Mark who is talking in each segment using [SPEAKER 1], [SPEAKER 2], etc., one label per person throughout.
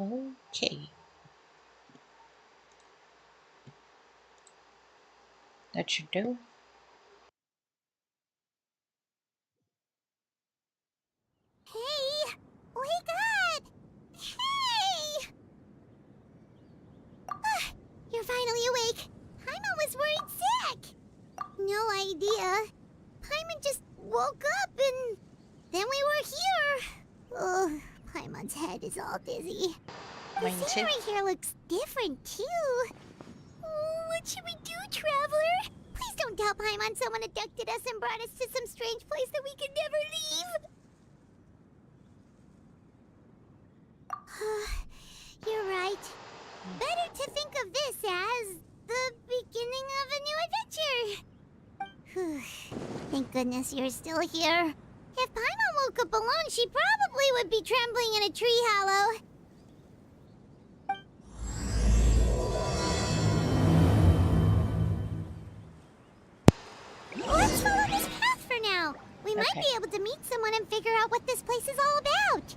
[SPEAKER 1] Okay, that should do.
[SPEAKER 2] Hey! Wake up! Hey! You're finally awake. Paimon was worried sick. No idea. Paimon just woke up and then we were here. Ugh, Paimon's head is all dizzy. The
[SPEAKER 1] Mine too.
[SPEAKER 2] scenery here looks different too. Oh, what should we do, Traveler? Please don't tell Paimon someone abducted us and brought us to some strange place that we can never leave. You're right. Better to think of this as the beginning of a new adventure. Thank goodness you're still here. If Paimon woke up alone, she probably would be trembling in a tree hollow. Let's follow this path for now. We might
[SPEAKER 1] Okay.
[SPEAKER 2] be able to meet someone and figure out what this place is all about.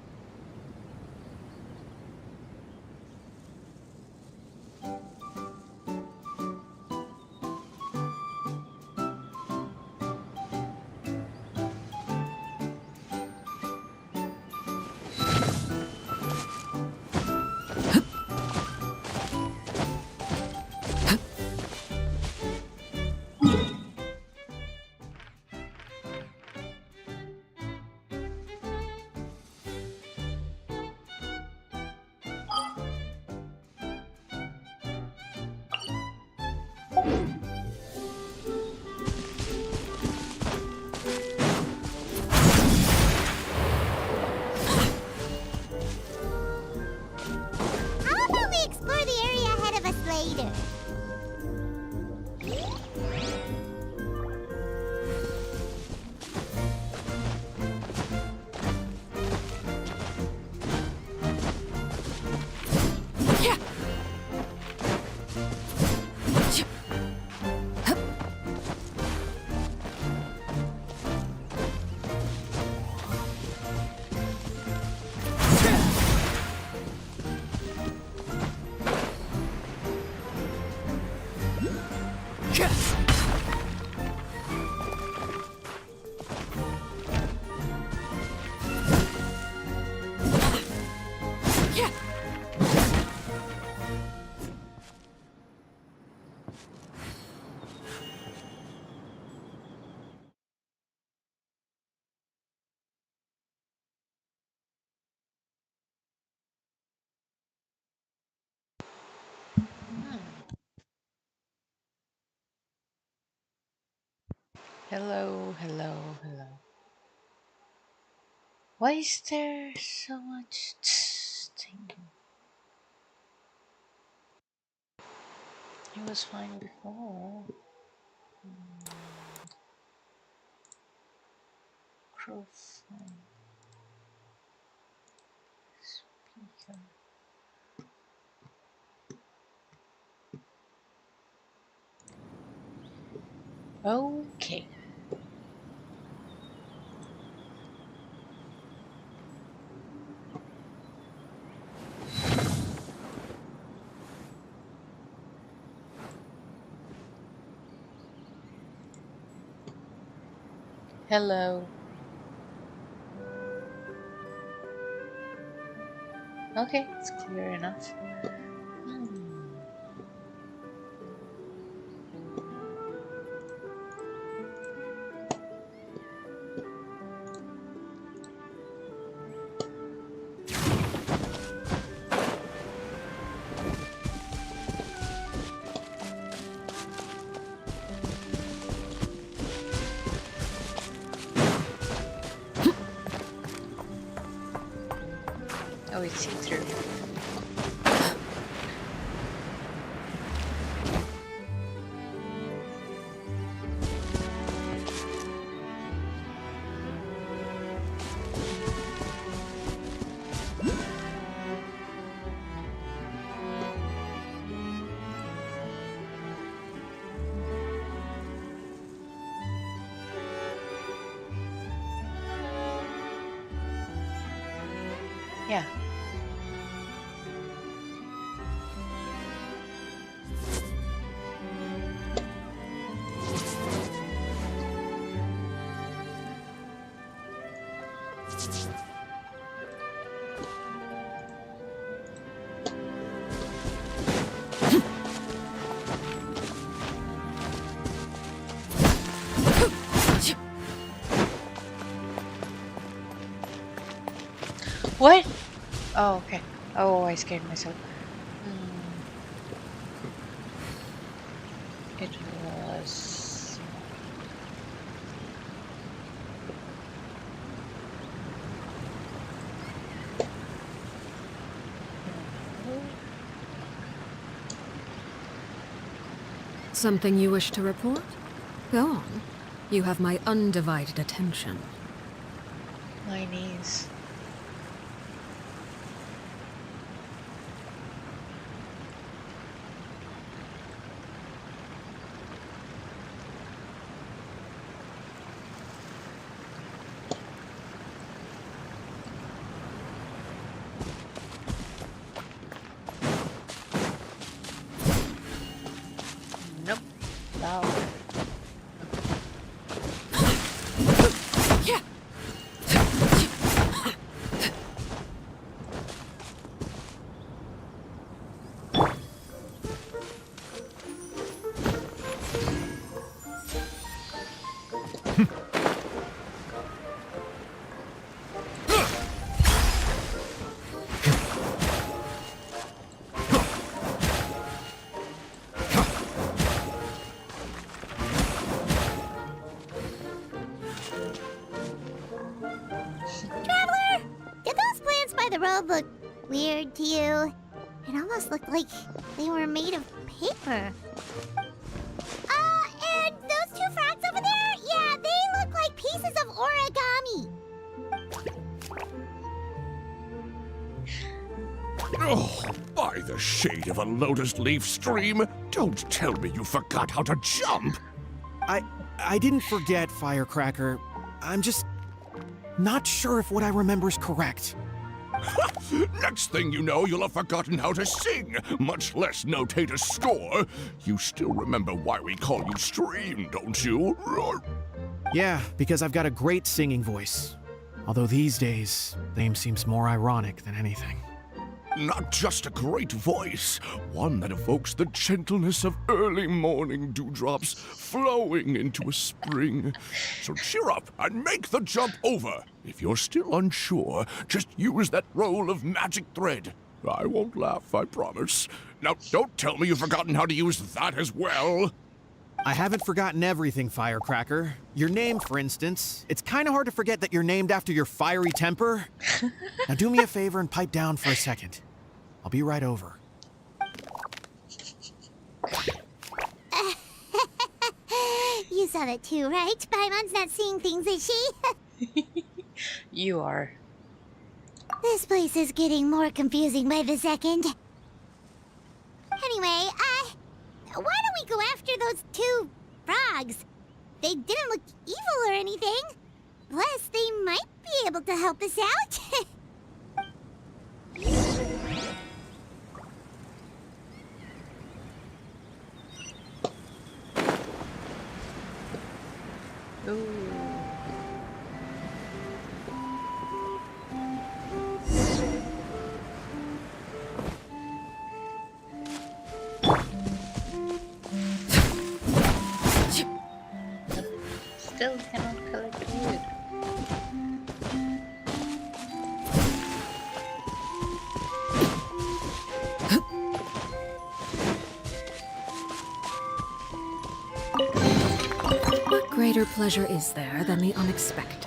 [SPEAKER 2] How about we explore the area ahead of us later?
[SPEAKER 1] Hello, hello, hello. Why is there so much thing? It was fine before. Microphone speaker. Okay. Hello. Okay, it's clear enough. Hmm. Oh, it's see-through. Yeah. What? Oh, okay. Oh, I scared myself. It was...
[SPEAKER 3] Something you wish to report? Go on. You have my undivided attention.
[SPEAKER 1] my knees. Nope. No.
[SPEAKER 2] Traveler, did those plants by the road look weird to you? It almost looked like they were made of paper. And those two frogs over there? Yeah, they look like pieces of origami.
[SPEAKER 4] Oh, by the shade of a lotus leaf stream, don't tell me you forgot how to jump!
[SPEAKER 5] I didn't forget, Firecracker. I'm just not sure if what I remember is correct.
[SPEAKER 4] Next thing you know, you'll have forgotten how to sing, much less notate a score. You still remember why we call you Stream, don't you?
[SPEAKER 5] Yeah, because I've got a great singing voice. Although these days, name seems more ironic than anything.
[SPEAKER 4] Not just a great voice, one that evokes the gentleness of early morning dewdrops flowing into a spring. So cheer up and make the jump over. If you're still unsure, just use that roll of magic thread. I won't laugh, I promise. Now, don't tell me you've forgotten how to use that as well.
[SPEAKER 5] I haven't forgotten everything, Firecracker. Your name, for instance. It's kind of hard to forget that you're named after your fiery temper. Now do me a favor and pipe down for a second. I'll be right over.
[SPEAKER 2] You saw that too, right? Paimon's not seeing things, is she?
[SPEAKER 1] You are.
[SPEAKER 2] This place is getting more confusing by the second. Anyway, why don't we go after those two frogs? They didn't look evil or anything. Plus, they might be able to help us out.
[SPEAKER 1] Ooh. Still cannot collect wood.
[SPEAKER 3] What greater pleasure is there than the unexpected?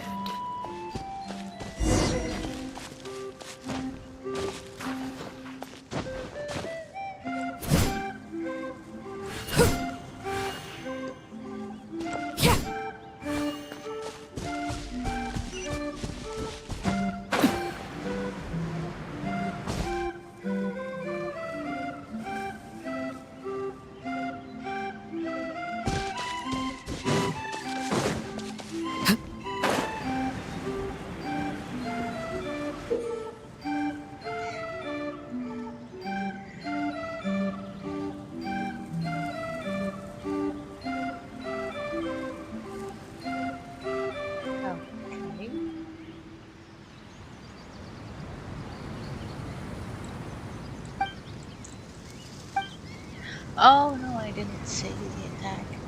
[SPEAKER 1] Oh no, I didn't say the attack. Okay.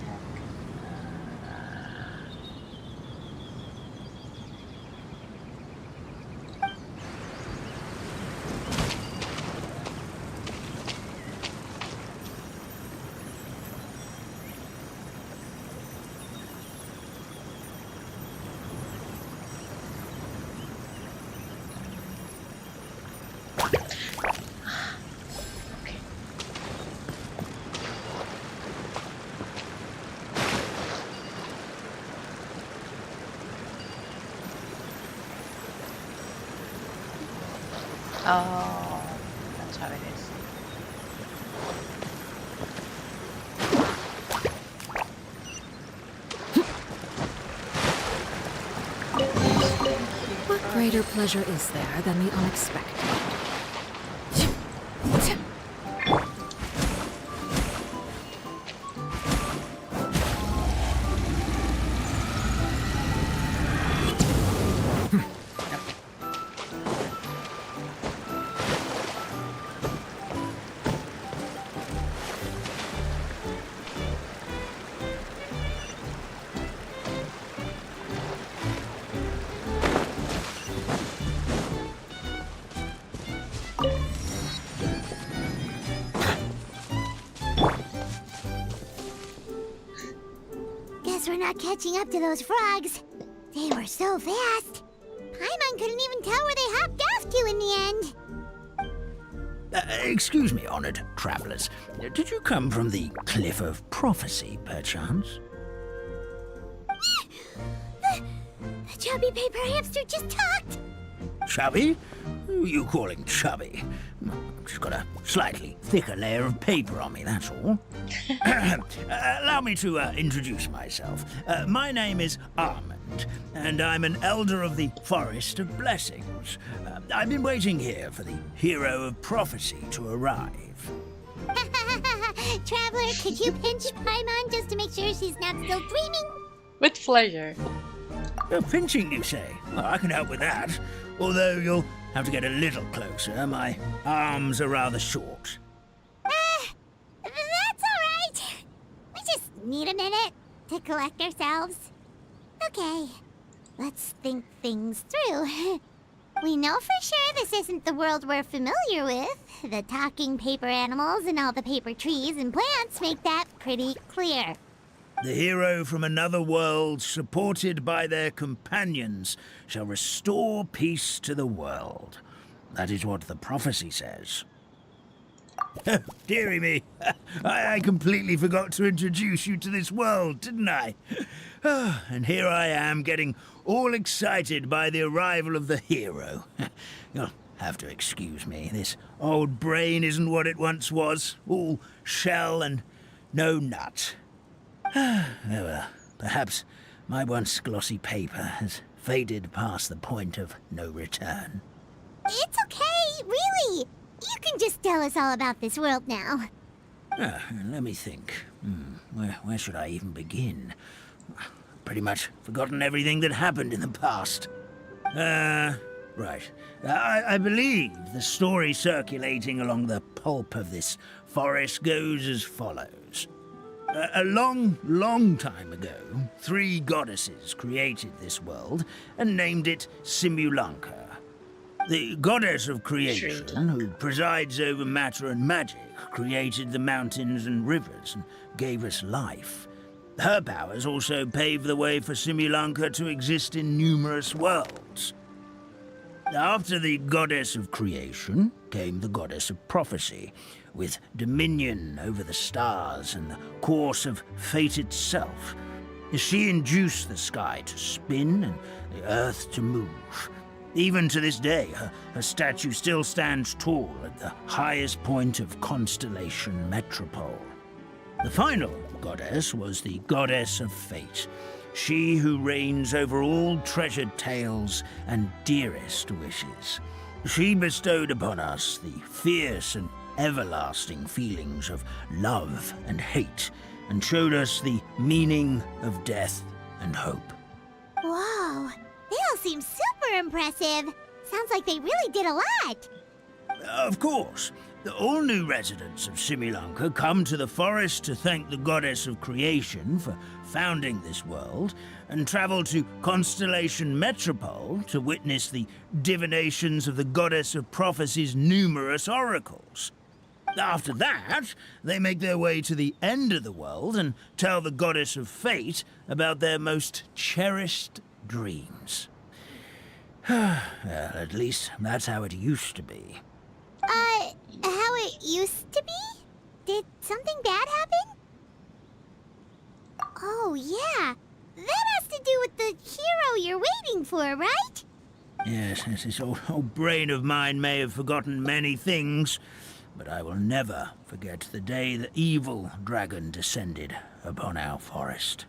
[SPEAKER 1] Oh, that's how it is.
[SPEAKER 3] What greater pleasure is there than the unexpected?
[SPEAKER 2] Guess we're not catching up to those frogs. They were so fast. Paimon couldn't even tell where they hopped off to in the end.
[SPEAKER 6] Excuse me, honored travelers. Did you come from the Cliff of Prophecy, perchance?
[SPEAKER 2] The chubby paper hamster just talked.
[SPEAKER 6] Chubby? Who are you calling chubby? I've just got a slightly thicker layer of paper on me, that's all. Allow me to introduce myself. My name is Armand, and I'm an elder of the Forest of Blessings. I've been waiting here for the hero of prophecy to arrive.
[SPEAKER 2] Traveler, could you pinch Paimon just to make sure she's not still dreaming?
[SPEAKER 1] With pleasure.
[SPEAKER 6] Pinching, you say? Well, I can help with that. Although you'll have to get a little closer. My arms are rather short.
[SPEAKER 2] That's all right. We just need a minute to collect ourselves. Okay, let's think things through. We know for sure this isn't the world we're familiar with. The talking paper animals and all the paper trees and plants make that pretty clear.
[SPEAKER 6] The hero from another world, supported by their companions, shall restore peace to the world. That is what the prophecy says. Dearie me, I completely forgot to introduce you to this world, didn't I? And here I am, getting all excited by the arrival of the hero. You'll have to excuse me. This old brain isn't what it once was, all shell and no nut. Oh well, perhaps my once glossy paper has faded past the point of no return.
[SPEAKER 2] It's okay, really. You can just tell us all about this world now.
[SPEAKER 6] Let me think. Where should I even begin? Pretty much forgotten everything that happened in the past. Right. I believe the story circulating along the pulp of this forest goes as follows. A long, long time ago, 3 goddesses created this world and named it Simulanka. The goddess of creation, who presides over matter and magic, created the mountains and rivers and gave us life. Her powers also paved the way for Simulanka to exist in numerous worlds. After the goddess of creation came the goddess of prophecy, with dominion over the stars and the course of fate itself. She induced the sky to spin and the earth to move. Even to this day, her statue still stands tall at the highest point of Constellation Metropole. The final goddess was the goddess of fate, she who reigns over all treasured tales and dearest wishes. She bestowed upon us the fierce and everlasting feelings of love and hate, and showed us the meaning of death and hope.
[SPEAKER 2] Whoa, they all seem super impressive. Sounds like they really did a lot.
[SPEAKER 6] Of course, All new residents of Similanka come to the forest to thank the goddess of creation for founding this world, and travel to Constellation Metropole to witness the divinations of the goddess of prophecy's numerous oracles. After that, they make their way to the end of the world and tell the goddess of fate about their most cherished dreams. Well, at least that's how it used to be.
[SPEAKER 2] How it used to be? Did something bad happen? Oh, yeah. That has to do with the hero you're waiting for, right?
[SPEAKER 6] Yes, this old brain of mine may have forgotten many things, but I will never forget the day the evil dragon descended upon our forest.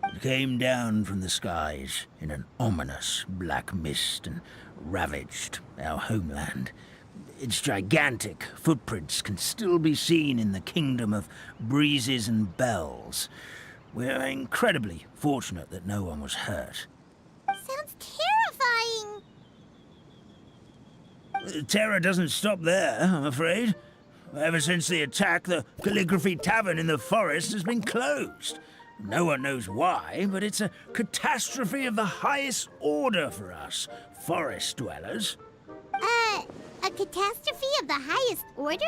[SPEAKER 6] It came down from the skies in an ominous black mist and ravaged our homeland. Its gigantic footprints can still be seen in the kingdom of breezes and bells. We're incredibly fortunate that no one was hurt.
[SPEAKER 2] Sounds terrifying.
[SPEAKER 6] Terror doesn't stop there, I'm afraid. Ever since the attack, the Calligraphy Tavern in the forest has been closed. No one knows why, but it's a catastrophe of the highest order for us, forest dwellers.
[SPEAKER 2] A catastrophe of the highest order?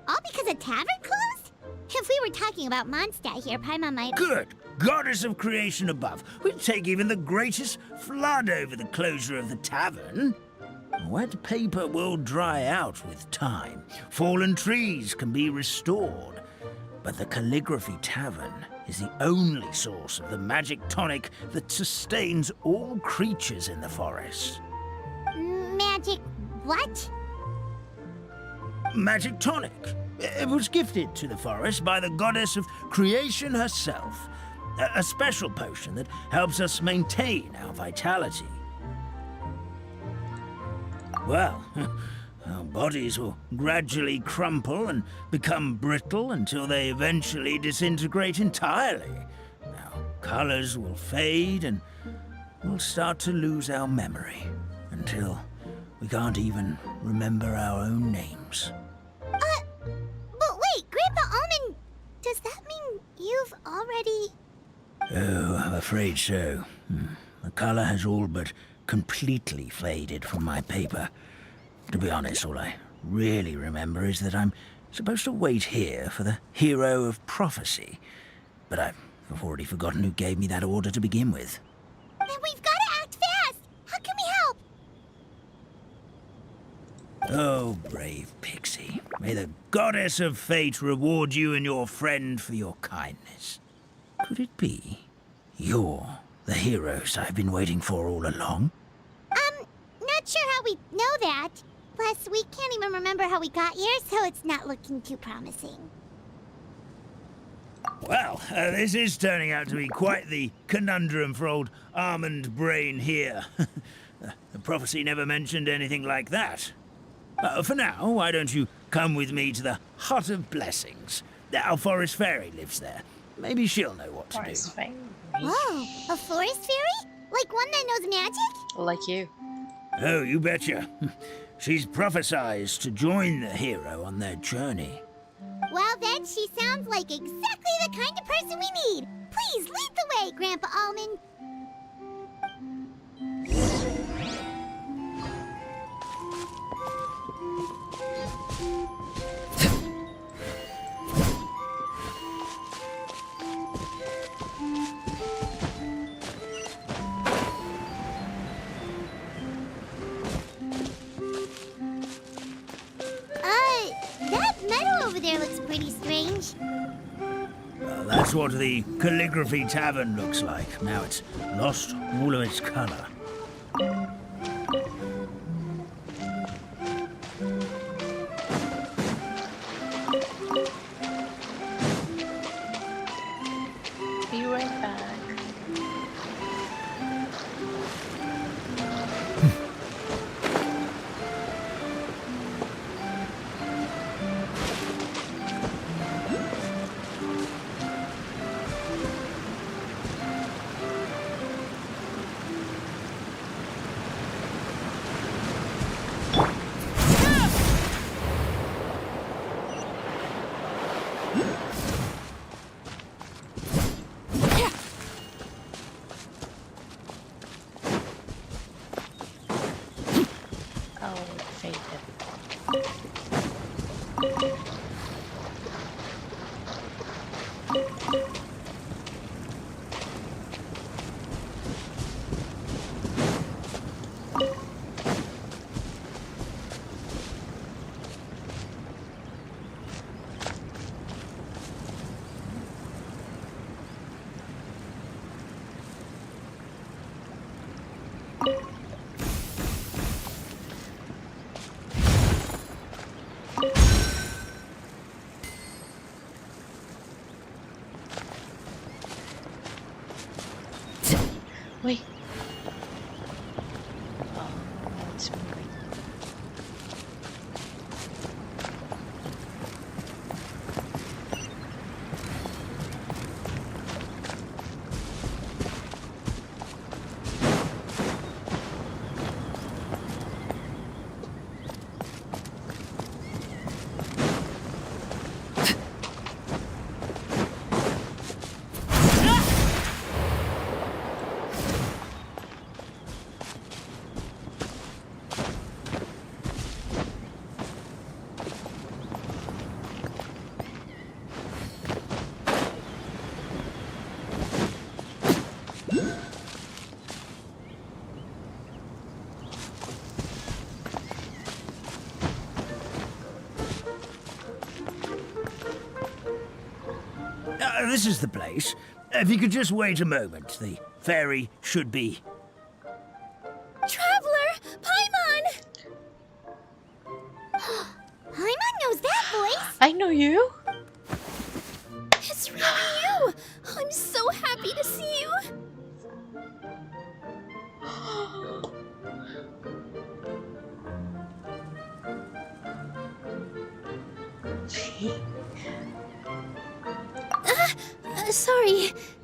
[SPEAKER 2] All because a tavern closed? If we were talking about Mondstadt here, Paimon might...
[SPEAKER 6] Good goddess of creation above. We'd take even the greatest flood over the closure of the tavern. Wet paper will dry out with time. Fallen trees can be restored. But the Calligraphy Tavern is the only source of the magic tonic that sustains all creatures in the forest.
[SPEAKER 2] Magic what?
[SPEAKER 6] Magic tonic. It was gifted to the forest by the goddess of creation herself. A special potion that helps us maintain our vitality. Well, our bodies will gradually crumple and become brittle until they eventually disintegrate entirely. Our colors will fade and we'll start to lose our memory until we can't even remember our own names.
[SPEAKER 2] But wait, Grandpa Almond, does that mean you've already...
[SPEAKER 6] Oh, I'm afraid so. The color has all but completely faded from my paper. To be honest, all I really remember is that I'm supposed to wait here for the hero of prophecy. But I've already forgotten who gave me that order to begin with.
[SPEAKER 2] Then we've got to act fast! How can we help?
[SPEAKER 6] Oh, brave Pixie. May the goddess of fate reward you and your friend for your kindness. Could it be you're the heroes I've been waiting for all along?
[SPEAKER 2] Not sure how we know that. Plus, we can't even remember how we got here, so it's not looking too promising.
[SPEAKER 6] Well, this is turning out to be quite the conundrum for old Almond Brain here. The prophecy never mentioned anything like that. For now, why don't you come with me to the Hut of Blessings? Our forest fairy lives there. Maybe she'll know what to do.
[SPEAKER 1] Forest fairy.
[SPEAKER 2] Whoa, a forest fairy? Like one that knows magic?
[SPEAKER 1] Like you.
[SPEAKER 6] Oh, you betcha. She's prophesized to join the hero on their journey.
[SPEAKER 2] Well, then she sounds like exactly the kind of person we need. Please lead the way, Grandpa Almond. That meadow over there looks pretty strange.
[SPEAKER 6] Well, that's what the Calligraphy Tavern looks like. Now it's lost all of its color.
[SPEAKER 1] Be right back.
[SPEAKER 6] This is the place. If you could just wait a moment, the fairy should be...
[SPEAKER 2] Traveler! Paimon! Paimon knows that voice!
[SPEAKER 1] I know you.
[SPEAKER 2] It's really you! I'm so happy to see you!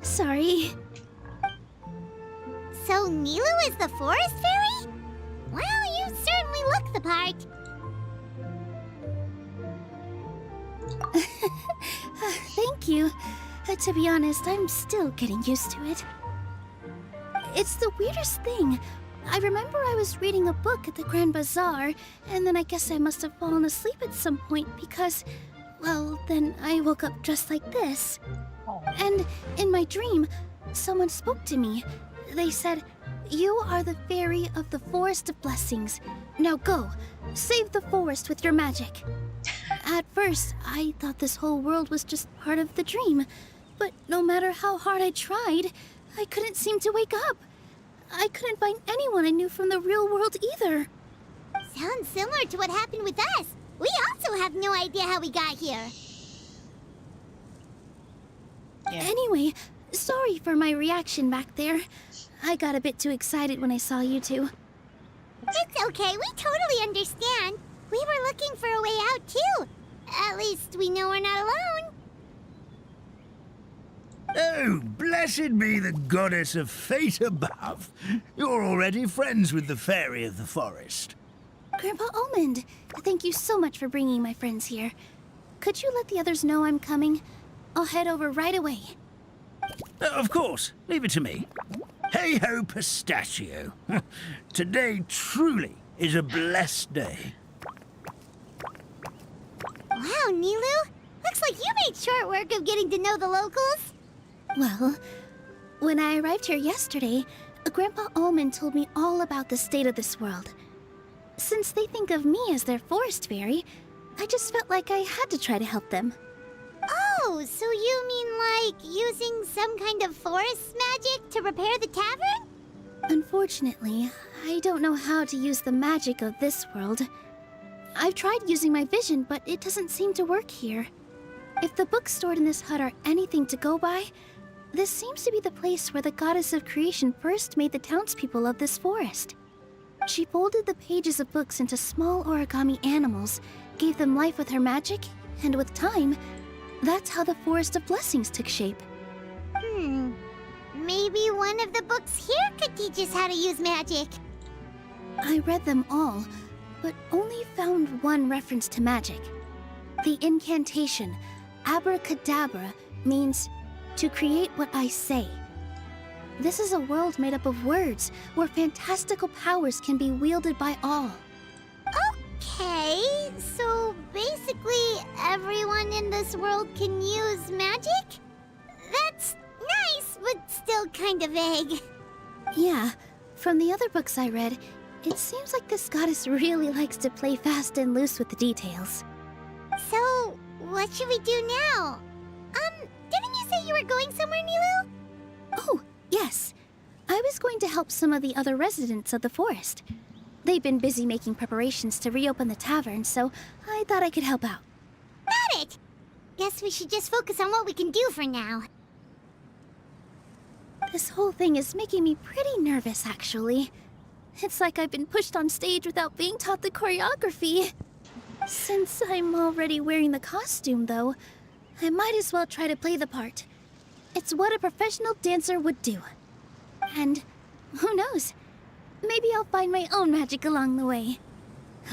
[SPEAKER 2] Sorry. So Nilu is the forest fairy? Well, you certainly look the part. Thank you. To be honest, I'm still getting used to it. It's the weirdest thing. I remember I was reading a book at the Grand Bazaar, and then I guess I must have fallen asleep at some point because, well, then I woke up dressed like this.
[SPEAKER 1] Oh.
[SPEAKER 2] And in my dream, someone spoke to me. They said, "You are the fairy of the Forest of Blessings. Now go, save the forest with your magic." At first, I thought this whole world was just part of the dream. But no matter how hard I tried, I couldn't seem to wake up. I couldn't find anyone I knew from the real world either. Sounds similar to what happened with us. We also have no idea how we got here.
[SPEAKER 1] Yeah.
[SPEAKER 2] Anyway, sorry for my reaction back there. I got a bit too excited when I saw you two. It's okay, we totally understand. We were looking for a way out too. At least we know we're not alone.
[SPEAKER 6] Oh, blessed be the goddess of fate above. You're already friends with the fairy of the forest.
[SPEAKER 2] Grandpa Almond, thank you so much for bringing my friends here. Could you let the others know I'm coming? I'll head over right away.
[SPEAKER 6] Of course, leave it to me. Hey-ho, pistachio. Today truly is a blessed day.
[SPEAKER 2] Wow, Nilu! Looks like you made short work of getting to know the locals. Well, when I arrived here yesterday, Grandpa Almond told me all about the state of this world. Since they think of me as their forest fairy, I just felt like I had to try to help them. Oh, so you mean like using some kind of forest magic to repair the tavern? Unfortunately, I don't know how to use the magic of this world. I've tried using my vision, but it doesn't seem to work here. If the books stored in this hut are anything to go by, this seems to be the place where the goddess of creation first made the townspeople of this forest. She folded the pages of books into small origami animals, gave them life with her magic, and with time, that's how the Forest of Blessings took shape. Maybe one of the books here could teach us how to use magic. I read them all, but only found one reference to magic. The incantation, abracadabra, means to create what I say. This is a world made up of words, where fantastical powers can be wielded by all. Okay, so basically everyone in this world can use magic? That's nice, but still kind of vague. Yeah, from the other books I read, it seems like this goddess really likes to play fast and loose with the details. So, what should we do now? Didn't you say you were going somewhere, Nilu? Oh, yes. I was going to help some of the other residents of the forest. They've been busy making preparations to reopen the tavern, so I thought I could help out. Got it! Guess we should just focus on what we can do for now. This whole thing is making me pretty nervous, actually. It's like I've been pushed on stage without being taught the choreography. Since I'm already wearing the costume, though, I might as well try to play the part. It's what a professional dancer would do. And who knows? Maybe I'll find my own magic along the way.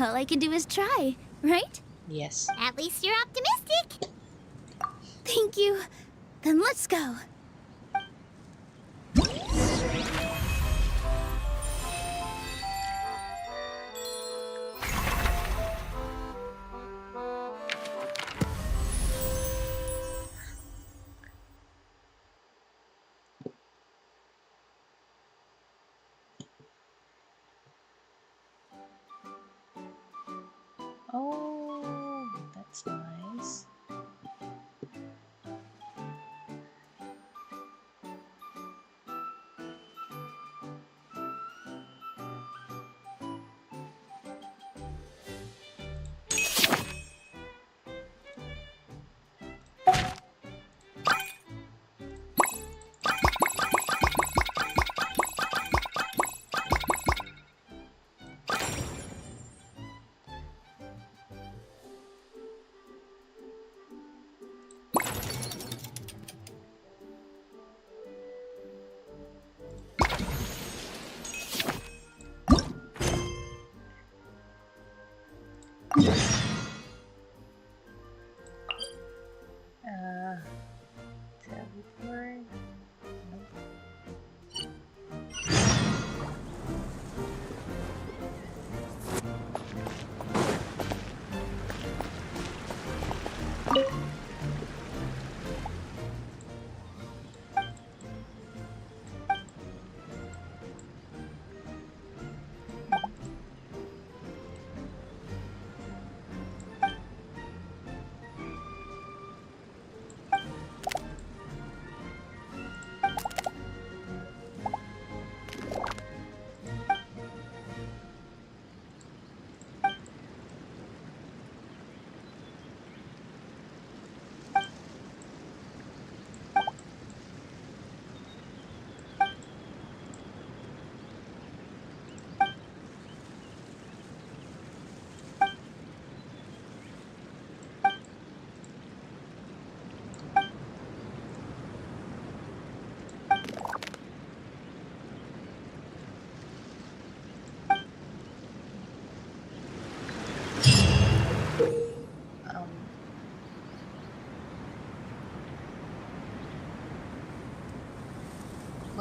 [SPEAKER 2] All I can do is try, right?
[SPEAKER 1] Yes.
[SPEAKER 2] At least you're optimistic. Thank you. Then let's go.
[SPEAKER 1] Oh, that's nice.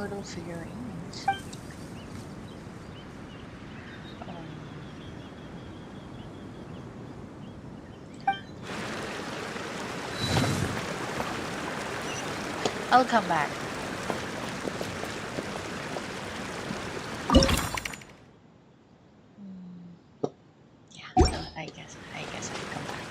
[SPEAKER 1] little figurines. I'll come back. Yeah, no, I guess I'll come back.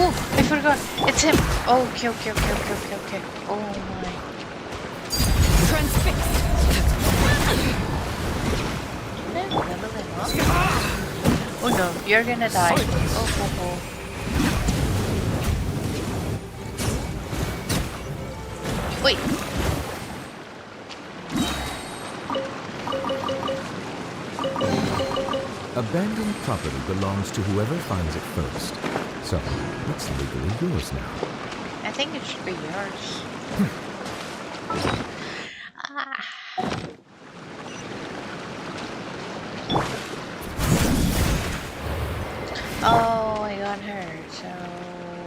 [SPEAKER 1] Oh, I forgot. It's him. Oh, okay. Oh my.
[SPEAKER 3] Transfixed.
[SPEAKER 1] Level him up. Oh no, you're gonna die. Oh. Wait.
[SPEAKER 7] Abandoned property belongs to whoever finds it first. So, it's legally yours now.
[SPEAKER 1] I think it should be yours. Ah. Oh, I got hurt. So.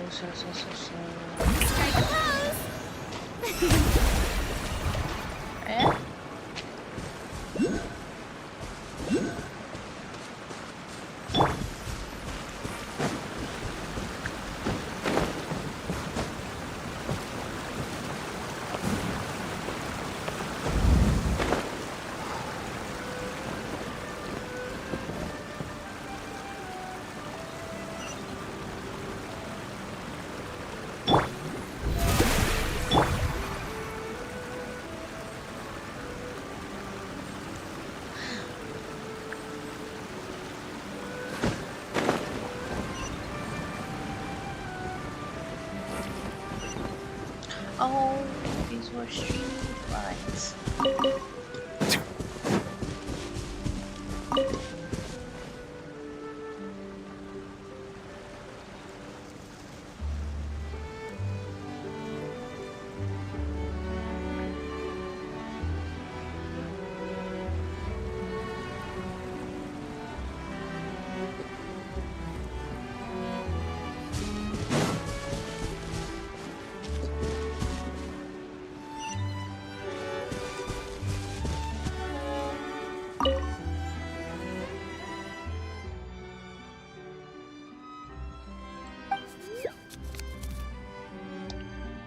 [SPEAKER 2] Strike a pose!
[SPEAKER 1] Eh? Oh, these were street lights.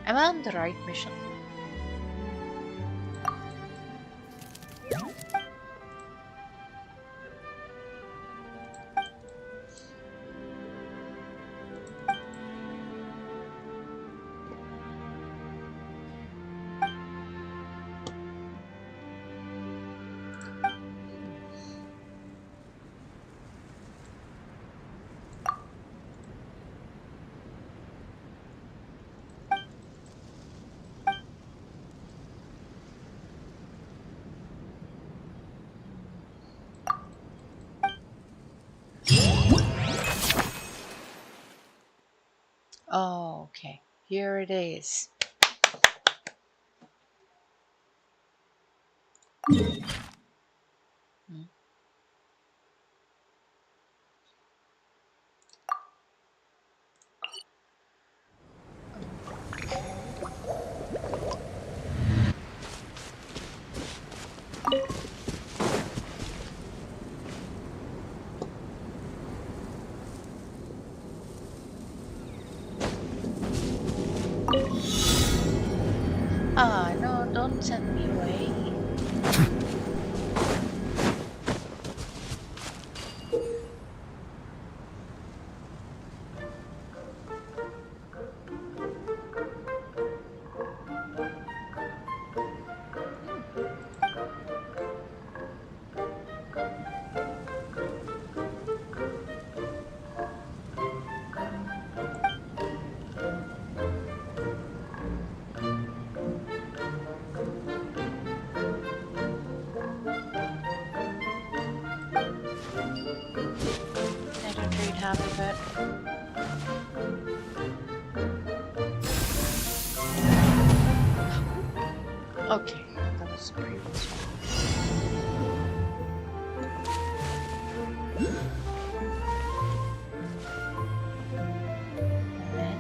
[SPEAKER 1] Am I on the right mission? Oh, okay. Here it is. Hmm. Ah, no, don't send me away. I don't read half of it. Okay, that was the previous one. And then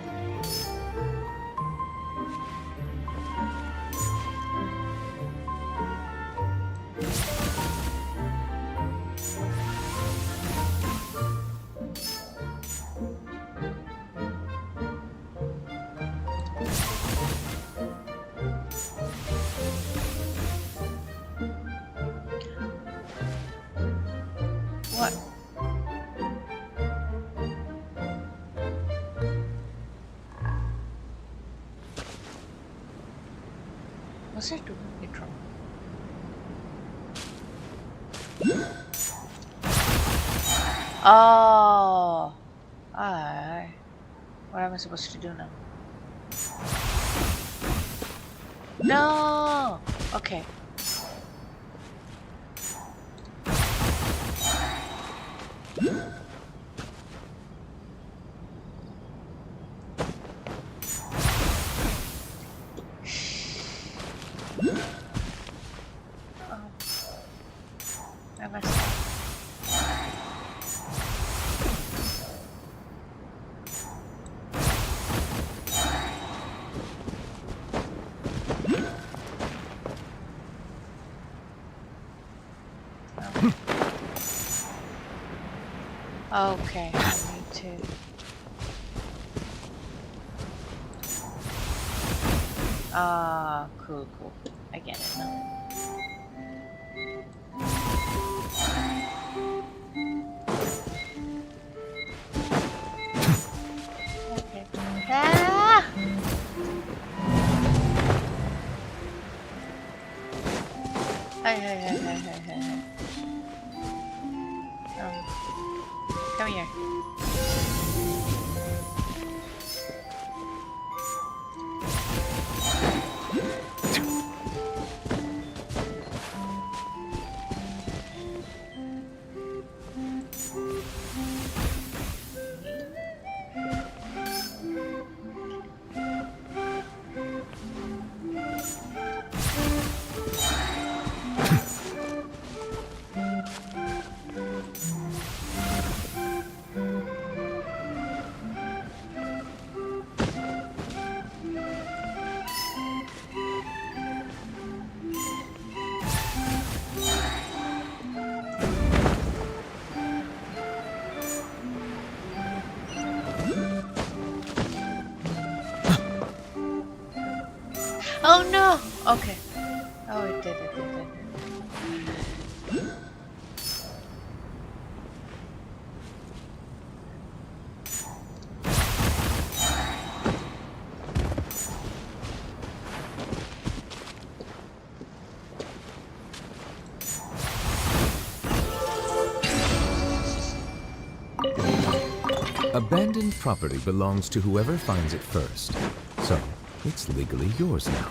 [SPEAKER 1] what? Was I doing it wrong? Oh, what am I supposed to do now? No. Okay. Oh, I messed up. Okay, I need to. Ah, cool. I get it now. Okay. Ah! Hey. Come here. Oh no! Okay. Oh, it did.
[SPEAKER 7] Abandoned property belongs to whoever finds it first. So, it's legally yours now.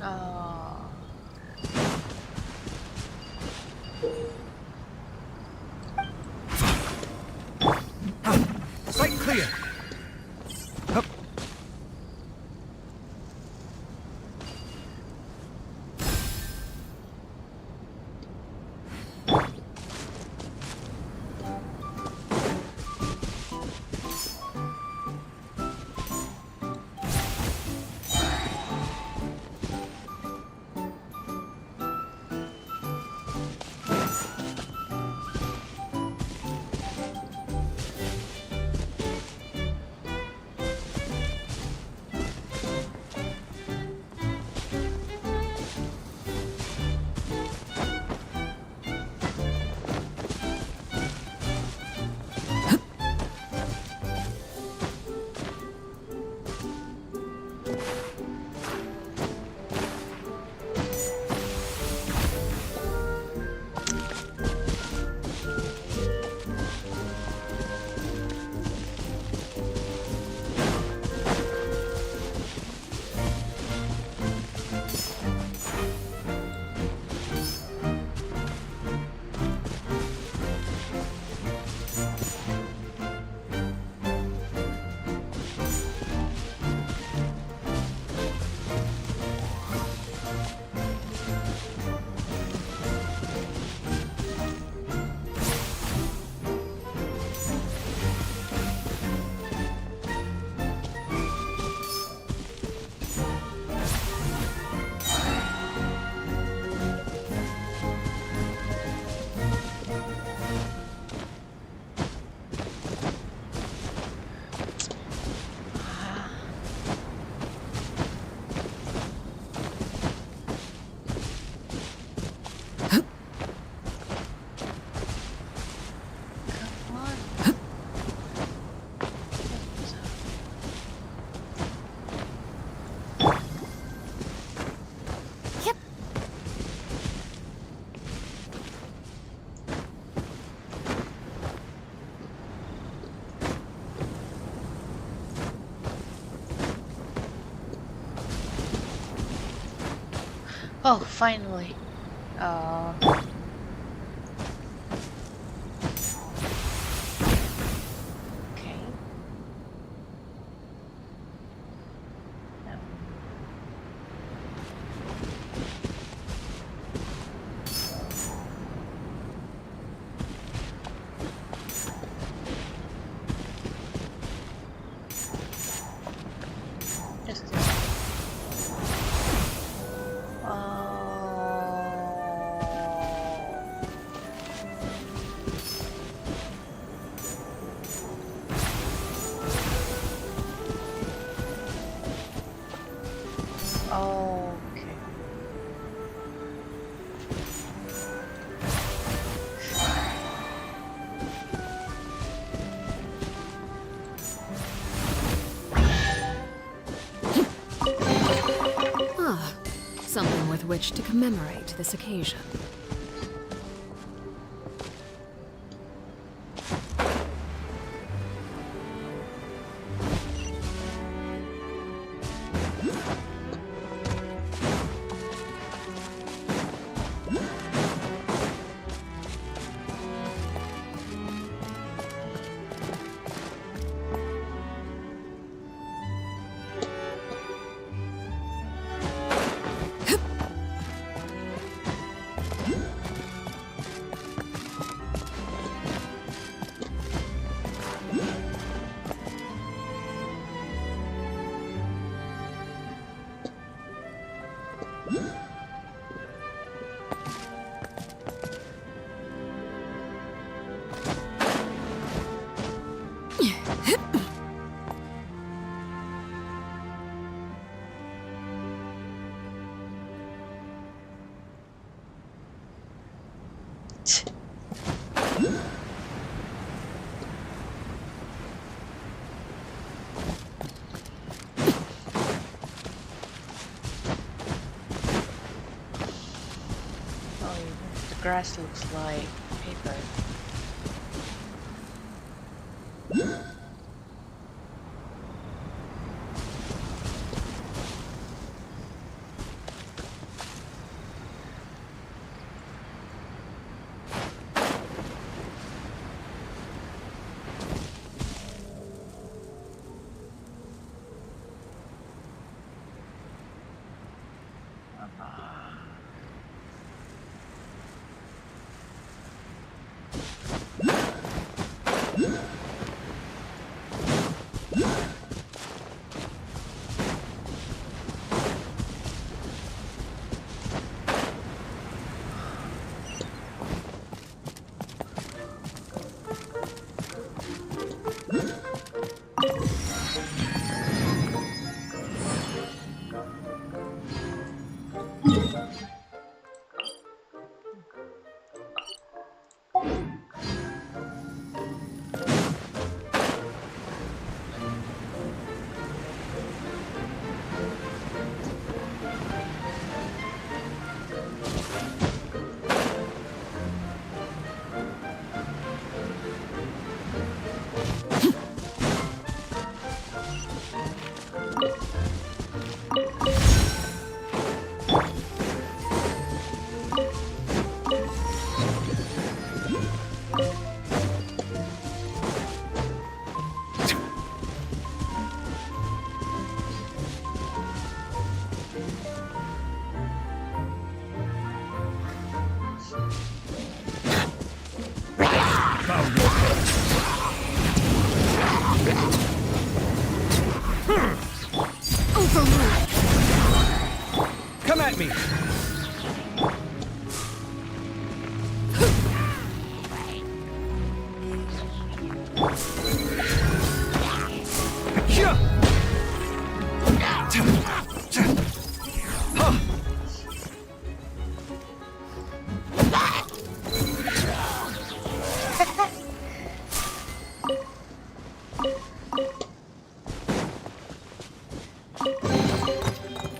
[SPEAKER 1] Oh.
[SPEAKER 5] Sight clear. Hup.
[SPEAKER 1] Oh, finally. Okay. Um, Just okay.
[SPEAKER 3] Ah, something with which to commemorate this occasion.
[SPEAKER 1] Oh, the grass looks like paper.
[SPEAKER 5] Come at me!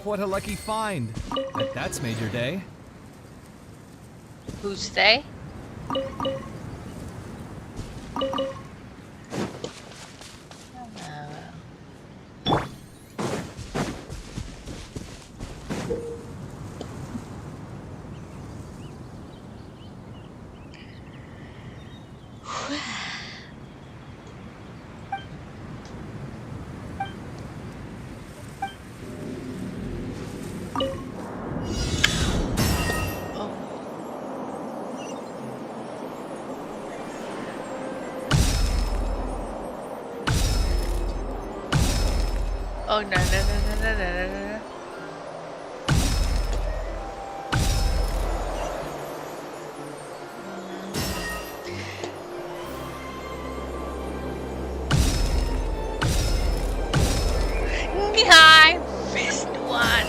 [SPEAKER 5] What a lucky find. That's made your day.
[SPEAKER 1] Who's they? Oh no no no no no no no no. I missed one.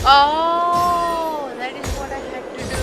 [SPEAKER 1] Oh, that is what I had to do.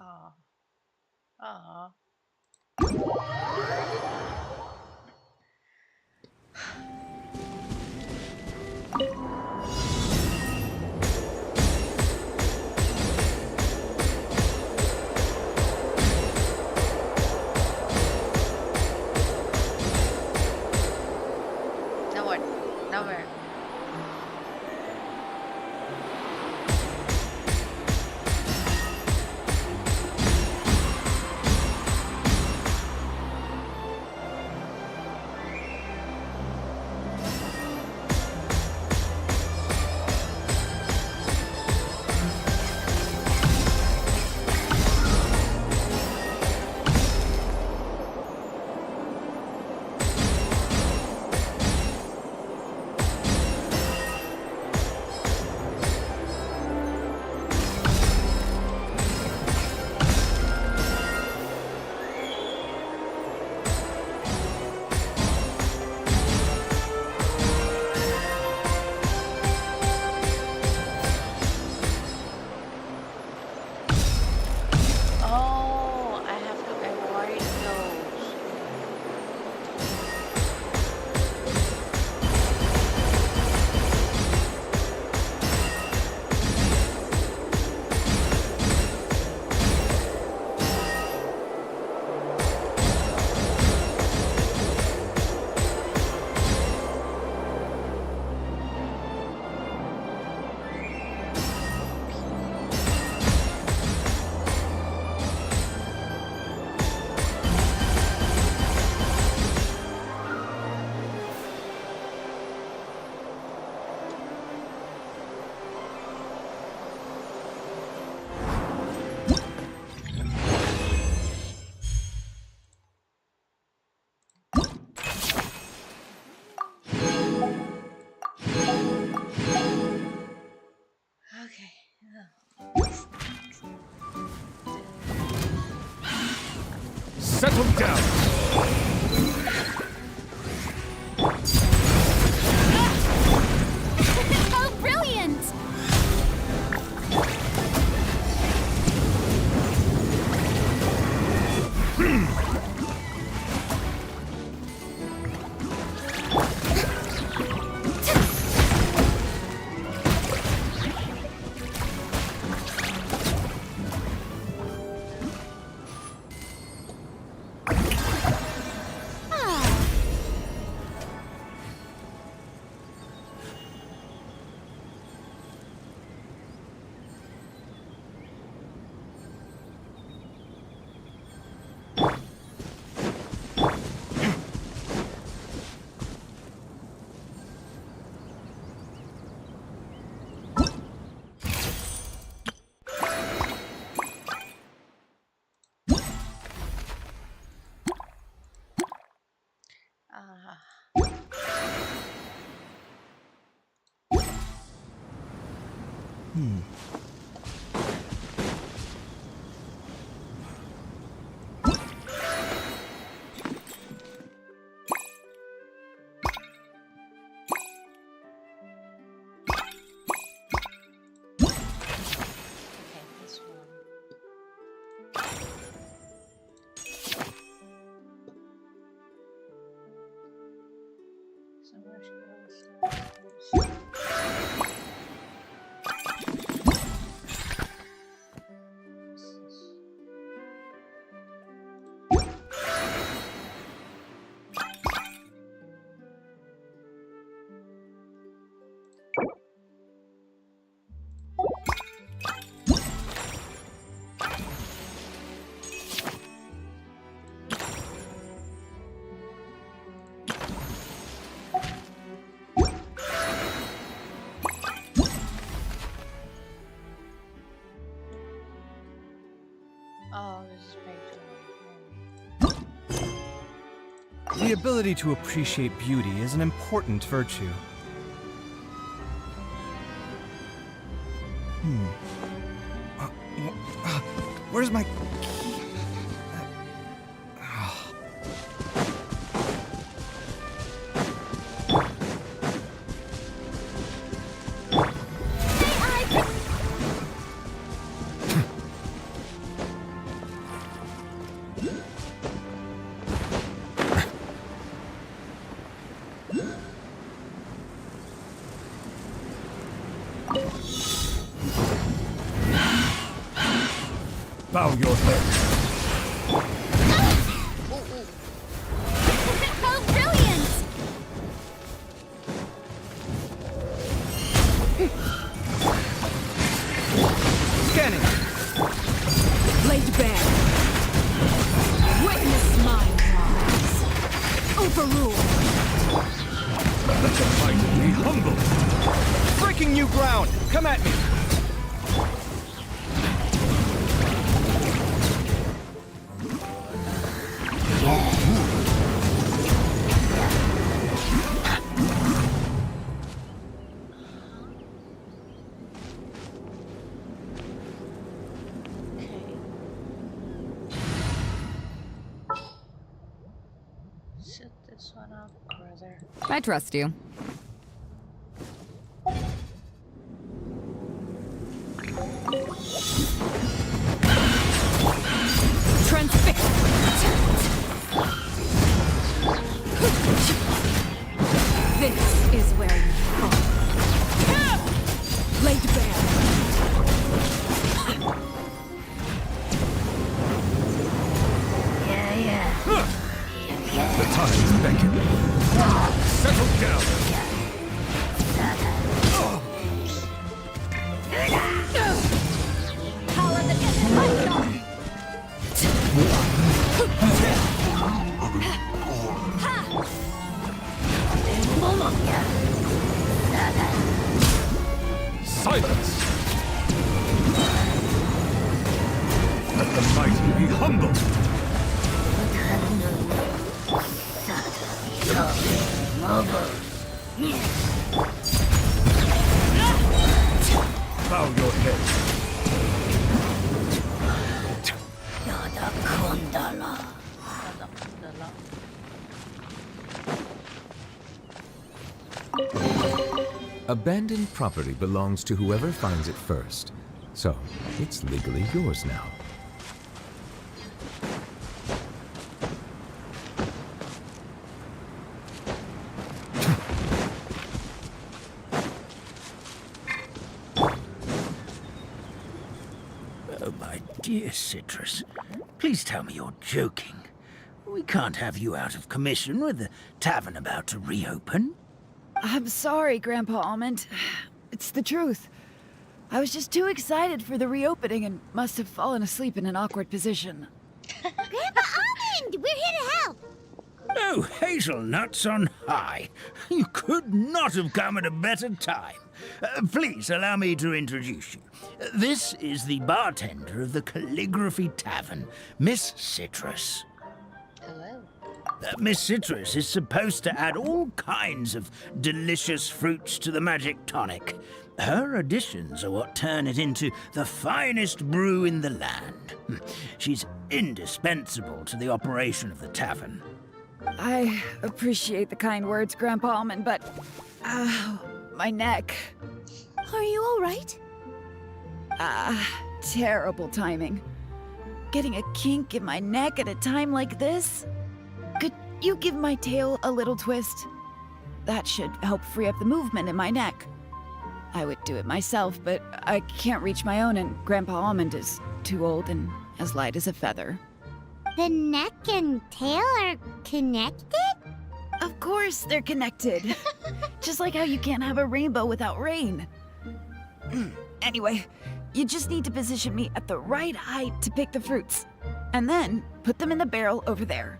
[SPEAKER 1] Oh, oh, no one, nowhere. Oh, I have to avoid those. Okay.
[SPEAKER 4] Settle down.
[SPEAKER 2] Oh, brilliant!
[SPEAKER 1] Okay, this one. So where should I start first? What's this? Oh, this is page one.
[SPEAKER 8] The ability to appreciate beauty is an important virtue. Where's my... Bow your head.
[SPEAKER 2] How brilliant!
[SPEAKER 8] Scanning.
[SPEAKER 3] Laid bare. Witness my wrongs. Overruled.
[SPEAKER 7] Let the mighty be humble.
[SPEAKER 8] Breaking new ground. Come at me.
[SPEAKER 1] Okay. Set this one up, brother.
[SPEAKER 9] I trust you.
[SPEAKER 3] Transfix. This is where you fall. Laid bare.
[SPEAKER 7] The times beckon. Settle down. Silence. Let the mighty be humble. Bow your head. Abandoned property belongs to whoever finds it first. So, it's legally yours now.
[SPEAKER 6] Oh, my dear Citrus, please tell me you're joking. We can't have you out of commission with the tavern about to reopen.
[SPEAKER 10] I'm sorry, Grandpa Almond. It's the truth. I was just too excited for the reopening and must have fallen asleep in an awkward position.
[SPEAKER 2] Grandpa Almond, we're here to help.
[SPEAKER 6] Oh, hazelnuts on high. You could not have come at a better time. Please allow me to introduce you. This is the bartender of the Calligraphy Tavern, Miss Citrus.
[SPEAKER 1] Hello.
[SPEAKER 6] Miss Citrus is supposed to add all kinds of delicious fruits to the magic tonic. Her additions are what turn it into the finest brew in the land. She's indispensable to the operation of the tavern.
[SPEAKER 10] I appreciate the kind words, Grandpa Almond, but... my neck.
[SPEAKER 2] Are you alright?
[SPEAKER 10] Terrible timing. Getting a kink in my neck at a time like this? Could you give my tail a little twist? That should help free up the movement in my neck. I would do it myself, but I can't reach my own, and Grandpa Almond is too old and as light as a feather.
[SPEAKER 2] The neck and tail are connected?
[SPEAKER 10] Of course they're connected. Just like how you can't have a rainbow without rain. Anyway, you just need to position me at the right height to pick the fruits. And then put them in the barrel over there.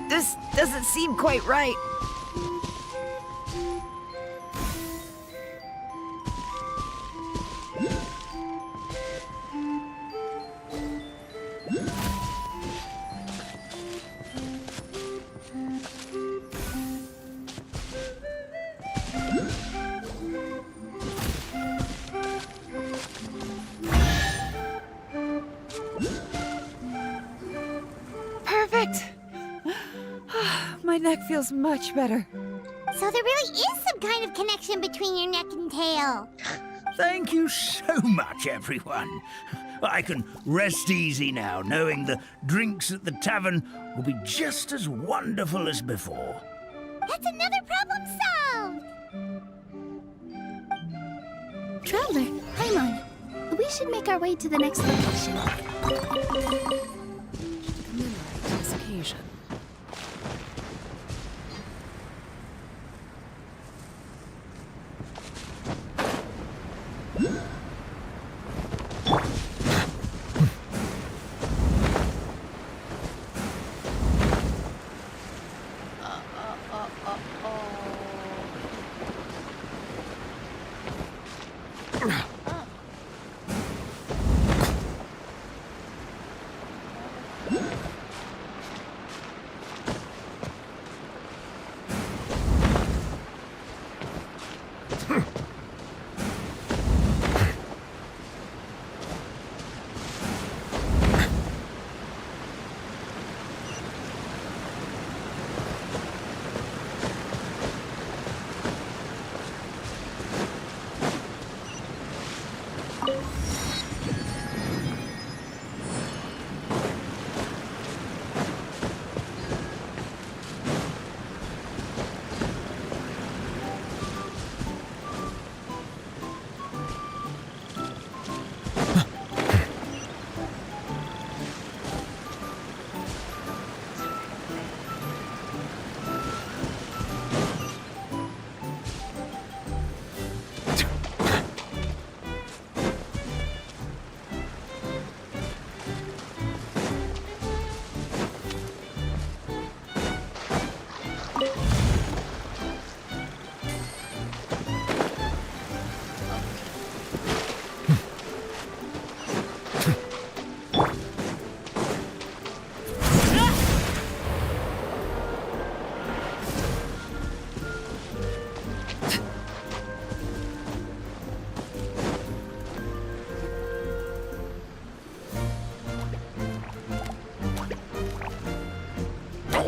[SPEAKER 10] This doesn't seem quite right. Perfect! My neck feels much better.
[SPEAKER 2] So there really is some kind of connection between your neck and tail.
[SPEAKER 6] Thank you so much, everyone. I can rest easy now, knowing the drinks at the tavern will be just as wonderful as before.
[SPEAKER 2] That's another problem solved! Traveler, Paimon, we should make our way to the next location.
[SPEAKER 3] Commemorate this occasion.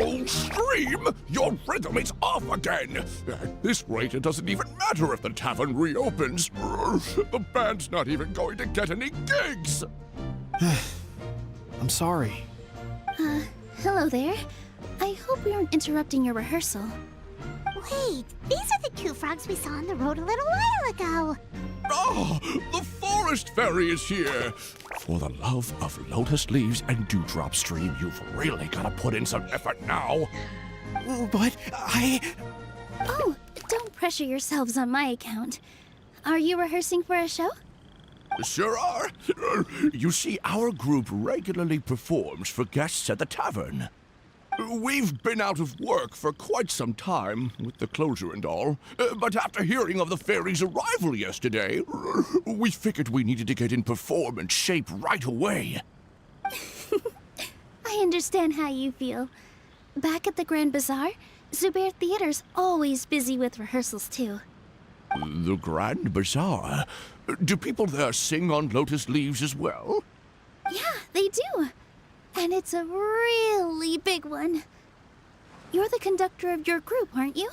[SPEAKER 4] Oh, Stream! Your rhythm is off again! At this rate, it doesn't even matter if the tavern reopens. The band's not even going to get any gigs!
[SPEAKER 5] I'm sorry.
[SPEAKER 2] Hello there. I hope we aren't interrupting your rehearsal. Wait, these are the two frogs we saw on the road a little while ago.
[SPEAKER 4] Oh, the forest fairy is here! For the love of lotus leaves and dewdrop Stream, you've really gotta put in some effort now.
[SPEAKER 5] But
[SPEAKER 2] Oh, don't pressure yourselves on my account. Are you rehearsing for a show?
[SPEAKER 4] Sure are. You see, our group regularly performs for guests at the tavern. We've been out of work for quite some time, with the closure and all. But after hearing of the fairy's arrival yesterday, we figured we needed to get in performance shape right away.
[SPEAKER 2] I understand how you feel. Back at the Grand Bazaar, Zubair Theater's always busy with rehearsals too.
[SPEAKER 4] The Grand Bazaar? Do people there sing on lotus leaves as well?
[SPEAKER 2] Yeah, they do. And it's a really big one. You're the conductor of your group, aren't you?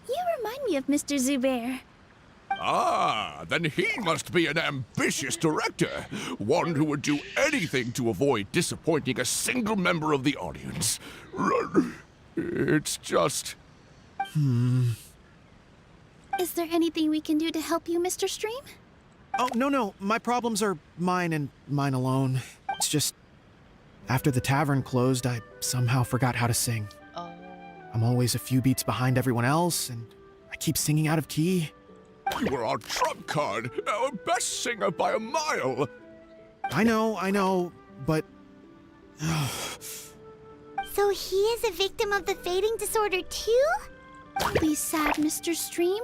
[SPEAKER 2] You remind me of Mr. Zubair.
[SPEAKER 4] Ah, then he must be an ambitious director. One who would do anything to avoid disappointing a single member of the audience. It's just...
[SPEAKER 2] Is there anything we can do to help you, Mr. Stream?
[SPEAKER 5] Oh, no. My problems are mine and mine alone. It's just... After the tavern closed, I somehow forgot how to sing.
[SPEAKER 1] Oh.
[SPEAKER 5] I'm always a few beats behind everyone else, and I keep singing out of key.
[SPEAKER 4] You were our trump card, our best singer by a mile.
[SPEAKER 5] I know, but...
[SPEAKER 2] So he is a victim of the fading disorder too? Don't be sad, Mr. Stream.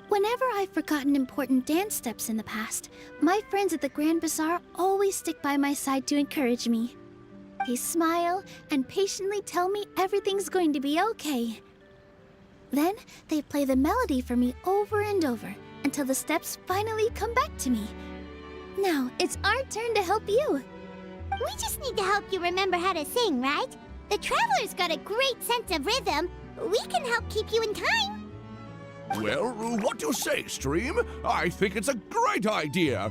[SPEAKER 2] Whenever I've forgotten important dance steps in the past, my friends at the Grand Bazaar always stick by my side to encourage me. They smile and patiently tell me everything's going to be okay. Then they play the melody for me over and over until the steps finally come back to me. Now it's our turn to help you. We just need to help you remember how to sing, right? The Traveler's got a great sense of rhythm. We can help keep you in time.
[SPEAKER 4] Well, what do you say, Stream? I think it's a great idea.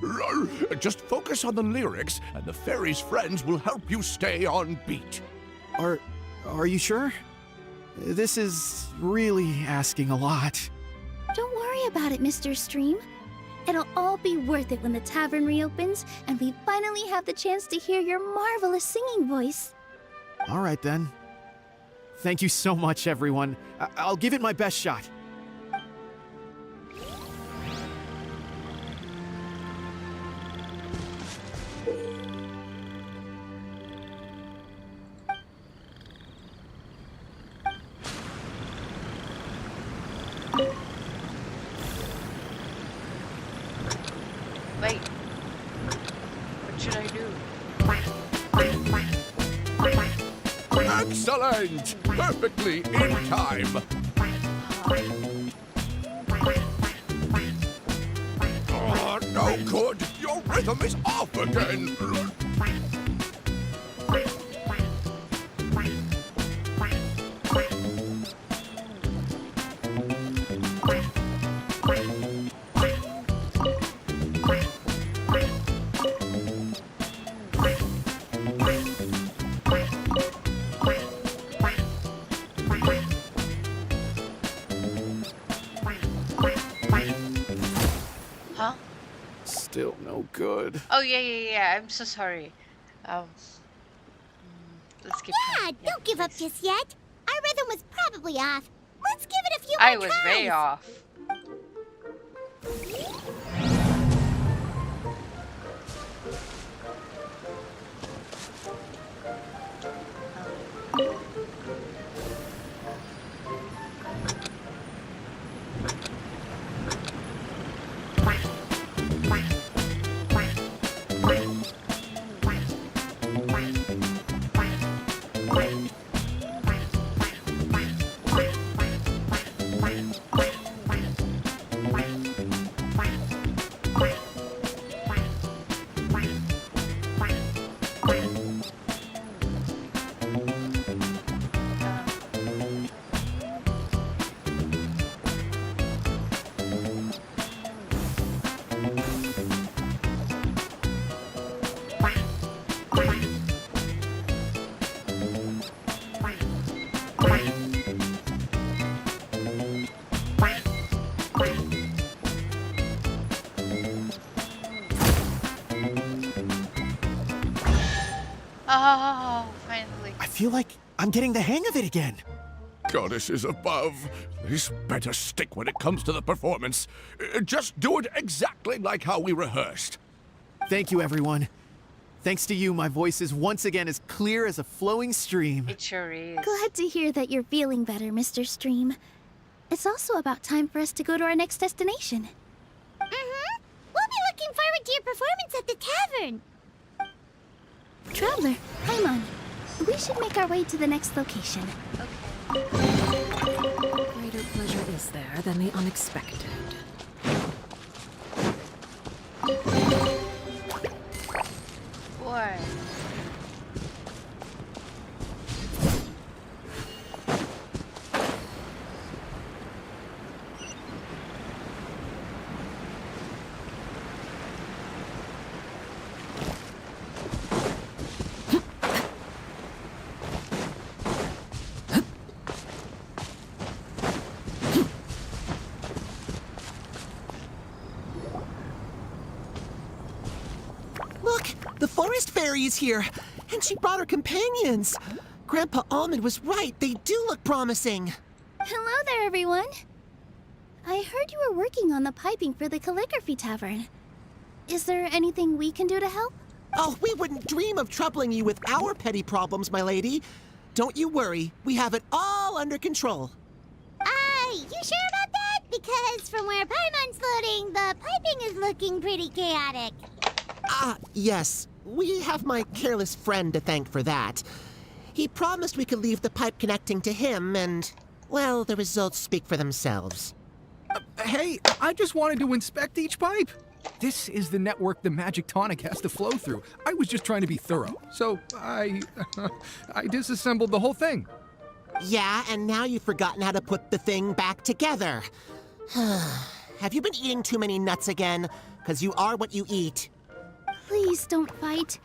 [SPEAKER 4] Just focus on the lyrics, and the fairy's friends will help you stay on beat.
[SPEAKER 5] Are you sure? This is really asking a lot.
[SPEAKER 2] Don't worry about it, Mr. Stream. It'll all be worth it when the tavern reopens and we finally have the chance to hear your marvelous singing voice.
[SPEAKER 5] All right, then. Thank you so much, everyone. I'll give it my best shot.
[SPEAKER 1] Wait. What should I do?
[SPEAKER 4] Excellent! Perfectly in time. Oh, no good. Your rhythm is off again.
[SPEAKER 1] Huh?
[SPEAKER 5] Still no good.
[SPEAKER 1] Oh, yeah. I'm so sorry. Let's keep
[SPEAKER 2] Yeah,
[SPEAKER 1] going.
[SPEAKER 2] don't give up
[SPEAKER 1] please.
[SPEAKER 2] just yet. Our rhythm was probably off. Let's give it a few
[SPEAKER 1] I
[SPEAKER 2] more
[SPEAKER 1] was
[SPEAKER 2] tries.
[SPEAKER 1] way off. Oh, finally.
[SPEAKER 5] I feel like I'm getting the hang of it again.
[SPEAKER 4] Goddesses above, this better stick when it comes to the performance. Just do it exactly like how we rehearsed.
[SPEAKER 5] Thank you, everyone. Thanks to you, my voice is once again as clear as a flowing stream.
[SPEAKER 1] It sure is.
[SPEAKER 2] Glad to hear that you're feeling better, Mr. Stream. It's also about time for us to go to our next destination. Mm-hmm. We'll be looking forward to your performance at the tavern. Traveler, Paimon, we should make our way to the next location.
[SPEAKER 3] Greater pleasure is there than the unexpected.
[SPEAKER 1] Boy.
[SPEAKER 9] Look, the forest fairy is here, and she brought her companions. Grandpa Almond was right. They do look promising.
[SPEAKER 2] Hello there, everyone. I heard you were working on the piping for the calligraphy tavern. Is there anything we can do to help?
[SPEAKER 9] Oh, we wouldn't dream of troubling you with our petty problems, my lady. Don't you worry. We have it all under control.
[SPEAKER 2] You sure about that? Because from where Paimon's floating, the piping is looking pretty chaotic.
[SPEAKER 9] Yes. We have my careless friend to thank for that. He promised we could leave the pipe connecting to him, and, well, the results speak for themselves.
[SPEAKER 8] Hey, I just wanted to inspect each pipe. This is the network the magic tonic has to flow through. I was just trying to be thorough, so I disassembled the whole thing.
[SPEAKER 9] Yeah, and now you've forgotten how to put the thing back together. Have you been eating too many nuts again? 'Cause you are what you eat.
[SPEAKER 2] Please don't fight.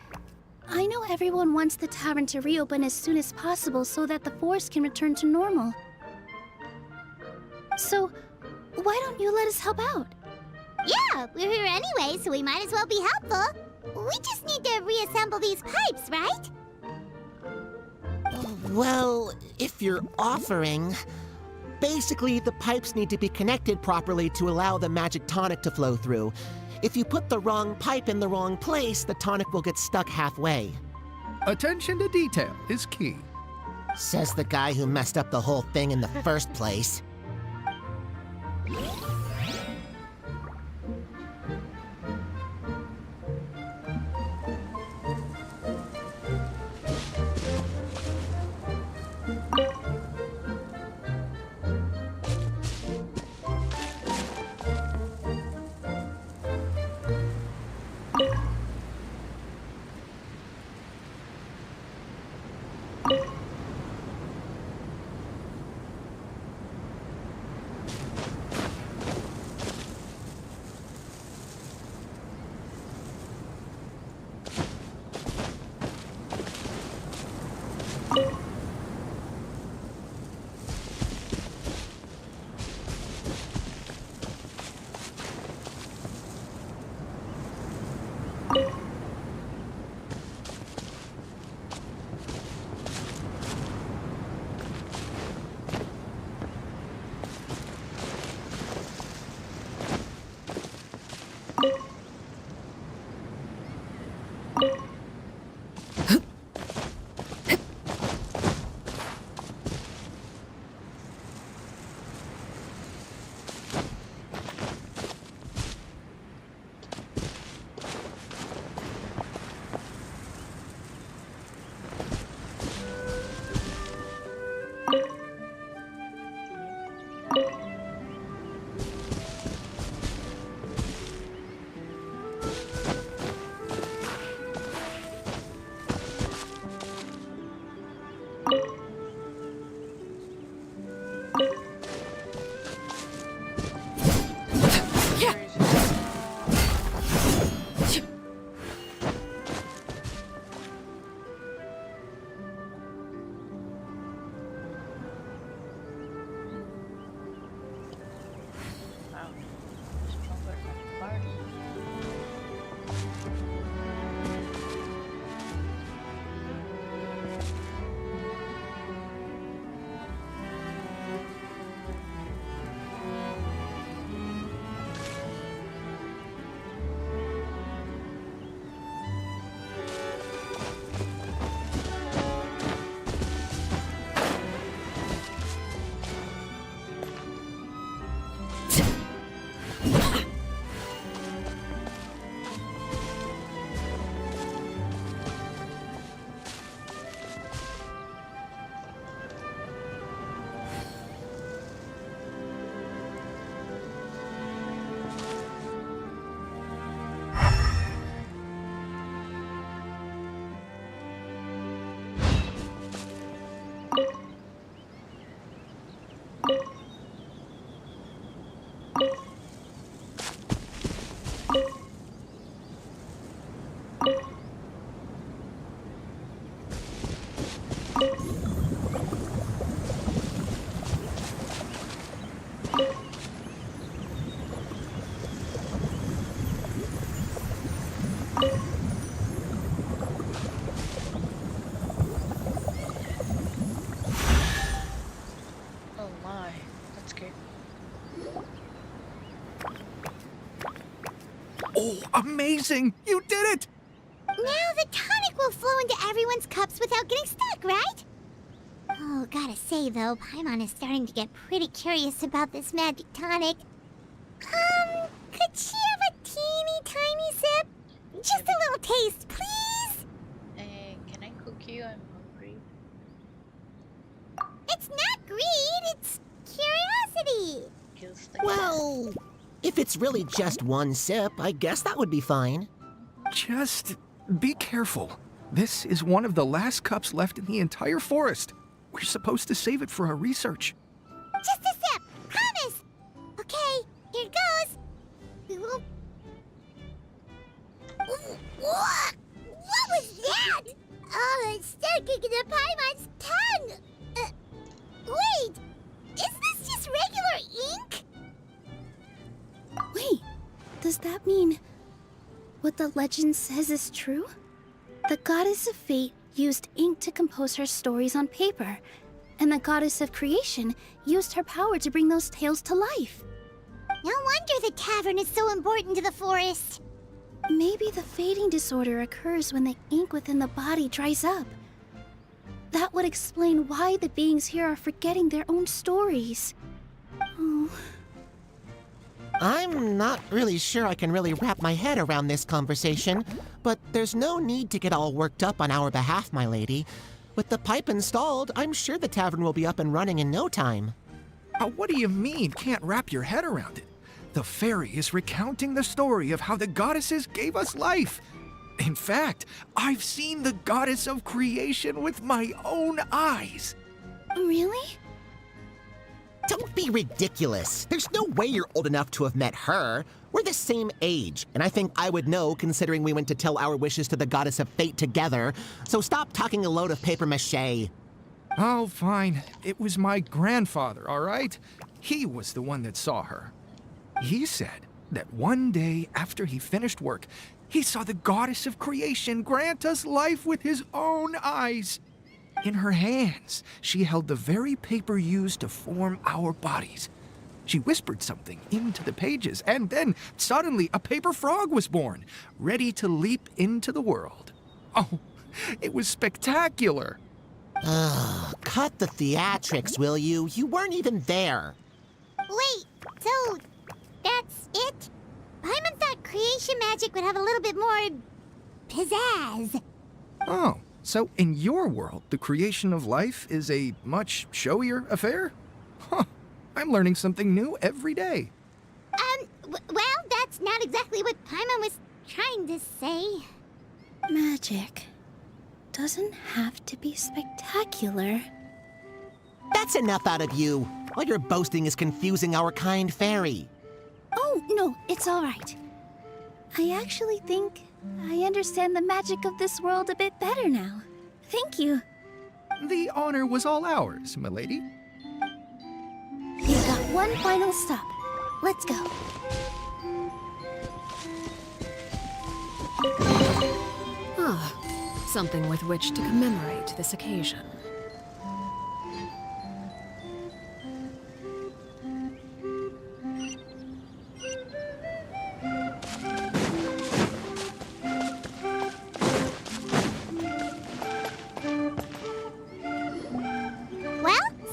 [SPEAKER 2] I know everyone wants the tavern to reopen as soon as possible so that the forest can return to normal. So, why don't you let us help out? Yeah, we're here anyway, so we might as well be helpful. We just need to reassemble these pipes, right?
[SPEAKER 9] Well, if you're offering... Basically, the pipes need to be connected properly to allow the magic tonic to flow through. If you put the wrong pipe in the wrong place, the tonic will get stuck halfway.
[SPEAKER 8] Attention to detail is key.
[SPEAKER 9] Says the guy who messed up the whole thing in the first place.
[SPEAKER 8] Oh, amazing! You did it!
[SPEAKER 2] Now the tonic will flow into everyone's cups without getting stuck, right? Oh, gotta say though, Paimon is starting to get pretty curious about this magic tonic. Could she have a teeny tiny sip? Just a little taste, please?
[SPEAKER 1] Can I cook you? I'm hungry.
[SPEAKER 2] It's not greed, it's curiosity.
[SPEAKER 1] Kills the cat.
[SPEAKER 9] Well, if it's really just one sip, I guess that would be fine.
[SPEAKER 8] Just be careful. This is one of the last cups left in the entire forest. We're supposed to save it for our research.
[SPEAKER 2] Just a sip, promise. Okay, here goes. We will. Ooh, what was that? Oh, it's sticking to Paimon's tongue. Wait, is this just regular ink?
[SPEAKER 11] Wait, does that mean what the legend says is true? The goddess of fate used ink to compose her stories on paper, and the goddess of creation used her power to bring those tales to life.
[SPEAKER 2] No wonder the tavern is so important to the forest.
[SPEAKER 11] Maybe the fading disorder occurs when the ink within the body dries up. That would explain why the beings here are forgetting their own stories. Oh.
[SPEAKER 9] I'm not really sure I can really wrap my head around this conversation, but there's no need to get all worked up on our behalf, my lady. With the pipe installed, I'm sure the tavern will be up and running in no time.
[SPEAKER 8] What do you mean, can't wrap your head around it? The fairy is recounting the story of how the goddesses gave us life. In fact, I've seen the goddess of creation with my own eyes.
[SPEAKER 11] Really?
[SPEAKER 9] Don't be ridiculous. There's no way you're old enough to have met her. We're the same age, and I think I would know considering we went to tell our wishes to the goddess of fate together. So stop talking a load of papier-mâché.
[SPEAKER 8] Oh, fine. It was my grandfather, all right? He was the one that saw her. He said that one day after he finished work, he saw the goddess of creation grant us life with his own eyes. In her hands, she held the very paper used to form our bodies. She whispered something into the pages, and then suddenly a paper frog was born, ready to leap into the world. Oh, it was spectacular.
[SPEAKER 9] Ugh, cut the theatrics, will you? You weren't even there.
[SPEAKER 2] Wait, so that's it? Paimon thought creation magic would have a little bit more pizzazz.
[SPEAKER 8] Oh, so in your world, the creation of life is a much showier affair? Huh, I'm learning something new every day.
[SPEAKER 2] Well, that's not exactly what Paimon was trying to say.
[SPEAKER 11] Magic doesn't have to be spectacular.
[SPEAKER 9] That's enough out of you. All your boasting is confusing our kind fairy.
[SPEAKER 11] Oh, no, it's all right. I actually think I understand the magic of this world a bit better now. Thank you.
[SPEAKER 8] The honor was all ours, milady.
[SPEAKER 11] You've got one final stop. Let's go.
[SPEAKER 3] Ah, something with which to commemorate this occasion.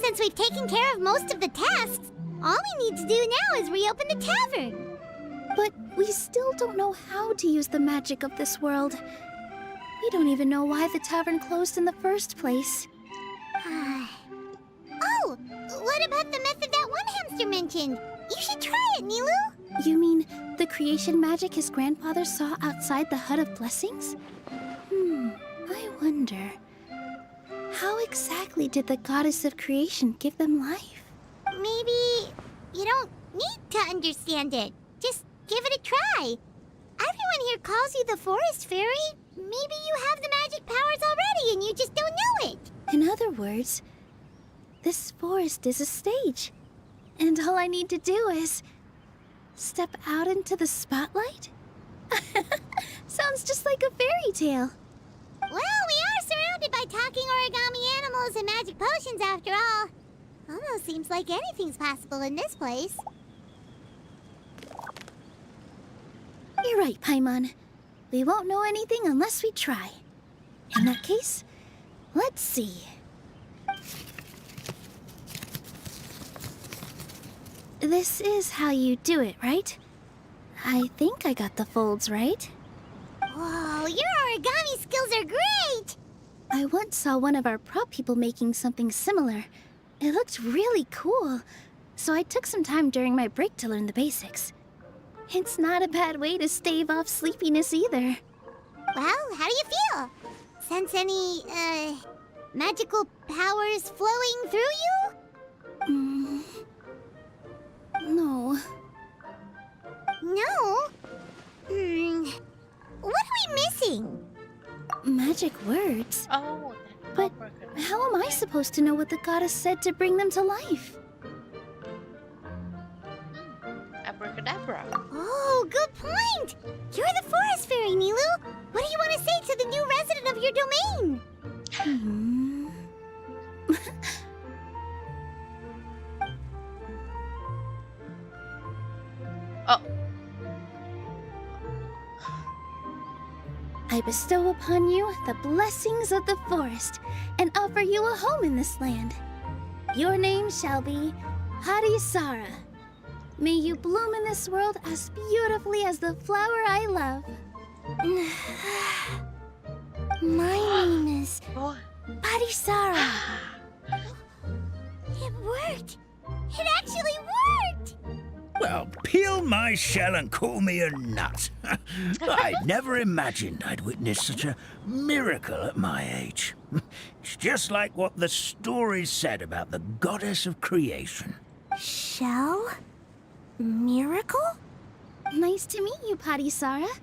[SPEAKER 2] Since we've taken care of most of the tasks, all we need to do now is reopen the tavern.
[SPEAKER 11] But we still don't know how to use the magic of this world. We don't even know why the tavern closed in the first place.
[SPEAKER 2] Oh, what about the method that one hamster mentioned? You should try it, Nilu.
[SPEAKER 11] You mean the creation magic his grandfather saw outside the Hut of Blessings? I wonder. How exactly did the goddess of creation give them life?
[SPEAKER 2] Maybe you don't need to understand it. Just give it a try. Everyone here calls you the Forest Fairy. Maybe you have the magic powers already and you just don't know it.
[SPEAKER 11] In other words, this forest is a stage. And all I need to do is step out into the spotlight? Sounds just like a fairy tale.
[SPEAKER 2] Well, we are surrounded by talking origami animals and magic potions after all. Almost seems like anything's possible in this place.
[SPEAKER 11] You're right, Paimon. We won't know anything unless we try. In that case, let's see. This is how you do it, right? I think I got the folds right.
[SPEAKER 2] Whoa, your origami skills are great!
[SPEAKER 11] I once saw one of our prop people making something similar. It looked really cool, so I took some time during my break to learn the basics. It's not a bad way to stave off sleepiness either.
[SPEAKER 2] Well, how do you feel? Sense any, magical powers flowing through you?
[SPEAKER 11] No.
[SPEAKER 2] No? What are we missing?
[SPEAKER 11] Magic words?
[SPEAKER 1] Oh,
[SPEAKER 11] But how am I supposed to know what the goddess said to bring them to life?
[SPEAKER 1] abracadabra.
[SPEAKER 2] Oh, good point! You're the forest fairy, Nilu! What do you want to say to the new resident of your domain?
[SPEAKER 1] Oh,
[SPEAKER 11] I bestow upon you the blessings of the forest and offer you a home in this land. Your name shall be Harisara. May you bloom in this world as beautifully as the flower I love.
[SPEAKER 2] My name is
[SPEAKER 1] boy.
[SPEAKER 2] Harisara. It worked! It actually worked!
[SPEAKER 6] Well, peel my shell and call me a nut. I never imagined I'd witness such a miracle at my age. It's just like what the stories said about the goddess of creation.
[SPEAKER 2] Shell? Miracle?
[SPEAKER 11] Nice to meet you, Harisara.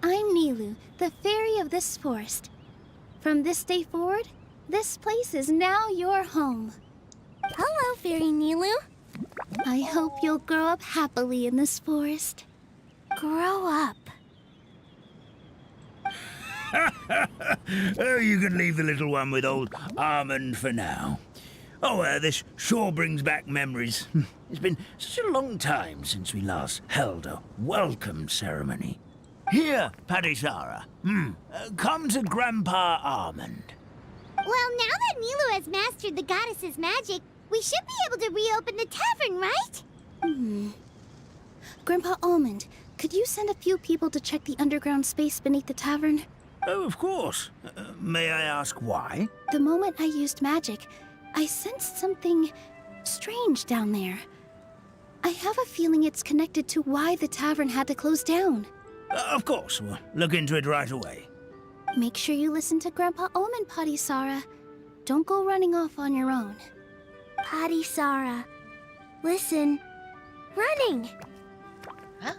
[SPEAKER 11] I'm Nilu, the fairy of this forest. From this day forward, this place is now your home.
[SPEAKER 2] Hello, Fairy Nilu.
[SPEAKER 11] I hope you'll grow up happily in this forest.
[SPEAKER 2] Grow up.
[SPEAKER 6] Oh, you can leave the little one with old Almond for now. Oh, this sure brings back memories. It's been such a long time since we last held a welcome ceremony. Here, Padisara. Come to Grandpa Almond.
[SPEAKER 2] Well, now that Nilu has mastered the goddess's magic, we should be able to reopen the tavern, right?
[SPEAKER 11] Grandpa Almond, could you send a few people to check the underground space beneath the tavern?
[SPEAKER 6] Oh, of course. May I ask why?
[SPEAKER 11] The moment I used magic, I sensed something strange down there. I have a feeling it's connected to why the tavern had to close down.
[SPEAKER 6] Of course. We'll look into it right away.
[SPEAKER 11] Make sure you listen to Grandpa Almond, Padisara. Don't go running off on your own.
[SPEAKER 2] Padisara. Listen. Running.
[SPEAKER 1] Huh?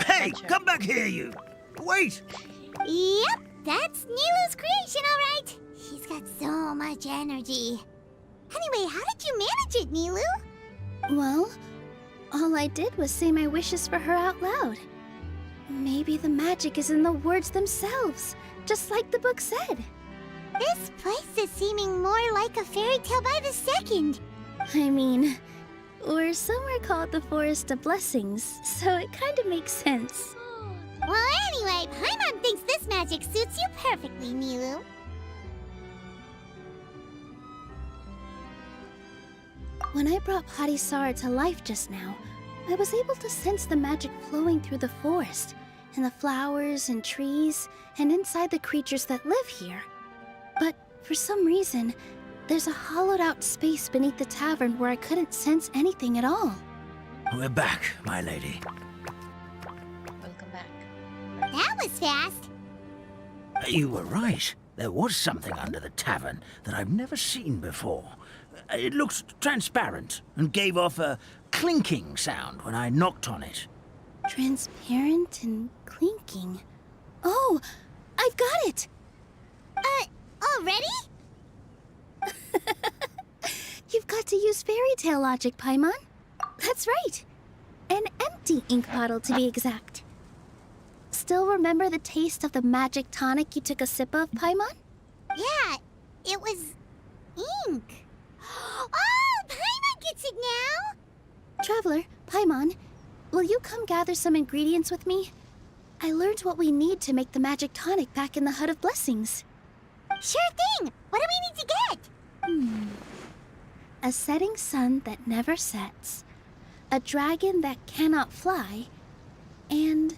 [SPEAKER 6] Hey,
[SPEAKER 1] Gotcha.
[SPEAKER 6] come back here, you! Wait!
[SPEAKER 2] Yep, that's Nilu's creation, all right. She's got so much energy. Anyway, how did you manage it, Nilu?
[SPEAKER 11] Well, all I did was say my wishes for her out loud. Maybe the magic is in the words themselves, just like the book said.
[SPEAKER 2] This place is seeming more like a fairy tale by the second.
[SPEAKER 11] I mean, we're somewhere called the Forest of Blessings, so it kind of makes sense.
[SPEAKER 2] Well, anyway, Paimon thinks this magic suits you perfectly, Nilu.
[SPEAKER 11] When I brought Padisara to life just now, I was able to sense the magic flowing through the forest, and the flowers and trees, and inside the creatures that live here. But for some reason, there's a hollowed out space beneath the tavern where I couldn't sense anything at all.
[SPEAKER 6] We're back, my lady.
[SPEAKER 1] Welcome back.
[SPEAKER 2] That was fast.
[SPEAKER 6] You were right. There was something under the tavern that I've never seen before. It looked transparent and gave off a clinking sound when I knocked on it.
[SPEAKER 11] Transparent and clinking. Oh, I've got it!
[SPEAKER 2] Already?
[SPEAKER 11] You've got to use fairy tale logic, Paimon. That's right. An empty ink bottle, to be exact. Still remember the taste of the magic tonic you took a sip of, Paimon?
[SPEAKER 2] Yeah, it was ink. Oh, Paimon gets it now!
[SPEAKER 11] Traveler, Paimon, will you come gather some ingredients with me? I learned what we need to make the magic tonic back in the Hut of Blessings.
[SPEAKER 2] Sure thing! What do we need to get?
[SPEAKER 11] A setting sun that never sets, a dragon that cannot fly, and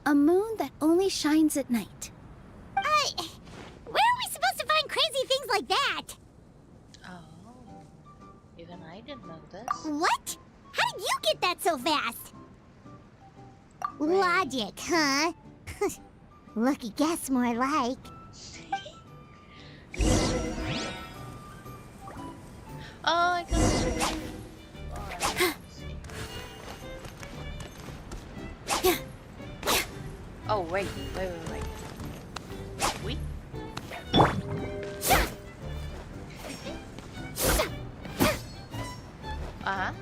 [SPEAKER 11] a moon that only shines at night.
[SPEAKER 2] Where are we supposed to find crazy things like that?
[SPEAKER 1] Oh, even I didn't know this.
[SPEAKER 2] What? How did you get that so fast? Logic, huh? Lucky guess, more like.
[SPEAKER 1] Oh, I got it. Oh, wait. Wait. Ah.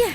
[SPEAKER 1] Can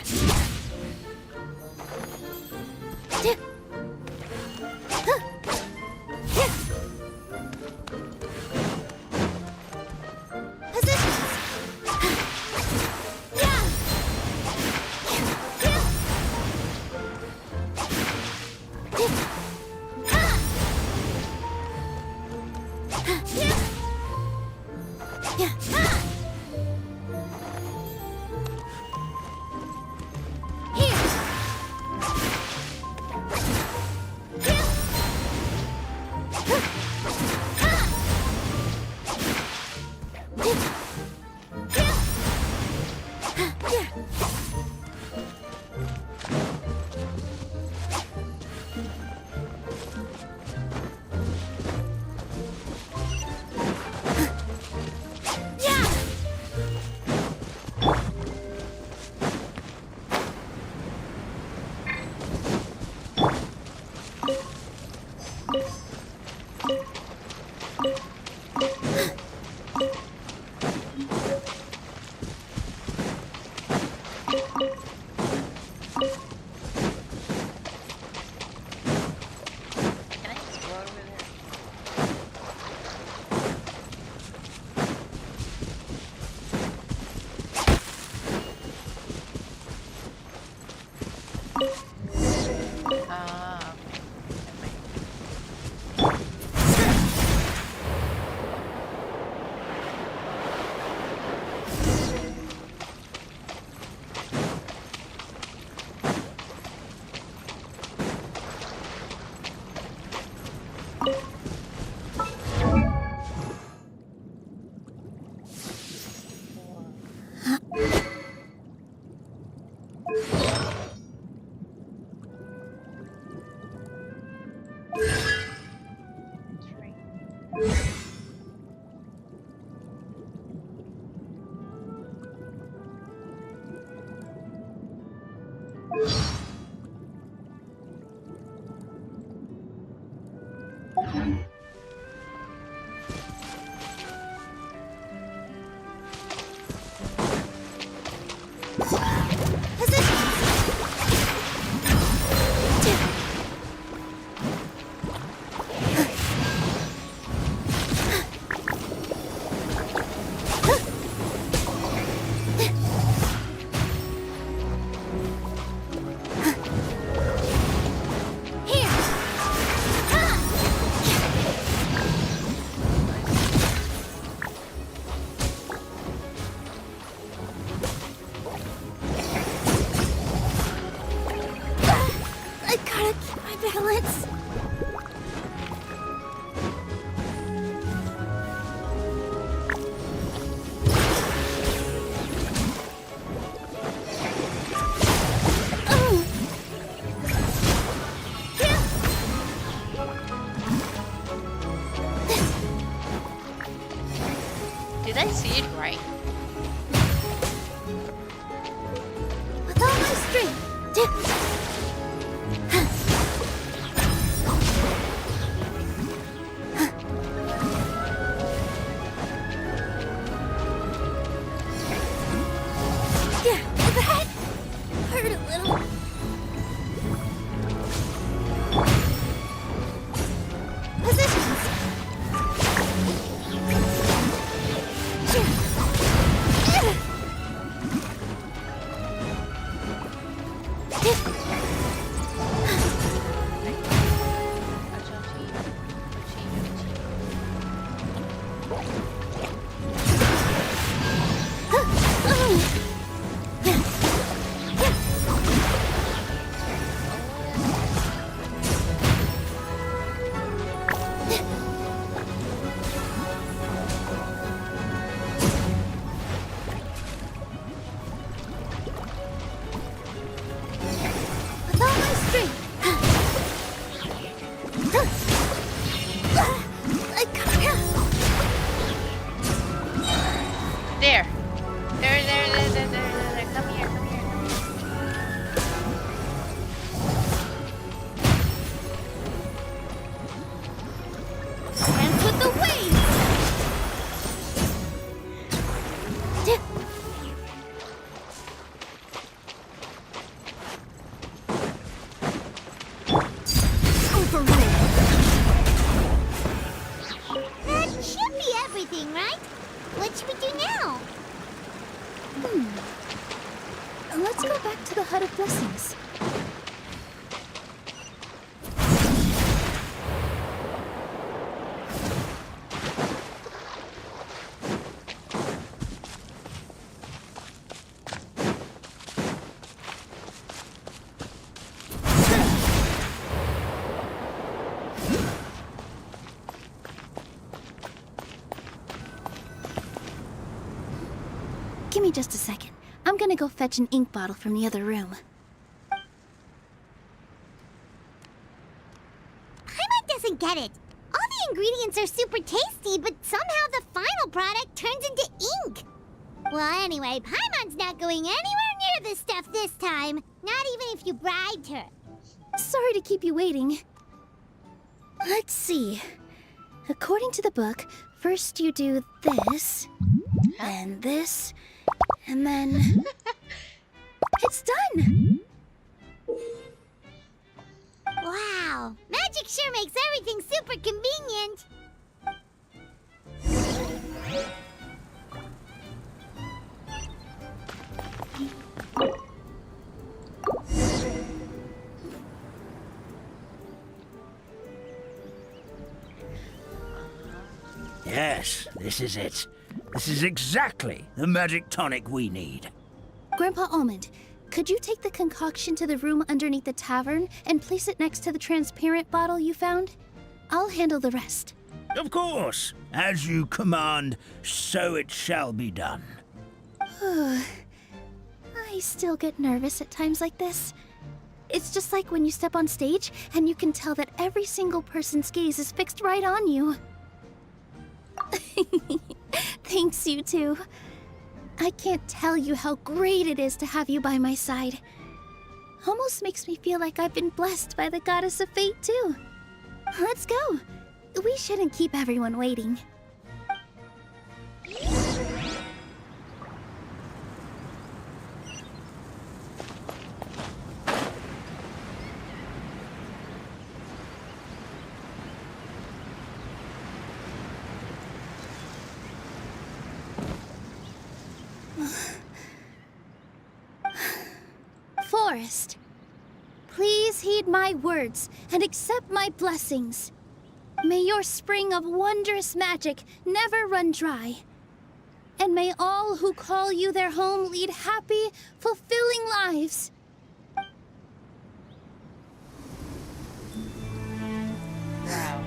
[SPEAKER 1] I just go over there? Ah, okay. Never mind.
[SPEAKER 11] I gotta keep my balance.
[SPEAKER 1] Did I see it right?
[SPEAKER 11] With all my strength. Yeah, that hurt a little. Positions. With all back to the Hut of Blessings. Give me just a second. I'm gonna go fetch an ink bottle from the other room.
[SPEAKER 2] Paimon doesn't get it. All the ingredients are super tasty, but somehow the final product turns into ink. Well, anyway, Paimon's not going anywhere near this stuff this time. Not even if you bribed her.
[SPEAKER 11] Sorry to keep you waiting. Let's see. According to the book, first you do this, then this, and then... It's done!
[SPEAKER 2] Wow, magic sure makes everything super convenient.
[SPEAKER 6] Yes, this is it. This is exactly the magic tonic we need.
[SPEAKER 11] Grandpa Almond, could you take the concoction to the room underneath the tavern and place it next to the transparent bottle you found? I'll handle the rest.
[SPEAKER 6] Of course. As you command, so it shall be done.
[SPEAKER 11] I still get nervous at times like this. It's just like when you step on stage and you can tell that every single person's gaze is fixed right on you. Thanks, you two. I can't tell you how great it is to have you by my side. Almost makes me feel like I've been blessed by the Goddess of Fate, too. Let's go. We shouldn't keep everyone waiting. Forest, please heed my words and accept my blessings. May your spring of wondrous magic never run dry. And may all who call you their home lead happy, fulfilling lives.
[SPEAKER 1] Wow.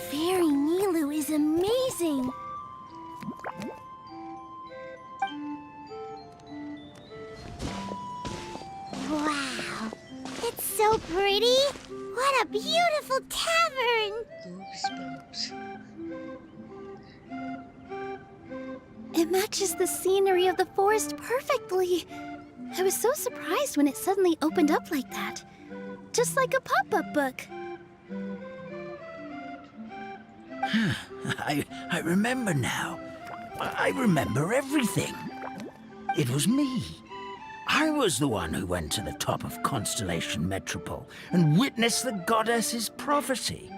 [SPEAKER 2] Fairy Nilu is amazing. Wow, it's so pretty. What a beautiful tavern.
[SPEAKER 1] Goosebumps.
[SPEAKER 11] It matches the scenery of the forest perfectly. I was so surprised when it suddenly opened up like that. Just like a pop-up book.
[SPEAKER 6] I remember now. I remember everything. It was me. I was the one who went to the top of Constellation Metropole and witnessed the goddess's prophecy.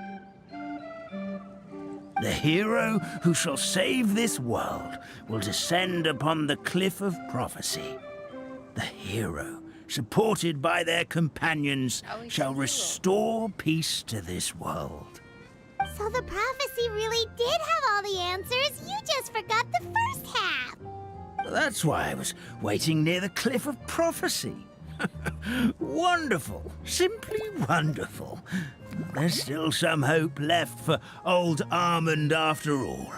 [SPEAKER 6] The hero who shall save this world will descend upon the cliff of prophecy. The hero, supported by their companions, shall restore peace to this world.
[SPEAKER 2] So the prophecy really did have all the answers. You just forgot the first half.
[SPEAKER 6] That's why I was waiting near the cliff of prophecy. Wonderful. Simply wonderful. There's still some hope left for old Almond after all.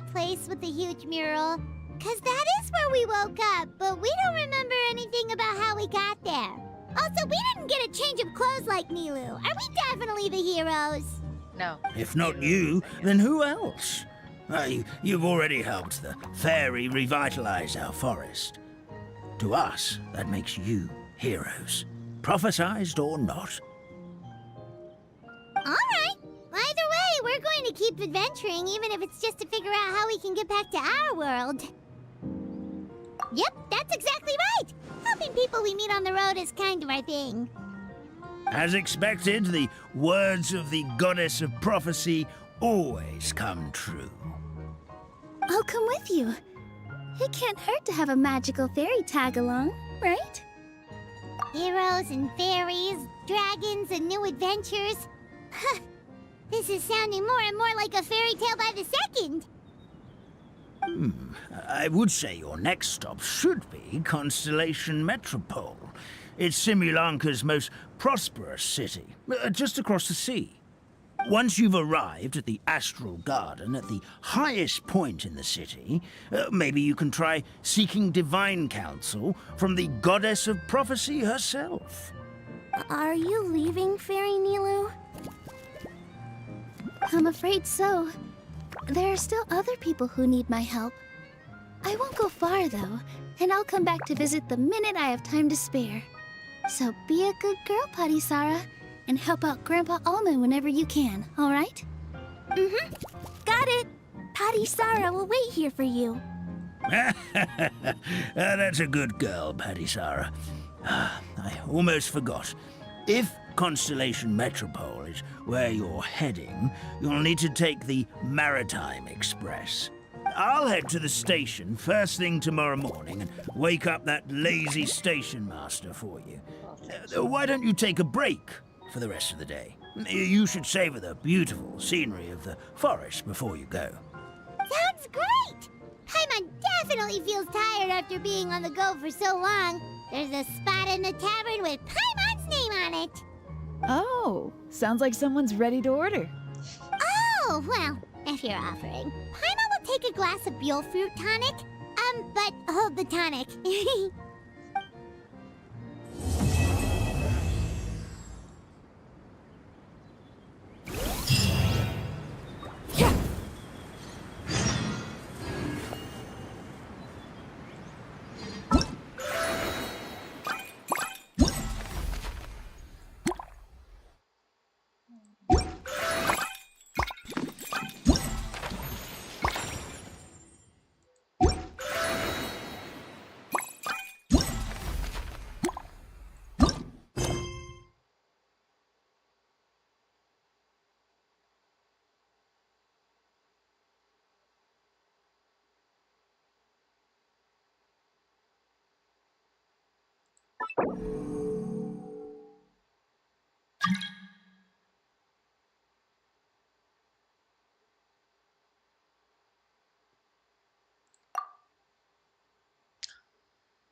[SPEAKER 2] that place with the huge mural. 'Cause that is where we woke up, but we don't remember anything about how we got there. Also, we didn't get a change of clothes like Nilu. Are we definitely the heroes?
[SPEAKER 1] No.
[SPEAKER 6] If not you, then who else? You've already helped the fairy revitalize our forest. To us, that makes you heroes, prophesized or not.
[SPEAKER 2] Alright. Either way, we're going to keep adventuring, even if it's just to figure out how we can get back to our world. Yep, that's exactly right! Helping people we meet on the road is kind of our thing.
[SPEAKER 6] As expected, the words of the goddess of prophecy always come true.
[SPEAKER 11] I'll come with you. It can't hurt to have a magical fairy tag along, right?
[SPEAKER 2] Heroes and fairies, dragons and new adventures. Huh. This is sounding more and more like a fairy tale by the second.
[SPEAKER 6] I would say your next stop should be Constellation Metropole. It's Simulanka's most prosperous city, just across the sea. Once you've arrived at the Astral Garden at the highest point in the city, maybe you can try seeking divine counsel from the goddess of prophecy herself.
[SPEAKER 11] Are you leaving, Fairy Nilu? I'm afraid so. There are still other people who need my help. I won't go far, though, and I'll come back to visit the minute I have time to spare. So be a good girl, Padisara, and help out Grandpa Almond whenever you can, all right? Mm-hmm. Got it! Padisara will wait here for you.
[SPEAKER 6] That's a good girl, Padisara. I almost forgot. If Constellation Metropole is where you're heading, you'll need to take the Maritime Express. I'll head to the station first thing tomorrow morning and wake up that lazy station master for you. Why don't you take a break for the rest of the day? You should savor the beautiful scenery of the forest before you go.
[SPEAKER 2] Sounds great! Paimon definitely feels tired after being on the go for so long. There's a spot in the tavern with Paimon's name on it.
[SPEAKER 10] Oh, sounds like someone's ready to order.
[SPEAKER 2] Oh, well, if you're offering. Paimon will take a glass of Buell fruit tonic. But hold the tonic.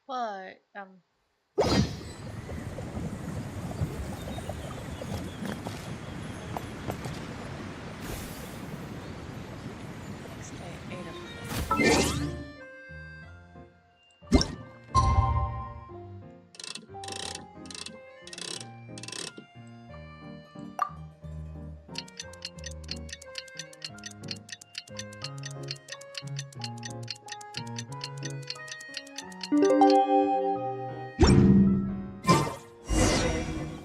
[SPEAKER 1] But,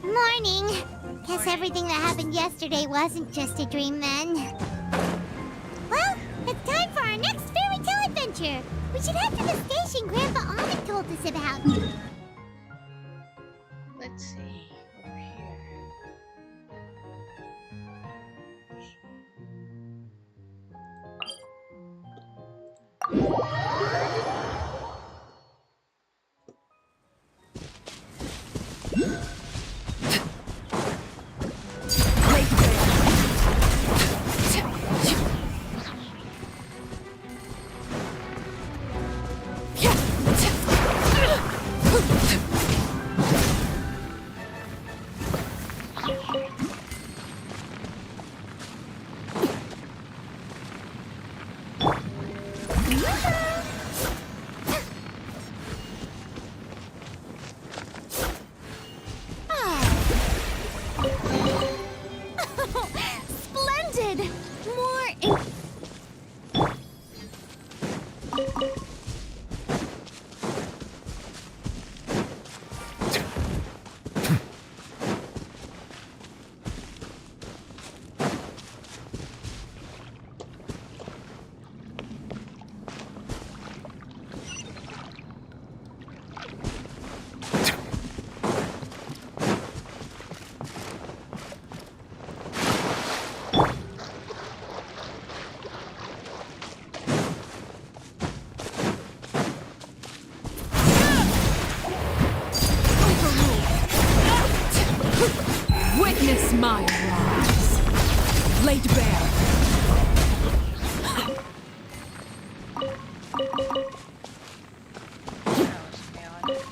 [SPEAKER 2] Morning. Guess everything that happened yesterday wasn't just a dream then. Well, it's time for our next fairy tale adventure. We should head to the station Grandpa Almond told us about.
[SPEAKER 1] let's see. Over here.
[SPEAKER 2] Splendid! More in
[SPEAKER 3] Witness my rise. Laid bare.
[SPEAKER 1] That was chaotic.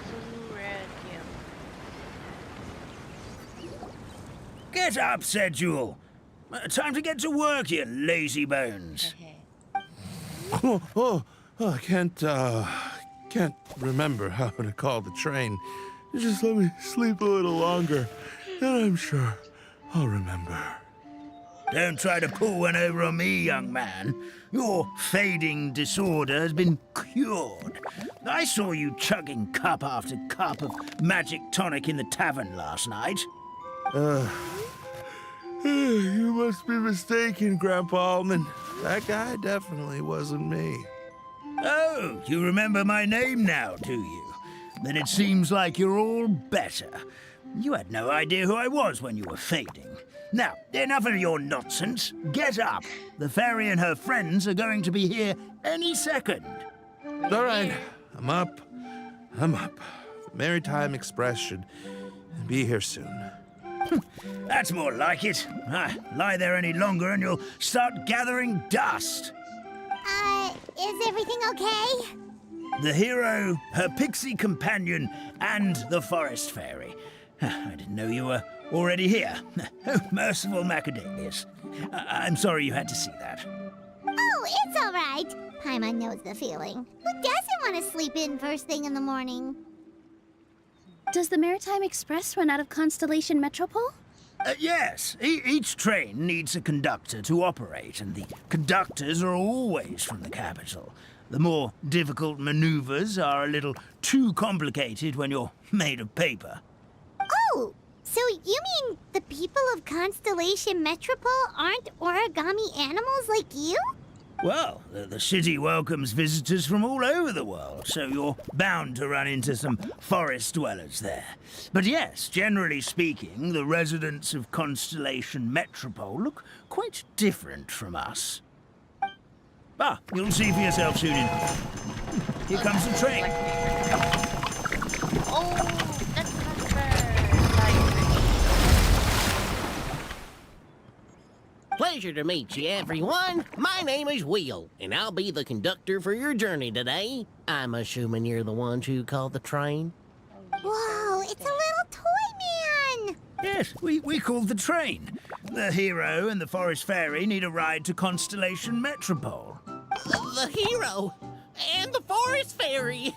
[SPEAKER 1] Blue, red, yellow.
[SPEAKER 6] Get up, said Jewel. Time to get to work, you lazy bones.
[SPEAKER 12] I can't remember how to call the train. Just let me sleep a little longer, and I'm sure I'll remember.
[SPEAKER 6] Don't try to pull one over on me, young man. Your fading disorder has been cured. I saw you chugging cup after cup of magic tonic in the tavern last night.
[SPEAKER 12] You must be mistaken, Grandpa Almond. That guy definitely wasn't me.
[SPEAKER 6] Oh, you remember my name now, do you? Then it seems like you're all better. You had no idea who I was when you were fading. Now, enough of your nonsense. Get up. The fairy and her friends are going to be here any second.
[SPEAKER 12] All right, I'm up. The Maritime Express should be here soon.
[SPEAKER 6] That's more like it. Lie there any longer and you'll start gathering dust.
[SPEAKER 2] Is everything okay?
[SPEAKER 6] The hero, her pixie companion, and the forest fairy. I didn't know you were already here. Oh, merciful macadamias. I'm sorry you had to see that.
[SPEAKER 2] Oh, it's all right. Paimon knows the feeling. Who doesn't want to sleep in first thing in the morning?
[SPEAKER 11] Does the Maritime Express run out of Constellation Metropole?
[SPEAKER 6] Yes, each train needs a conductor to operate, and the conductors are always from the capital. The more difficult maneuvers are a little too complicated when you're made of paper.
[SPEAKER 2] Oh, so you mean the people of Constellation Metropole aren't origami animals like you?
[SPEAKER 6] Well, the city welcomes visitors from all over the world, so you're bound to run into some forest dwellers there. But yes, generally speaking, the residents of Constellation Metropole look quite different from us. You'll see for yourself soon enough. Here comes the train.
[SPEAKER 1] Oh, that's not fair.
[SPEAKER 13] Pleasure to meet you, everyone. My name is Will, and I'll be the conductor for your journey today. I'm assuming you're the ones who called the train.
[SPEAKER 2] Whoa, it's a little toy man!
[SPEAKER 6] Yes, we called the train. The hero and the forest fairy need a ride to Constellation Metropole.
[SPEAKER 13] The hero and the forest fairy,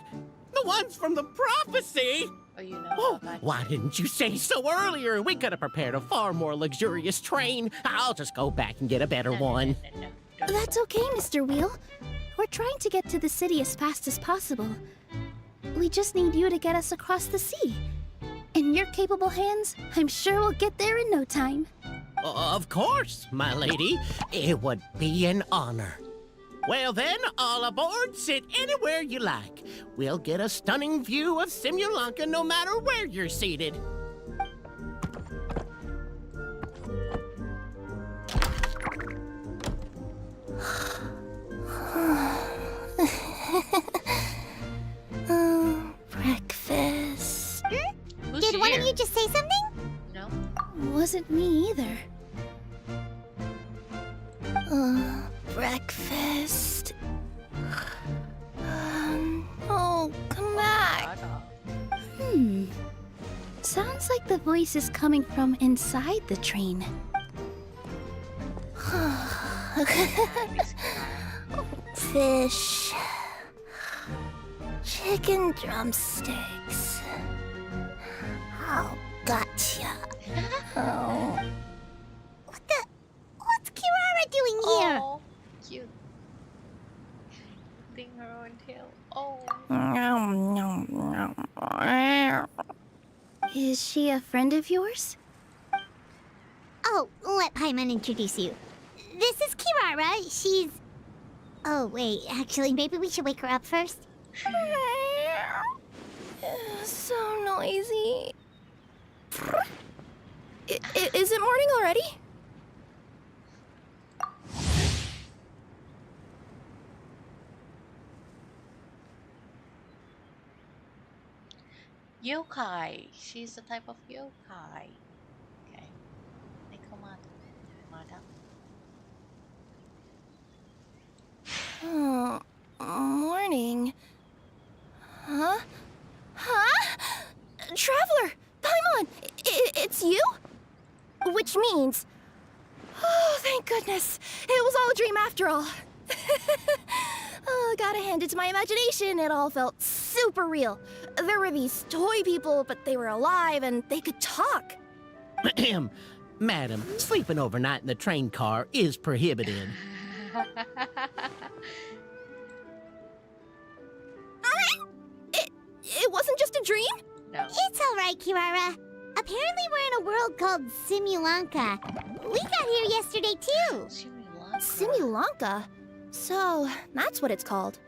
[SPEAKER 13] the ones from the prophecy.
[SPEAKER 1] Oh, you know about
[SPEAKER 13] Why didn't you say so earlier? We could have prepared a far more luxurious train. I'll just go back and get a better one.
[SPEAKER 1] No.
[SPEAKER 11] That's okay, Mr. Wheel. We're trying to get to the city as fast as possible. We just need you to get us across the sea. In your capable hands, I'm sure we'll get there in no time.
[SPEAKER 13] Of course, my lady. It would be an honor. Well then, all aboard, sit anywhere you like. We'll get a stunning view of Simulanka no matter where you're seated.
[SPEAKER 2] Didn't you just say something?
[SPEAKER 1] No.
[SPEAKER 11] Wasn't me either.
[SPEAKER 2] Breakfast. Oh, come back.
[SPEAKER 11] Sounds like the voice is coming from inside the train.
[SPEAKER 2] Fish. Chicken drumsticks. Oh, gotcha. Oh. What's Kirara doing here?
[SPEAKER 1] Oh, cute. Ding her own tail. Oh.
[SPEAKER 11] Is she a friend of yours?
[SPEAKER 2] Oh, let Paimon introduce you. This is Kirara. She's... Oh, wait. Actually, maybe we should wake her up first.
[SPEAKER 14] So noisy. Is it morning already?
[SPEAKER 1] Yokai. She's a type of yokai. Okay. Nekomata.
[SPEAKER 14] Oh, morning. Huh? Huh? Traveler! Paimon! It's you? Which means... Oh, thank goodness. It was all a dream after all. Oh, gotta hand it to my imagination. It all felt super real. There were these toy people, but they were alive and they could talk.
[SPEAKER 13] Madam, sleeping overnight in the train car is prohibited.
[SPEAKER 14] It wasn't just a dream?
[SPEAKER 1] No.
[SPEAKER 2] It's all right, Kirara. Apparently we're in a world called Simulanka. We got here yesterday, too.
[SPEAKER 14] Simulanka? So, that's what it's called.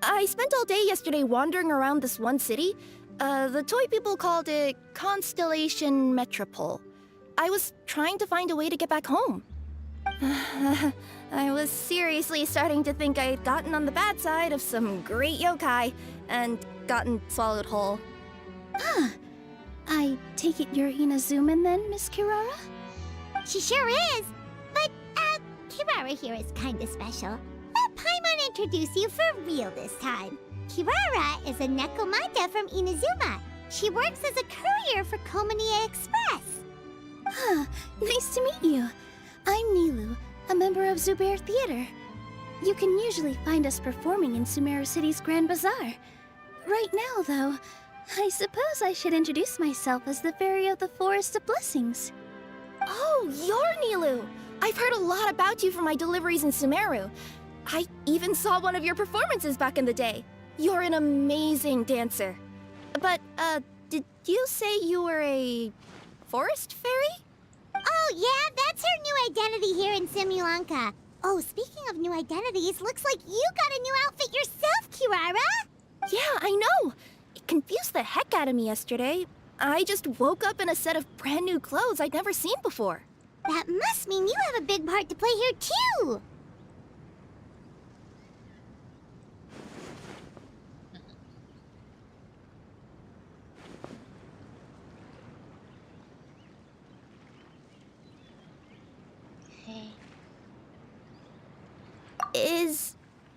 [SPEAKER 14] I spent all day yesterday wandering around this one city. The toy people called it Constellation Metropole. I was trying to find a way to get back home. I was seriously starting to think I had gotten on the bad side of some great yokai and gotten swallowed whole.
[SPEAKER 11] I take it you're Inazuman then, Miss Kirara?
[SPEAKER 2] She sure is. But, Kirara here is kinda special. Let Paimon introduce you for real this time. Kirara is a Nekomata from Inazuma. She works as a courier for Komanie Express.
[SPEAKER 11] Nice to meet you. I'm Nilu, a member of Zubair Theater. You can usually find us performing in Sumeru City's Grand Bazaar. Right now, though, I suppose I should introduce myself as the Fairy of the Forest of Blessings.
[SPEAKER 14] Oh, you're Nilu! I've heard a lot about you from my deliveries in Sumeru. I even saw one of your performances back in the day. You're an amazing dancer. But, did you say you were a forest fairy?
[SPEAKER 2] Oh, yeah, that's her new identity here in Simulanka. Oh, speaking of new identities, looks like you got a new outfit yourself, Kirara!
[SPEAKER 14] Yeah, I know. It confused the heck out of me yesterday. I just woke up in a set of brand new clothes I'd never seen before.
[SPEAKER 2] That must mean you have a big part to play here, too!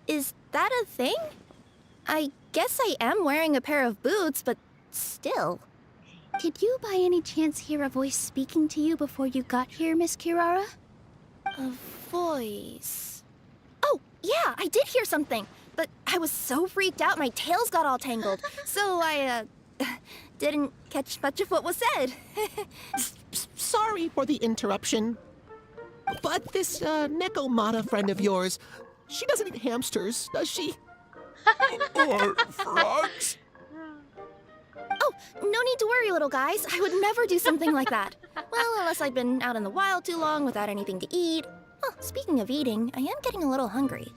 [SPEAKER 14] Is that a thing? I guess I am wearing a pair of boots, but still.
[SPEAKER 11] Did you by any chance hear a voice speaking to you before you got here, Miss Kirara?
[SPEAKER 14] A voice... Oh, yeah, I did hear something. But I was so freaked out my tails got all tangled. So I, didn't catch much of what was said.
[SPEAKER 9] Sorry for the interruption. But this, Nekomata friend of yours, she doesn't eat hamsters, does she?
[SPEAKER 4] Or frogs?
[SPEAKER 14] Oh, no need to worry, little guys. I would never do something like that. Well, unless I've been out in the wild too long without anything to eat. Oh, speaking of eating, I am getting a little hungry.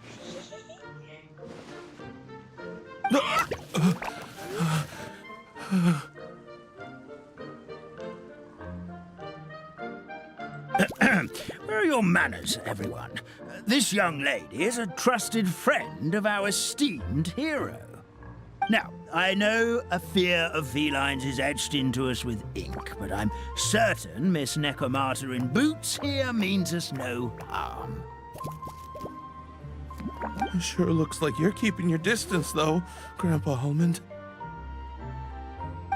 [SPEAKER 6] Where are your manners, everyone? This young lady is a trusted friend of our esteemed hero. Now, I know a fear of felines is etched into us with ink, but I'm certain Miss Necomata in boots here means us no harm.
[SPEAKER 12] It sure looks like you're keeping your distance, though, Grandpa Almond.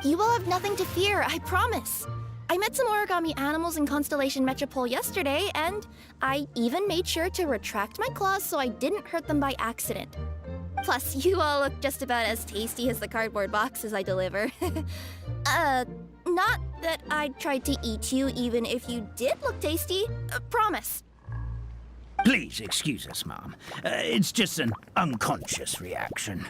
[SPEAKER 14] You will have nothing to fear, I promise. I met some origami animals in Constellation Metropole yesterday, and I even made sure to retract my claws so I didn't hurt them by accident. Plus, you all look just about as tasty as the cardboard boxes I deliver. Not that I tried to eat you even if you did look tasty. Promise.
[SPEAKER 6] Please excuse us, Mom. It's just an unconscious reaction.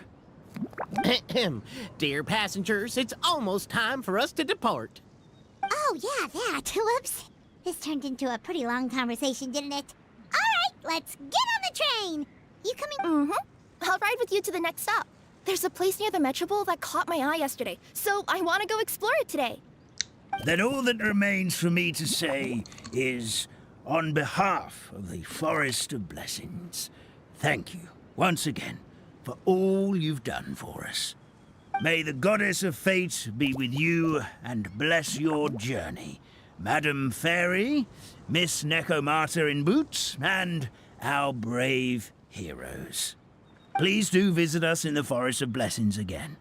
[SPEAKER 13] Dear passengers, it's almost time for us to depart.
[SPEAKER 2] Oh, yeah, that. Whoops. This turned into a pretty long conversation, didn't it? All right, let's get on the train. You coming?
[SPEAKER 14] Mm-hmm. I'll ride with you to the next stop. There's a place near the Metropole that caught my eye yesterday, so I want to go explore it today.
[SPEAKER 6] Then all that remains for me to say is, on behalf of the Forest of Blessings, thank you once again for all you've done for us. May the Goddess of Fate be with you and bless your journey, Madam Fairy, Miss Necomata in boots, and our brave heroes. Please do visit us in the Forest of Blessings again,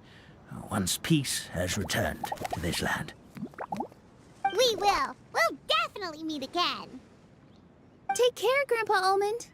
[SPEAKER 6] once peace has returned to this land.
[SPEAKER 2] We will. We'll definitely meet again.
[SPEAKER 11] Take care, Grandpa Almond.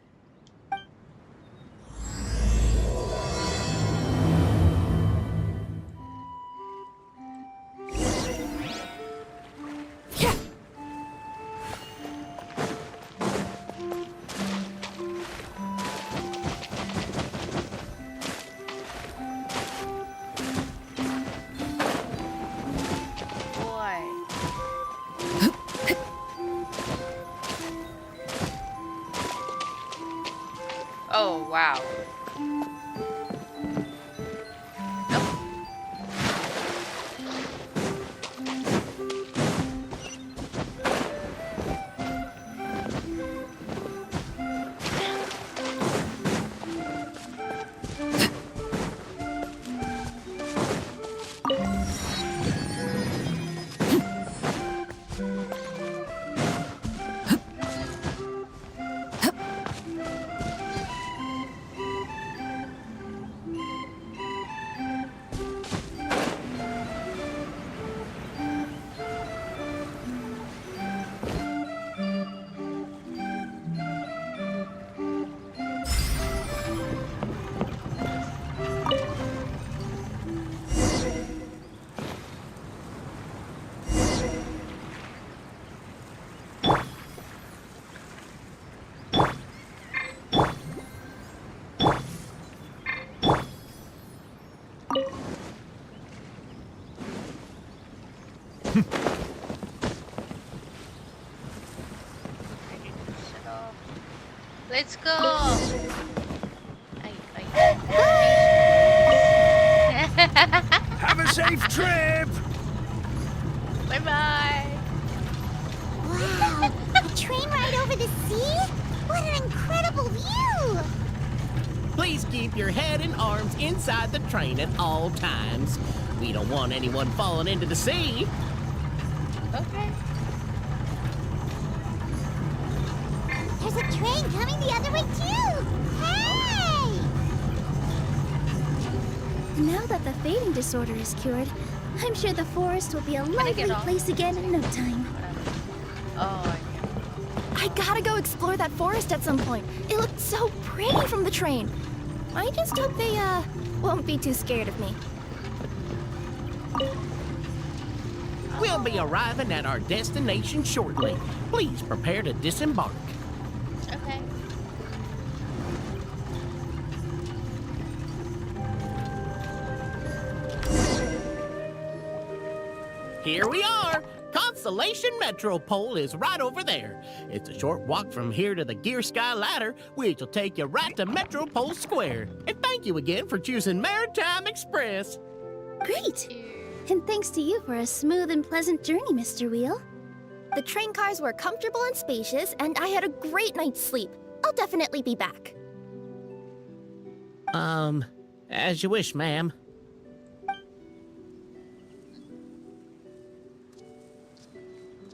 [SPEAKER 1] Oh, wow. Let's go.
[SPEAKER 6] Have a safe trip.
[SPEAKER 1] Bye bye.
[SPEAKER 2] Wow, a train ride over the sea? What an incredible view!
[SPEAKER 13] Please keep your head and arms inside the train at all times. We don't want anyone falling into the sea.
[SPEAKER 1] Okay.
[SPEAKER 2] There's a train coming the other way too! Hey!
[SPEAKER 11] Now that the fading disorder is cured, I'm sure the forest will be a lively place again in no time.
[SPEAKER 1] Oh,
[SPEAKER 14] I gotta go explore that forest at some point. It looked so pretty from the train. I just hope they, won't be too scared of me.
[SPEAKER 13] We'll be arriving at our destination shortly. Please prepare to disembark.
[SPEAKER 1] okay.
[SPEAKER 13] Here we are. Constellation Metropole is right over there. It's a short walk from here to the Gear Sky Ladder, which will take you right to Metropole Square. And thank you again for choosing Maritime Express.
[SPEAKER 11] Great! And thanks to you for a smooth and pleasant journey, Mr. Wheel.
[SPEAKER 14] The train cars were comfortable and spacious, and I had a great night's sleep. I'll definitely be back.
[SPEAKER 13] As you wish, ma'am.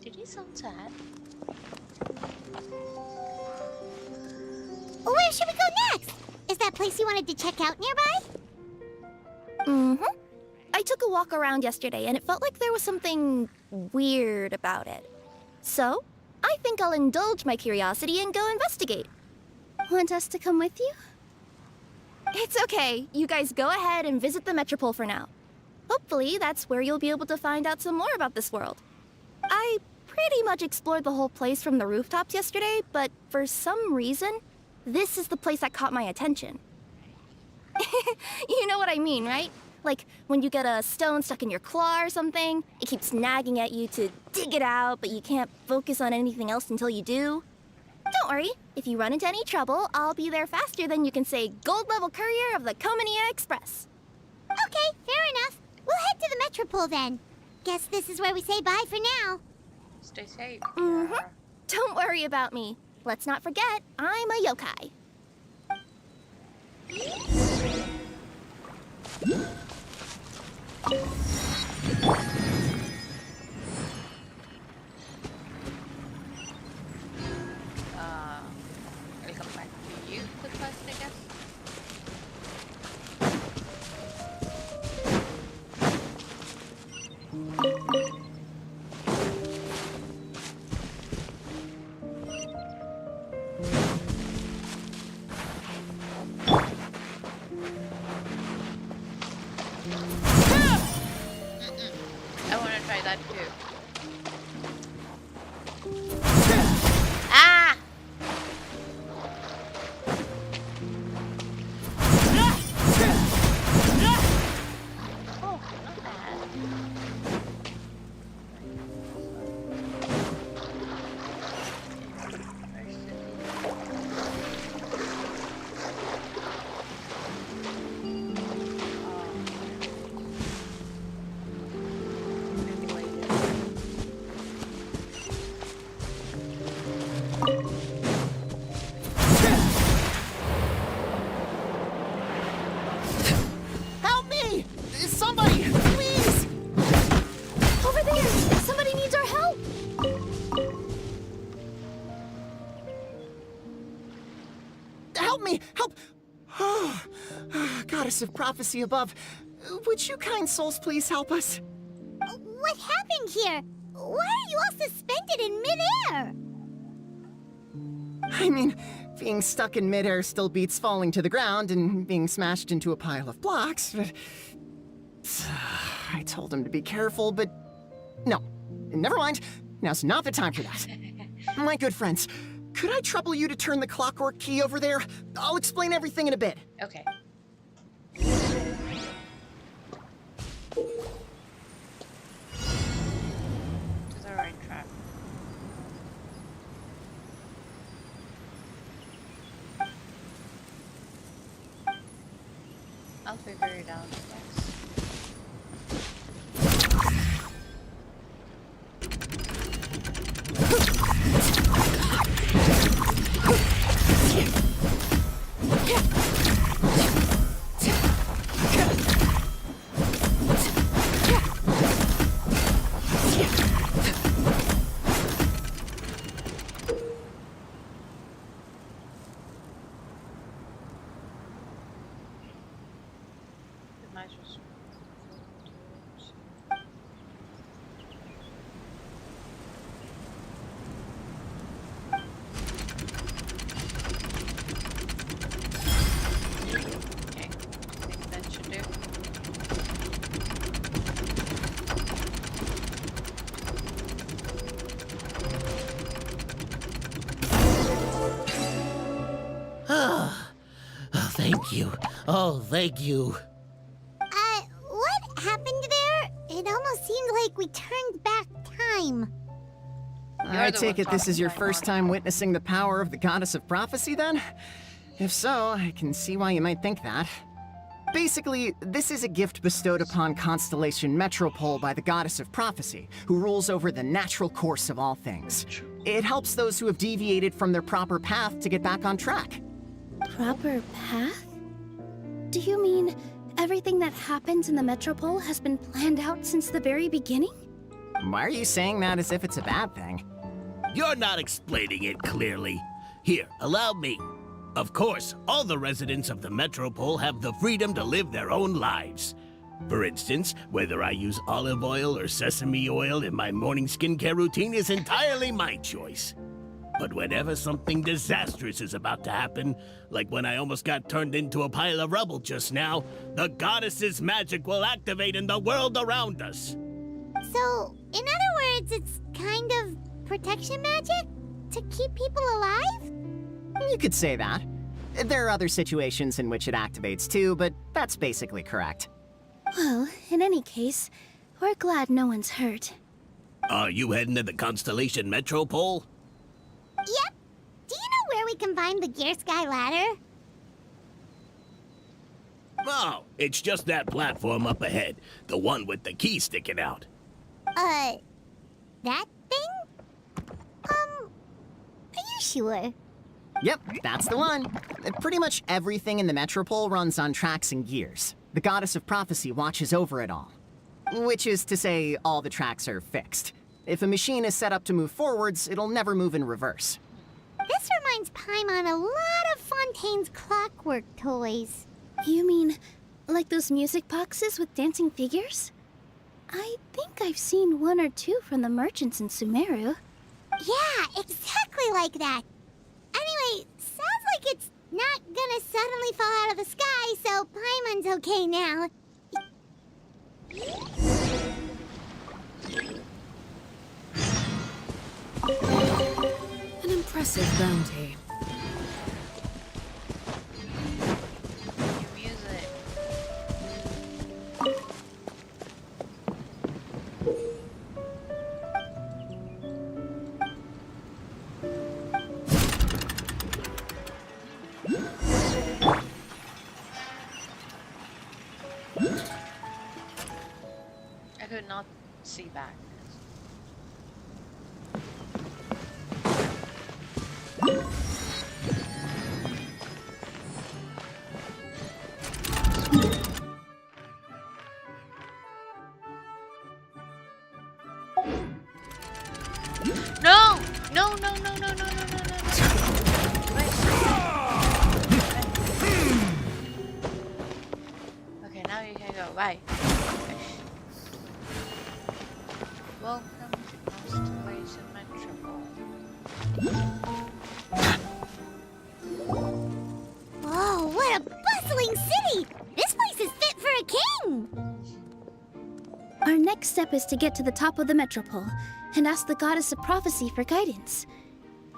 [SPEAKER 1] Did he sound sad?
[SPEAKER 2] Where should we go next? Is that place you wanted to check out nearby?
[SPEAKER 14] Mm-hmm. I took a walk around yesterday and it felt like there was something weird about it. So, I think I'll indulge my curiosity and go investigate.
[SPEAKER 11] Want us to come with you?
[SPEAKER 14] It's okay. You guys go ahead and visit the Metropole for now. Hopefully, that's where you'll be able to find out some more about this world. I pretty much explored the whole place from the rooftops yesterday, but for some reason, this is the place that caught my attention. You know what I mean, right? Like, when you get a stone stuck in your claw or something, it keeps nagging at you to dig it out, but you can't focus on anything else until you do. Don't worry, if you run into any trouble, I'll be there faster than you can say gold-level courier of the Comania Express.
[SPEAKER 2] Okay, fair enough. We'll head to the Metropole then. Guess this is where we say bye for now.
[SPEAKER 1] Stay safe.
[SPEAKER 14] Mm-hmm. Don't worry about me. Let's not forget, I'm a yokai.
[SPEAKER 1] I'll come back to you the first, I guess. I want to try that too. Ah! Oh, not bad.
[SPEAKER 9] Help me! Somebody, please!
[SPEAKER 14] Over there! Somebody needs our help!
[SPEAKER 9] Help me! Help! Oh, Goddess of prophecy above, would you kind souls please help us?
[SPEAKER 2] What happened here? Why are you all suspended in midair?
[SPEAKER 9] I mean, being stuck in midair still beats falling to the ground and being smashed into a pile of blocks, but... I told him to be careful, but... No, never mind. Now's not the time for that. My good friends, could I trouble you to turn the clockwork key over there? I'll explain everything in a bit.
[SPEAKER 1] Okay. To the right track. I'll figure it out, I guess. Might just... Okay, I think that should do.
[SPEAKER 13] Oh, thank you. Oh, thank you.
[SPEAKER 2] What happened there? It almost seemed like we turned back time.
[SPEAKER 9] I take it this is your first time witnessing the power of the Goddess of Prophecy, then? If so, I can see why you might think that. Basically, this is a gift bestowed upon Constellation Metropole by the Goddess of Prophecy, who rules over the natural course of all things. It helps those who have deviated from their proper path to get back on track.
[SPEAKER 11] Proper path? Do you mean everything that happens in the Metropole has been planned out since the very beginning?
[SPEAKER 15] Why are you saying that as if it's a bad thing?
[SPEAKER 13] You're not explaining it clearly. Here, allow me. Of course, all the residents of the Metropole have the freedom to live their own lives. For instance, whether I use olive oil or sesame oil in my morning skincare routine is entirely my choice. But whenever something disastrous is about to happen, like when I almost got turned into a pile of rubble just now, the goddess's magic will activate in the world around us.
[SPEAKER 2] So, in other words, it's kind of protection magic? To keep people alive?
[SPEAKER 15] You could say that. There are other situations in which it activates too, but that's basically correct.
[SPEAKER 11] Well, in any case, we're glad no one's hurt.
[SPEAKER 13] Are you heading to the Constellation Metropole?
[SPEAKER 2] Yep. Do you know where we can find the Gear Sky ladder?
[SPEAKER 13] Oh, it's just that platform up ahead. The one with the key sticking out.
[SPEAKER 2] That thing? Are you sure?
[SPEAKER 15] Yep, that's the one. Pretty much everything in the Metropole runs on tracks and gears. The Goddess of Prophecy watches over it all. Which is to say, all the tracks are fixed. If a machine is set up to move forwards, it'll never move in reverse.
[SPEAKER 2] This reminds Paimon a lot of Fontaine's clockwork toys.
[SPEAKER 11] You mean, like those music boxes with dancing figures? I think I've seen one or two from the merchants in Sumeru.
[SPEAKER 2] Yeah, exactly like that. Anyway, sounds like it's not gonna suddenly fall out of the sky, so Paimon's okay now.
[SPEAKER 3] An impressive bounty.
[SPEAKER 1] Music. I could not see back. No! No, no, no, no, no, no, no, no, no. Okay, now you can go. Bye. Welcome to Constellation Metropole.
[SPEAKER 2] Whoa, what a bustling city! This place is fit for a king!
[SPEAKER 11] Our next step is to get to the top of the Metropole and ask the Goddess of Prophecy for guidance.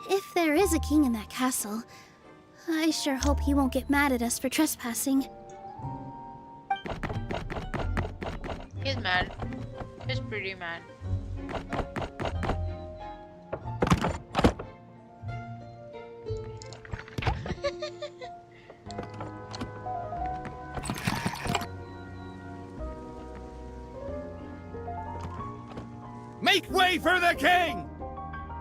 [SPEAKER 11] If there is a king in that castle, I sure hope he won't get mad at us for trespassing.
[SPEAKER 1] He's mad. He's pretty mad.
[SPEAKER 8] Make way for the king!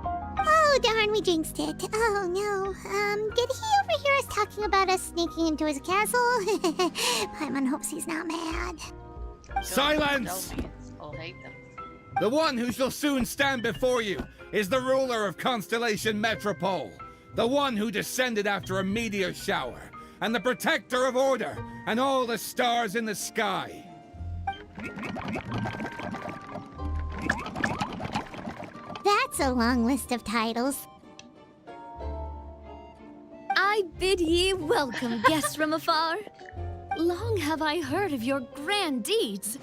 [SPEAKER 2] Oh, darn, we jinxed it. Oh, no. Did he overhear us talking about us sneaking into his castle? Paimon hopes he's not mad.
[SPEAKER 8] Silence!
[SPEAKER 1] I'll hate them.
[SPEAKER 8] The one who shall soon stand before you is the ruler of Constellation Metropole, the one who descended after a meteor shower, and the protector of order and all the stars in the sky.
[SPEAKER 2] That's a long list of titles.
[SPEAKER 16] I bid ye welcome, guests from afar. Long have I heard of your grand deeds.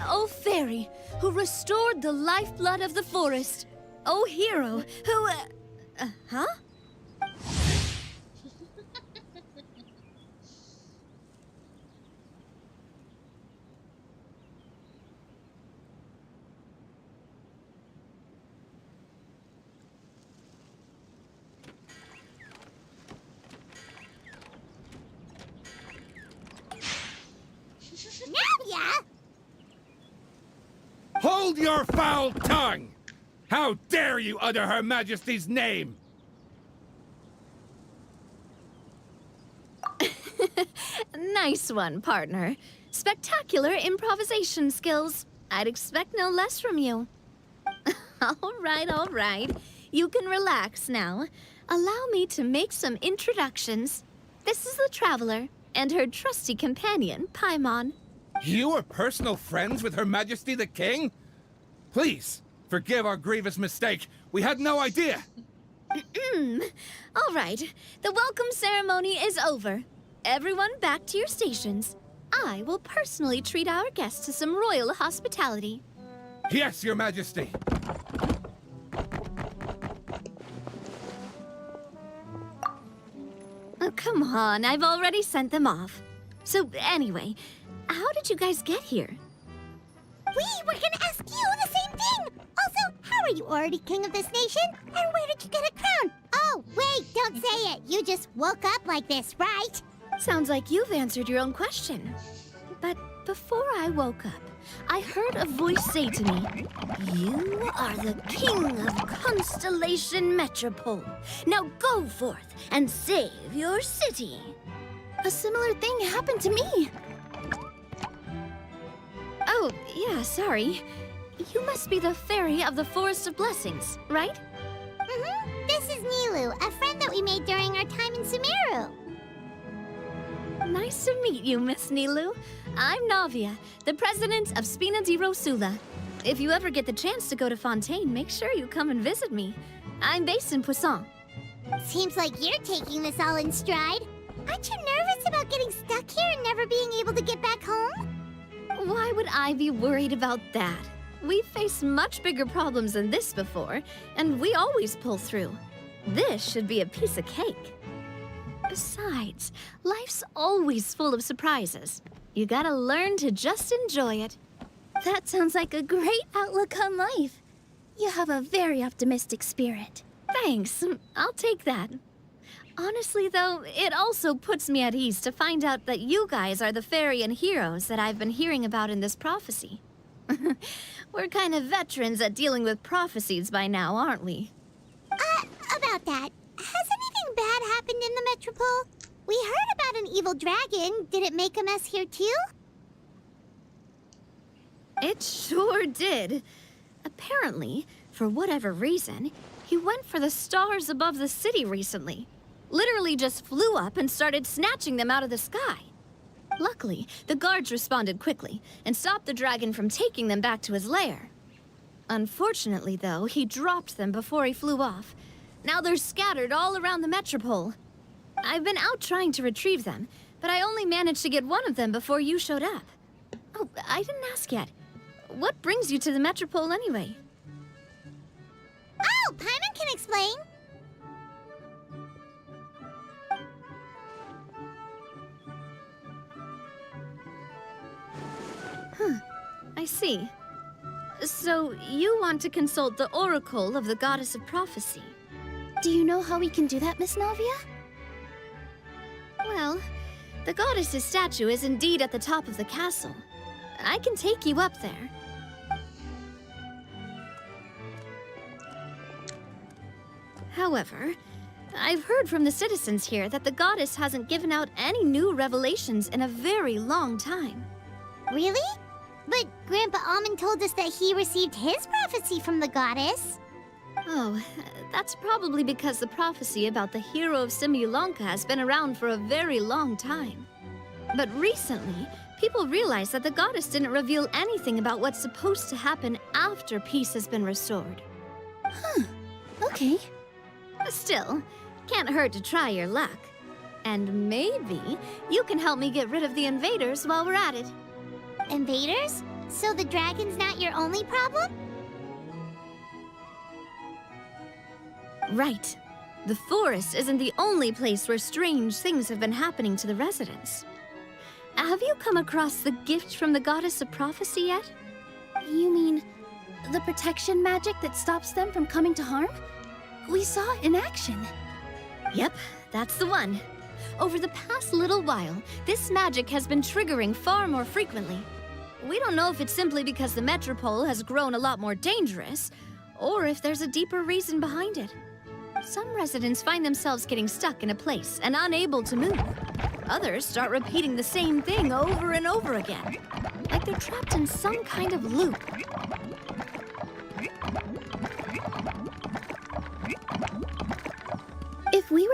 [SPEAKER 16] O fairy, who restored the lifeblood of the forest. O hero, who... huh?
[SPEAKER 2] Nadia!
[SPEAKER 8] Hold your foul tongue! How dare you utter Her Majesty's name?
[SPEAKER 16] Nice one, partner. Spectacular improvisation skills. I'd expect no less from you. All right. You can relax now. Allow me to make some introductions. This is the Traveler and her trusty companion, Paimon.
[SPEAKER 17] You are personal friends with Her Majesty the King? Please, forgive our grievous mistake. We had no idea.
[SPEAKER 16] All right, the welcome ceremony is over. Everyone back to your stations. I will personally treat our guests to some royal hospitality.
[SPEAKER 17] Yes, Your Majesty.
[SPEAKER 16] Oh, come on, I've already sent them off. So anyway, how did you guys get here?
[SPEAKER 2] We were gonna ask you the same thing! Also, how are you already king of this nation? And where did you get a crown? Oh, wait, don't say it. You just woke up like this, right?
[SPEAKER 16] Sounds like you've answered your own question. But before I woke up, I heard a voice say to me, "You are the king of Constellation Metropole. Now go forth and save your city."
[SPEAKER 11] A similar thing happened to me.
[SPEAKER 16] Oh, yeah, sorry. You must be the fairy of the Forest of Blessings, right?
[SPEAKER 2] Mm-hmm. This is Nilu, a friend that we made during our time in Sumeru.
[SPEAKER 16] Nice to meet you, Miss Nilu. I'm Navia, the president of Spina di Rosula. If you ever get the chance to go to Fontaine, make sure you come and visit me. I'm based in Poisson.
[SPEAKER 2] Seems like you're taking this all in stride. Aren't you nervous about getting stuck here and never being able to get back home?
[SPEAKER 16] Why would I be worried about that? We've faced much bigger problems than this before, and we always pull through. This should be a piece of cake. Besides, life's always full of surprises. You gotta learn to just enjoy it.
[SPEAKER 11] That sounds like a great outlook on life. You have a very optimistic spirit.
[SPEAKER 16] Thanks, I'll take that. Honestly, though, it also puts me at ease to find out that you guys are the fairy and heroes that I've been hearing about in this prophecy. We're kind of veterans at dealing with prophecies by now, aren't we?
[SPEAKER 2] About that, has anything bad happened in the Metropole? We heard about an evil dragon. Did it make a mess here too?
[SPEAKER 16] It sure did. Apparently, for whatever reason, he went for the stars above the city recently. Literally just flew up and started snatching them out of the sky. Luckily, the guards responded quickly and stopped the dragon from taking them back to his lair. Unfortunately, though, he dropped them before he flew off. Now they're scattered all around the Metropole. I've been out trying to retrieve them, but I only managed to get one of them before you showed up. Oh, I didn't ask yet. What brings you to the Metropole anyway?
[SPEAKER 2] Oh, Paimon can explain.
[SPEAKER 16] I see. So, you want to consult the Oracle of the Goddess of Prophecy.
[SPEAKER 11] Do you know how we can do that, Miss Navia?
[SPEAKER 16] Well, the goddess's statue is indeed at the top of the castle. I can take you up there. However, I've heard from the citizens here that the goddess hasn't given out any new revelations in a very long time.
[SPEAKER 2] Really? But Grandpa Almond told us that he received his prophecy from the goddess.
[SPEAKER 16] Oh, that's probably because the prophecy about the hero of Simulanka has been around for a very long time. But recently, people realized that the goddess didn't reveal anything about what's supposed to happen after peace has been restored.
[SPEAKER 11] Okay.
[SPEAKER 16] Still, can't hurt to try your luck. And maybe you can help me get rid of the invaders while we're at it.
[SPEAKER 2] Invaders? So the dragon's not your only problem?
[SPEAKER 16] Right. The forest isn't the only place where strange things have been happening to the residents. Have you come across the gift from the Goddess of Prophecy yet?
[SPEAKER 11] You mean the protection magic that stops them from coming to harm? We saw it in action.
[SPEAKER 16] Yep, that's the one. Over the past little while, this magic has been triggering far more frequently. We don't know if it's simply because the Metropole has grown a lot more dangerous, or if there's a deeper reason behind it. Some residents find themselves getting stuck in a place and unable to move. Others start repeating the same thing over and over again, like they're trapped in some kind of loop.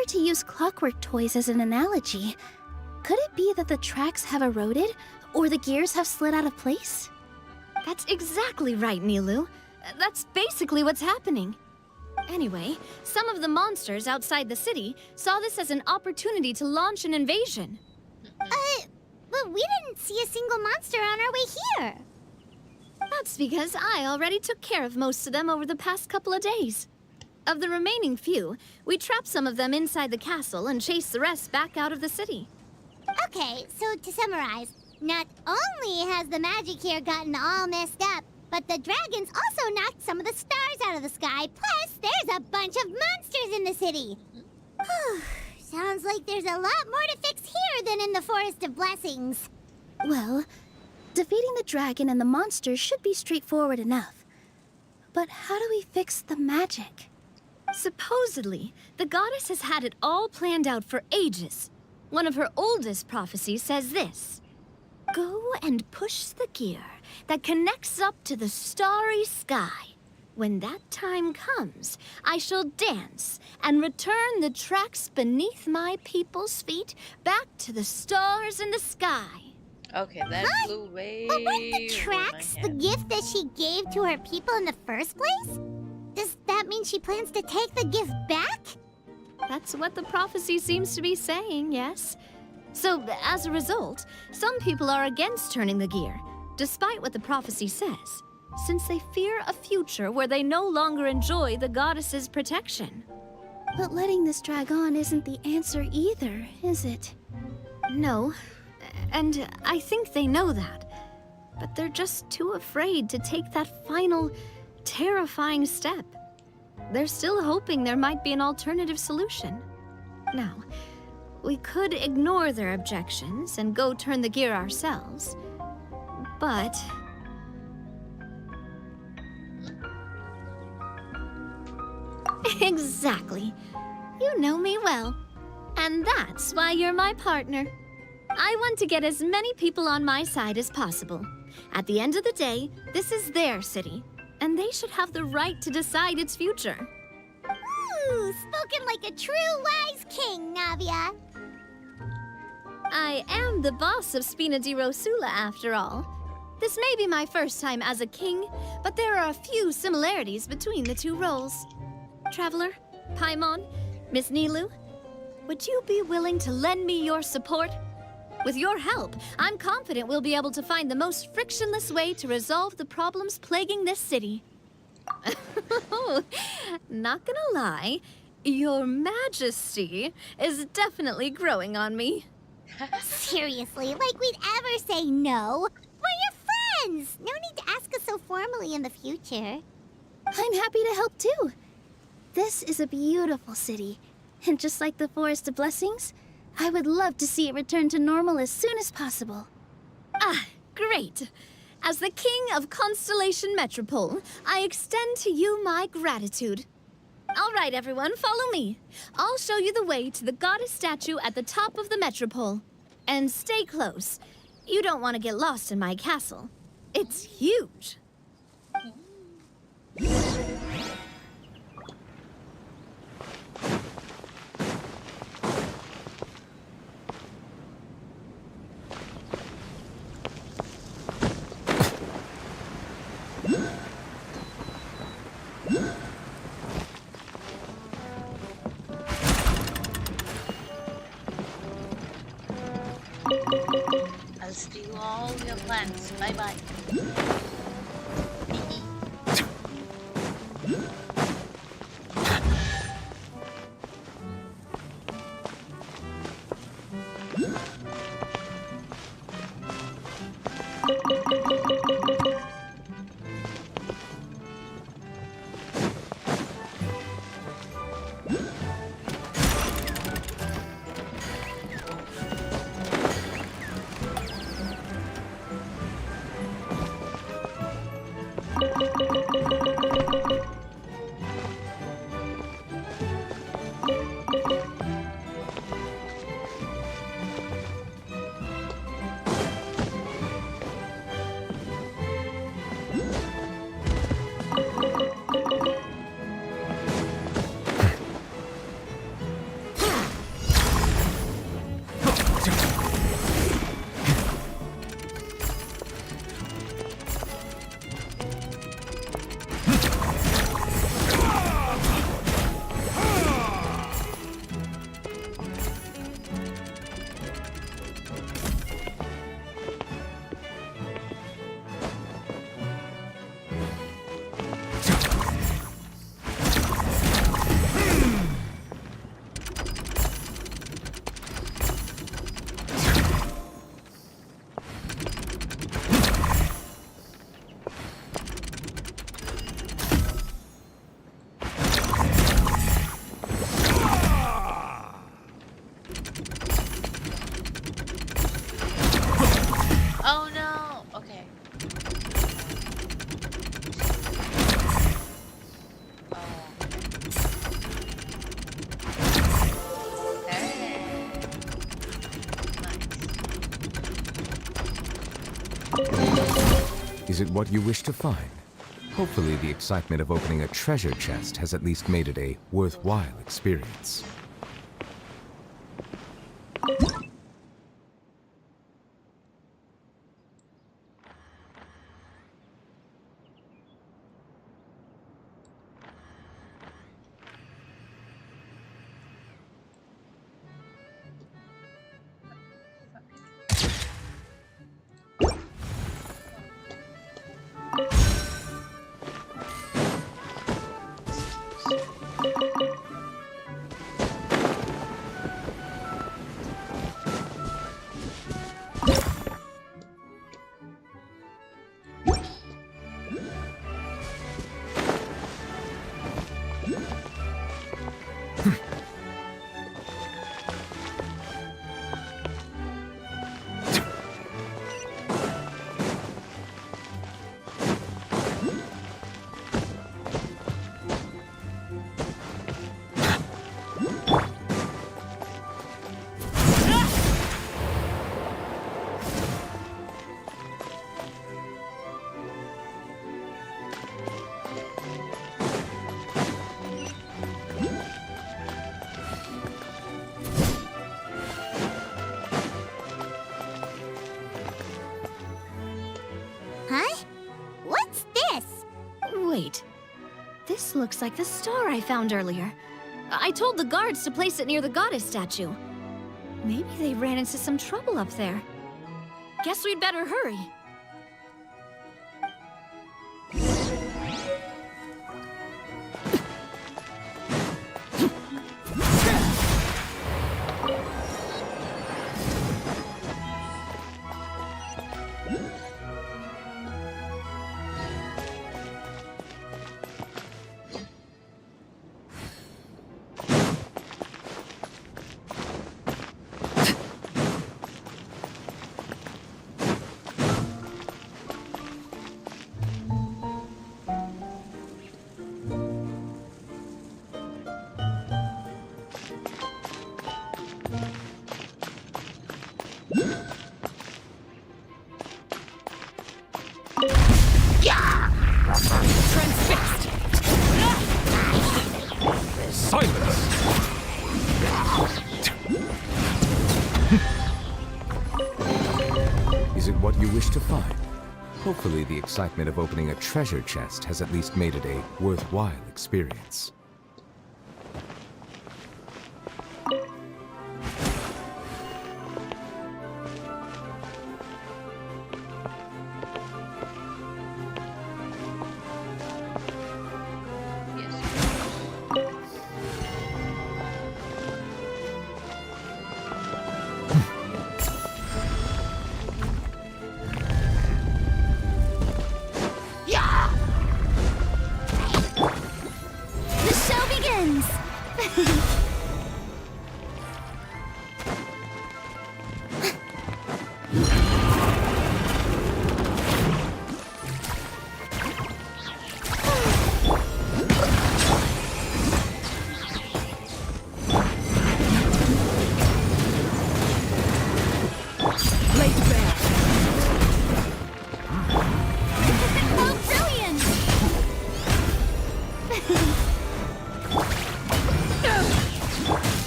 [SPEAKER 11] to use clockwork toys as an analogy. Could it be that the tracks have eroded, or the gears have slid out of place?
[SPEAKER 16] That's exactly right, Nilu. That's basically what's happening. Anyway, some of the monsters outside the city saw this as an opportunity to launch an invasion.
[SPEAKER 2] But we didn't see a single monster on our way here.
[SPEAKER 16] That's because I already took care of most of them over the past couple of days. Of the remaining few, we trapped some of them inside the castle and chased the rest back out of the city.
[SPEAKER 2] Okay, so to summarize, not only has the magic here gotten all messed up, but the dragons also knocked some of the stars out of the sky, plus there's a bunch of monsters in the city. Sounds like there's a lot more to fix here than in the Forest of Blessings.
[SPEAKER 11] Well, defeating the dragon and the monsters should be straightforward enough. But how do we fix the magic?
[SPEAKER 16] Supposedly, the goddess has had it all planned out for ages. One of her oldest prophecies says this: "Go and push the gear that connects up to the starry sky. When that time comes, I shall dance and return the tracks beneath my people's feet back to the stars in the sky."
[SPEAKER 1] Okay, that flew way
[SPEAKER 2] But weren't the
[SPEAKER 1] over
[SPEAKER 2] tracks
[SPEAKER 1] my
[SPEAKER 2] the
[SPEAKER 1] head.
[SPEAKER 2] gift that she gave to her people in the first place? Does that mean she plans to take the gift back?
[SPEAKER 16] That's what the prophecy seems to be saying, yes. So, as a result, some people are against turning the gear, despite what the prophecy says, since they fear a future where they no longer enjoy the goddess's protection.
[SPEAKER 11] But letting this drag on isn't the answer either, is it?
[SPEAKER 16] No, and I think they know that. But they're just too afraid to take that final, terrifying step. They're still hoping there might be an alternative solution. Now, we could ignore their objections and go turn the gear ourselves. But... Exactly. You know me well. And that's why you're my partner. I want to get as many people on my side as possible. At the end of the day, this is their city, and they should have the right to decide its future.
[SPEAKER 2] Ooh, spoken like a true wise king, Navia.
[SPEAKER 16] I am the boss of Spina di Rosula, after all. This may be my first time as a king, but there are a few similarities between the two roles. Traveler, Paimon, Miss Nilu, would you be willing to lend me your support? With your help, I'm confident we'll be able to find the most frictionless way to resolve the problems plaguing this city. Not gonna lie, Your Majesty is definitely growing on me.
[SPEAKER 2] Seriously, like we'd ever say no. We're your friends. No need to ask us so formally in the future.
[SPEAKER 11] I'm happy to help too. This is a beautiful city, and just like the Forest of Blessings, I would love to see it return to normal as soon as possible.
[SPEAKER 16] Ah, great. As the King of Constellation Metropole, I extend to you my gratitude. All right, everyone, follow me. I'll show you the way to the goddess statue at the top of the Metropole. And stay close. You don't want to get lost in my castle. It's huge.
[SPEAKER 1] I'll steal all your plans. Bye-bye.
[SPEAKER 7] Is it what you wish to find? Hopefully the excitement of opening a treasure chest has at least made it a worthwhile experience.
[SPEAKER 2] Huh? What's this?
[SPEAKER 16] Wait. This looks like the star I found earlier. I told the guards to place it near the goddess statue. Maybe they ran into some trouble up there. Guess we'd better hurry.
[SPEAKER 2] Transfixed!
[SPEAKER 7] Silence! Is it what you wish to find? Hopefully the excitement of opening a treasure chest has at least made it a worthwhile experience.
[SPEAKER 2] The show begins! Oh, brilliant!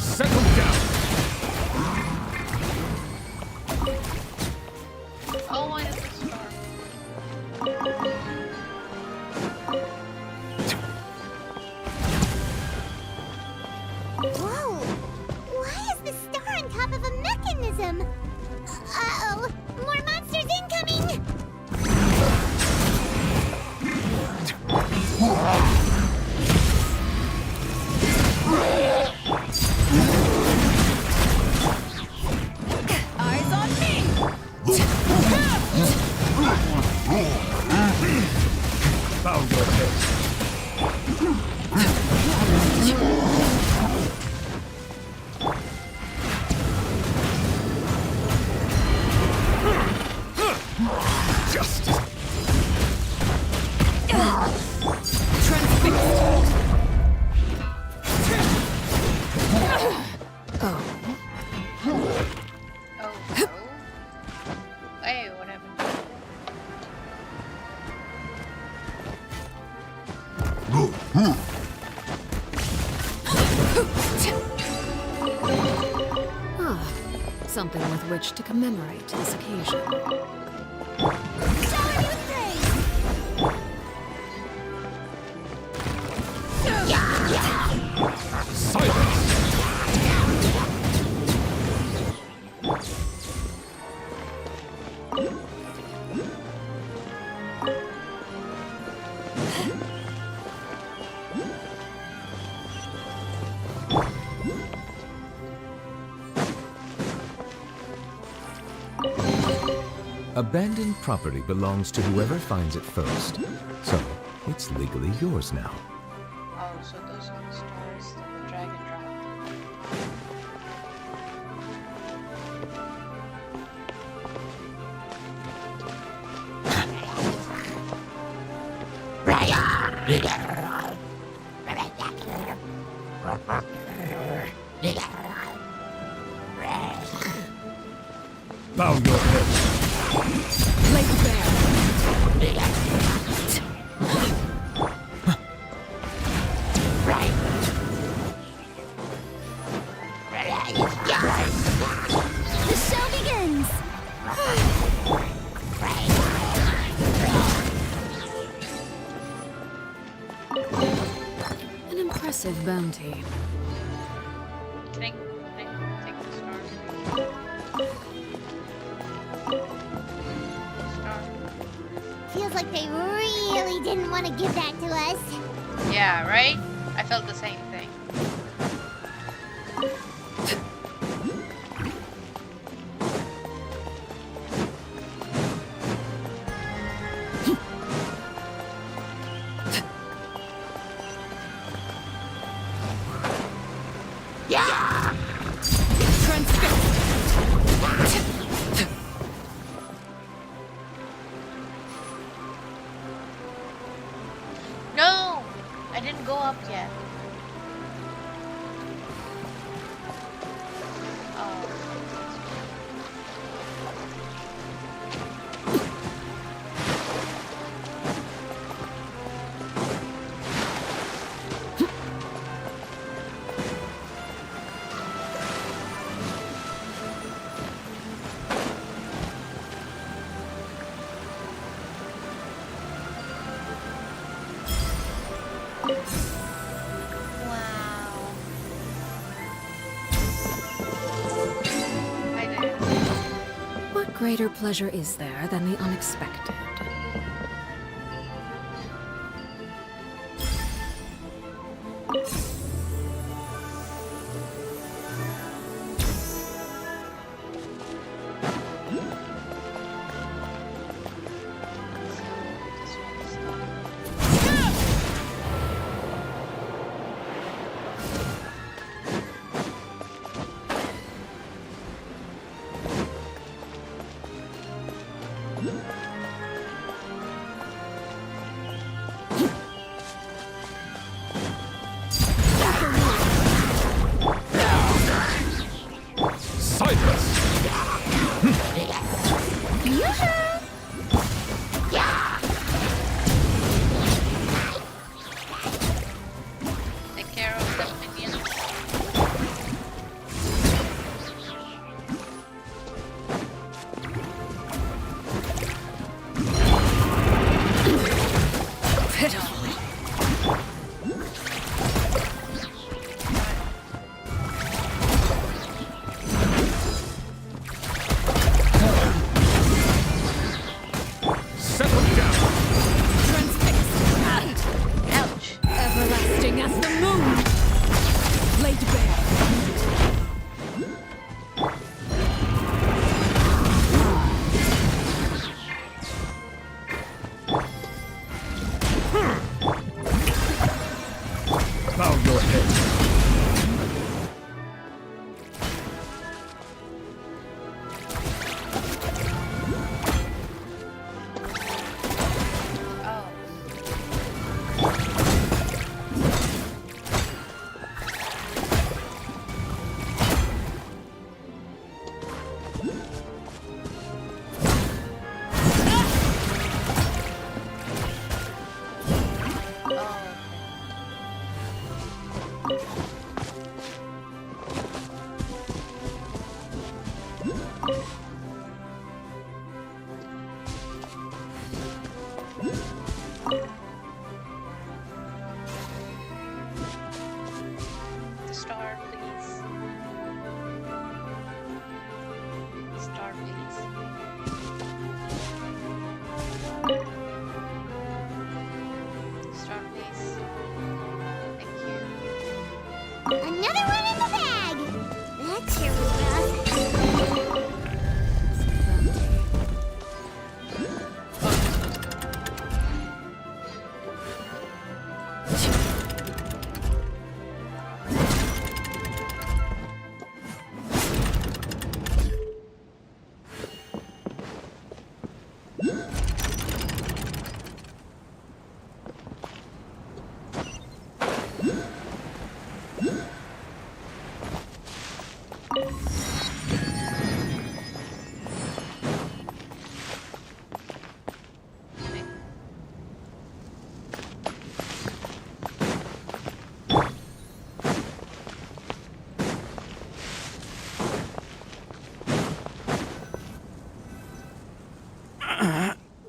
[SPEAKER 7] Settle down!
[SPEAKER 1] Oh, why is this star?
[SPEAKER 2] Whoa! Why is the star on top of a mechanism? Uh-oh! More monsters incoming!
[SPEAKER 10] Eyes on me!
[SPEAKER 7] Bow your head.
[SPEAKER 3] Something with which to commemorate this occasion.
[SPEAKER 7] Abandoned property belongs to whoever finds it first. So, it's legally yours now.
[SPEAKER 1] Oh, so those are the stars that the dragon dropped.
[SPEAKER 17] Bow your head.
[SPEAKER 3] Lay bare.
[SPEAKER 2] The show begins!
[SPEAKER 3] An impressive bounty.
[SPEAKER 1] Take the star.
[SPEAKER 2] Feels like they really didn't want to give that to us.
[SPEAKER 1] Yeah, right? I felt the same thing. No! I didn't go up yet. Oh.
[SPEAKER 3] What greater pleasure is there than the unexpected?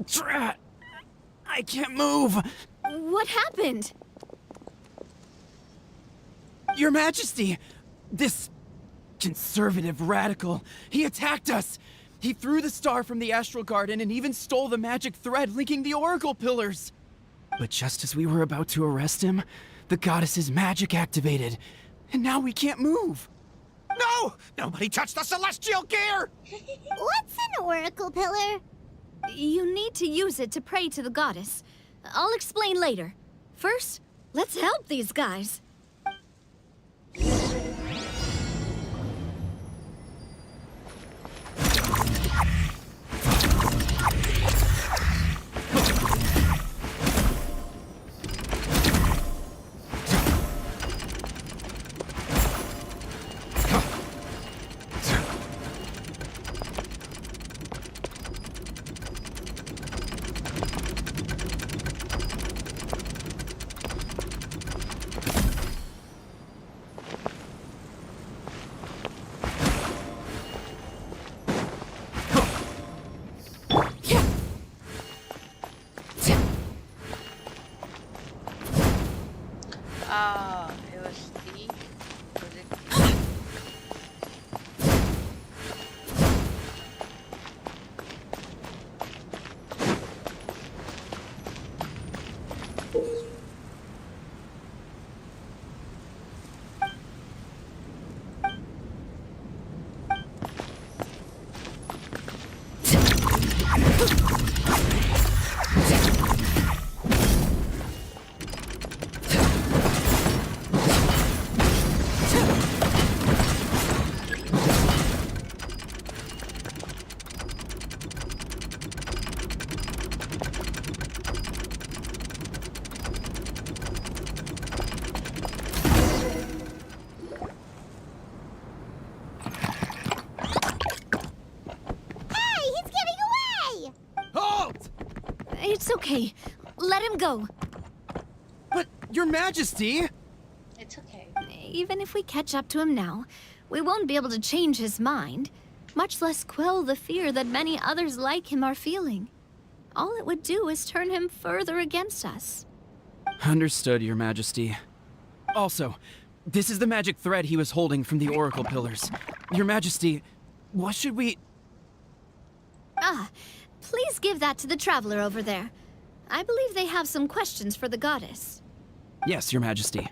[SPEAKER 18] Drat! I can't move!
[SPEAKER 16] What happened?
[SPEAKER 18] Your Majesty! This conservative radical, he attacked us! He threw the star from the Astral Garden and even stole the magic thread linking the Oracle Pillars! But just as we were about to arrest him, the goddess's magic activated, and now we can't move!
[SPEAKER 5] No! Nobody touched the celestial gear!
[SPEAKER 2] What's an oracle pillar?
[SPEAKER 16] You need to use it to pray to the goddess. I'll explain later. First, let's help these guys.
[SPEAKER 1] It was D. Was it? It's okay. Let him go.
[SPEAKER 18] But, Your Majesty!
[SPEAKER 1] It's okay.
[SPEAKER 16] Even if we catch up to him now, we won't be able to change his mind, much less quell the fear that many others like him are feeling. All it would do is turn him further against us.
[SPEAKER 18] Understood, Your Majesty. Also, this is the magic thread he was holding from the Oracle Pillars. Your Majesty, what should we...
[SPEAKER 16] Ah, please give that to the traveler over there. I believe they have some questions for the goddess.
[SPEAKER 18] Yes, Your Majesty.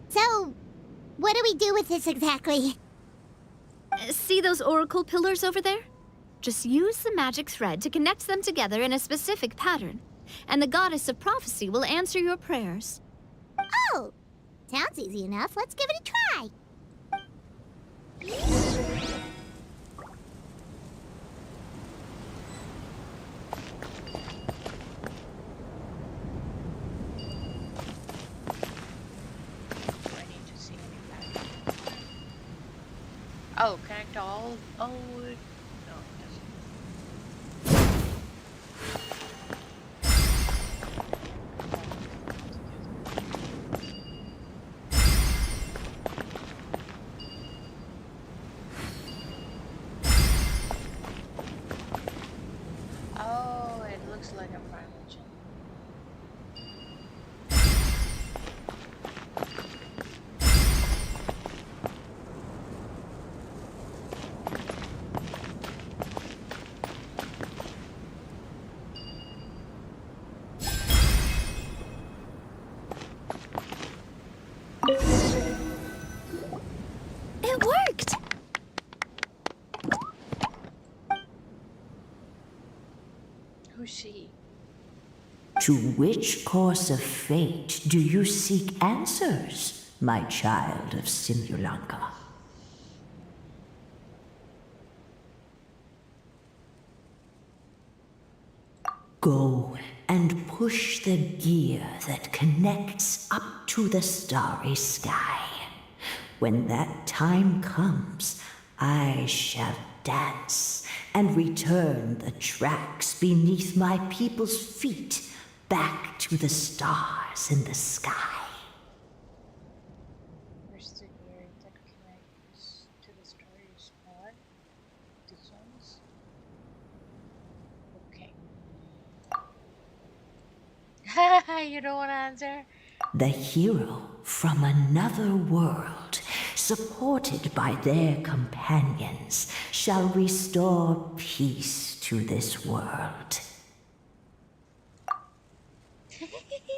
[SPEAKER 2] So, what do we do with this exactly?
[SPEAKER 16] See those oracle pillars over there? Just use the magic thread to connect them together in a specific pattern, and the goddess of prophecy will answer your prayers.
[SPEAKER 2] Oh, sounds easy enough. Let's give it a try.
[SPEAKER 1] Oh, connect all. Oh, no. It doesn't. Oh, it looks like a prime engine.
[SPEAKER 16] It worked!
[SPEAKER 1] Who's she?
[SPEAKER 19] To which course of fate do you seek answers, my child of Simulanka? Go and push the gear that connects up to the starry sky. When that time comes, I shall dance and return the tracks beneath my people's feet back to the stars in the sky.
[SPEAKER 1] Where's the gear that connects to the starry sky? These ones? Okay. You don't want to answer?
[SPEAKER 19] The hero from another world, supported by their companions, shall restore peace to this world.
[SPEAKER 1] You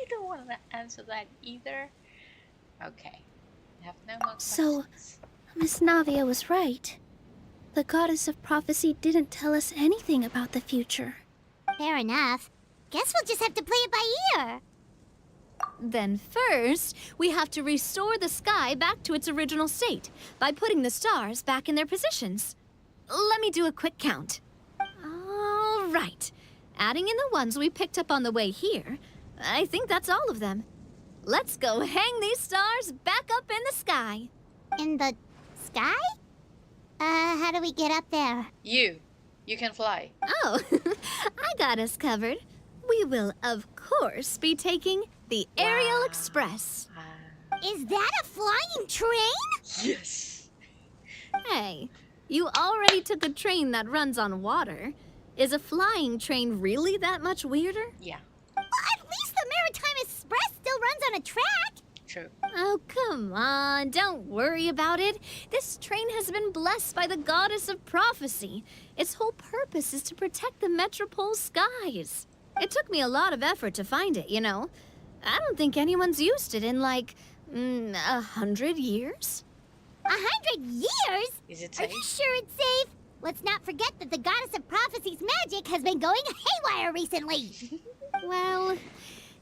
[SPEAKER 1] don't want to answer that either? Okay. I have no more
[SPEAKER 11] So,
[SPEAKER 1] questions.
[SPEAKER 11] Miss Navia was right. The goddess of prophecy didn't tell us anything about the future.
[SPEAKER 2] Fair enough. Guess we'll just have to play it by ear.
[SPEAKER 16] Then first, we have to restore the sky back to its original state by putting the stars back in their positions. Let me do a quick count. All right. Adding in the ones we picked up on the way here, I think that's all of them. Let's go hang these stars back up in the sky.
[SPEAKER 2] In the sky? How do we get up there?
[SPEAKER 1] You can fly.
[SPEAKER 16] Oh, I got us covered. We will, of course, be taking the Aerial Express.
[SPEAKER 2] Is that a flying train?
[SPEAKER 1] Yes.
[SPEAKER 16] Hey, you already took a train that runs on water. Is a flying train really that much weirder?
[SPEAKER 1] Yeah.
[SPEAKER 2] Well, at least the Maritime Express still runs on a track.
[SPEAKER 1] True.
[SPEAKER 16] Oh, come on. Don't worry about it. This train has been blessed by the goddess of prophecy. Its whole purpose is to protect the Metropole skies. It took me a lot of effort to find it, you know. I don't think anyone's used it in, like, 100 years.
[SPEAKER 2] 100 years?
[SPEAKER 1] Is it
[SPEAKER 2] Are
[SPEAKER 1] safe?
[SPEAKER 2] you sure it's safe? Let's not forget that the goddess of prophecy's magic has been going haywire recently.
[SPEAKER 16] Well,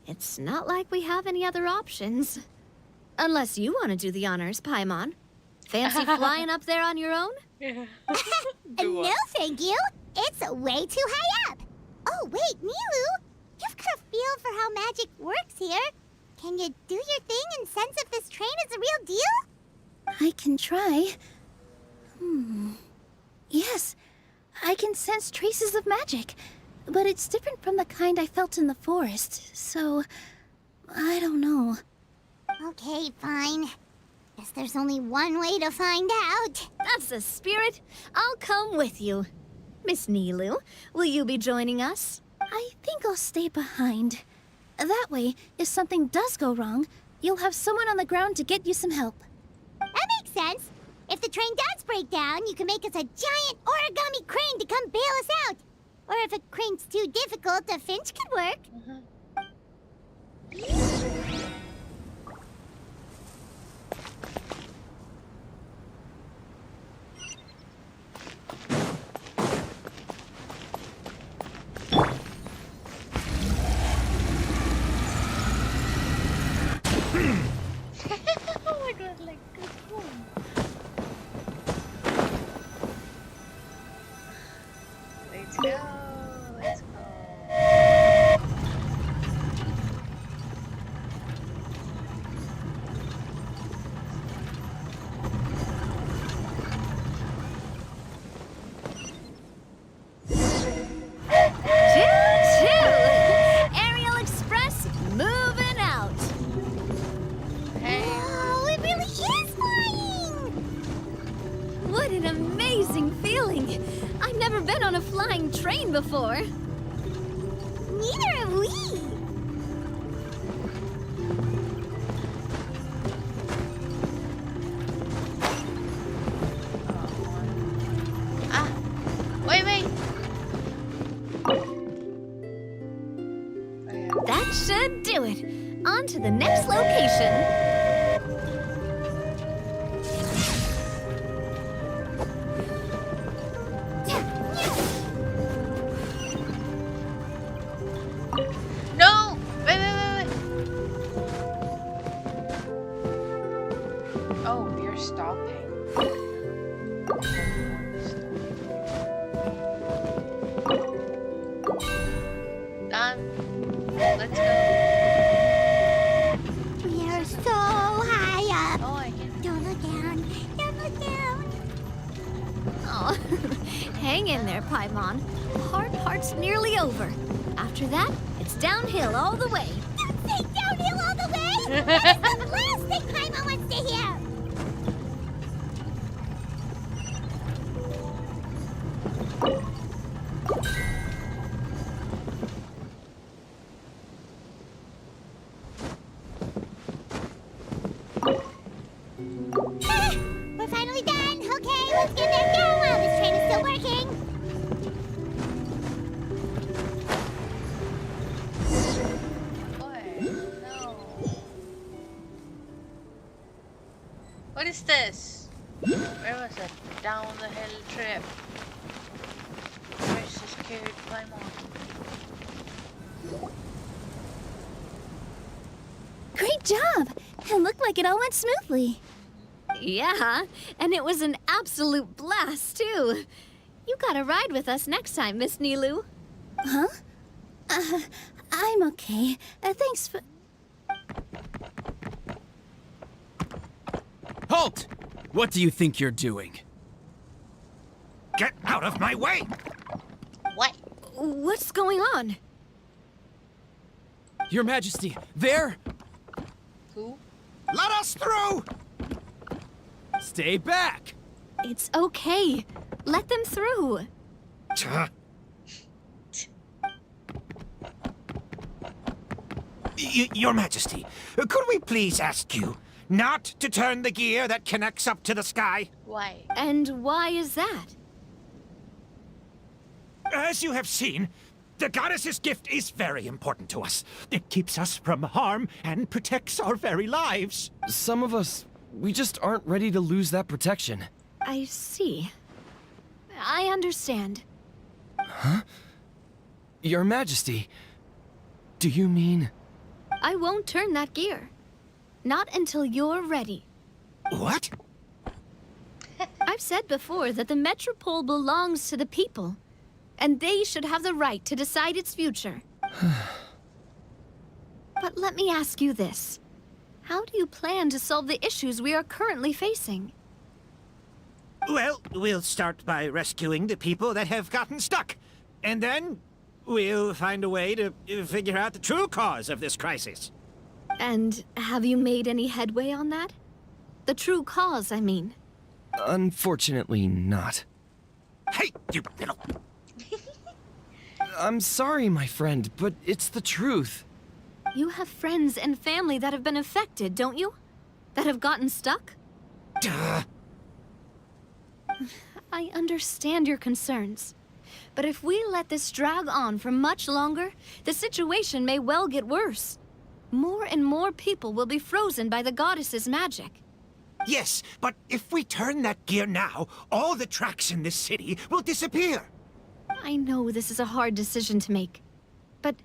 [SPEAKER 16] it's not like we have any other options. Unless you want to do the honors, Paimon. Fancy flying up there on your own?
[SPEAKER 2] No, thank you. It's way too high up. Oh, wait, Nilu. You've got a feel for how magic works here. Can you do your thing and sense if this train is the real deal?
[SPEAKER 11] I can try. Yes, I can sense traces of magic, but it's different from the kind I felt in the forest, so I don't know.
[SPEAKER 2] Okay, fine. Guess there's only one way to find out.
[SPEAKER 16] That's the spirit. I'll come with you. Miss Nilu, will you be joining us?
[SPEAKER 11] I think I'll stay behind. That way, if something does go wrong, you'll have someone on the ground to get you some help.
[SPEAKER 2] That makes sense. If the train does break down, you can make us a giant origami crane to come bail us out. Or if a crane's too difficult, a finch could work.
[SPEAKER 1] Oh my god, like good one. Let's go. Let's go.
[SPEAKER 16] Choo-choo! Aerial Express moving out.
[SPEAKER 2] Oh, it really is flying!
[SPEAKER 16] What an amazing feeling! I've never been on a flying train before.
[SPEAKER 2] Neither have we.
[SPEAKER 1] Wait.
[SPEAKER 16] That should do it. On to the next location.
[SPEAKER 1] No! Wait. Oh, you're stopping. Let's go.
[SPEAKER 2] We are so high up.
[SPEAKER 1] Oh, I can.
[SPEAKER 2] Don't look down. Don't look down.
[SPEAKER 16] Oh, hang in there, Paimon. The hard part's nearly over. After that, it's downhill all the way.
[SPEAKER 2] Don't say downhill all the way. That is the last thing Paimon wants to hear. We're finally done. Okay, let's get back down while this train is still working.
[SPEAKER 1] What is this? Where was it? Down the hill trip. Where's this scared Paimon?
[SPEAKER 11] Great job! It looked like it all went smoothly.
[SPEAKER 16] Yeah, and it was an absolute blast, too. You gotta ride with us next time, Miss Nilu.
[SPEAKER 11] Huh? I'm okay. Thanks for...
[SPEAKER 18] Halt! What do you think you're doing?
[SPEAKER 6] Get out of my way!
[SPEAKER 1] What?
[SPEAKER 16] What's going on?
[SPEAKER 18] Your Majesty, there!
[SPEAKER 1] Who?
[SPEAKER 6] Let us through!
[SPEAKER 18] Stay back!
[SPEAKER 16] It's okay. Let them through.
[SPEAKER 6] Your Majesty, could we please ask you not to turn the gear that connects up to the sky?
[SPEAKER 1] Why?
[SPEAKER 16] And why is that?
[SPEAKER 6] As you have seen, the goddess's gift is very important to us. It keeps us from harm and protects our very lives.
[SPEAKER 18] Some of us, we just aren't ready to lose that protection.
[SPEAKER 16] I see. I understand.
[SPEAKER 18] Huh? Your Majesty, do you mean...
[SPEAKER 16] I won't turn that gear. Not until you're ready.
[SPEAKER 6] What?
[SPEAKER 16] I've said before that the Metropole belongs to the people, and they should have the right to decide its future. But let me ask you this. How do you plan to solve the issues we are currently facing?
[SPEAKER 6] Well, we'll start by rescuing the people that have gotten stuck. And then we'll find a way to figure out the true cause of this crisis.
[SPEAKER 16] And have you made any headway on that? The true cause, I mean.
[SPEAKER 18] Unfortunately not.
[SPEAKER 6] Hey, you little...
[SPEAKER 18] I'm sorry, my friend, but it's the truth.
[SPEAKER 16] You have friends and family that have been affected, don't you? That have gotten stuck?
[SPEAKER 6] Duh.
[SPEAKER 16] I understand your concerns. But if we let this drag on for much longer, the situation may well get worse. More and more people will be frozen by the goddess's magic.
[SPEAKER 6] Yes, but if we turn that gear now, all the tracks in this city will disappear.
[SPEAKER 16] I know this is a hard decision to make. But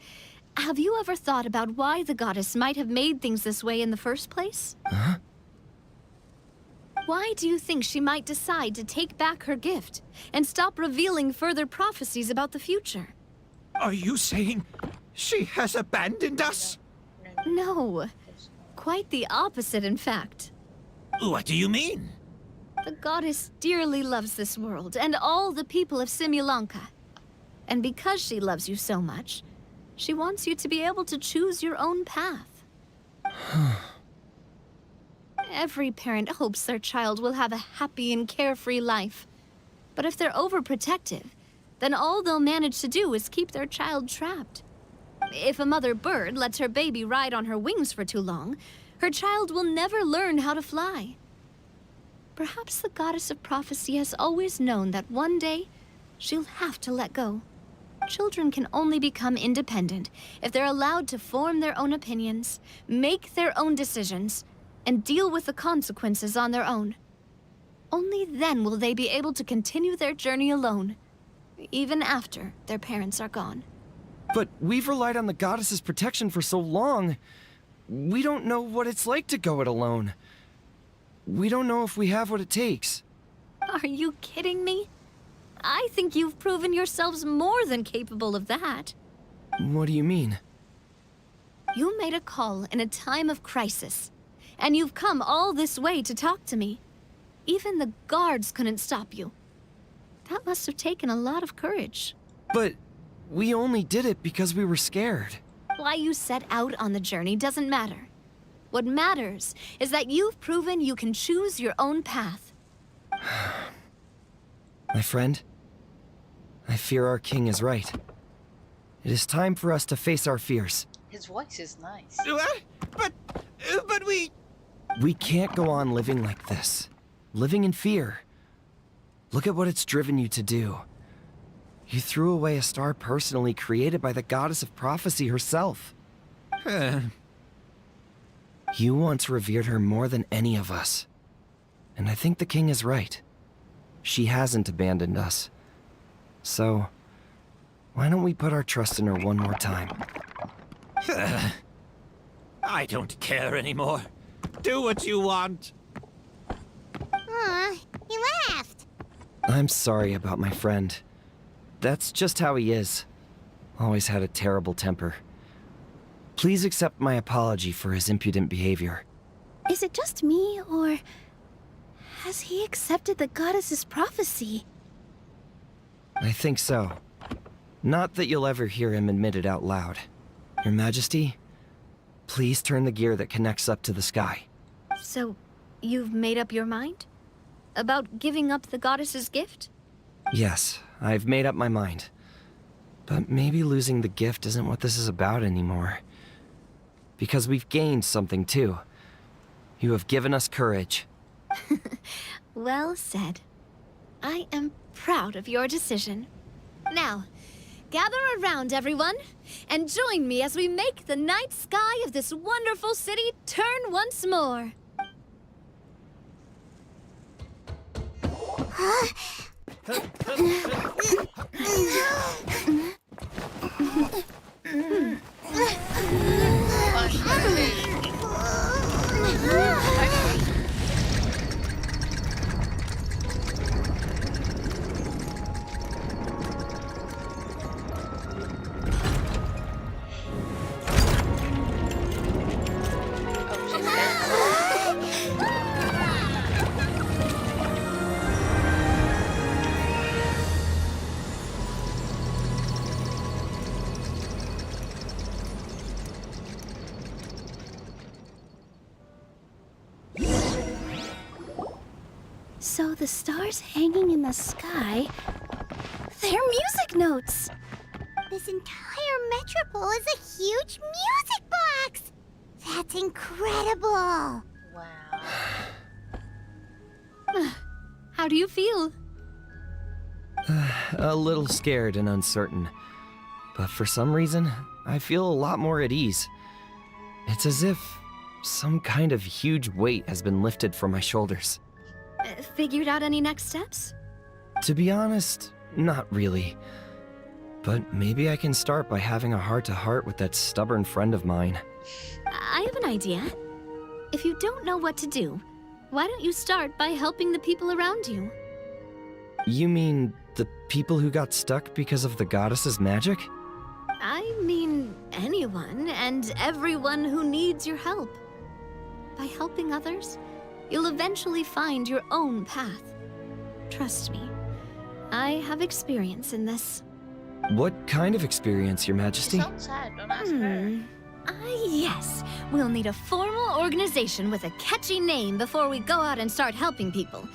[SPEAKER 16] have you ever thought about why the goddess might have made things this way in the first place?
[SPEAKER 18] Huh?
[SPEAKER 16] Why do you think she might decide to take back her gift and stop revealing further prophecies about the future?
[SPEAKER 6] Are you saying she has abandoned us?
[SPEAKER 16] No. Quite the opposite, in fact.
[SPEAKER 6] What do you mean?
[SPEAKER 16] The goddess dearly loves this world and all the people of Simulanka. And because she loves you so much, she wants you to be able to choose your own path. Every parent hopes their child will have a happy and carefree life. But if they're overprotective, then all they'll manage to do is keep their child trapped. If a mother bird lets her baby ride on her wings for too long, her child will never learn how to fly. Perhaps the goddess of prophecy has always known that one day she'll have to let go. Children can only become independent if they're allowed to form their own opinions, make their own decisions, and deal with the consequences on their own. Only then will they be able to continue their journey alone, even after their parents are gone.
[SPEAKER 18] But we've relied on the goddess's protection for so long. We don't know what it's like to go it alone. We don't know if we have what it takes.
[SPEAKER 16] Are you kidding me? I think you've proven yourselves more than capable of that.
[SPEAKER 18] What do you mean?
[SPEAKER 16] You made a call in a time of crisis, and you've come all this way to talk to me. Even the guards couldn't stop you. That must have taken a lot of courage.
[SPEAKER 18] But we only did it because we were scared.
[SPEAKER 16] Why you set out on the journey doesn't matter. What matters is that you've proven you can choose your own path.
[SPEAKER 18] My friend, I fear our king is right. It is time for us to face our fears.
[SPEAKER 1] His voice is nice.
[SPEAKER 18] But we... We can't go on living like this. Living in fear. Look at what it's driven you to do. You threw away a star personally created by the goddess of prophecy herself. You once revered her more than any of us. And I think the king is right. She hasn't abandoned us. So, why don't we put our trust in her one more time?
[SPEAKER 20] I don't care anymore. Do what you want.
[SPEAKER 2] Aw, he laughed.
[SPEAKER 18] I'm sorry about my friend. That's just how he is. Always had a terrible temper. Please accept my apology for his impudent behavior.
[SPEAKER 11] Is it just me, or has he accepted the goddess's prophecy?
[SPEAKER 18] I think so. Not that you'll ever hear him admit it out loud. Your Majesty, please turn the gear that connects up to the sky.
[SPEAKER 16] So, you've made up your mind? About giving up the goddess's gift?
[SPEAKER 18] Yes, I've made up my mind. But maybe losing the gift isn't what this is about anymore. Because we've gained something too. You have given us courage.
[SPEAKER 16] Well said. I am proud of your decision. Now, gather around, everyone, and join me as we make the night sky of this wonderful city turn once more.
[SPEAKER 11] So the stars hanging in the sky, they're music notes.
[SPEAKER 2] This entire metropole is a huge music box! That's incredible!
[SPEAKER 16] How do you feel?
[SPEAKER 18] A little scared and uncertain. But for some reason, I feel a lot more at ease. It's as if some kind of huge weight has been lifted from my shoulders.
[SPEAKER 16] Figured out any next steps?
[SPEAKER 18] To be honest, not really. But maybe I can start by having a heart-to-heart with that stubborn friend of mine.
[SPEAKER 16] I have an idea. If you don't know what to do, why don't you start by helping the people around you?
[SPEAKER 18] You mean the people who got stuck because of the goddess's magic?
[SPEAKER 16] I mean anyone and everyone who needs your help. By helping others, you'll eventually find your own path. Trust me, I have experience in this.
[SPEAKER 18] What kind of experience, Your Majesty?
[SPEAKER 1] Sounds sad, don't ask her.
[SPEAKER 16] Yes. We'll need a formal organization with a catchy name before we go out and start helping people.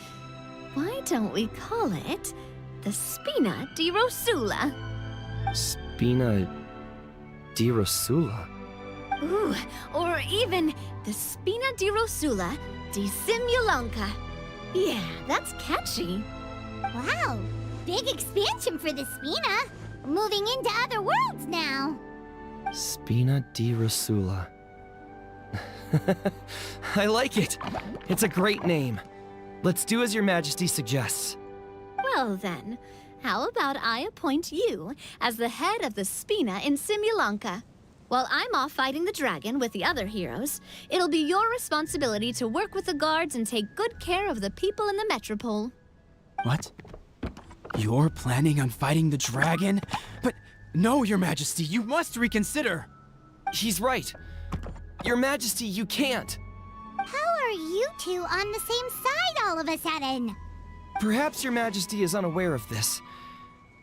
[SPEAKER 16] Why don't we call it the Spina di Rosula?
[SPEAKER 18] Spina di Rosula?
[SPEAKER 16] Ooh, or even the Spina di Rosula di Simulanka. Yeah, that's catchy.
[SPEAKER 2] Wow, big expansion for the Spina. Moving into other worlds now.
[SPEAKER 18] Spina di Rosula. I like it. It's a great name. Let's do as Your Majesty suggests.
[SPEAKER 16] Well then, how about I appoint you as the head of the Spina in Simulanka? While I'm off fighting the dragon with the other heroes, it'll be your responsibility to work with the guards and take good care of the people in the metropole.
[SPEAKER 18] What? You're planning on fighting the dragon? No, Your Majesty, you must reconsider. He's right. Your Majesty, you can't.
[SPEAKER 2] How are you two on the same side all of a sudden?
[SPEAKER 18] Perhaps Your Majesty is unaware of this.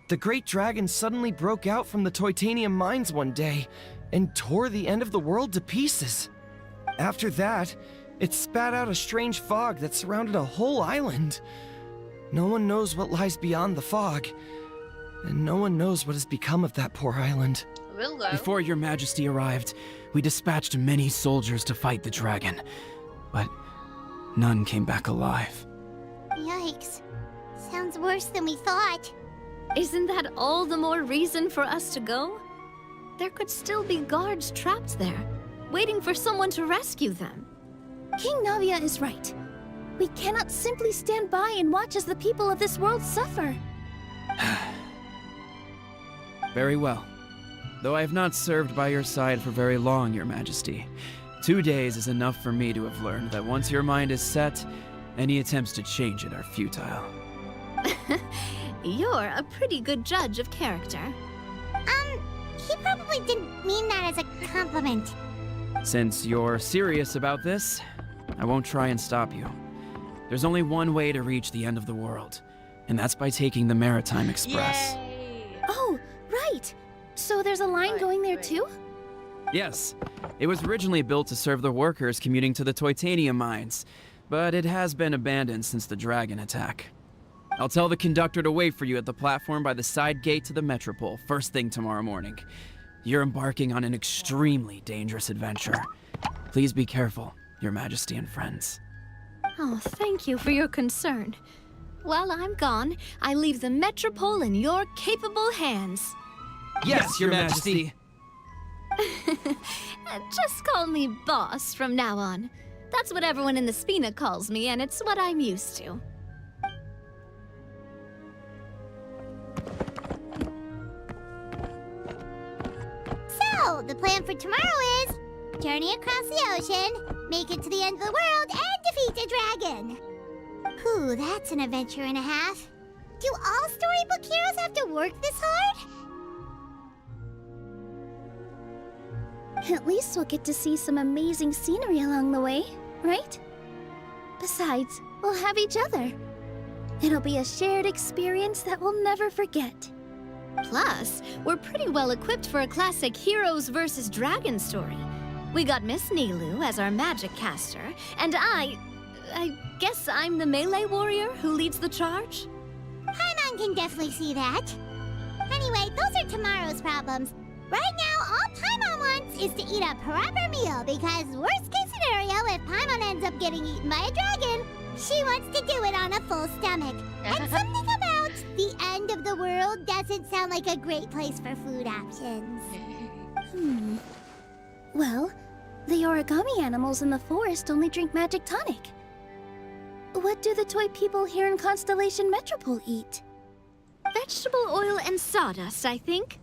[SPEAKER 18] The Great Dragon suddenly broke out from the Titanium mines one day and tore the end of the world to pieces. After that, it spat out a strange fog that surrounded a whole island. No one knows what lies beyond the fog, and no one knows what has become of that poor island.
[SPEAKER 1] We'll go.
[SPEAKER 18] Before Your Majesty arrived, we dispatched many soldiers to fight the dragon, but none came back alive.
[SPEAKER 2] Yikes. Sounds worse than we thought.
[SPEAKER 16] Isn't that all the more reason for us to go? There could still be guards trapped there, waiting for someone to rescue them.
[SPEAKER 11] King Navia is right. We cannot simply stand by and watch as the people of this world suffer.
[SPEAKER 18] Very well. Though I have not served by your side for very long, Your Majesty. 2 days is enough for me to have learned that once your mind is set, any attempts to change it are futile.
[SPEAKER 16] You're a pretty good judge of character.
[SPEAKER 2] He probably didn't mean that as a compliment.
[SPEAKER 18] Since you're serious about this, I won't try and stop you. There's only one way to reach the end of the world, and that's by taking the Maritime Express.
[SPEAKER 1] Yay!
[SPEAKER 11] Oh, right. So there's a line going there too?
[SPEAKER 18] Yes, it was originally built to serve the workers commuting to the Titanium mines, but it has been abandoned since the dragon attack. I'll tell the conductor to wait for you at the platform by the side gate to the Metropole first thing tomorrow morning. You're embarking on an extremely dangerous adventure. Please be careful, Your Majesty and friends.
[SPEAKER 16] Oh, thank you for your concern. While I'm gone, I leave the Metropole in your capable hands.
[SPEAKER 18] Yes, Your Majesty!
[SPEAKER 16] Just call me boss from now on. That's what everyone in the Spina calls me, and it's what I'm used to.
[SPEAKER 2] So, the plan for tomorrow is journey across the ocean, make it to the end of the world, and defeat a dragon. Whew, that's an adventure and a half. Do all storybook heroes have to work this hard?
[SPEAKER 11] At least we'll get to see some amazing scenery along the way, right? Besides, we'll have each other. It'll be a shared experience that we'll never forget.
[SPEAKER 16] Plus, we're pretty well equipped for a classic heroes versus dragon story. We got Miss Nilu as our magic caster, and I guess I'm the melee warrior who leads the charge?
[SPEAKER 2] Paimon can definitely see that. Anyway, those are tomorrow's problems. Right now, all Paimon wants is to eat a proper meal, because worst case scenario, if Paimon ends up getting eaten by a dragon, she wants to do it on a full stomach. And something about the end of the world doesn't sound like a great place for food options.
[SPEAKER 11] Well, the origami animals in the forest only drink magic tonic. What do the toy people here in Constellation Metropole eat?
[SPEAKER 16] Vegetable oil and sawdust, I think.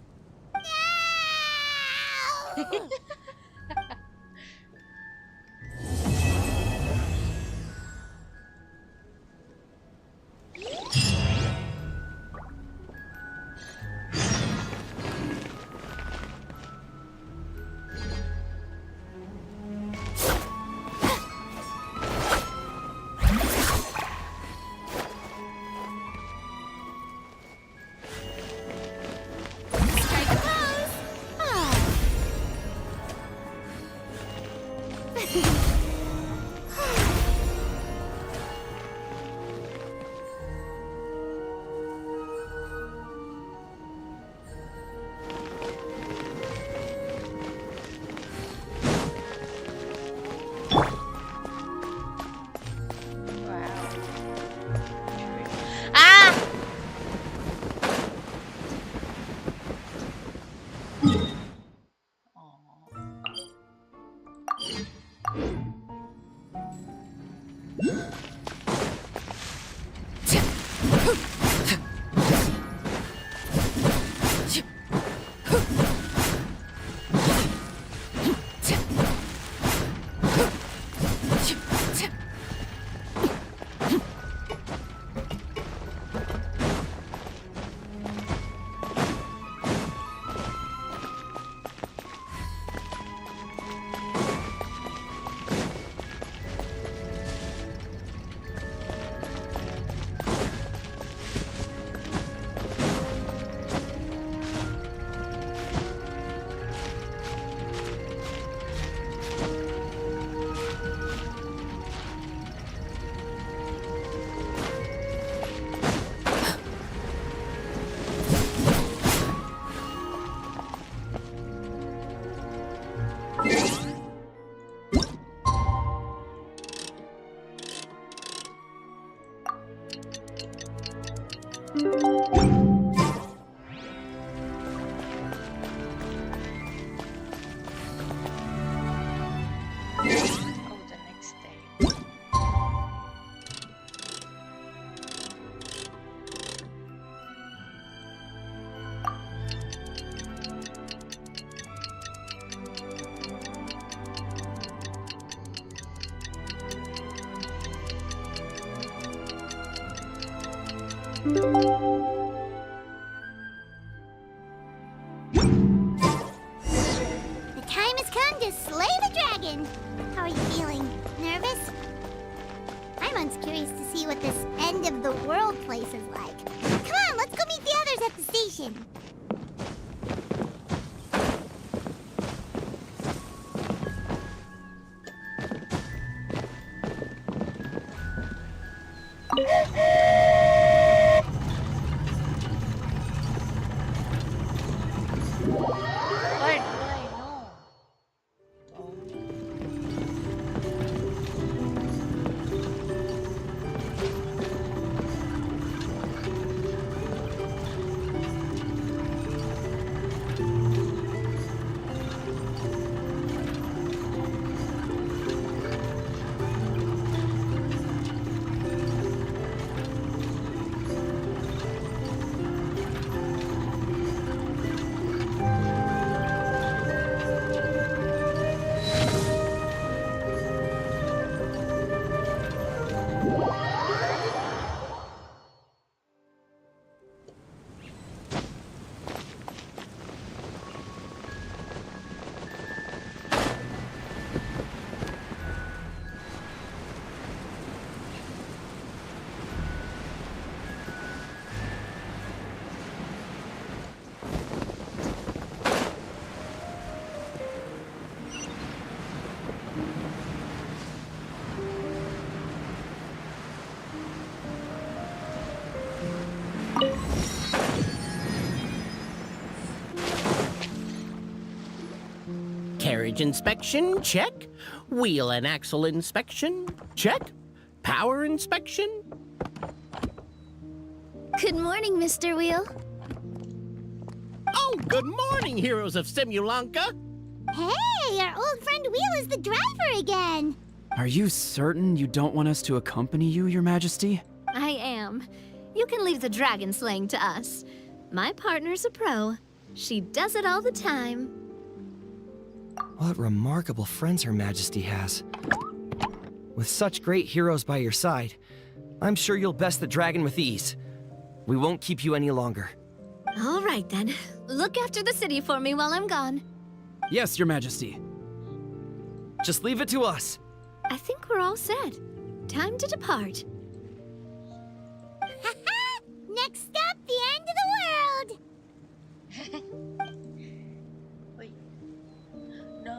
[SPEAKER 2] The time has come to slay the dragon. How are you feeling? Nervous? I'm curious to see what this end of the world place is like. Come on, let's go meet the others at the station.
[SPEAKER 1] Why do I know?
[SPEAKER 13] Carriage inspection, check. Wheel and axle inspection, check. Power inspection.
[SPEAKER 11] Good morning, Mr. Wheel.
[SPEAKER 13] Oh, good morning, heroes of Simulanka.
[SPEAKER 2] Hey, our old friend Wheel is the driver again.
[SPEAKER 18] Are you certain you don't want us to accompany you, Your Majesty?
[SPEAKER 16] I am. You can leave the dragon slaying to us. My partner's a pro. She does it all the time.
[SPEAKER 21] What remarkable friends Her Majesty has. With such great heroes by your side, I'm sure you'll best the dragon with ease. We won't keep you any longer.
[SPEAKER 16] All right, then. Look after the city for me while I'm gone.
[SPEAKER 18] Yes, Your Majesty.
[SPEAKER 21] Just leave it to us.
[SPEAKER 16] I think we're all set. Time to depart.
[SPEAKER 2] Next stop, the end of the world.
[SPEAKER 1] Wait. No.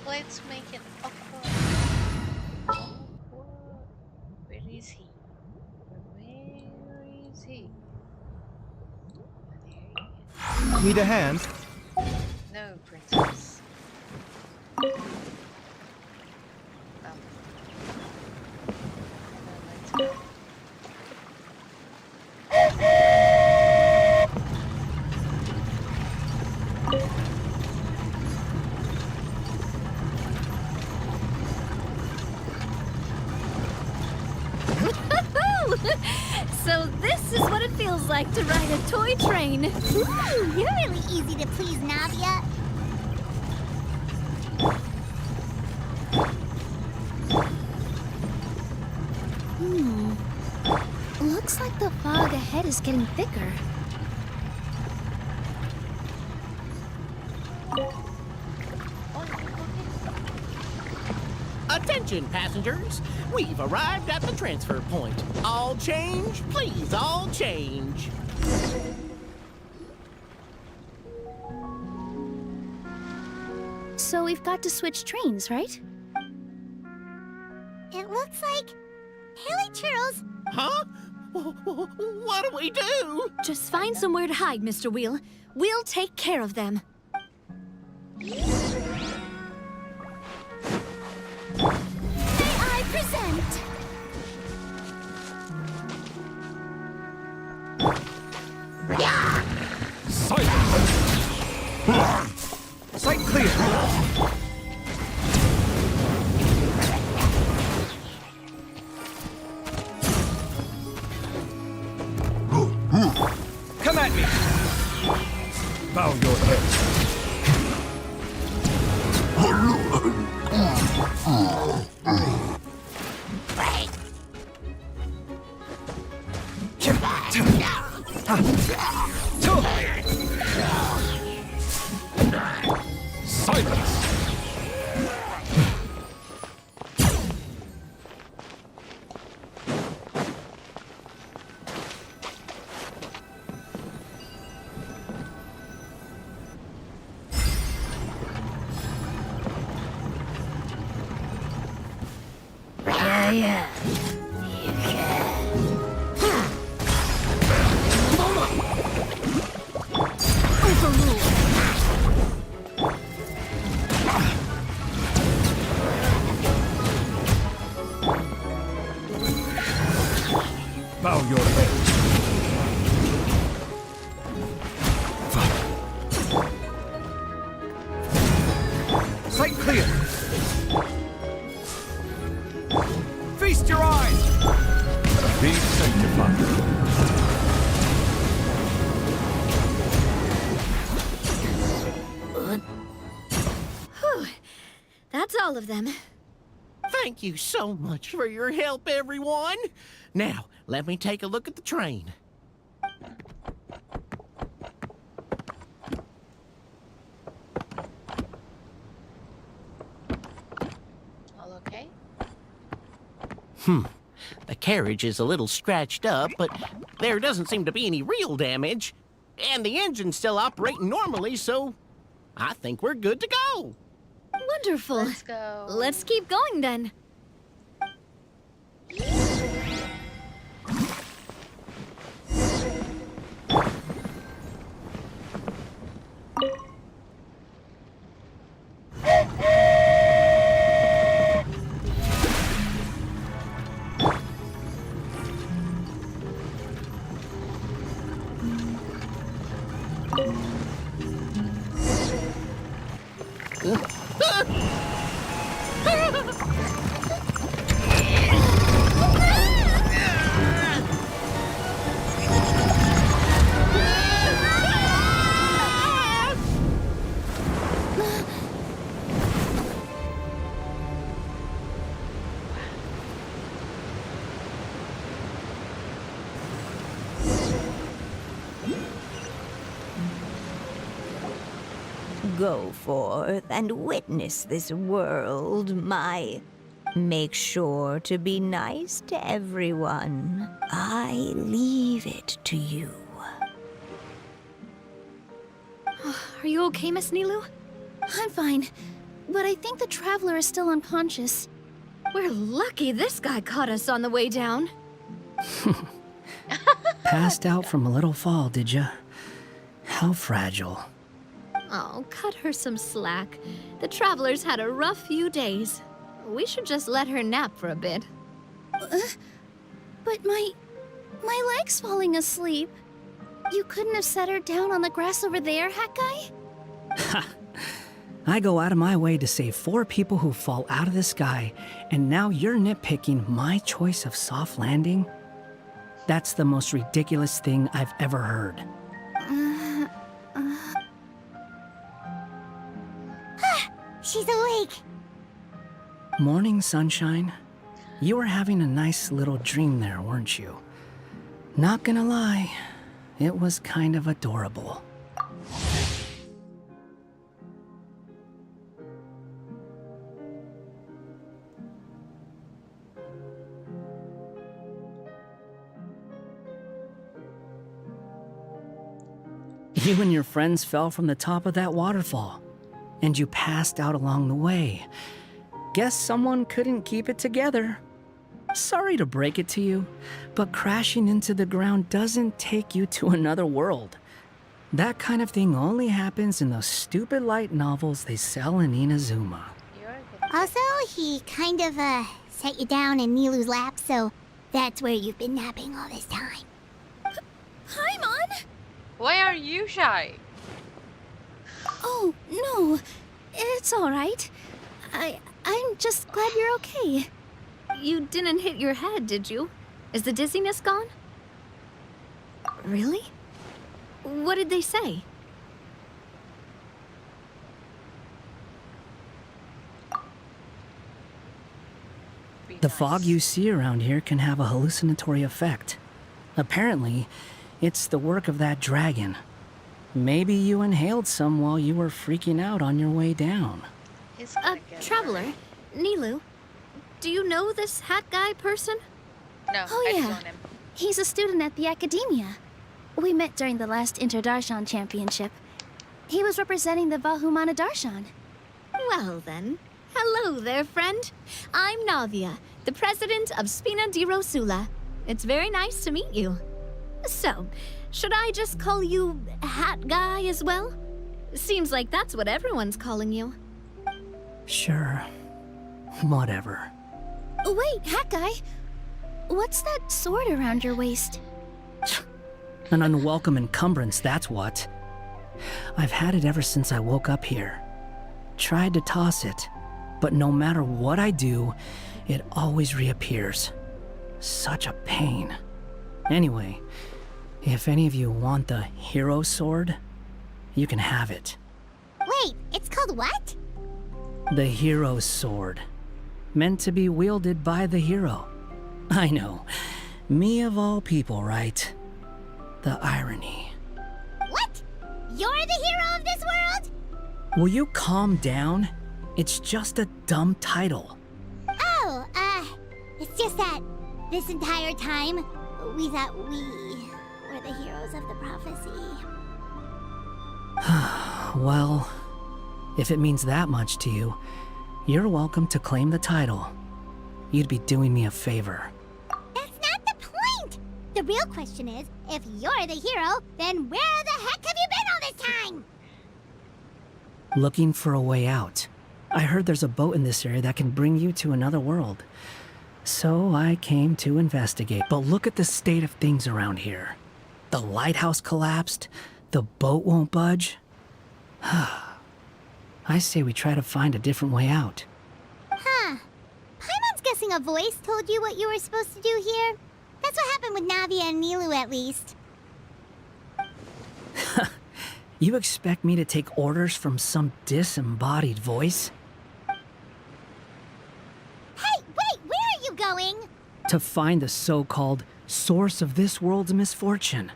[SPEAKER 1] Let's make it awkward. Where is he? Where is he? There he is.
[SPEAKER 5] Need a hand?
[SPEAKER 1] No, princess. Oh. Let's go.
[SPEAKER 16] So this is what it feels like to ride a toy train.
[SPEAKER 2] Ooh, you're really easy to please, Navia.
[SPEAKER 11] Looks like the fog ahead is getting thicker.
[SPEAKER 13] Attention, passengers. We've arrived at the transfer point. All change, please, all change.
[SPEAKER 11] So we've got to switch trains, right?
[SPEAKER 2] It looks like Haley Churls.
[SPEAKER 13] Huh? What do we do?
[SPEAKER 16] Just find somewhere to hide, Mr. Wheel. We'll take care of them.
[SPEAKER 2] May I present?
[SPEAKER 8] Sight clear! Come at me! Bow your head. Silence!
[SPEAKER 19] Yeah.
[SPEAKER 8] Bow your head. Sight clear. Feast your eyes. Be sanctified.
[SPEAKER 16] Whew. That's all of them.
[SPEAKER 13] Thank you so much for your help, everyone. Now, let me take a look at the train.
[SPEAKER 1] All okay?
[SPEAKER 13] The carriage is a little scratched up, but there doesn't seem to be any real damage. And the engine's still operating normally, so I think we're good to go.
[SPEAKER 16] Wonderful.
[SPEAKER 1] Let's go.
[SPEAKER 16] Let's keep going then.
[SPEAKER 19] Go forth and witness this world, my... Make sure to be nice to everyone. I leave it to you.
[SPEAKER 11] Are you okay, Miss Nilu? I'm fine, but I think the traveler is still unconscious.
[SPEAKER 16] We're lucky this guy caught us on the way down.
[SPEAKER 4] Passed out from a little fall, did ya? How fragile.
[SPEAKER 16] Oh, cut her some slack. The traveler's had a rough few days. We should just let her nap for a bit.
[SPEAKER 11] But my leg's falling asleep. You couldn't have set her down on the grass over there, Hat Guy?
[SPEAKER 4] Ha! I go out of my way to save 4 people who fall out of the sky, and now you're nitpicking my choice of soft landing? That's the most ridiculous thing I've ever heard.
[SPEAKER 2] She's awake.
[SPEAKER 4] Morning, sunshine. You were having a nice little dream there, weren't you? Not gonna lie, it was kind of adorable. You and your friends fell from the top of that waterfall, and you passed out along the way. Guess someone couldn't keep it together. Sorry to break it to you, but crashing into the ground doesn't take you to another world. That kind of thing only happens in those stupid light novels they sell in Inazuma.
[SPEAKER 2] Also, he kind of, set you down in Nilu's lap, so that's where you've been napping all this time.
[SPEAKER 11] Paimon!
[SPEAKER 1] Why are you shy?
[SPEAKER 11] Oh, no. It's all right. I'm just glad you're okay.
[SPEAKER 16] You didn't hit your head, did you? Is the dizziness gone? Really? What did they say?
[SPEAKER 4] The fog you see around here can have a hallucinatory effect. Apparently, it's the work of that dragon. Maybe you inhaled some while you were freaking out on your way down.
[SPEAKER 16] Traveler, Nilu, do you know this hat guy person?
[SPEAKER 1] No,
[SPEAKER 11] Oh,
[SPEAKER 1] I
[SPEAKER 11] yeah.
[SPEAKER 1] don't know him.
[SPEAKER 11] He's a student at the academia. We met during the last Interdarshan Championship. He was representing the Vahumana Darshan.
[SPEAKER 16] Well then, hello there, friend. I'm Navia, the president of Spina di Rosula. It's very nice to meet you. So, should I just call you Hat Guy as well? Seems like that's what everyone's calling you.
[SPEAKER 4] Sure. Whatever.
[SPEAKER 11] Wait, Hat Guy. What's that sword around your waist?
[SPEAKER 4] An unwelcome encumbrance, that's what. I've had it ever since I woke up here. Tried to toss it, but no matter what I do, it always reappears. Such a pain. Anyway, if any of you want the hero sword, you can have it.
[SPEAKER 2] Wait, it's called what?
[SPEAKER 4] The hero's sword. Meant to be wielded by the hero. I know. Me of all people, right? The irony.
[SPEAKER 2] What? You're the hero of this world?
[SPEAKER 4] Will you calm down? It's just a dumb title.
[SPEAKER 2] Oh, it's just that this entire time, we thought we were the heroes of the prophecy.
[SPEAKER 4] Well, if it means that much to you, you're welcome to claim the title. You'd be doing me a favor.
[SPEAKER 2] That's not the point! The real question is, if you're the hero, then where the heck have you been all this time?
[SPEAKER 4] Looking for a way out. I heard there's a boat in this area that can bring you to another world. So I came to investigate. But look at the state of things around here. The lighthouse collapsed. The boat won't budge. I say we try to find a different way out.
[SPEAKER 2] Huh. Paimon's guessing a voice told you what you were supposed to do here. That's what happened with Navia and Nilu, at least.
[SPEAKER 4] You expect me to take orders from some disembodied voice?
[SPEAKER 2] Hey, wait, where are you going?
[SPEAKER 4] To find the so-called source of this world's misfortune.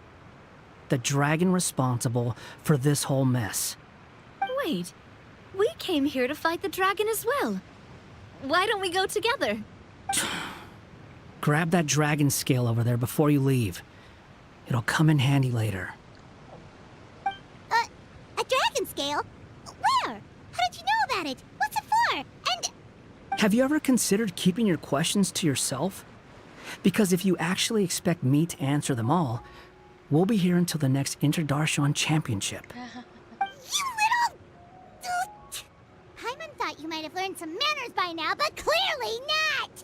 [SPEAKER 4] The dragon responsible for this whole mess.
[SPEAKER 16] Wait, we came here to fight the dragon as well. Why don't we go together?
[SPEAKER 4] Grab that dragon scale over there before you leave. It'll come in handy later.
[SPEAKER 2] A dragon scale? Where? How did you know about it? What's it for? And...
[SPEAKER 4] Have you ever considered keeping your questions to yourself? Because if you actually expect me to answer them all, we'll be here until the next Interdarshan Championship.
[SPEAKER 2] You little... Paimon thought you might have learned some manners by now, but clearly not!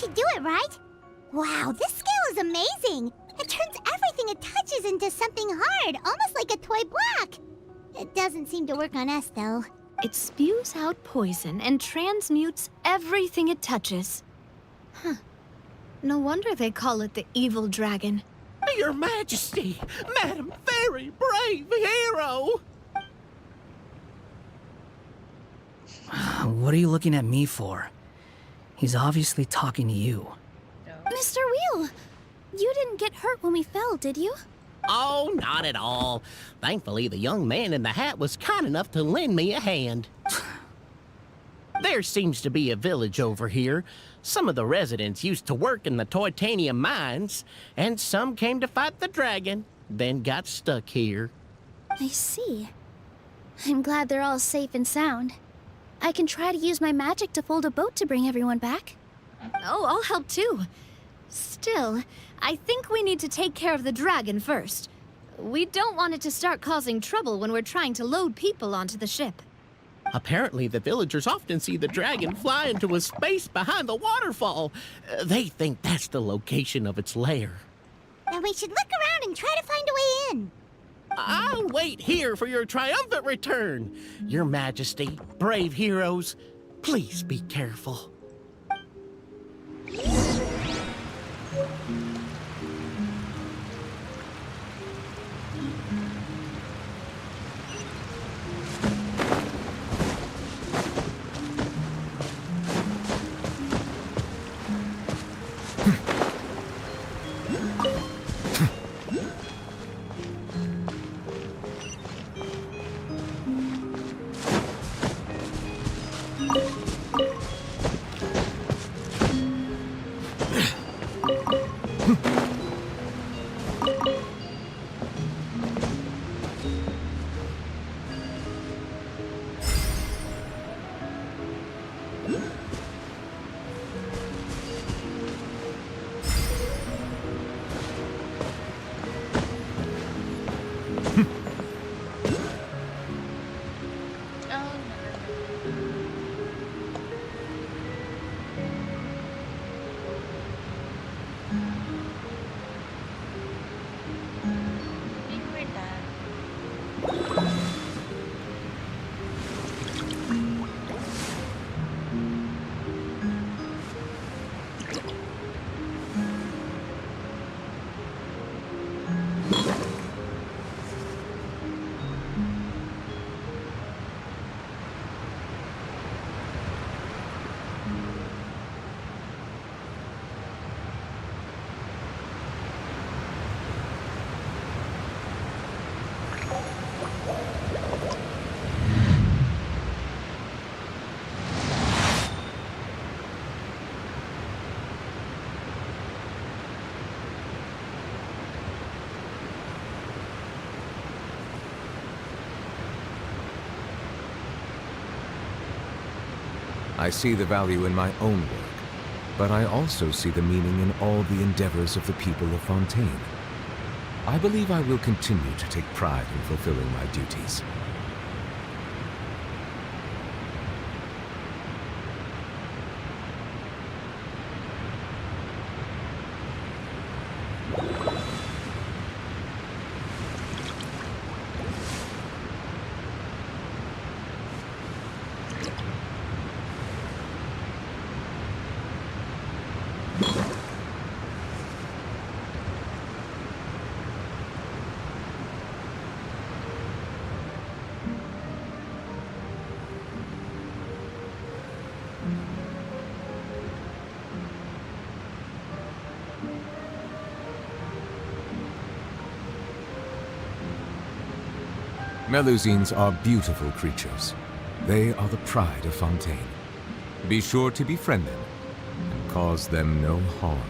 [SPEAKER 2] should do it, right? Wow, this scale is amazing! It turns everything it touches into something hard, almost like a toy block. It doesn't seem to work on us, though.
[SPEAKER 16] It spews out poison and transmutes everything it touches. Huh. No wonder they call it the evil dragon.
[SPEAKER 13] Your Majesty, Madam Very Brave Hero!
[SPEAKER 4] What are you looking at me for? He's obviously talking to you.
[SPEAKER 11] Mr. Wheel! You didn't get hurt when we fell, did you?
[SPEAKER 13] Oh, not at all. Thankfully, the young man in the hat was kind enough to lend me a hand. There seems to be a village over here. Some of the residents used to work in the titanium mines, and some came to fight the dragon, then got stuck here.
[SPEAKER 11] I see. I'm glad they're all safe and sound. I can try to use my magic to fold a boat to bring everyone back.
[SPEAKER 16] Oh, I'll help too. Still, I think we need to take care of the dragon first. We don't want it to start causing trouble when we're trying to load people onto the ship.
[SPEAKER 13] Apparently, the villagers often see the dragon fly into a space behind the waterfall. They think that's the location of its lair.
[SPEAKER 2] Then we should look around and try to find a way in.
[SPEAKER 13] I'll wait here for your triumphant return. Your Majesty, brave heroes, please be careful.
[SPEAKER 7] I see the value in my own work, but I also see the meaning in all the endeavors of the people of Fontaine. I believe I will continue to take pride in fulfilling my duties. Melusines are beautiful creatures. They are the pride of Fontaine. Be sure to befriend them and cause them no harm.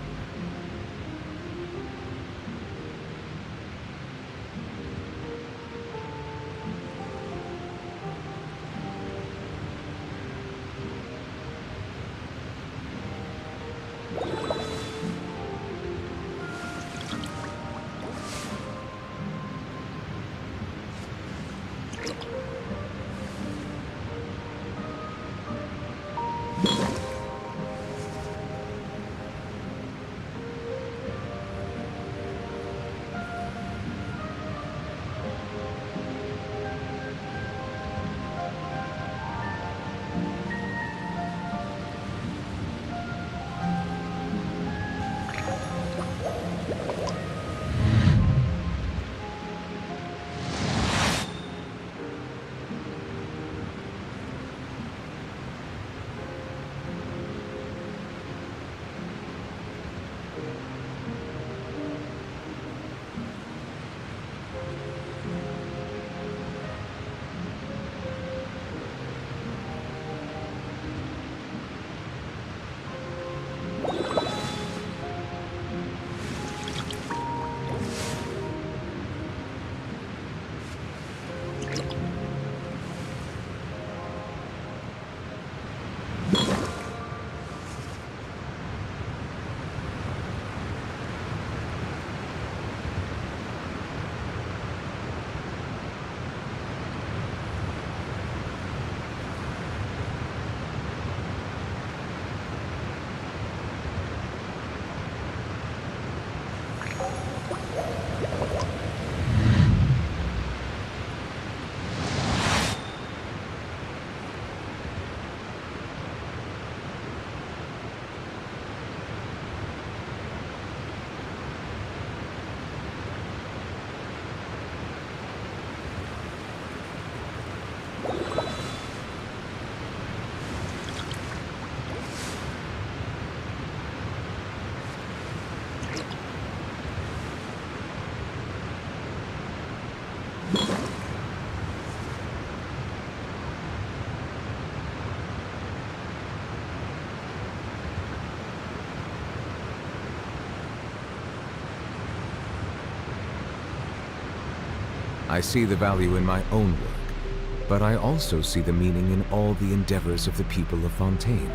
[SPEAKER 7] I see the value in my own work, but I also see the meaning in all the endeavors of the people of Fontaine.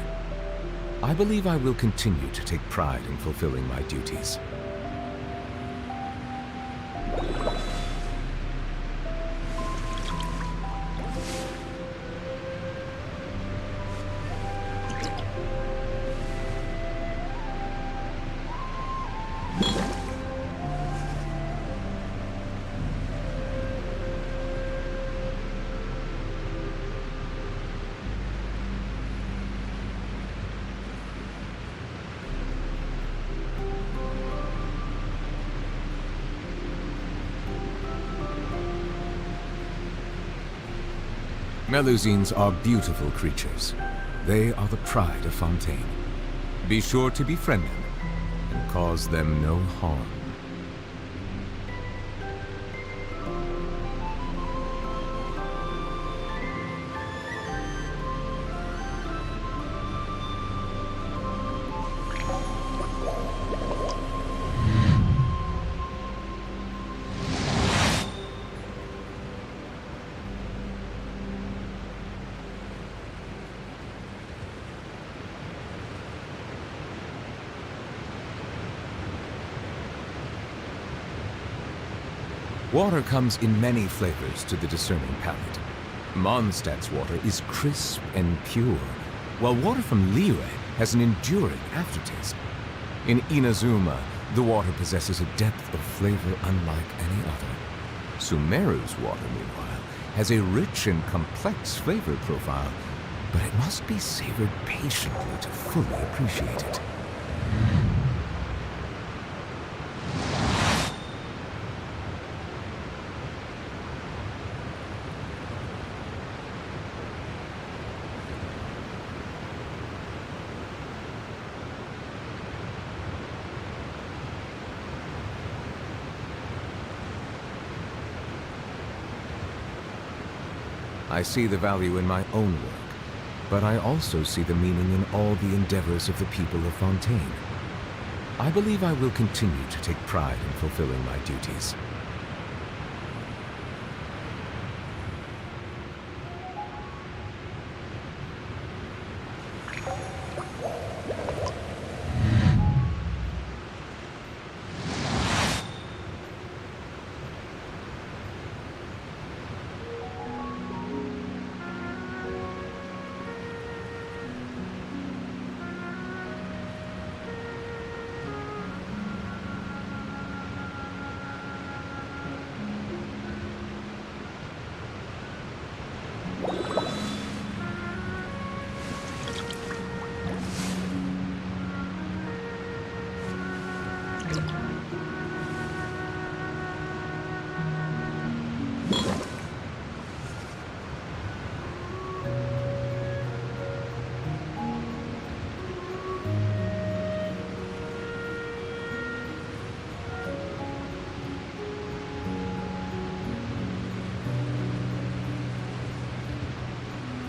[SPEAKER 7] I believe I will continue to take pride in fulfilling my duties. Melusines are beautiful creatures. They are the pride of Fontaine. Be sure to befriend them and cause them no harm. Water comes in many flavors to the discerning palate. Mondstadt's water is crisp and pure, while water from Liyue has an enduring aftertaste. In Inazuma, the water possesses a depth of flavor unlike any other. Sumeru's water, meanwhile, has a rich and complex flavor profile, but it must be savored patiently to fully appreciate it. I see the value in my own work, but I also see the meaning in all the endeavors of the people of Fontaine. I believe I will continue to take pride in fulfilling my duties.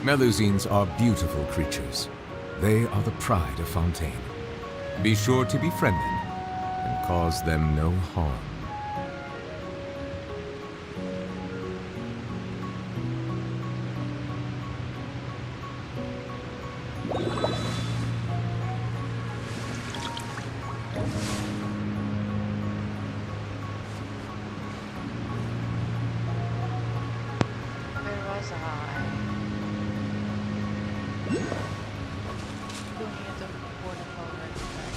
[SPEAKER 7] Melusines are beautiful creatures. They are the pride of Fontaine. Be sure to befriend them and cause them no harm.
[SPEAKER 1] Where was I? Doing the waterfall right there.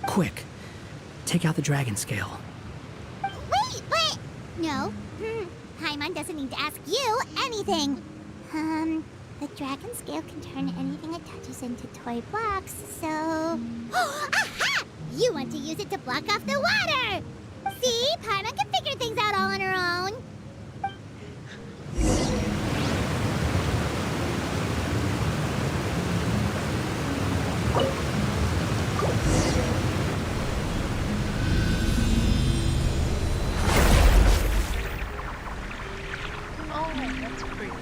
[SPEAKER 4] Quick, take out the dragon scale.
[SPEAKER 2] Wait, but... No. Paimon doesn't need to ask you anything. The dragon scale can turn anything it touches into toy blocks, so... Aha! You want to use it to block off the water! See? Paimon can figure things out all on her own.
[SPEAKER 1] Oh, that's pretty.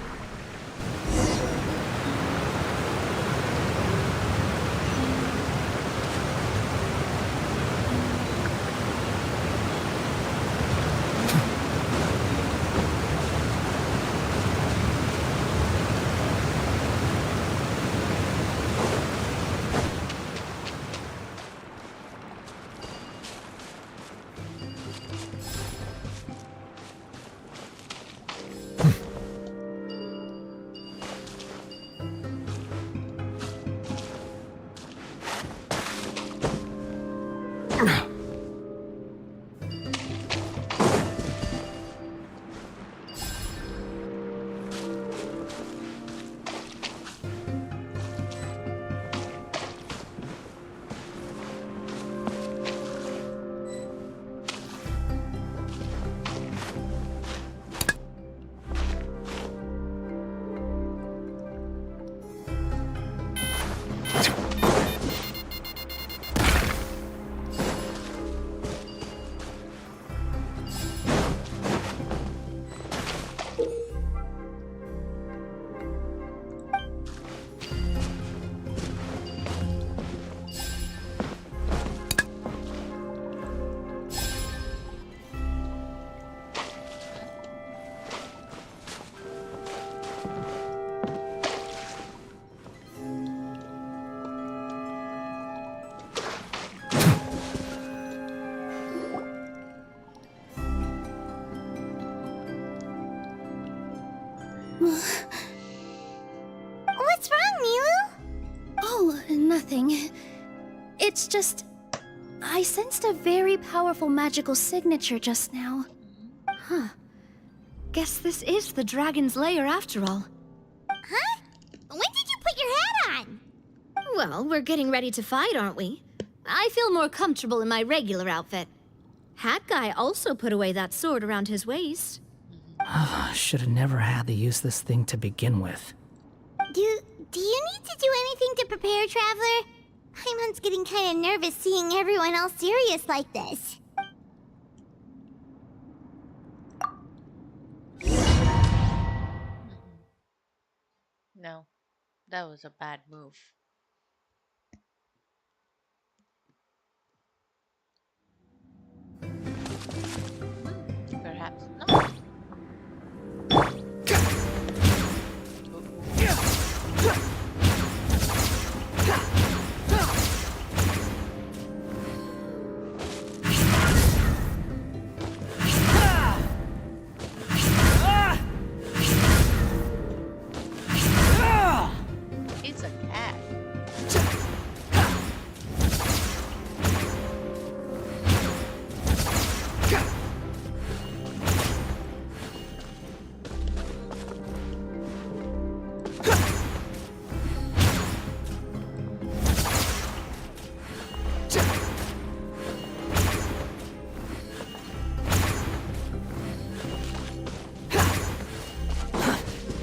[SPEAKER 2] What's wrong, Milu?
[SPEAKER 11] Oh, nothing. It's just... I sensed a very powerful magical signature just now. Huh. Guess this is the dragon's lair after all.
[SPEAKER 2] Huh? When did you put your hat on?
[SPEAKER 16] Well, we're getting ready to fight, aren't we? I feel more comfortable in my regular outfit. Hat Guy also put away that sword around his waist.
[SPEAKER 4] Should have never had to use this thing to begin with.
[SPEAKER 2] Do you need to do anything to prepare, Traveler? Paimon's getting kind of nervous seeing everyone else serious like this.
[SPEAKER 1] No, that was a bad move. Perhaps not. It's a cat.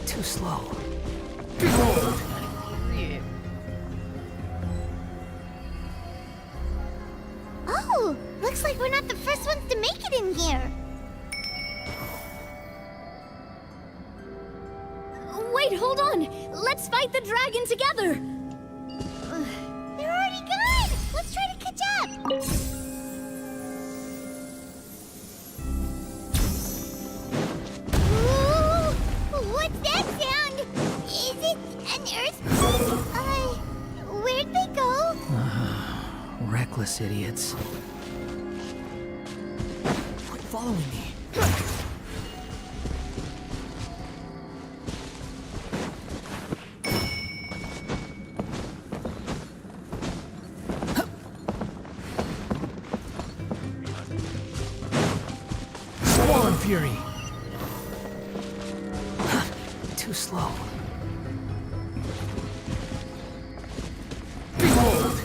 [SPEAKER 4] Too slow.
[SPEAKER 2] Oh, looks like we're not the first ones to make it in here.
[SPEAKER 16] Wait, hold on! Let's fight the dragon together!
[SPEAKER 2] They're already gone! Let's try to catch up! Ooh, what's that sound? Is it an earthquake? Where'd they go?
[SPEAKER 4] Reckless idiots. Quit following me. Fury. Too slow. Behold!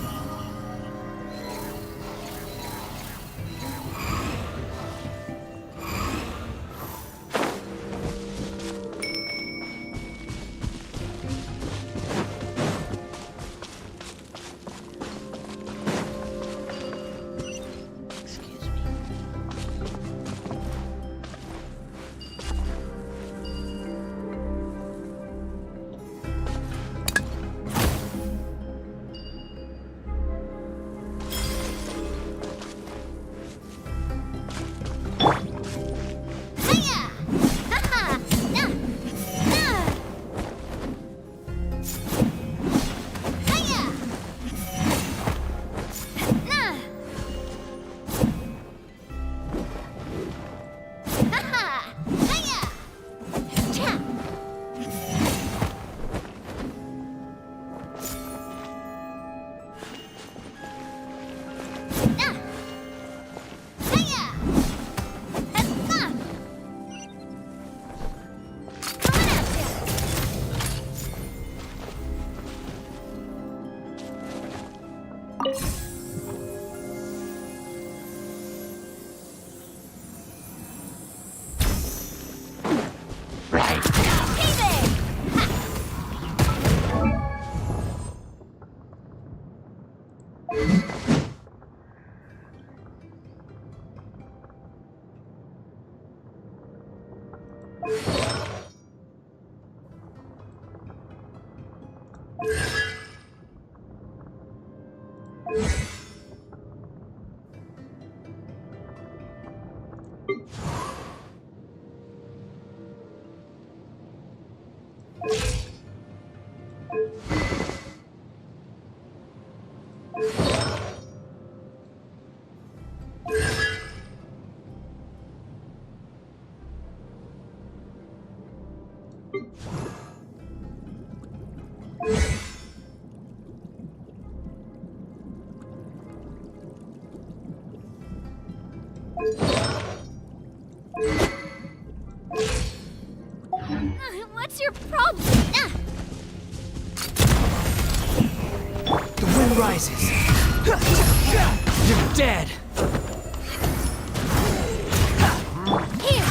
[SPEAKER 16] What's your problem?
[SPEAKER 4] The wind rises. You're dead.
[SPEAKER 16] Here!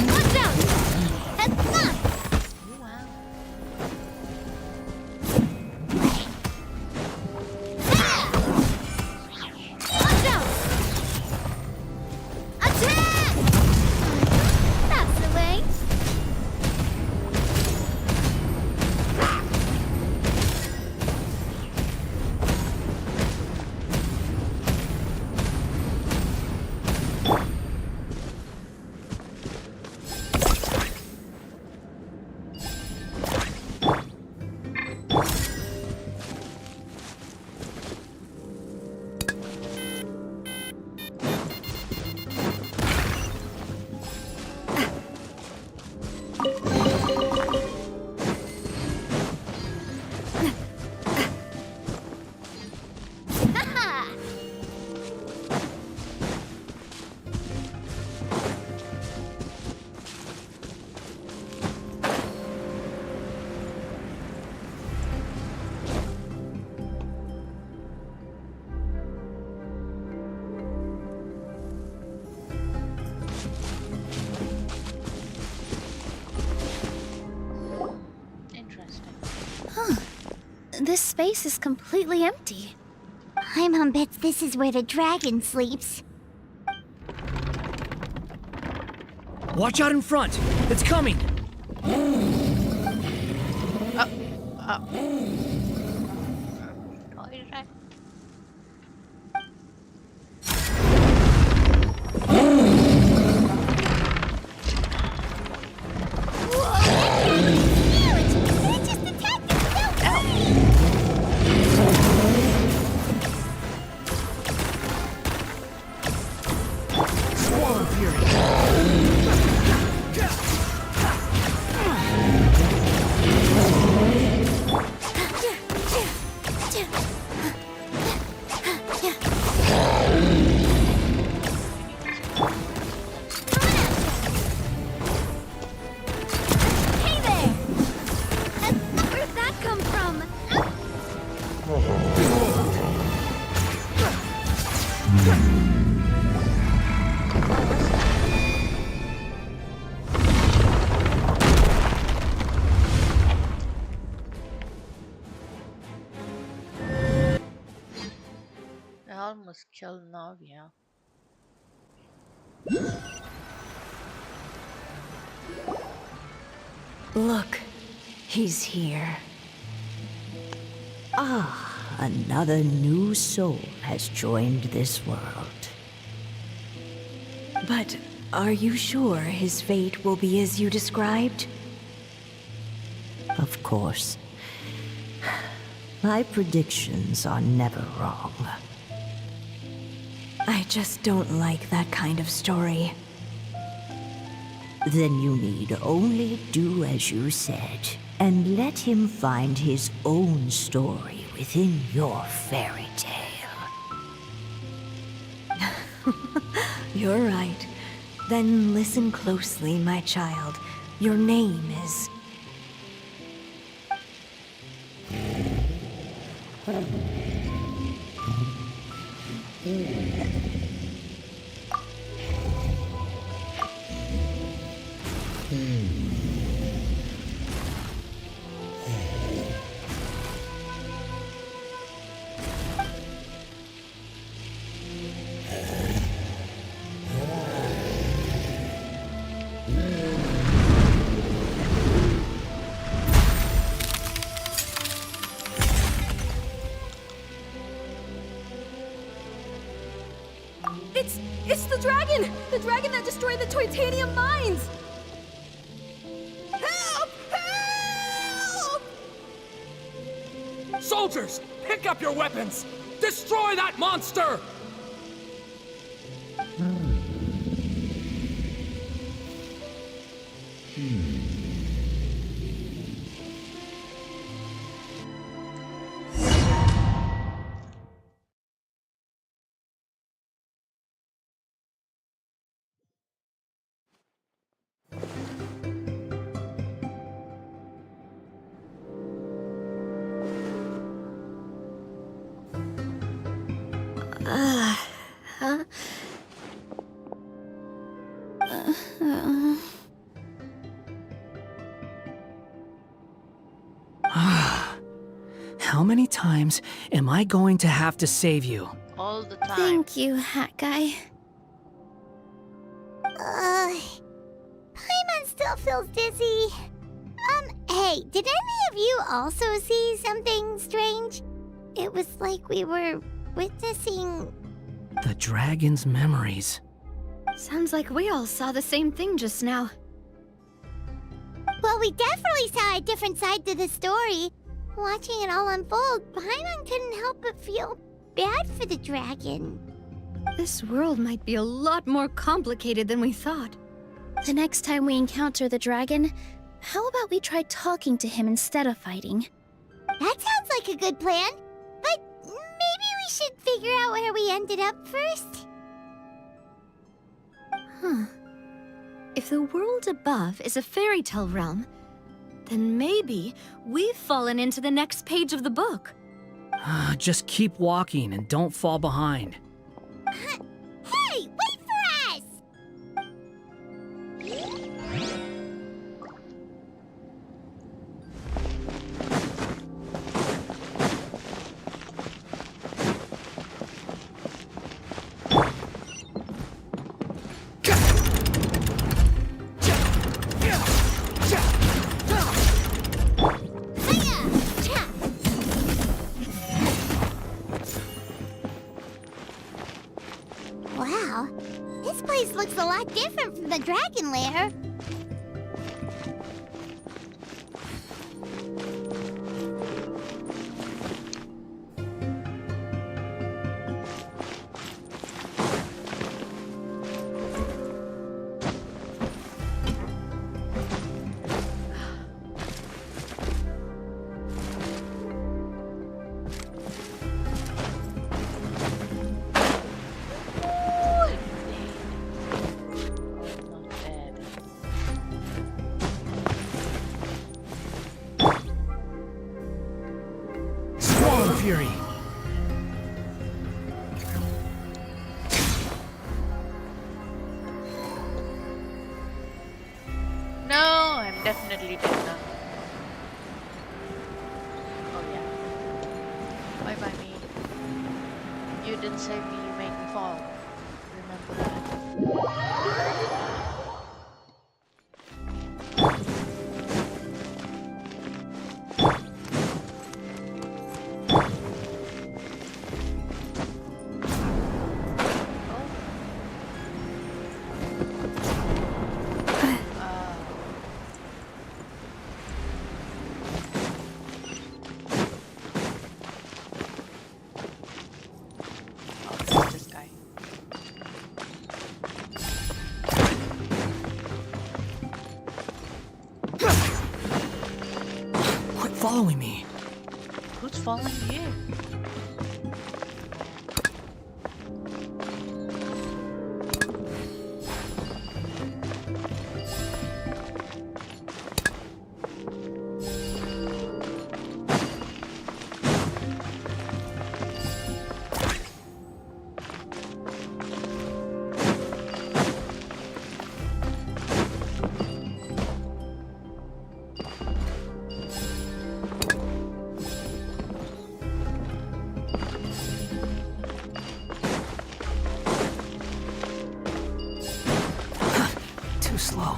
[SPEAKER 16] Watch out! Watch out! Attack! That's the way.
[SPEAKER 11] This space is completely empty.
[SPEAKER 2] Paimon bets this is where the dragon sleeps.
[SPEAKER 4] Watch out in front. It's coming.
[SPEAKER 1] I almost killed Novia.
[SPEAKER 19] Look, he's here. Ah, another new soul has joined this world. But are you sure his fate will be as you described? Of course. My predictions are never wrong. I just don't like that kind of story. Then you need only do as you said, and let him find his own story within your fairy tale. You're right. Then listen closely, my child. Your name is...
[SPEAKER 14] It's the dragon! The dragon that destroyed the titanium mines! Help! Help!
[SPEAKER 12] Soldiers, pick up your weapons! Destroy that monster!
[SPEAKER 11] Huh?
[SPEAKER 4] How many times am I going to have to save you?
[SPEAKER 1] All the time.
[SPEAKER 11] Thank you, Hat Guy.
[SPEAKER 2] Paimon still feels dizzy. Hey, did any of you also see something strange? It was like we were witnessing...
[SPEAKER 4] The dragon's memories.
[SPEAKER 11] Sounds like we all saw the same thing just now.
[SPEAKER 2] Well, we definitely saw a different side to the story. Watching it all unfold, Paimon couldn't help but feel bad for the dragon.
[SPEAKER 11] This world might be a lot more complicated than we thought. The next time we encounter the dragon, how about we try talking to him instead of fighting?
[SPEAKER 2] That sounds like a good plan. But maybe we should figure out where we ended up first.
[SPEAKER 11] Huh. If the world above is a fairy tale realm, then maybe we've fallen into the next page of the book.
[SPEAKER 4] Just keep walking and don't fall behind.
[SPEAKER 2] Hey, wait for us! Wow, this place looks a lot different from the dragon lair.
[SPEAKER 1] Not bad.
[SPEAKER 4] Fury.
[SPEAKER 1] No, I'm definitely dead now. Oh yeah. Bye bye me. You didn't save me, you made me fall. Remember that. This guy.
[SPEAKER 4] Quit following me.
[SPEAKER 1] Who's following you?
[SPEAKER 4] Too slow.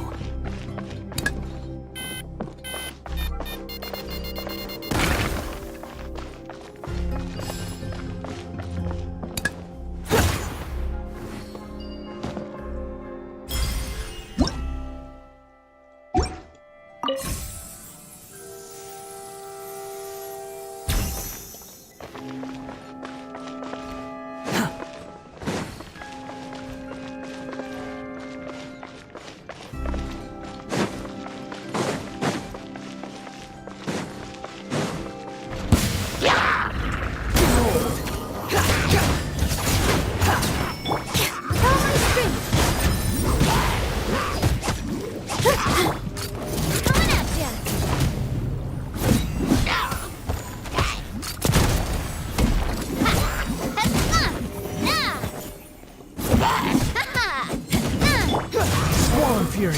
[SPEAKER 4] Swarm Fury.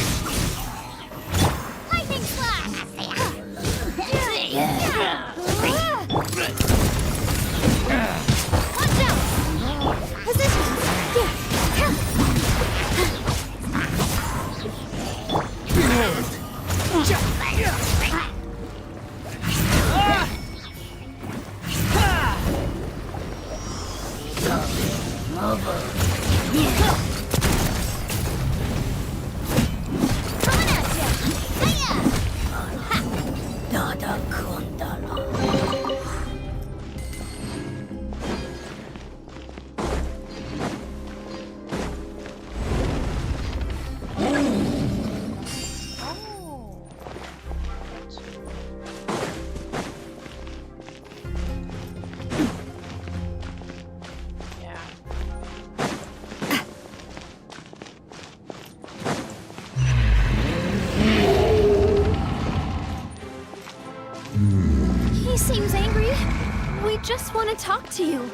[SPEAKER 2] Lightning slash! Watch out! Position!
[SPEAKER 16] He seems angry. We just want to talk to you.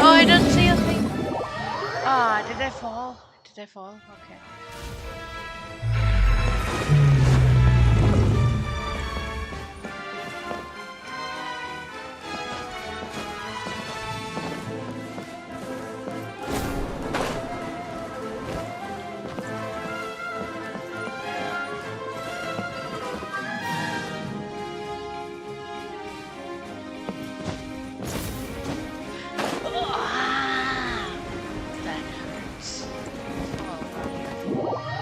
[SPEAKER 1] I don't see a thing. Ah, did I fall? Did I fall? Okay. That hurts. Oh,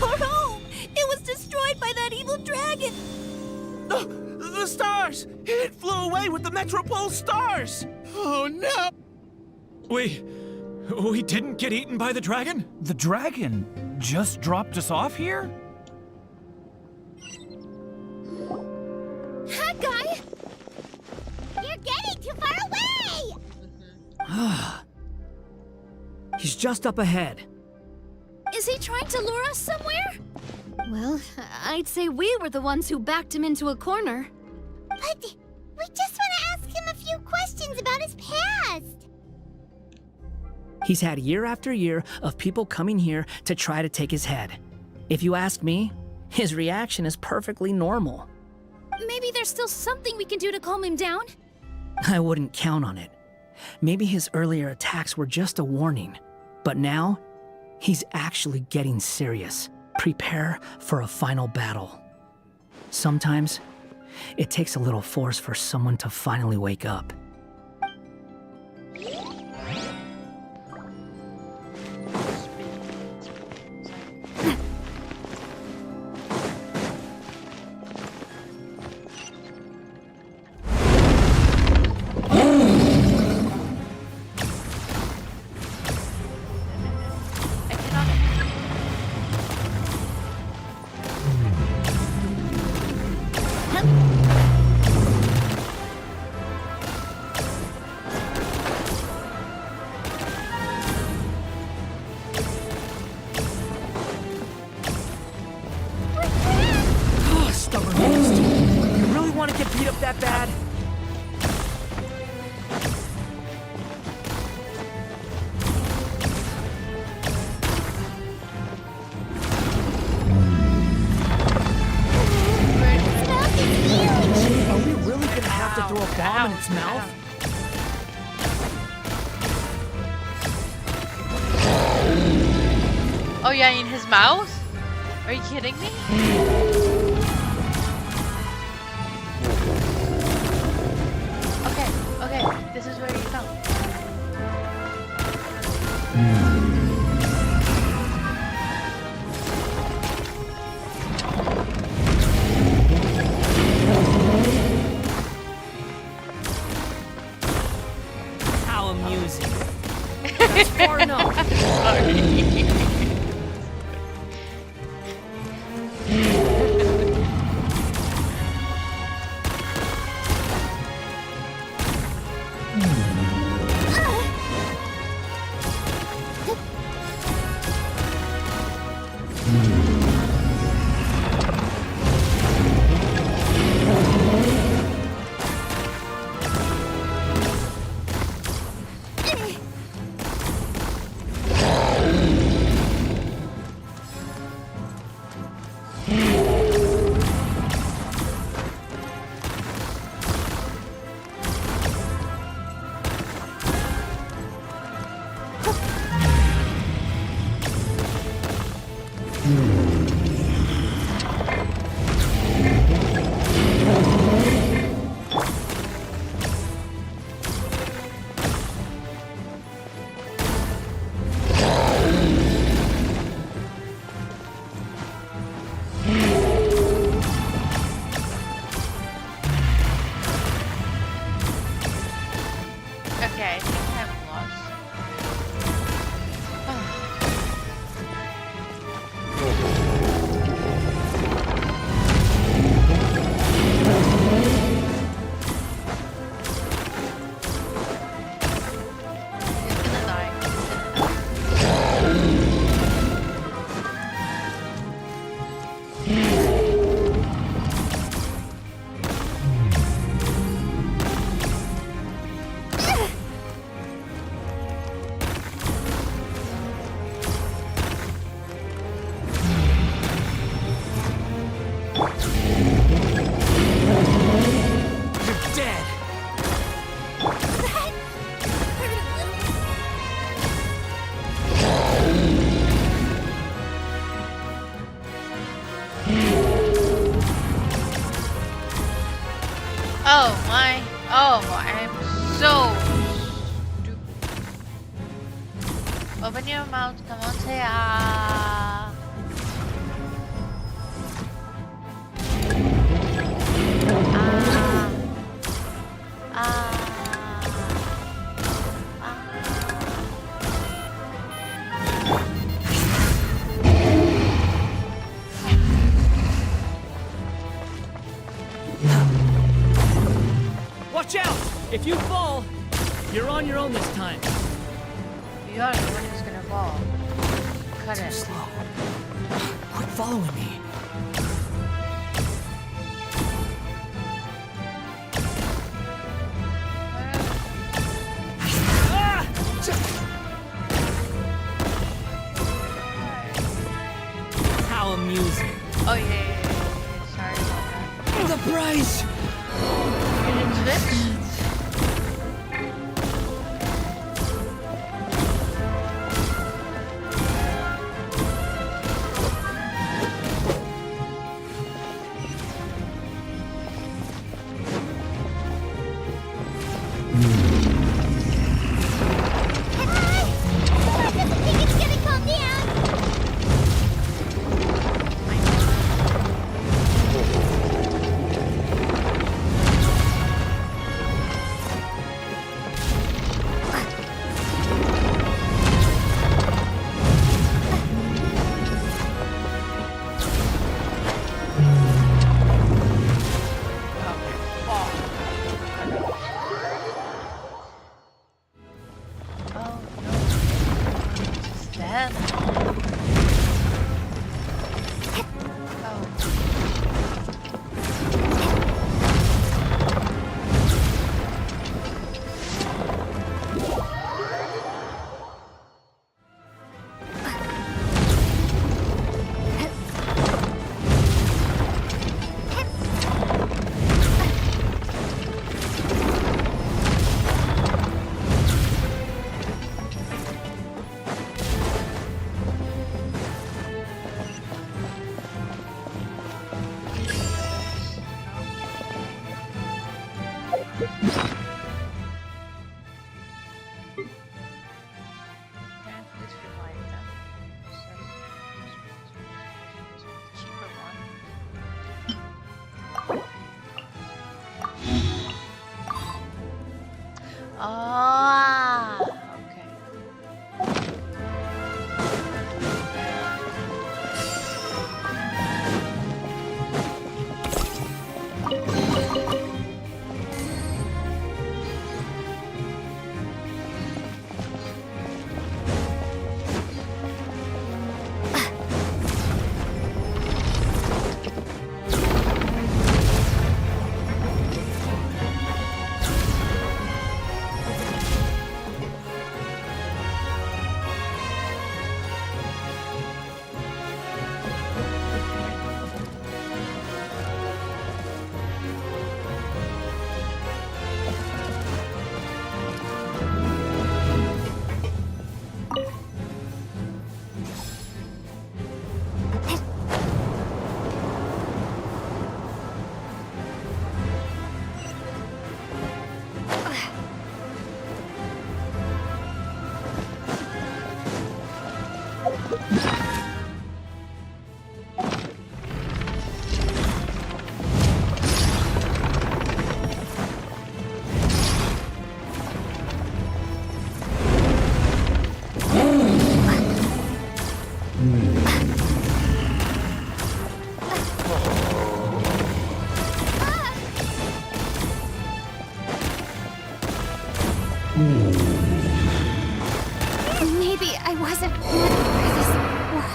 [SPEAKER 10] Our home! It was destroyed by that evil dragon!
[SPEAKER 21] The stars! It flew away with the Metropole stars!
[SPEAKER 18] Oh no!
[SPEAKER 20] We didn't get eaten by the dragon?
[SPEAKER 9] The dragon just dropped us off here?
[SPEAKER 2] That guy! You're getting too far away!
[SPEAKER 4] He's just up ahead.
[SPEAKER 16] Is he trying to lure us somewhere? Well, I'd say we were the ones who backed him into a corner.
[SPEAKER 2] But we just want to ask him a few questions about his past.
[SPEAKER 4] He's had year after year of people coming here to try to take his head. If you ask me, his reaction is perfectly normal.
[SPEAKER 16] Maybe there's still something we can do to calm him down?
[SPEAKER 4] I wouldn't count on it. Maybe his earlier attacks were just a warning. But now, he's actually getting serious. Prepare for a final battle. Sometimes, it takes a little force for someone to finally wake up. Stubborn beast. You really want to get beat up that bad? Are we really gonna have to throw a bomb in its mouth?
[SPEAKER 1] Oh yeah, in his mouth? Are you kidding me? Okay, this is where you go.
[SPEAKER 4] How amusing. That's far enough.
[SPEAKER 1] Sorry. Okay, I think I'm lost. He's gonna die.
[SPEAKER 4] You're dead.
[SPEAKER 1] Oh my. Oh, I'm so stupid. Open your mouth. Come on, say ah.
[SPEAKER 4] If you fall, you're on your own this time.
[SPEAKER 1] You are the one who's gonna fall. Cut it.
[SPEAKER 18] Slow. Quit following me.
[SPEAKER 4] How amusing.
[SPEAKER 1] Oh yeah. Sorry about that.
[SPEAKER 18] The price!
[SPEAKER 1] You didn't fix? Ah, okay.
[SPEAKER 2] Maybe I wasn't meant for this world.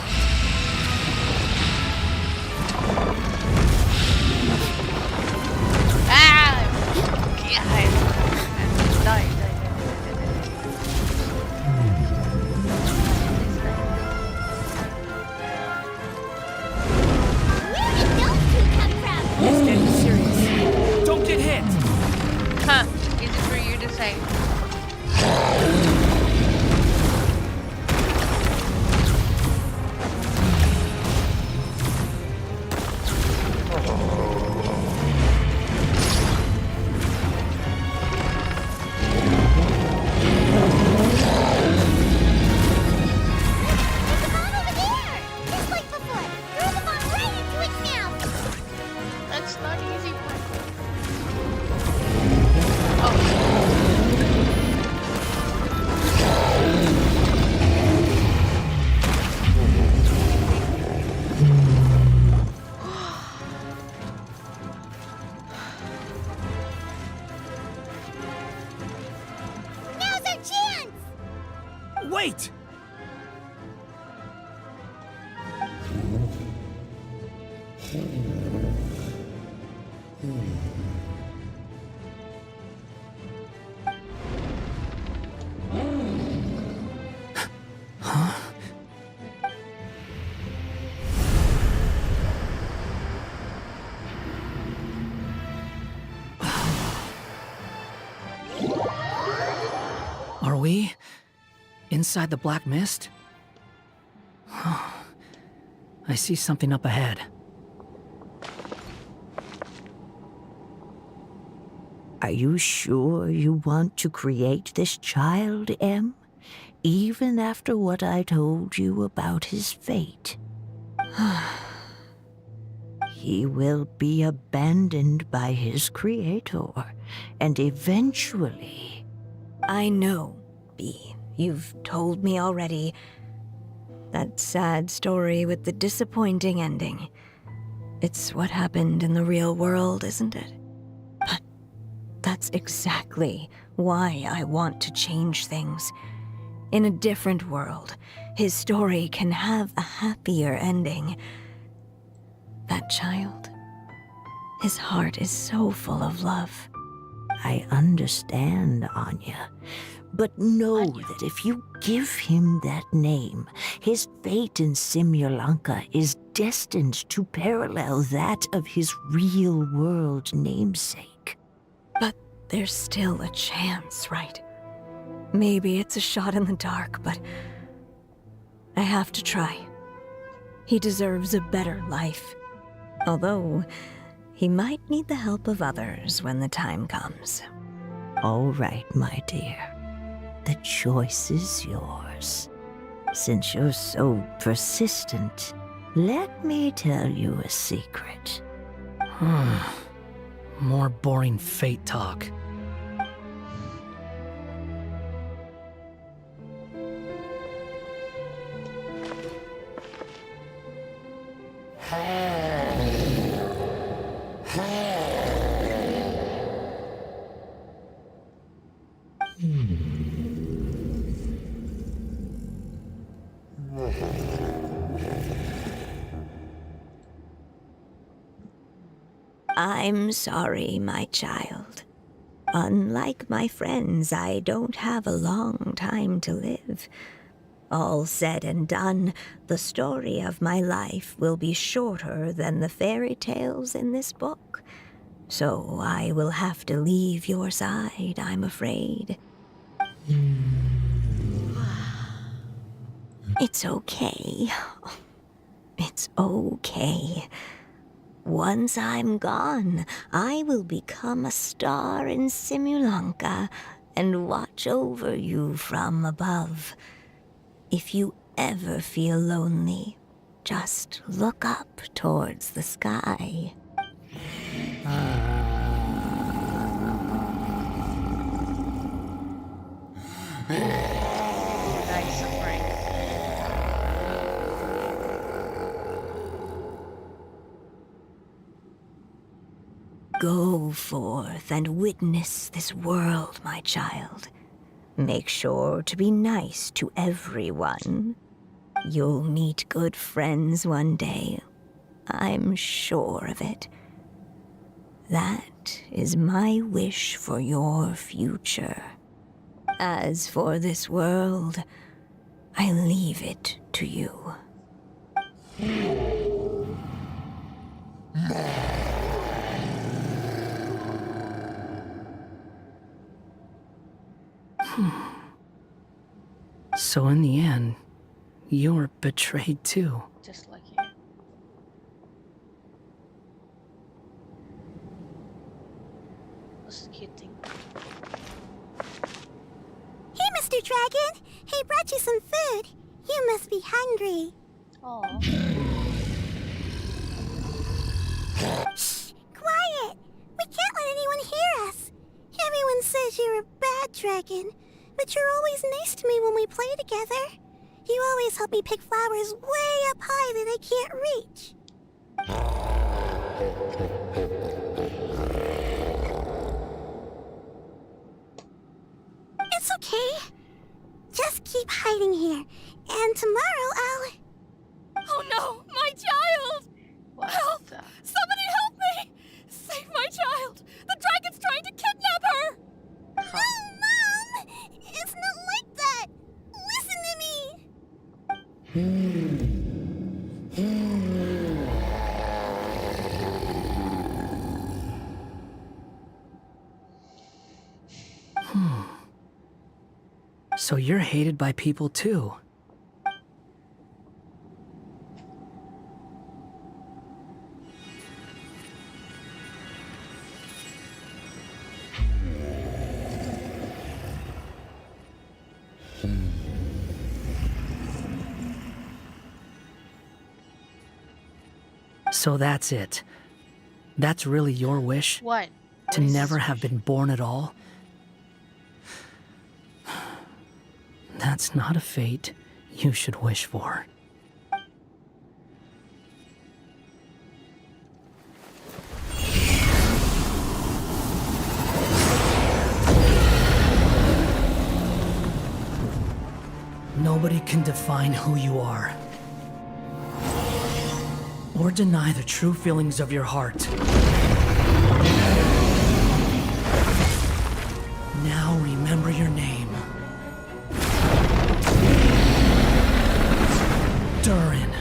[SPEAKER 1] Ah! God. Die.
[SPEAKER 18] It's getting serious. Don't get hit!
[SPEAKER 1] Huh. Easy for you to say. That's not easy one.
[SPEAKER 4] we? Inside the black mist? I see something up ahead.
[SPEAKER 19] Are you sure you want to create this child, Em? Even after what I told you about his fate? He will be abandoned by his creator, and eventually...
[SPEAKER 15] I know, Bee. You've told me already. That sad story with the disappointing ending. It's what happened in the real world, isn't it? But that's exactly why I want to change things. In a different world, his story can have a happier ending. That child, his heart is so full of love.
[SPEAKER 19] I understand, Anya. But know that if you give him that name, his fate in Simulanka is destined to parallel that of his real-world namesake.
[SPEAKER 15] But there's still a chance, right? Maybe it's a shot in the dark, but I have to try. He deserves a better life. Although, he might need the help of others when the time comes.
[SPEAKER 19] All right, my dear. The choice is yours. Since you're so persistent, let me tell you a secret.
[SPEAKER 4] More boring fate talk.
[SPEAKER 15] I'm sorry, my child. Unlike my friends, I don't have a long time to live. All said and done, the story of my life will be shorter than the fairy tales in this book. So I will have to leave your side, I'm afraid. It's okay. It's okay. Once I'm gone, I will become a star in Simulanka and watch over you from above. If you ever feel lonely, just look up towards the sky.
[SPEAKER 1] Nice suffering.
[SPEAKER 15] Go forth and witness this world, my child. Make sure to be nice to everyone. You'll meet good friends one day. I'm sure of it. That is my wish for your future. As for this world, I leave it to you.
[SPEAKER 4] So in the end, you were betrayed too.
[SPEAKER 1] Just like you. What's the cute thing?
[SPEAKER 2] Hey, Mr. Dragon! I brought you some food. You must be hungry.
[SPEAKER 1] Aww.
[SPEAKER 2] Shh! Quiet! We can't let anyone hear us. Everyone says you're a bad dragon, but you're always nice to me when we play together. You always help me pick flowers way up high that I can't reach. It's okay. Just keep hiding here, and tomorrow I'll...
[SPEAKER 14] Oh no, my child! Help! Somebody help me! Save my child! The dragon's trying to kidnap her!
[SPEAKER 2] No, Mom! It's not like that! Listen to me!
[SPEAKER 4] So you're hated by people too. So that's it. That's really your wish?
[SPEAKER 1] What?
[SPEAKER 4] To never have been born at all? That's not a fate you should wish for. Nobody can define who you are, or deny the true feelings of your heart. Now remember your name. Durin.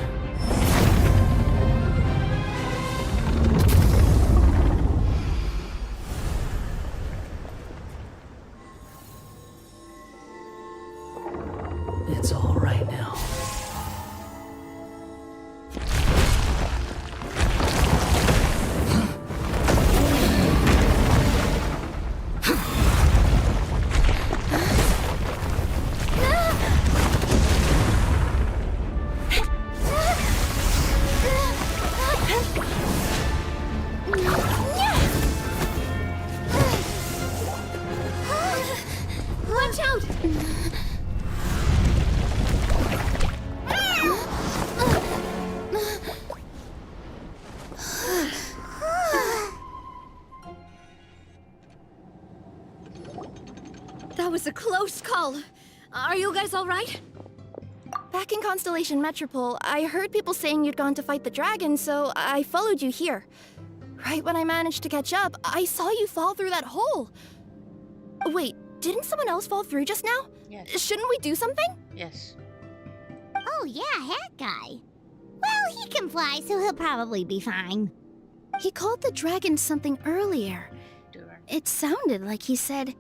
[SPEAKER 4] It's all right now.
[SPEAKER 16] Watch out! That was a close call. Are you guys all right?
[SPEAKER 14] Back in Constellation Metropole, I heard people saying you'd gone to fight the dragon, so I followed you here. Right when I managed to catch up, I saw you fall through that hole. Wait, didn't someone else fall through just now?
[SPEAKER 1] Yes.
[SPEAKER 14] Shouldn't we do something?
[SPEAKER 1] Yes.
[SPEAKER 2] Oh yeah, hat guy. Well, he can fly, so he'll probably be fine.
[SPEAKER 11] He called the dragon something earlier. It sounded like he said...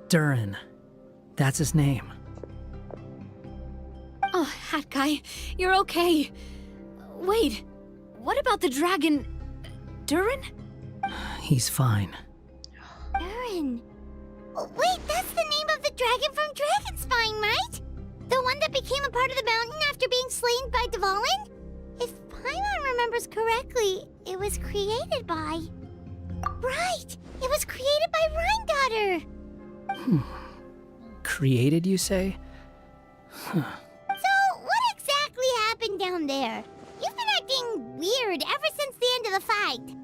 [SPEAKER 4] Durin. That's his name.
[SPEAKER 16] Oh, Hat Guy, you're okay. Wait, what about the dragon... Durin?
[SPEAKER 4] He's fine.
[SPEAKER 2] Durin. Wait, that's the name of the dragon from Dragonspine, right? The one that became a part of the mountain after being slain by Dvalin? If Paimon remembers correctly, it was created by... Right! It was created by Rhine Daughter!
[SPEAKER 4] Created, you say? Huh.
[SPEAKER 2] So, what exactly happened down there? You've been acting weird ever since the end of the fight.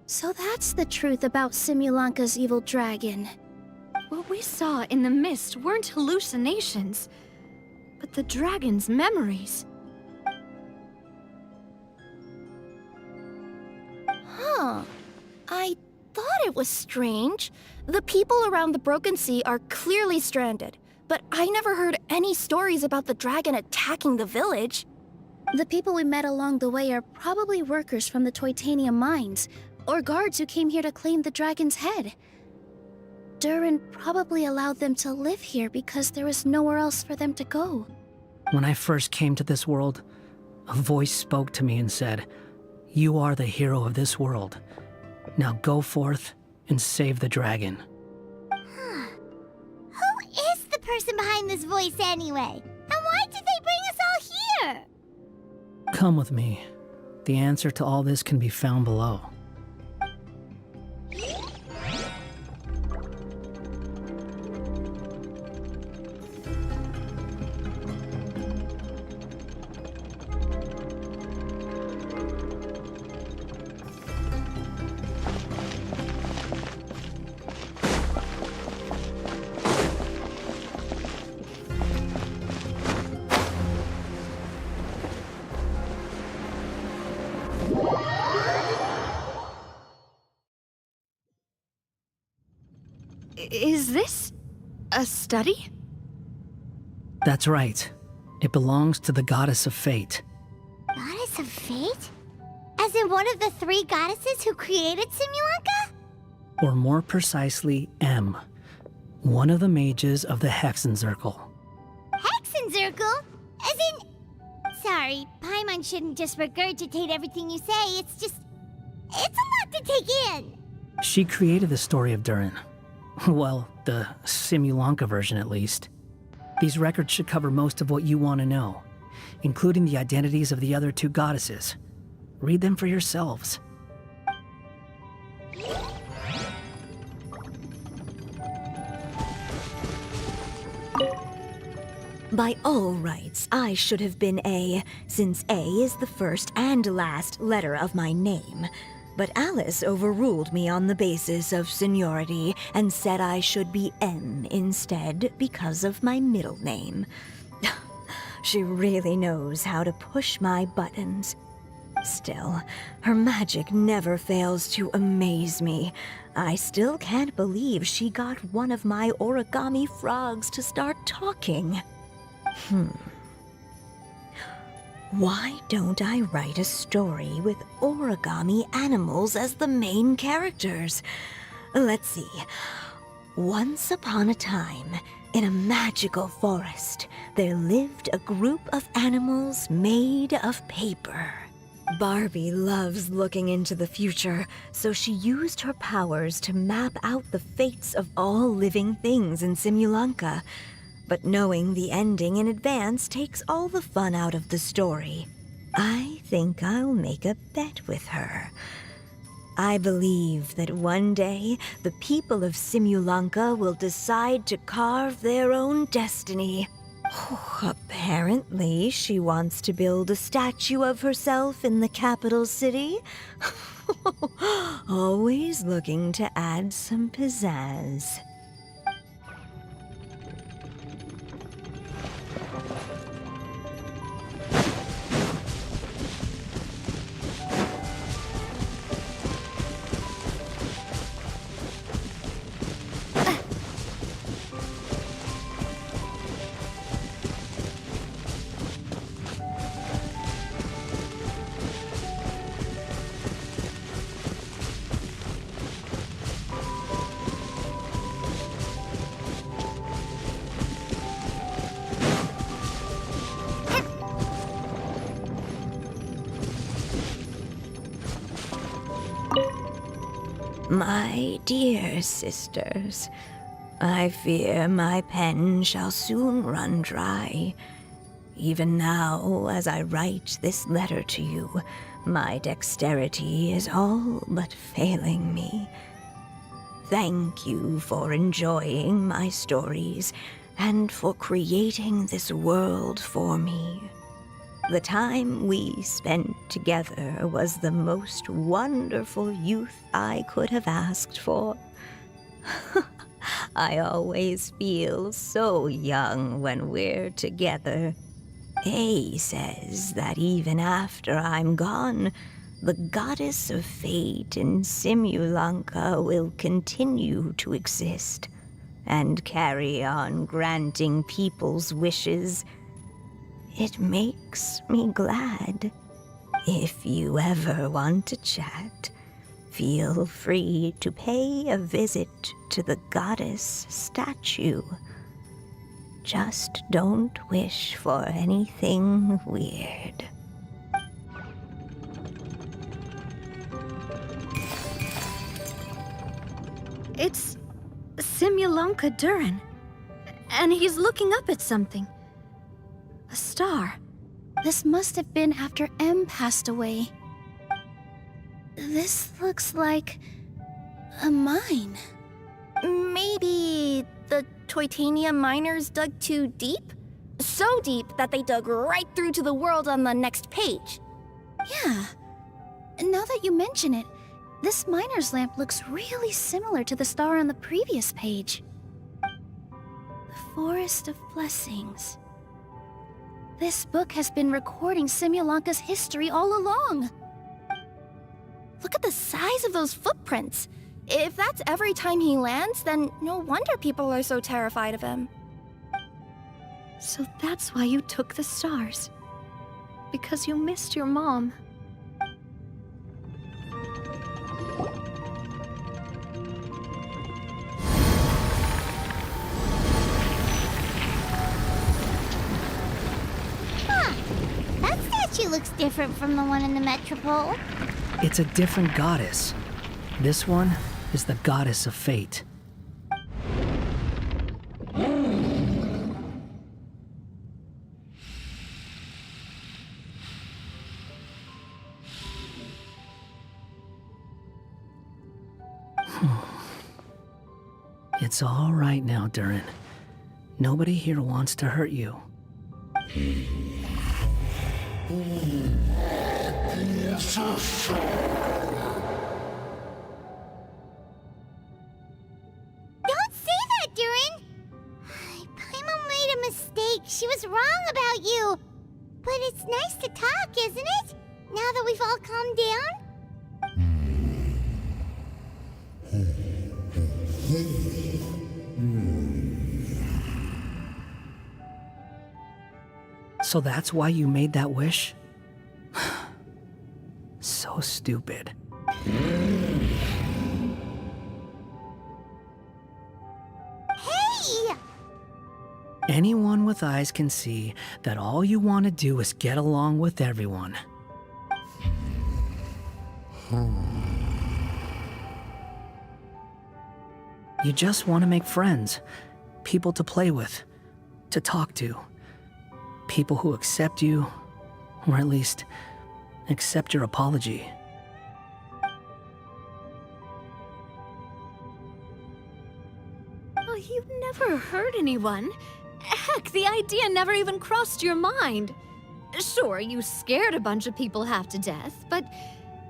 [SPEAKER 11] So that's the truth about Simulanka's evil dragon.
[SPEAKER 16] What we saw in the mist weren't hallucinations, but the dragon's memories.
[SPEAKER 14] Huh. I thought it was strange. The people around the Broken Sea are clearly stranded, but I never heard any stories about the dragon attacking the village.
[SPEAKER 11] The people we met along the way are probably workers from the Toitanium mines, or guards who came here to claim the dragon's head. Durin probably allowed them to live here because there was nowhere else for them to go.
[SPEAKER 4] When I first came to this world, a voice spoke to me and said, "You are the hero of this world. Now go forth and save the dragon."
[SPEAKER 2] Who is the person behind this voice anyway? And why did they bring us all here?
[SPEAKER 4] Come with me. The answer to all this can be found below.
[SPEAKER 16] Is this a study?
[SPEAKER 4] That's right. It belongs to the Goddess of Fate.
[SPEAKER 2] Goddess of Fate? As Isn't one of the 3 goddesses who created Simulanka?
[SPEAKER 4] Or more precisely, M. One of the mages of the Hexenzirkel.
[SPEAKER 2] Hexenzirkel? As in... Sorry, Paimon shouldn't just regurgitate everything you say. It's just... It's a lot to take in.
[SPEAKER 4] She created the story of Durin. Well, the Simulanka version at least. These records should cover most of what you want to know, including the identities of the other 2 goddesses. Read them for yourselves.
[SPEAKER 15] By all rights, I should have been A, since A is the first and last letter of my name. But Alice overruled me on the basis of seniority and said I should be M instead because of my middle name. She really knows how to push my buttons. Still, her magic never fails to amaze me. I still can't believe she got one of my origami frogs to start talking. Why don't I write a story with origami animals as the main characters? Let's see. Once upon a time, in a magical forest, there lived a group of animals made of paper. Barbie loves looking into the future, so she used her powers to map out the fates of all living things in Simulanka. But knowing the ending in advance takes all the fun out of the story. I think I'll make a bet with her. I believe that one day the people of Simulanka will decide to carve their own destiny. Apparently, she wants to build a statue of herself in the capital city. Always looking to add some pizzazz. My dear sisters, I fear my pen shall soon run dry. Even now, as I write this letter to you, my dexterity is all but failing me. Thank you for enjoying my stories and for creating this world for me. The time we spent together was the most wonderful youth I could have asked for. I always feel so young when we're together. A says that even after I'm gone, the goddess of fate in Simulanka will continue to exist and carry on granting people's wishes. It makes me glad. If you ever want to chat, feel free to pay a visit to the goddess statue. Just don't wish for anything weird.
[SPEAKER 11] It's Simulanka Durin. And he's looking up at something. A star. This must have been after M passed away. This looks like a mine.
[SPEAKER 14] Maybe the Toitania miners dug too deep? So deep that they dug right through to the world on the next page.
[SPEAKER 11] Yeah. Now that you mention it, this miner's lamp looks really similar to the star on the previous page. The Forest of Blessings. This book has been recording Simulanka's history all along.
[SPEAKER 14] Look at the size of those footprints. If that's every time he lands, then no wonder people are so terrified of him.
[SPEAKER 11] So that's why you took the stars. Because you missed your mom.
[SPEAKER 2] different from the one in the Metropole?
[SPEAKER 4] It's a different goddess. This one is the goddess of fate. It's all right now, Durin. Nobody here wants to hurt you.
[SPEAKER 2] Don't say that, Durin! Paimon made a mistake. She was wrong about you. But it's nice to talk, isn't it? Now that we've all calmed down?
[SPEAKER 4] So that's why you made that wish? So stupid.
[SPEAKER 2] Hey!
[SPEAKER 4] Anyone with eyes can see that all you want to do is get along with everyone. You just want to make friends, people to play with, to talk to. People who accept you, or at least accept your apology.
[SPEAKER 16] Oh, you never hurt anyone. Heck, the idea never even crossed your mind. Sure, you scared a bunch of people half to death, but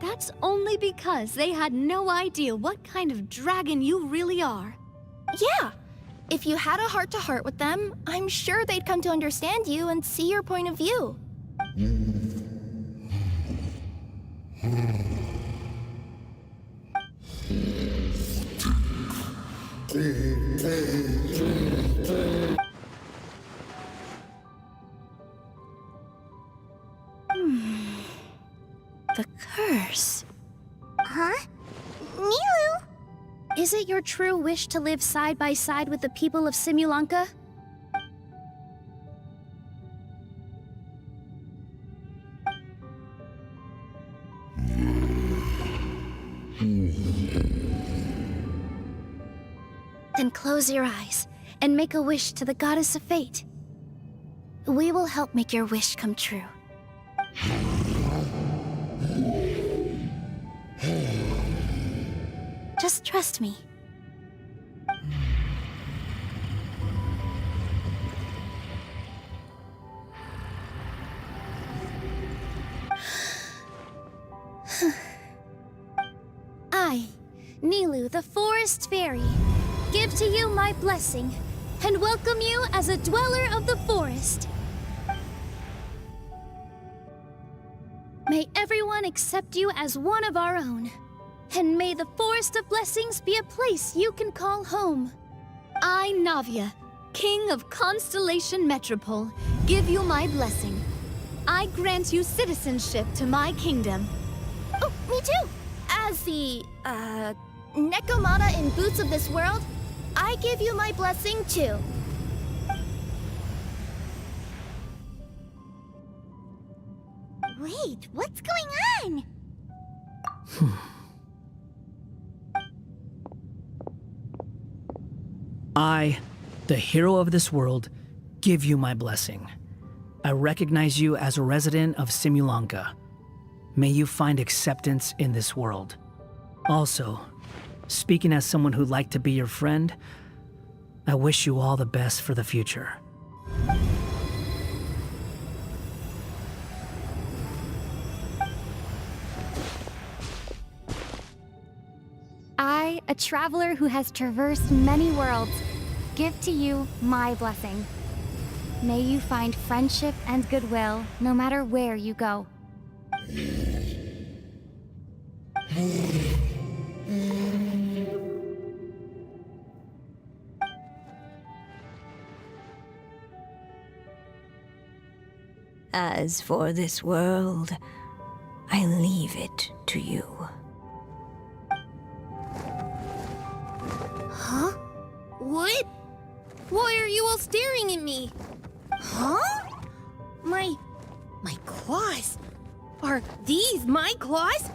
[SPEAKER 16] that's only because they had no idea what kind of dragon you really are.
[SPEAKER 14] Yeah. If you had a heart-to-heart with them, I'm sure they'd come to understand you and see your point of view.
[SPEAKER 11] The curse.
[SPEAKER 2] Huh? Nilu?
[SPEAKER 11] Is it your true wish to live side by side with the people of Simulanka? Then close your eyes and make a wish to the goddess of fate. We will help make your wish come true. Just trust me. I, Nilu, the Forest Fairy, give to you my blessing and welcome you as a dweller of the forest. May everyone accept you as one of our own. And may the Forest of Blessings be a place you can call home.
[SPEAKER 16] I, Navia, King of Constellation Metropole, give you my blessing. I grant you citizenship to my kingdom.
[SPEAKER 14] Oh, me too! As the, Nekomata in Boots of this world, I give you my blessing too.
[SPEAKER 2] Wait, what's going on?
[SPEAKER 4] I, the hero of this world, give you my blessing. I recognize you as a resident of Simulanka. May you find acceptance in this world. Also, speaking as someone who'd like to be your friend, I wish you all the best for the future.
[SPEAKER 17] I, a traveler who has traversed many worlds, give to you my blessing. May you find friendship and goodwill no matter where you go.
[SPEAKER 15] As for this world, I leave it to you.
[SPEAKER 14] Huh? What? Why are you all staring at me? Huh? My claws? Are these my claws?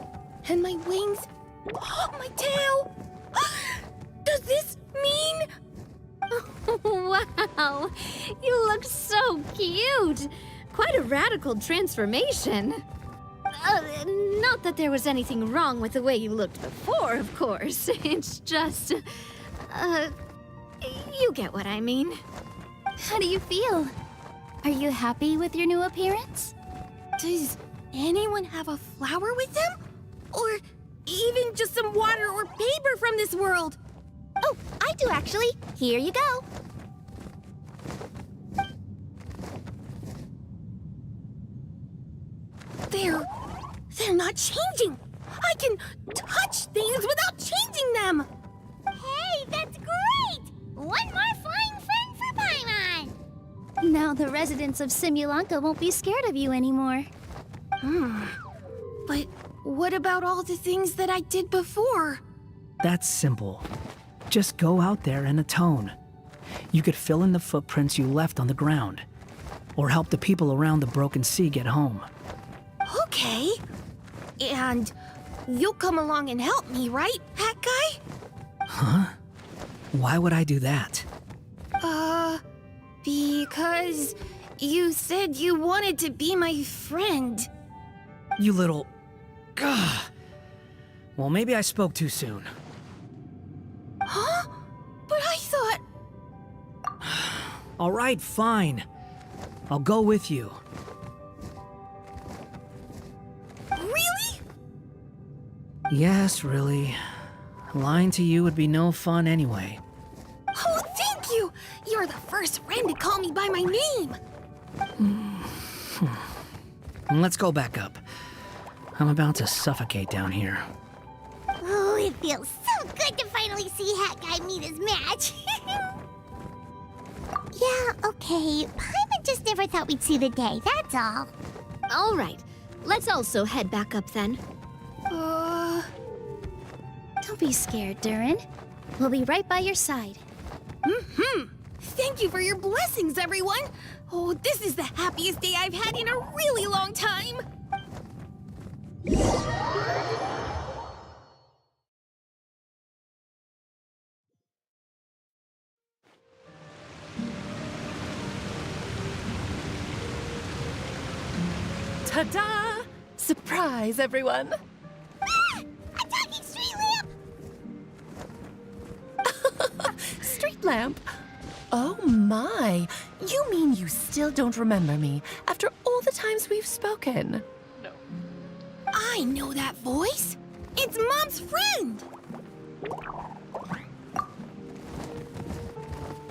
[SPEAKER 14] And my wings? My tail? Does this mean...
[SPEAKER 16] Wow, you look so cute. Quite a radical transformation. Not that there was anything wrong with the way you looked before, of course. It's just, you get what I mean.
[SPEAKER 11] How do you feel? Are you happy with your new appearance?
[SPEAKER 14] Does anyone have a flower with them? Or even just some water or paper from this world? Oh, I do actually. Here you go. They're not changing. I can touch things without changing them.
[SPEAKER 2] Hey, that's great! One more flying friend for Paimon!
[SPEAKER 11] Now the residents of Simulanka won't be scared of you anymore.
[SPEAKER 14] But what about all the things that I did before?
[SPEAKER 4] That's simple. Just go out there and atone. You could fill in the footprints you left on the ground, or help the people around the broken sea get home.
[SPEAKER 14] Okay. And you'll come along and help me, right, Hat Guy?
[SPEAKER 4] Huh? Why would I do that?
[SPEAKER 14] Because you said you wanted to be my friend.
[SPEAKER 4] You little... Gah. Well, maybe I spoke too soon.
[SPEAKER 14] Huh? But I thought...
[SPEAKER 4] All right, fine. I'll go with you.
[SPEAKER 14] Really?
[SPEAKER 4] Yes, really. Lying to you would be no fun anyway.
[SPEAKER 14] Oh, thank you! You're the first friend to call me by my name!
[SPEAKER 4] Let's go back up. I'm about to suffocate down here.
[SPEAKER 2] Oh, it feels so good to finally see Hat Guy meet his match. Yeah, okay. Paimon just never thought we'd see the day, that's all.
[SPEAKER 16] All right, let's also head back up then.
[SPEAKER 11] Don't be scared, Durin. We'll be right by your side.
[SPEAKER 14] Thank you for your blessings, everyone! Oh, this is the happiest day I've had in a really long time!
[SPEAKER 3] Ta-da! Surprise, everyone!
[SPEAKER 2] Ah! A talking street lamp!
[SPEAKER 3] Street lamp? Oh my! You mean you still don't remember me after all the times we've spoken?
[SPEAKER 14] No. I know that voice! It's Mom's friend!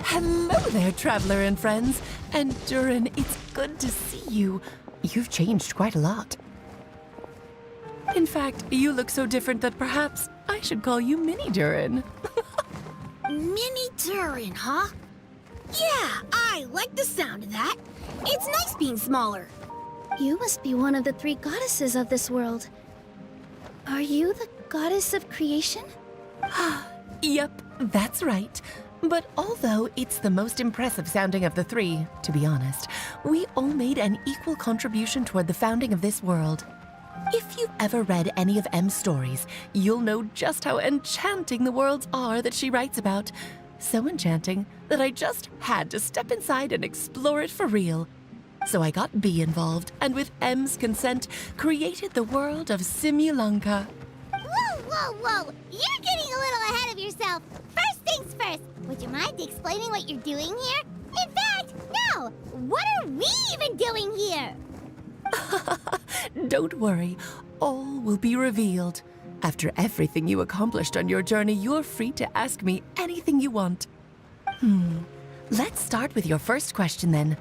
[SPEAKER 3] Hello there, traveler and friends. And Durin, it's good to see you. You've changed quite a lot. In fact, you look so different that perhaps I should call you Mini Durin.
[SPEAKER 14] Mini Durin, huh? Yeah, I like the sound of that. It's nice being smaller.
[SPEAKER 11] You must be one of the 3 goddesses of this world. Are you the goddess of creation?
[SPEAKER 3] Yep, that's right. But although it's the most impressive sounding of the 3, to be honest, we all made an equal contribution toward the founding of this world. If you've ever read any of M's stories, you'll know just how enchanting the worlds are that she writes about. So enchanting that I just had to step inside and explore it for real. So I got B involved, and with M's consent, created the world of Simulanka.
[SPEAKER 2] Whoa, whoa, whoa! You're getting a little ahead of yourself. First things first, would you mind explaining what you're doing here? In fact, no! What are we even doing here?
[SPEAKER 3] Don't worry, all will be revealed. After everything you accomplished on your journey, you're free to ask me anything you want. Let's start with your first question then.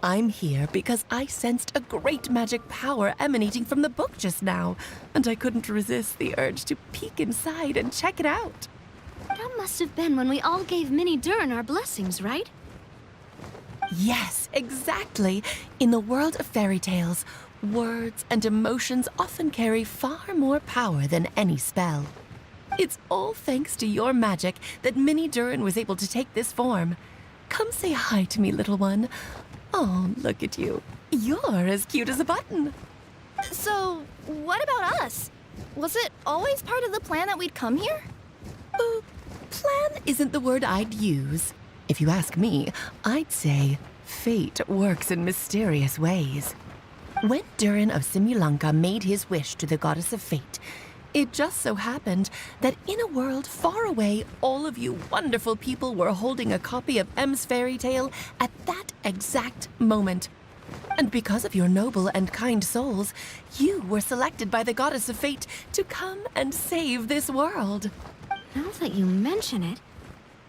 [SPEAKER 3] I'm here because I sensed a great magic power emanating from the book just now, and I couldn't resist the urge to peek inside and check it out.
[SPEAKER 16] That must have been when we all gave Mini Durin our blessings, right?
[SPEAKER 3] Yes, exactly. In the world of fairy tales, words and emotions often carry far more power than any spell. It's all thanks to your magic that Mini Durin was able to take this form. Come say hi to me, little one. Oh, look at you. You're as cute as a button.
[SPEAKER 14] So, what about us? Was it always part of the plan that we'd come here?
[SPEAKER 3] Plan isn't the word I'd use. If you ask me, I'd say fate works in mysterious ways. When Durin of Simulanka made his wish to the goddess of fate, it just so happened that in a world far away, all of you wonderful people were holding a copy of M's fairy tale at that exact moment. And because of your noble and kind souls, you were selected by the goddess of fate to come and save this world.
[SPEAKER 16] Now that you mention it,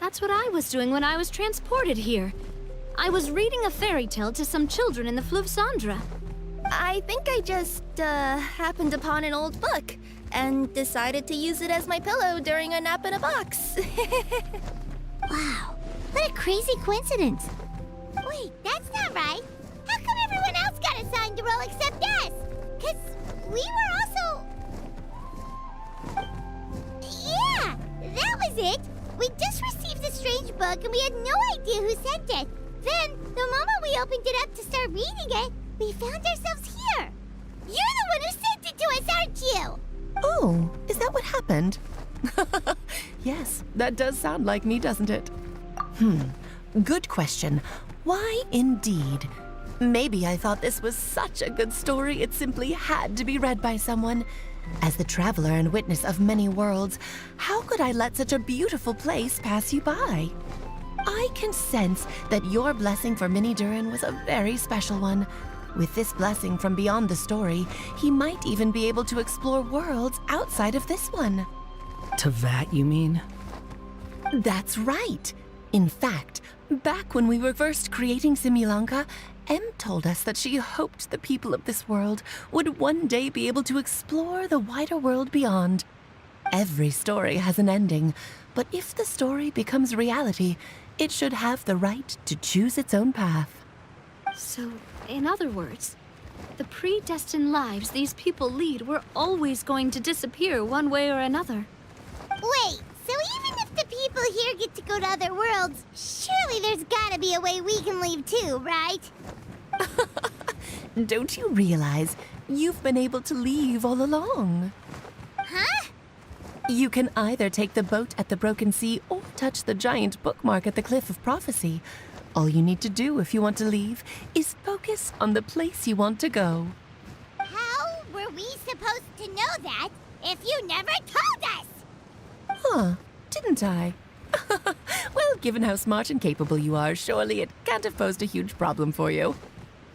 [SPEAKER 16] that's what I was doing when I was transported here. I was reading a fairy tale to some children in the Fleuve Cendre.
[SPEAKER 14] I think I just, happened upon an old book and decided to use it as my pillow during a nap in a box.
[SPEAKER 2] Wow, what a crazy coincidence. Wait, that's not right. How come everyone else got assigned to roll except us? 'Cause we were also... Yeah, that was it. We just received a strange book and we had no idea who sent it. Then, the moment we opened it up to start reading it, we found ourselves here. You're the one who sent it to us, aren't you?
[SPEAKER 3] Oh, is that what happened? Yes, that does sound like me, doesn't it? Good question. Why indeed? Maybe I thought this was such a good story it simply had to be read by someone. As the traveler and witness of many worlds, how could I let such a beautiful place pass you by? I can sense that your blessing for Mini Durin was a very special one. With this blessing from beyond the story, he might even be able to explore worlds outside of this one.
[SPEAKER 4] Teyvat, you mean?
[SPEAKER 3] That's right. In fact, back when we were first creating Simulanka, Em told us that she hoped the people of this world would one day be able to explore the wider world beyond. Every story has an ending, but if the story becomes reality, it should have the right to choose its own path.
[SPEAKER 16] So, in other words, the predestined lives these people lead were always going to disappear one way or another.
[SPEAKER 2] Wait, so even if the people here get to go to other worlds, surely there's gotta be a way we can leave too, right?
[SPEAKER 3] Don't you realize you've been able to leave all along?
[SPEAKER 2] Huh?
[SPEAKER 3] You can either take the boat at the Broken Sea or touch the giant bookmark at the Cliff of Prophecy. All you need to do if you want to leave is focus on the place you want to go.
[SPEAKER 2] How were we supposed to know that if you never told us?
[SPEAKER 3] Huh, didn't I? Well, given how smart and capable you are, surely it can't have posed a huge problem for you.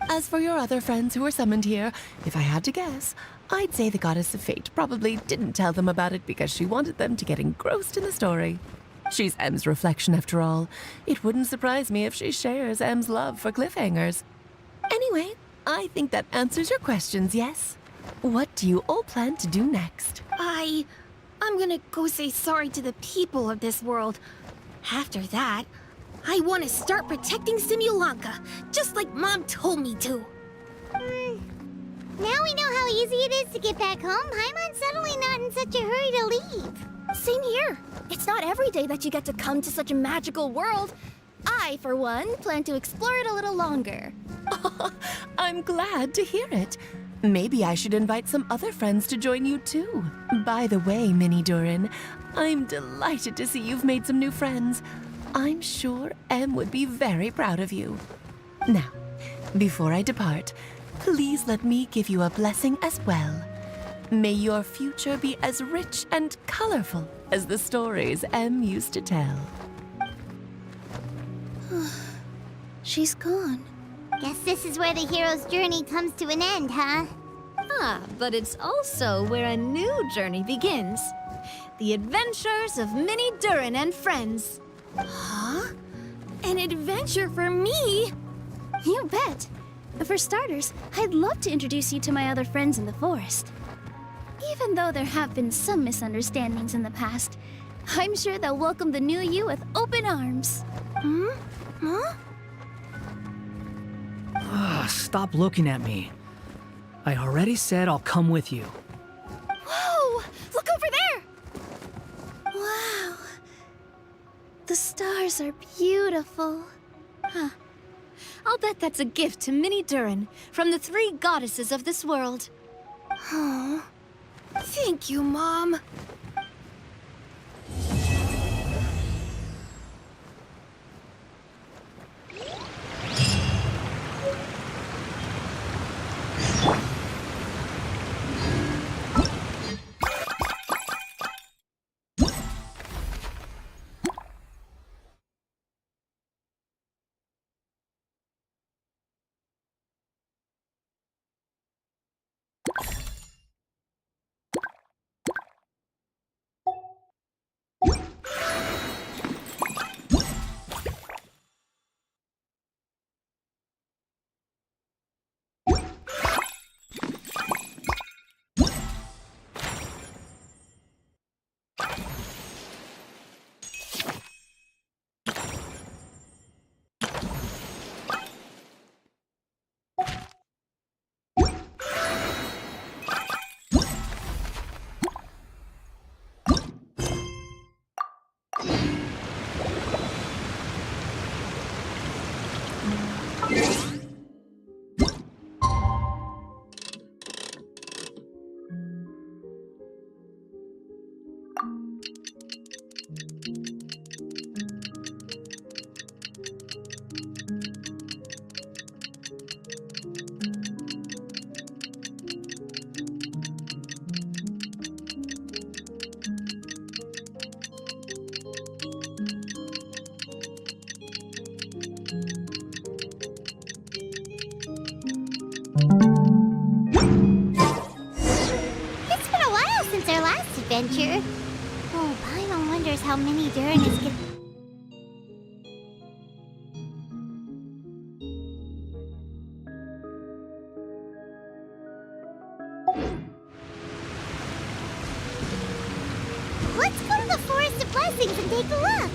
[SPEAKER 3] As for your other friends who were summoned here, if I had to guess, I'd say the Goddess of Fate probably didn't tell them about it because she wanted them to get engrossed in the story. She's M's reflection, after all. It wouldn't surprise me if she shares M's love for cliffhangers. Anyway, I think that answers your questions, yes? What do you all plan to do next?
[SPEAKER 14] I'm gonna go say sorry to the people of this world. After that, I want to start protecting Simulanka, just like Mom told me to.
[SPEAKER 2] Now we know how easy it is to get back home. Paimon's suddenly not in such a hurry to leave.
[SPEAKER 14] Same here. It's not every day that you get to come to such a magical world. I, for one, plan to explore it a little longer.
[SPEAKER 3] I'm glad to hear it. Maybe I should invite some other friends to join you too. By the way, Mini Durin, I'm delighted to see you've made some new friends. I'm sure Em would be very proud of you. Now, before I depart, please let me give you a blessing as well. May your future be as rich and colorful as the stories Em used to tell.
[SPEAKER 11] She's gone.
[SPEAKER 2] Guess this is where the hero's journey comes to an end, huh?
[SPEAKER 16] But it's also where a new journey begins. The adventures of Mini Durin and friends.
[SPEAKER 14] Huh? An adventure for me?
[SPEAKER 11] You bet. For starters, I'd love to introduce you to my other friends in the forest. Even though there have been some misunderstandings in the past, I'm sure they'll welcome the new you with open arms.
[SPEAKER 14] Huh?
[SPEAKER 4] Stop looking at me. I already said I'll come with you.
[SPEAKER 14] Whoa! Look over there!
[SPEAKER 11] Wow. The stars are beautiful.
[SPEAKER 16] I'll bet that's a gift to Mini Durin from the three goddesses of this world.
[SPEAKER 14] Oh, thank you, Mom.
[SPEAKER 2] It's been a while since our last adventure. Oh, Paimon wonders how many Durin is gonna... Let's go to the Forest of Blessings and take a look.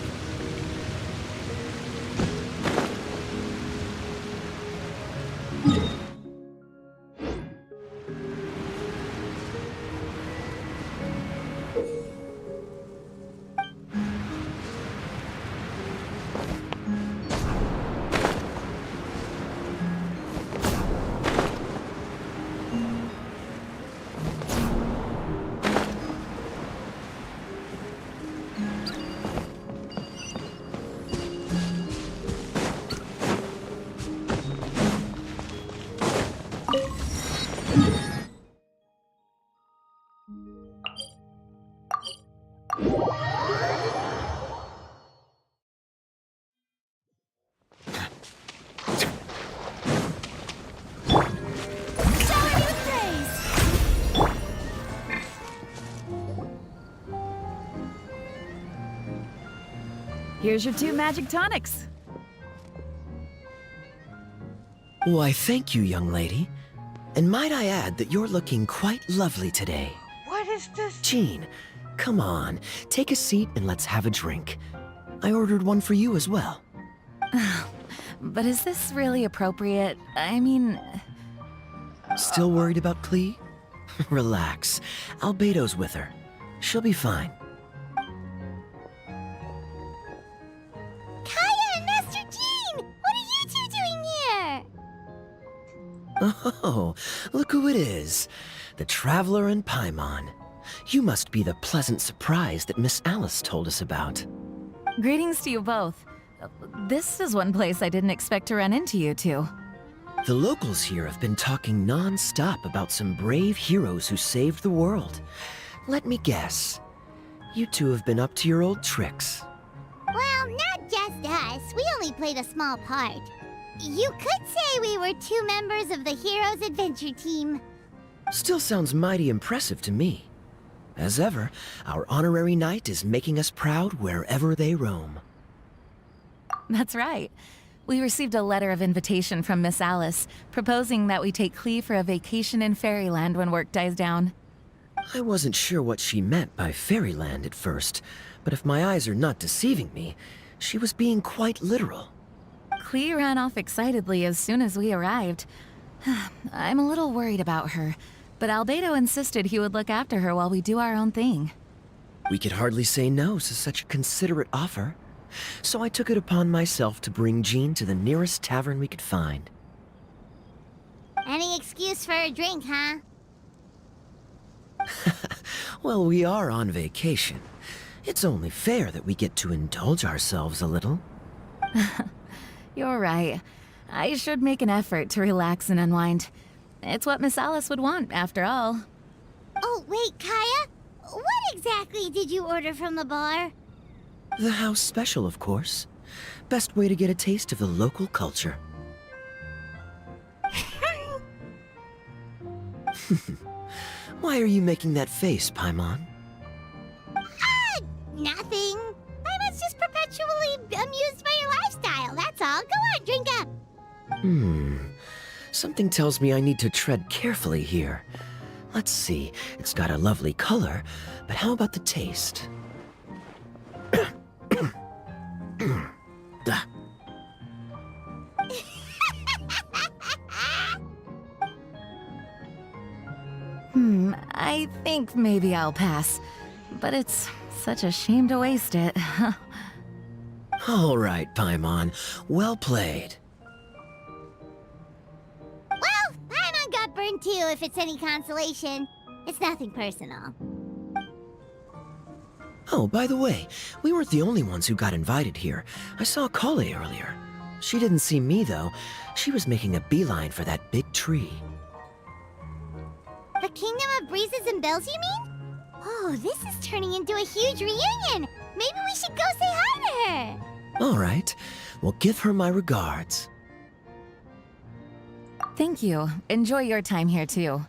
[SPEAKER 10] Here's your 2 magic tonics.
[SPEAKER 21] Why, thank you, young lady. And might I add that you're looking quite lovely today.
[SPEAKER 1] What is this?
[SPEAKER 21] Jean, come on, take a seat and let's have a drink. I ordered one for you as well.
[SPEAKER 10] But is this really appropriate? I mean...
[SPEAKER 21] Still worried about Klee? Relax. Albedo's with her. She'll be fine.
[SPEAKER 2] Kaya and Master Jean! What are you two doing here?
[SPEAKER 21] Oh, look who it is. The Traveler and Paimon. You must be the pleasant surprise that Miss Alice told us about.
[SPEAKER 10] Greetings to you both. This is one place I didn't expect to run into you two.
[SPEAKER 21] The locals here have been talking non-stop about some brave heroes who saved the world. Let me guess. You two have been up to your old tricks.
[SPEAKER 2] Well, not just us. We only played a small part. You could say we were 2 members of the Heroes Adventure Team.
[SPEAKER 21] Still sounds mighty impressive to me. As ever, our honorary knight is making us proud wherever they roam.
[SPEAKER 10] That's right. We received a letter of invitation from Miss Alice, proposing that we take Klee for a vacation in Fairyland when work dies down.
[SPEAKER 21] I wasn't sure what she meant by Fairyland at first, but if my eyes are not deceiving me, she was being quite literal.
[SPEAKER 10] Klee ran off excitedly as soon as we arrived. I'm a little worried about her, but Albedo insisted he would look after her while we do our own thing.
[SPEAKER 21] We could hardly say no to such a considerate offer, so I took it upon myself to bring Jean to the nearest tavern we could find.
[SPEAKER 2] Any excuse for a drink, huh?
[SPEAKER 6] Well, we are on vacation. It's only fair that we get to indulge ourselves a little.
[SPEAKER 10] You're right. I should make an effort to relax and unwind. It's what Miss Alice would want, after all.
[SPEAKER 2] Oh, wait, Kaya? What exactly did you order from the bar?
[SPEAKER 6] The house special, of course. Best way to get a taste of the local culture. Why are you making that face, Paimon?
[SPEAKER 2] Nothing. I was just perpetually amused by your lifestyle, that's all. Go on, drink up.
[SPEAKER 6] Something tells me I need to tread carefully here. Let's see, it's got a lovely color, but how about the taste? Ah.
[SPEAKER 10] I think maybe I'll pass. But it's such a shame to waste it.
[SPEAKER 6] All right, Paimon. Well played.
[SPEAKER 2] Well, Paimon got burned too, if it's any consolation. It's nothing personal.
[SPEAKER 6] Oh, by the way, we weren't the only ones who got invited here. I saw Kale earlier. She didn't see me, though. She was making a beeline for that big tree.
[SPEAKER 2] The Kingdom of Breezes and Bells, you mean? Oh, this is turning into a huge reunion. Maybe we should go say hi to her.
[SPEAKER 6] All right. Well, give her my regards.
[SPEAKER 10] Thank you. Enjoy your time here, too.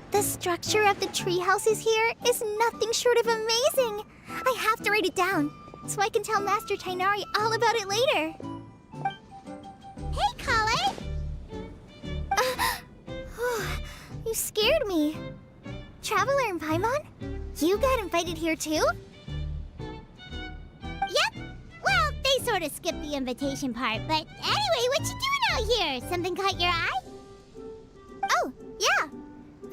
[SPEAKER 2] The structure of the tree houses here is nothing short of amazing. I have to write it down so I can tell Master Tainari all about it later. Hey, Kale! You scared me. Traveler and Paimon? You got invited here too? Yep. Well, they sort of skipped the invitation part, but anyway, what you doing out here? Something caught your eye? Oh, yeah.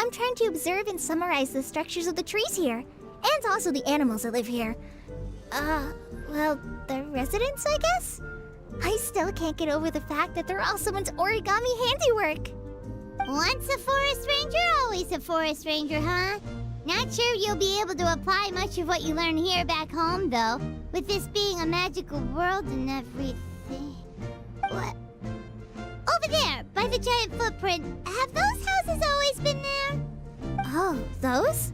[SPEAKER 2] I'm trying to observe and summarize the structures of the trees here, and also the animals that live here. Well, the residents, I guess? I still can't get over the fact that they're all someone's origami handiwork. Once a forest ranger, always a forest ranger, huh? Not sure you'll be able to apply much of what you learn here back home, though, with this being a magical world and everything. What? Over there, by the giant footprint, have those houses always been there? Oh, those?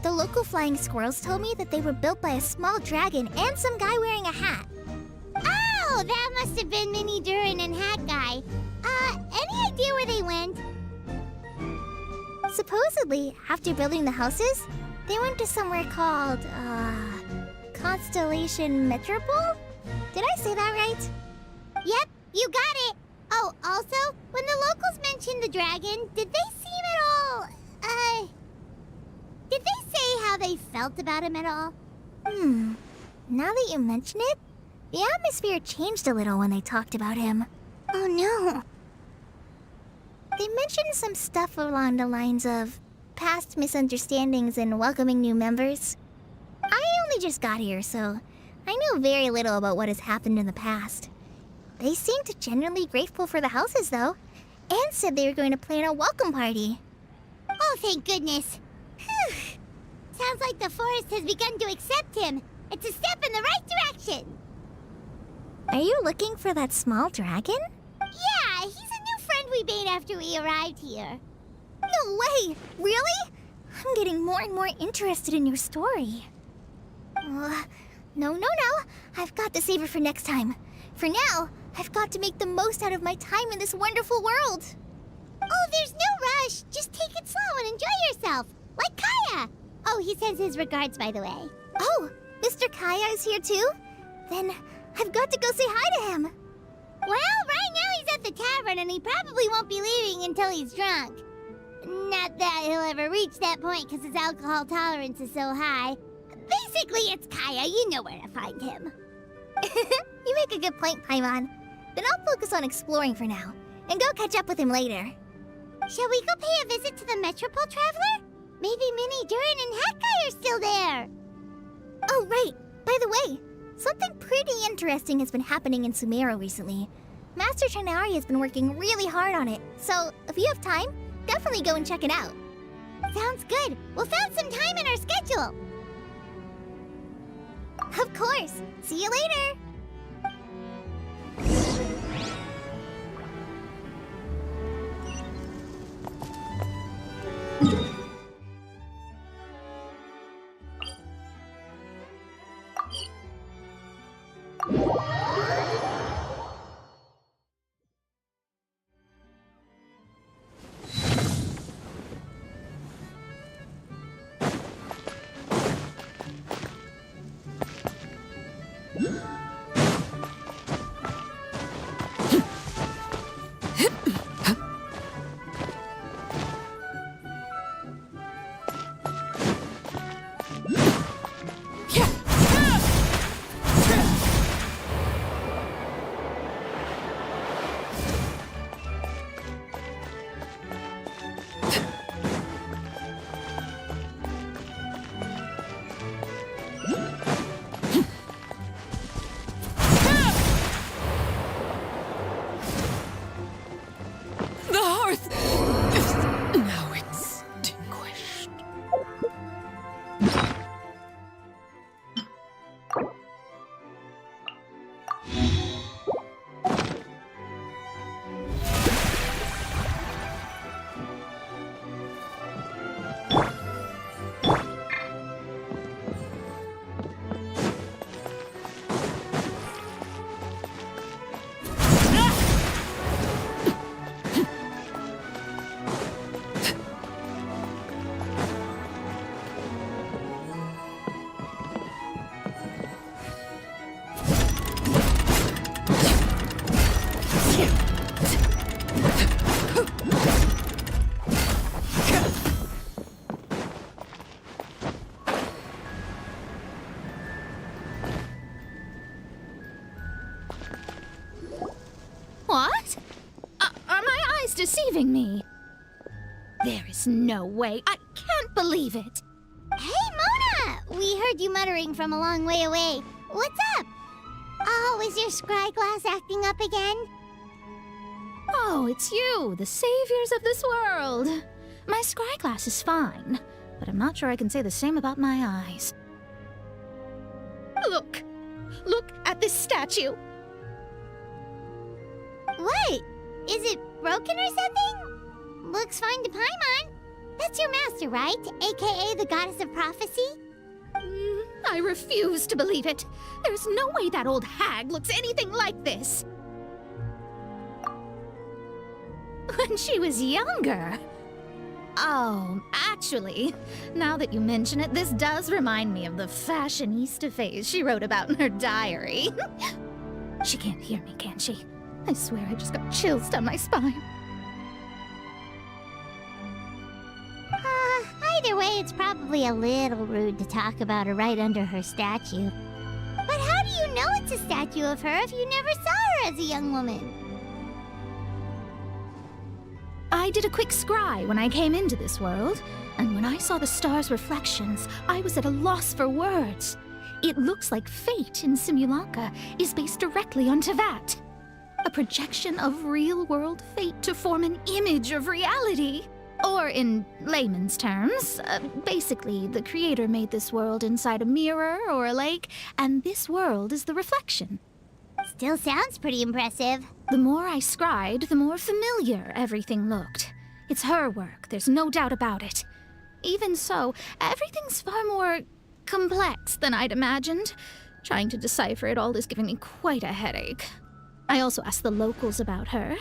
[SPEAKER 2] The local flying squirrels told me that they were built by a small dragon and some guy wearing a hat. Oh, that must have been Minnie Durin and Hat Guy. Any idea where they went? Supposedly, after building the houses, they went to somewhere called, Constellation Metropole? Did I say that right? Yep, you got it! Oh, also, when the locals mentioned the dragon, did they seem at all, did they say how they felt about him at all? Now that you mention it, the atmosphere changed a little when they talked about him. Oh no. They mentioned some stuff along the lines of past misunderstandings and welcoming new members. I only just got here, so I know very little about what has happened in the past. They seemed genuinely grateful for the houses, though, and said they were going to plan a welcome party. Oh, thank goodness. Whew. Sounds like the forest has begun to accept him. It's a step in the right direction. Are you looking for that small dragon? Yeah, he's a new friend we made after we arrived here. No way! Really? I'm getting more and more interested in your story. No. I've got to save it for next time. For now, I've got to make the most out of my time in this wonderful world. Oh, there's no rush. Just take it slow and enjoy yourself. Like Kaya. Oh, he sends his regards, by the way. Oh, Mr. Kaya is here too? Then I've got to go say hi to him. Well, right now he's at the tavern and he probably won't be leaving until he's drunk. Not that he'll ever reach that point because his alcohol tolerance is so high. Basically, Basically, it's Kaya. You know where to find him. You make a good point, Paimon. Then I'll focus on exploring for now, and go catch up with him later. Shall we go pay a visit to the Metropole Traveler? Maybe Minnie, Durin, and Hatkai are still there. Oh, right. By the way, something pretty interesting has been happening in Sumeru recently. Master Trinari has been working really hard on it, so if you have time, definitely go and check it out. Sounds good. We'll find some time in our schedule. Of course. See you later.
[SPEAKER 16] What? Are my eyes deceiving me? There is no way. I can't believe it.
[SPEAKER 2] Hey, Mona! We heard you muttering from a long way away. What's up? Oh, is your scry glass acting up again?
[SPEAKER 16] Oh, it's you, the saviors of this world. My scry glass is fine, but I'm not sure I can say the same about my eyes. Look! Look at this statue!
[SPEAKER 2] What? Is it broken or something? Looks fine to Paimon. That's your master, right? AKA the goddess of prophecy?
[SPEAKER 16] I refuse to believe it. There's no way that old hag looks anything like this. When she was younger. Oh, actually, now that you mention it, this does remind me of the fashionista phase she wrote about in her diary. She can't hear me, can she? I swear I just got chills down my spine.
[SPEAKER 2] Either way, it's probably a little rude to talk about her right under her statue. But how do you know it's a statue of her if you never saw her as a young woman?
[SPEAKER 16] I did a quick scry when I came into this world, and when I saw the stars' reflections, I was at a loss for words. It looks like fate in Simulanka is based directly on Tevat. A projection of real-world fate to form an image of reality. Or in layman's terms, basically the creator made this world inside a mirror or a lake, and this world is the reflection.
[SPEAKER 2] Still sounds pretty impressive.
[SPEAKER 16] The more I scried, the more familiar everything looked. It's her work, there's no doubt about it. Even so, everything's far more complex than I'd imagined. Trying to decipher it all is giving me quite a headache. I also asked the locals about her.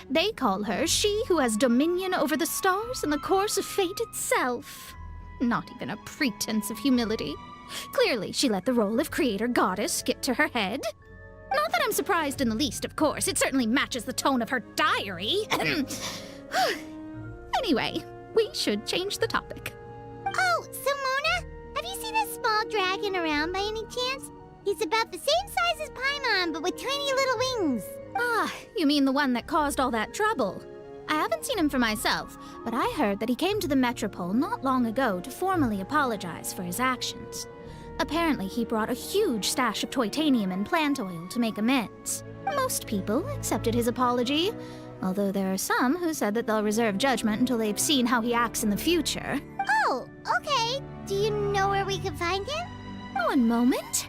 [SPEAKER 16] They call her she who has dominion over the stars and the course of fate itself. Not even a pretense of humility. Clearly, she let the role of creator goddess get to her head. Not that I'm surprised in the least, of course. It certainly matches the tone of her diary. Anyway, we should change the topic.
[SPEAKER 2] Oh, so Mona, have you seen a small small dragon around by any chance? He's about the same size as Paimon, but with tiny little wings.
[SPEAKER 5] Ah, you mean the one that caused all that trouble? I haven't seen him for myself, but I heard that he came to the Metropole not long ago to formally apologize for his actions. Apparently, he brought a huge stash of Toitanium and plant oil to make amends. Most people accepted his apology, although there are some who said that they'll reserve judgment until they've seen how he acts in the future.
[SPEAKER 2] Oh, okay. Do you know where we can find him?
[SPEAKER 5] One moment.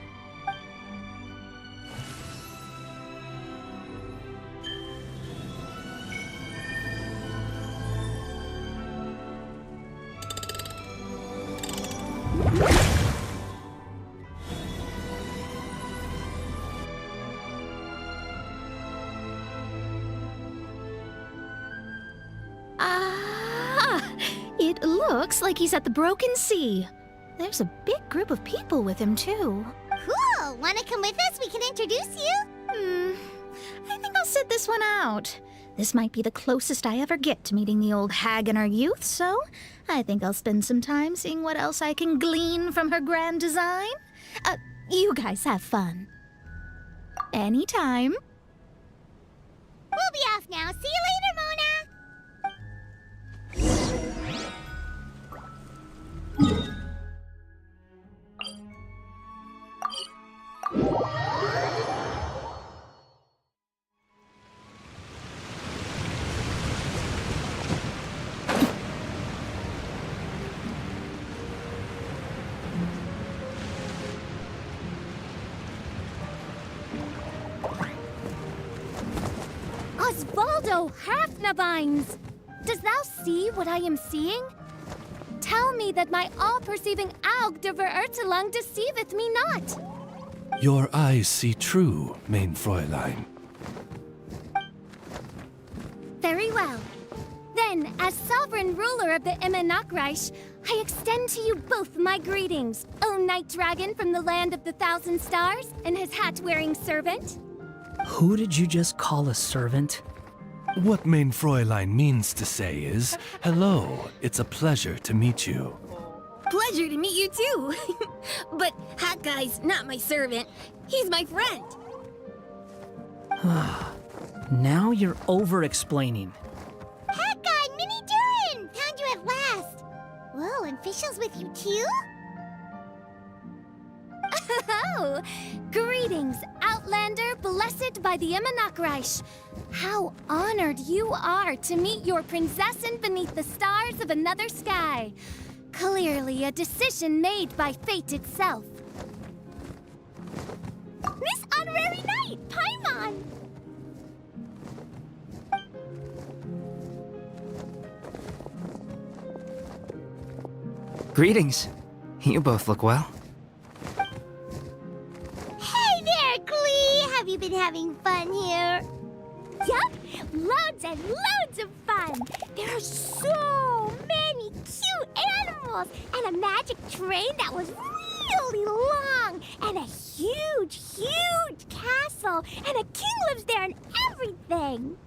[SPEAKER 5] It looks like he's at the Broken Sea. There's a big group of people with him, too.
[SPEAKER 2] Cool! Wanna come with us? We can introduce you?
[SPEAKER 5] I think I'll sit this one out. This might be the closest I ever get to meeting the old hag in her youth, so I think I'll spend some time seeing what else I can glean from her grand design. You guys have fun. Anytime.
[SPEAKER 2] We'll be off now. See you later, Mona!
[SPEAKER 11] Osvaldo Hafnavines! Does thou see what I am seeing? Tell me that my all-perceiving Aug de Verurtelang deceiveth me not.
[SPEAKER 22] Your eyes see true, mein Fräulein.
[SPEAKER 11] Very well. Then, as sovereign ruler of the Immenachreich, I extend to you both my greetings, O Night Dragon from the land of the Thousand Stars and his hat-wearing servant.
[SPEAKER 4] Who did you just call a servant?
[SPEAKER 22] What mein Fräulein means to say is, hello, it's a pleasure to meet you.
[SPEAKER 14] Pleasure to meet you too. But Hat Guy's not my servant. He's my friend.
[SPEAKER 4] Now you're over-explaining.
[SPEAKER 2] Hat Guy, Mini Durin! Found you at last. Whoa, and Fischl's with you too?
[SPEAKER 11] Oh, greetings, Outlander blessed by the Immenachreich. How honored you are to meet your prinzessin beneath the stars of another sky. Clearly a decision made by fate itself.
[SPEAKER 2] Miss Honorary Knight, Paimon!
[SPEAKER 23] Greetings. You both look well.
[SPEAKER 2] Hey there, Klee! Have you been having fun here?
[SPEAKER 11] Yup, loads and loads of fun. There are so many cute animals and a magic train that was really long and a huge, huge castle and a king lives there and everything.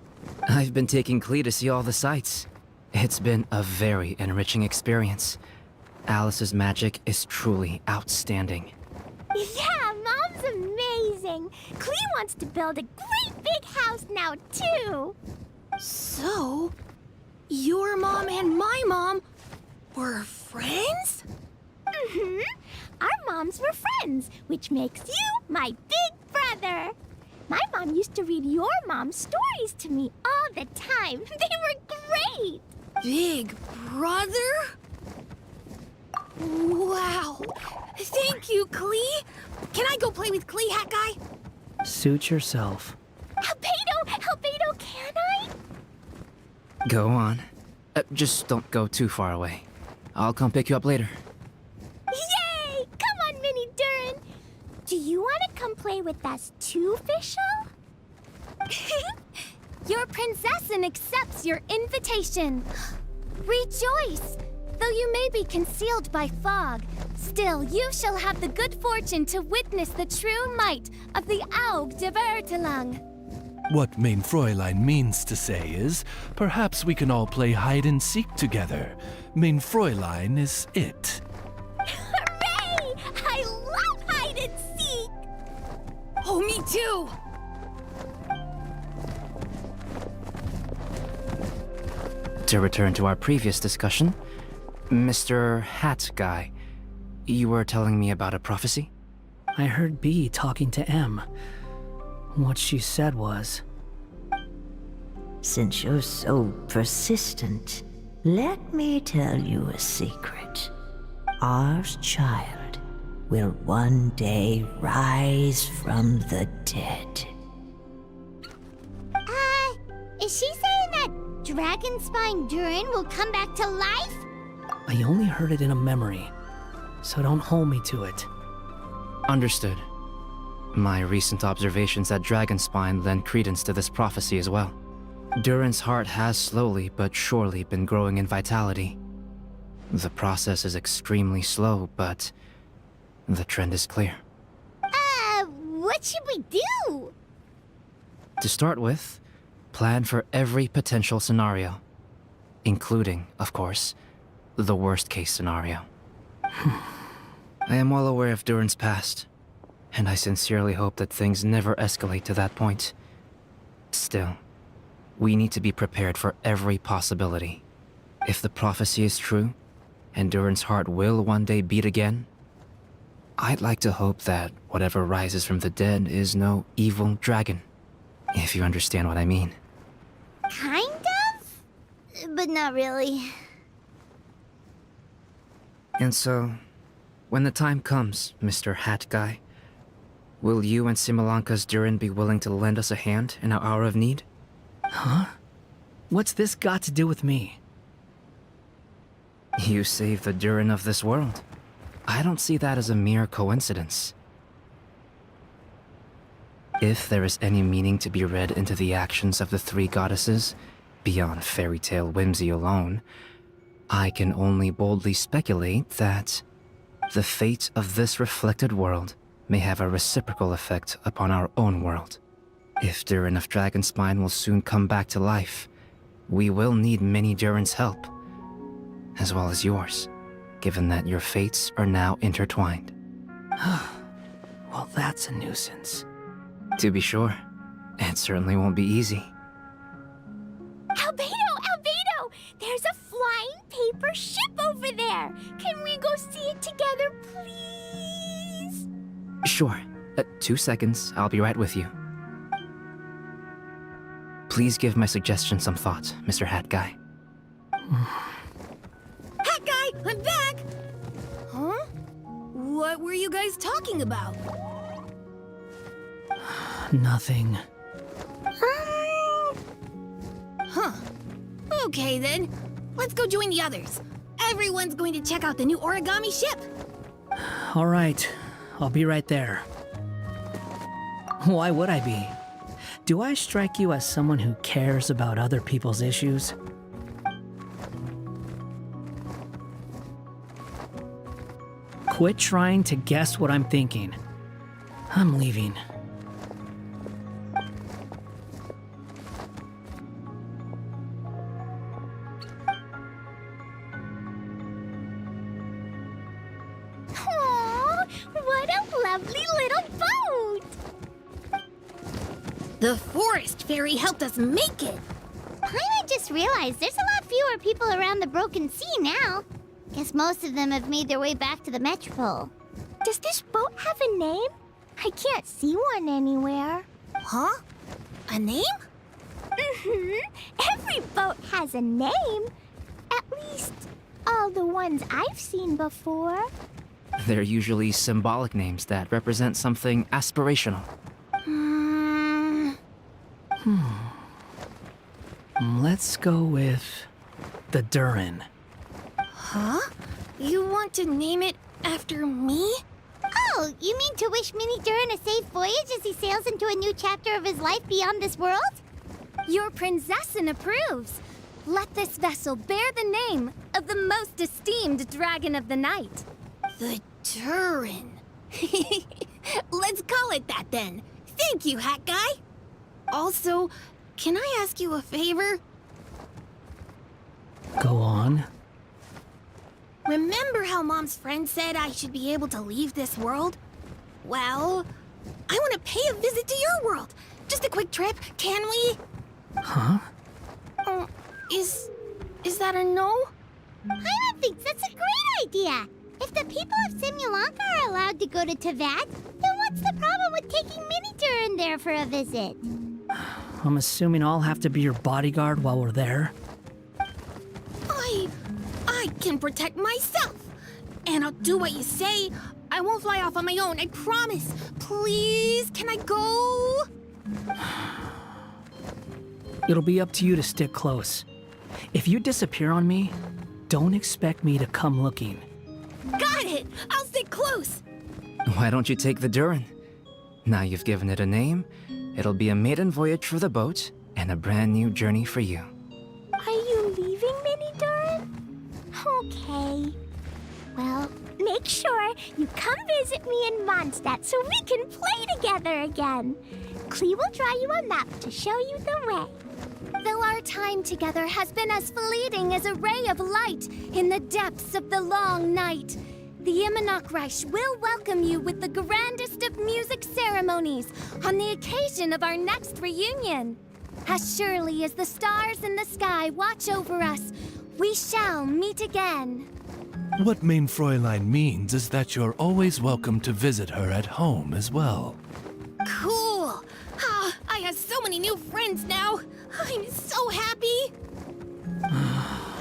[SPEAKER 23] I've been taking Klee to see all the sights. It's been a very enriching experience. Alice's magic is truly outstanding.
[SPEAKER 11] Yeah, Mom's amazing. Klee wants to build a great big house now, too.
[SPEAKER 14] So, your mom and my mom were friends?
[SPEAKER 11] Mm-hmm. Our moms were friends, which makes you my big brother. My mom used to read your mom's stories to me all the time. They were great.
[SPEAKER 14] Big brother? Wow. Thank you, Klee. Can I go play with Klee, Hat Guy?
[SPEAKER 4] Suit yourself.
[SPEAKER 11] Albedo, can I?
[SPEAKER 23] Go on. Just don't go too far away. I'll come pick you up later.
[SPEAKER 11] Yay! Come on, Mini Durin. Do you want to come play with us too, Fischl? Your prinzessin accepts your invitation. Rejoice! Though you may be concealed by fog, still you shall have the good fortune to witness the true might of the Aug de Verurtelang.
[SPEAKER 22] What mein Fräulein means to say is, perhaps we can all play hide and seek together. Mein Fräulein is it.
[SPEAKER 11] Hooray! I
[SPEAKER 16] too!
[SPEAKER 23] To return to our previous discussion, Mr. Hat Guy, you were telling me about a prophecy?
[SPEAKER 4] I heard B talking to M. What she said was,
[SPEAKER 19] Since you're so persistent, let me tell you a secret. Our child will one day rise from the dead.
[SPEAKER 2] Is she saying that Dragonspine Durin will come back to life?
[SPEAKER 4] I only heard it in a memory, so don't hold me to it.
[SPEAKER 23] Understood. My recent observations at Dragonspine lend credence to this prophecy as well. Durin's heart has slowly but surely been growing in vitality. The process is extremely slow, but the trend is clear.
[SPEAKER 2] What should we do?
[SPEAKER 23] To start with, plan for every potential scenario, including, of course, the worst-case scenario. I am well aware of Durin's past, and I sincerely hope that things never escalate to that point. Still, we need to be prepared for every possibility. If the prophecy is true, and Durin's heart will one day beat again, I'd like to hope that whatever rises from the dead is no evil dragon, if you understand what I mean.
[SPEAKER 2] Kind of? But not really.
[SPEAKER 23] And so, when the time comes, Mr. Hat Guy, will you and Simolanka's Durin be willing to lend us a hand in our hour of need?
[SPEAKER 4] Huh? What's this got to do with me?
[SPEAKER 23] You saved the Durin of this world. I don't see that as a mere coincidence. If there is any meaning to be read into the actions of the three goddesses, beyond fairy tale whimsy alone, I can only boldly speculate that the fate of this reflected world may have a reciprocal effect upon our own world. If Durin of Dragonspine will soon come back to life, we will need many Durin's help, as well as yours, given that your fates are now intertwined.
[SPEAKER 4] Well, that's a nuisance.
[SPEAKER 23] To be sure, it certainly won't be easy.
[SPEAKER 2] Albedo! There's a flying paper ship over there! Can we go see it together, please?
[SPEAKER 23] Sure. 2 seconds, I'll be right with you. Please give my suggestion some thought, Mr. Hat Guy.
[SPEAKER 16] Hat Guy, I'm back! Huh? What were you guys talking about?
[SPEAKER 4] Nothing.
[SPEAKER 16] Huh. Okay then. Let's go join the others. Everyone's going to check out the new origami ship.
[SPEAKER 4] All right, I'll be right there. Why would I be? Do I strike you as someone who cares about other people's issues? Quit trying to guess what I'm thinking. I'm leaving.
[SPEAKER 2] Aww, what a lovely little boat!
[SPEAKER 16] The forest fairy helped us make it.
[SPEAKER 2] I just realized there's a lot fewer people around the Broken Sea now. Guess most of them have made their way back to the Metropole. Does this boat have a name? I can't see one anywhere.
[SPEAKER 16] Huh? A name?
[SPEAKER 2] Every boat has a name. At least, all the ones I've seen before.
[SPEAKER 23] They're usually symbolic names that represent something aspirational.
[SPEAKER 4] Let's go with the Durin.
[SPEAKER 16] Huh? You want to name it after me?
[SPEAKER 2] Oh, you mean to wish Mini Durin a safe voyage as he sails into a new chapter of his life beyond this world?
[SPEAKER 11] Your princessin approves. Let this vessel bear the name of the most esteemed dragon of the night.
[SPEAKER 16] The Durin. Let's call it that then. Thank you, Hat Guy. Also, can I ask you a favor?
[SPEAKER 4] Go on.
[SPEAKER 16] Remember how Mom's friend said I should be able to leave this world? Well,
[SPEAKER 14] I want to pay a visit to your world. Just a quick trip, can we?
[SPEAKER 4] Huh?
[SPEAKER 14] Is that a no?
[SPEAKER 2] Paimon thinks that's a great idea. If the people of Simulanka are allowed to go to Teyvat, then what's the problem with taking Miniature in there for a visit?
[SPEAKER 4] I'm assuming I'll have to be your bodyguard while we're there.
[SPEAKER 14] I can protect myself. And I'll do what you say. I won't fly off on my own, I promise. Please, can I go?
[SPEAKER 4] It'll be up to you to stick close. If you disappear on me, don't expect me to come looking.
[SPEAKER 14] Got it! I'll stick close!
[SPEAKER 23] Why don't you take the Durin? Now you've given it a name, it'll be a maiden voyage for the boat and a brand new journey for you.
[SPEAKER 2] Are you leaving, Mini Durin? Okay. Well, make sure you come visit me in Mondstadt so we can play together again. Klee will draw you a map to show you the way.
[SPEAKER 11] Though our time together has been as fleeting as a ray of light in the depths of the long night, the Immonokreich will welcome you with the grandest of music ceremonies on the occasion of our next reunion. As surely as the stars in the sky watch over us, we shall meet again.
[SPEAKER 22] What Main Fräulein means is that you're always welcome to visit her at home as well.
[SPEAKER 14] Cool! I have so many new friends now! I'm so happy!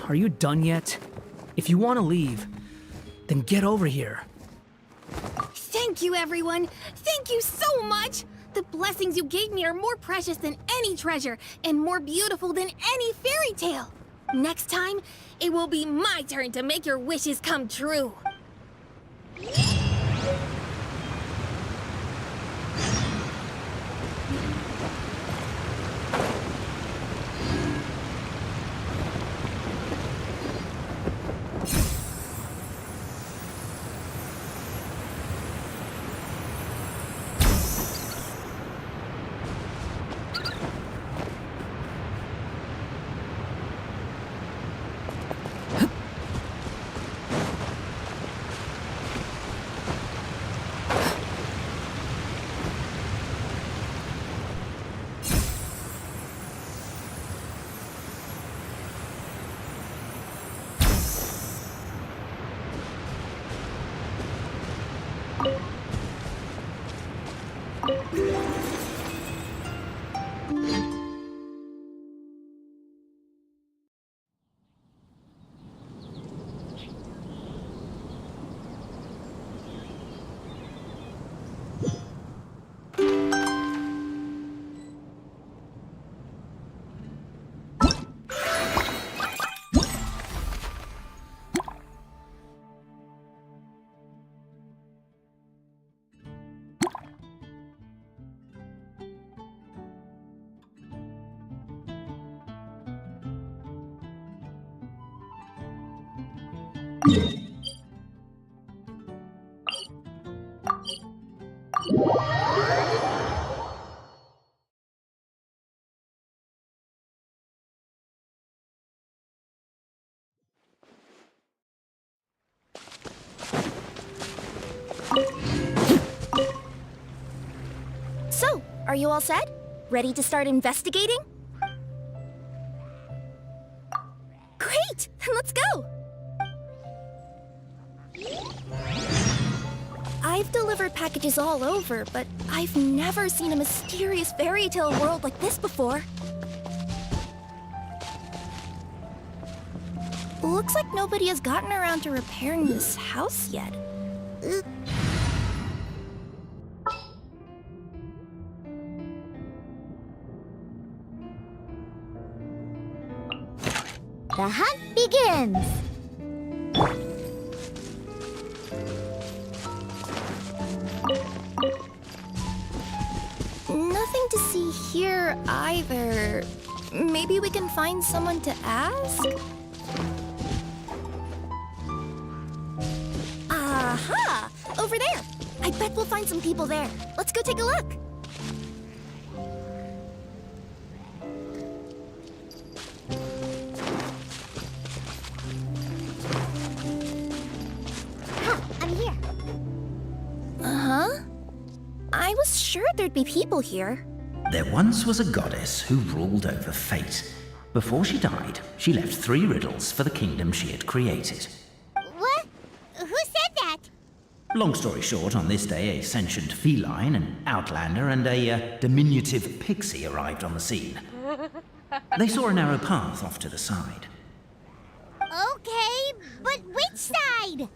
[SPEAKER 4] Are you done yet? If you want to leave, then get over here.
[SPEAKER 14] Thank you, everyone! Thank you so much! The blessings you gave me are more precious than any treasure, and more beautiful than any fairy tale! Next time, it will be my turn to make your wishes come true! So, are you all set? Ready to start investigating? Great! Then let's go! I've delivered packages all over, but I've never seen a mysterious fairy tale world like this before. Looks like nobody has gotten around to repairing this house yet.
[SPEAKER 2] The hunt begins!
[SPEAKER 14] Nothing to see here either. Maybe we can find someone to ask? Aha! Over there! I bet we'll find some people there. Let's go take a look. sure there'd be people here.
[SPEAKER 7] There once was a goddess who ruled over fate. Before she died, she left 3 riddles for the kingdom she had created.
[SPEAKER 2] What? Who said that?
[SPEAKER 7] Long story short, on this day, a sentient feline, an outlander, and a diminutive pixie arrived on the scene. They saw a narrow path off to the side.
[SPEAKER 2] Okay, but which side?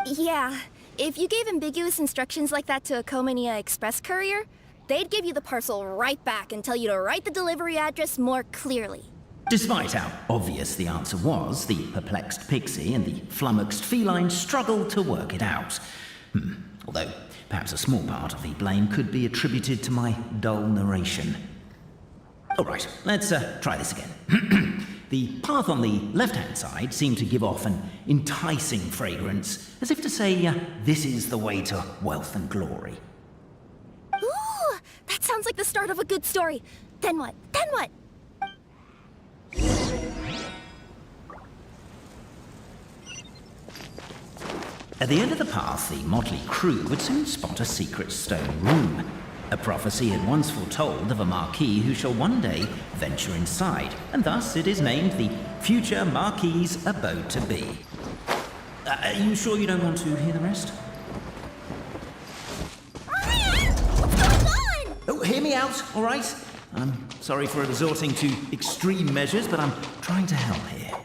[SPEAKER 14] Yeah, if you gave ambiguous instructions like that to a Comania Express courier, they'd give you the parcel right back and tell you to write the delivery address more clearly.
[SPEAKER 7] Despite how obvious the answer was, the perplexed pixie and the flummoxed feline struggled to work it out. Although, perhaps a small part of the blame could be attributed to my dull narration. Alright, let's try this again. The path on the left-hand side seemed to give off an enticing fragrance, as if to say, this is the way to wealth and glory.
[SPEAKER 14] Ooh, that sounds like the start of a good story. Then what? Then what?
[SPEAKER 7] At the end of the path, the motley crew would soon spot a secret stone room. A prophecy had once foretold of a Marquis who shall one day venture inside, and thus it is named the future Marquis's abode to be. Are you sure you don't want to hear the rest?
[SPEAKER 14] What's going on?
[SPEAKER 7] Oh, hear me out, all right? I'm sorry for resorting to extreme measures, but I'm trying to help here.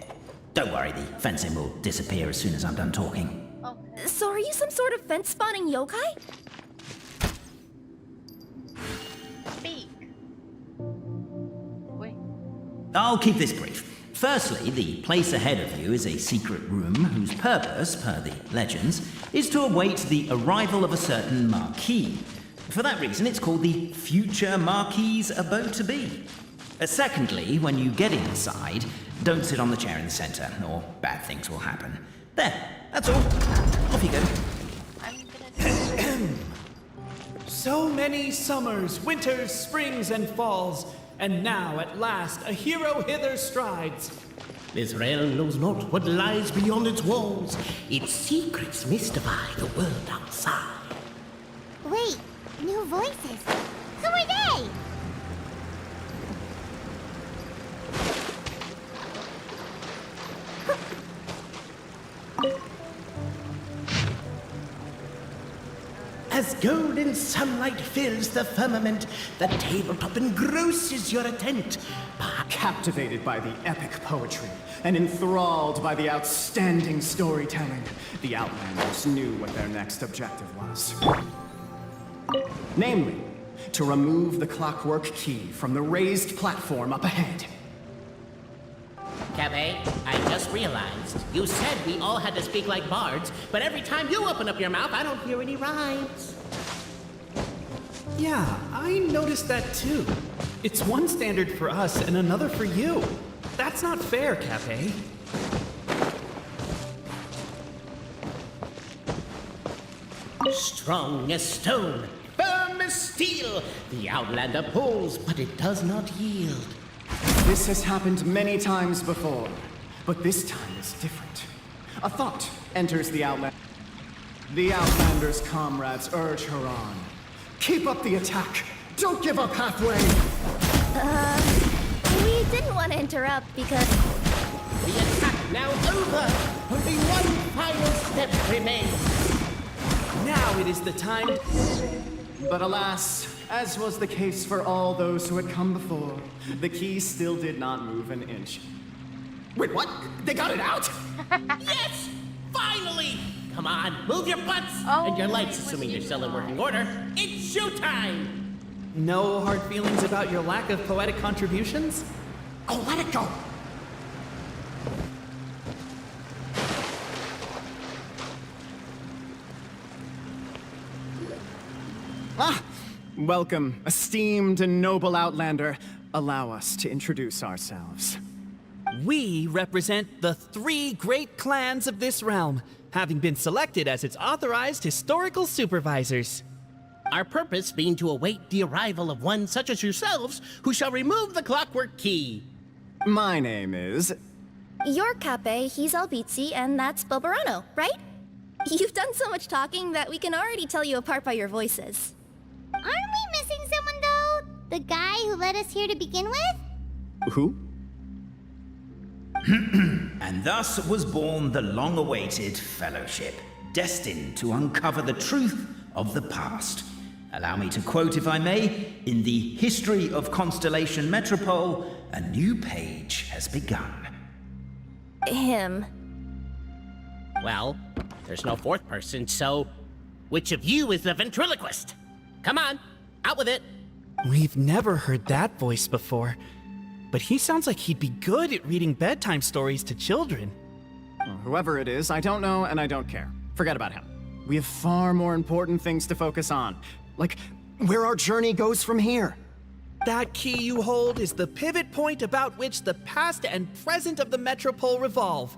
[SPEAKER 7] Don't worry, the fencing will disappear as soon as I'm done talking.
[SPEAKER 14] So are you some sort of fence-spawning yokai?
[SPEAKER 1] Speak. Wait.
[SPEAKER 7] I'll keep this brief. Firstly, the place ahead of you is a secret room whose purpose, per the legends, is to await the arrival of a certain Marquis. For that reason, it's called the future Marquis's abode to be. Secondly, when you get inside, don't sit on the chair in the center, or bad things will happen. There, that's all. Off you go.
[SPEAKER 18] So many summers, winters, springs, and falls, and now at last a hero hither strides.
[SPEAKER 8] This realm knows not what lies beyond its walls. Its secrets mystify the world outside.
[SPEAKER 2] Wait, new voices. Who are they?
[SPEAKER 8] As golden sunlight fills the firmament, the tabletop engrosses your attent.
[SPEAKER 18] Captivated by the epic poetry and enthralled by the outstanding storytelling, the Outlanders knew what their next objective was. Namely, to remove the clockwork key from the raised platform up ahead.
[SPEAKER 8] Cabe, I just realized. You said we all had to speak like bards, but every time you open up your mouth, I don't hear any rhymes.
[SPEAKER 18] Yeah, I noticed that too. It's one standard for us and another for you. That's not fair, Cafe.
[SPEAKER 8] Strong as stone, firm as steel, the Outlander pulls, but it does not yield.
[SPEAKER 18] This has happened many times before, but this time is different. A thought enters the Outlander. The Outlander's comrades urge her on. Keep up the attack! Don't give up halfway!
[SPEAKER 14] We didn't want to interrupt because...
[SPEAKER 8] The attack now over! Only one final step remains.
[SPEAKER 18] Now it is the time... But alas, as was the case for all those who had come before, the key still did not move an inch. Wait, what? They got it out?
[SPEAKER 8] Yes! Finally! Come on, move your butts! And your lights, assuming they're still in working order. It's showtime!
[SPEAKER 18] No hard feelings about your lack of poetic contributions? Oh, let it go! Ah! Welcome, esteemed and noble Outlander. Allow us to introduce ourselves. We represent the 3 great clans of this realm, having been selected as its authorized historical supervisors.
[SPEAKER 8] Our purpose being to await the arrival of one such as yourselves, who shall remove the clockwork key.
[SPEAKER 18] My name is...
[SPEAKER 14] You're Cape, he's Albizzi, and that's Bobarano, right? You've done so much talking that we can already tell you apart by your voices.
[SPEAKER 2] Aren't we The guy who led us here to begin with?
[SPEAKER 12] Who?
[SPEAKER 7] And thus was born the long-awaited fellowship, destined to uncover the truth of the past. Allow me to quote, if I may, in the history of Constellation Metropole, a new page has begun.
[SPEAKER 14] Him.
[SPEAKER 8] Well, there's no fourth person, so which of you is the ventriloquist? Come on, out with it.
[SPEAKER 18] We've never heard that voice before, but he sounds like he'd be good at reading bedtime stories to children.
[SPEAKER 12] Well, whoever it is, I don't know and I don't care. Forget about him. We have far more important things to focus on, like where our journey goes from here.
[SPEAKER 18] That key you hold is the pivot point about which the past and present of the Metropole revolve.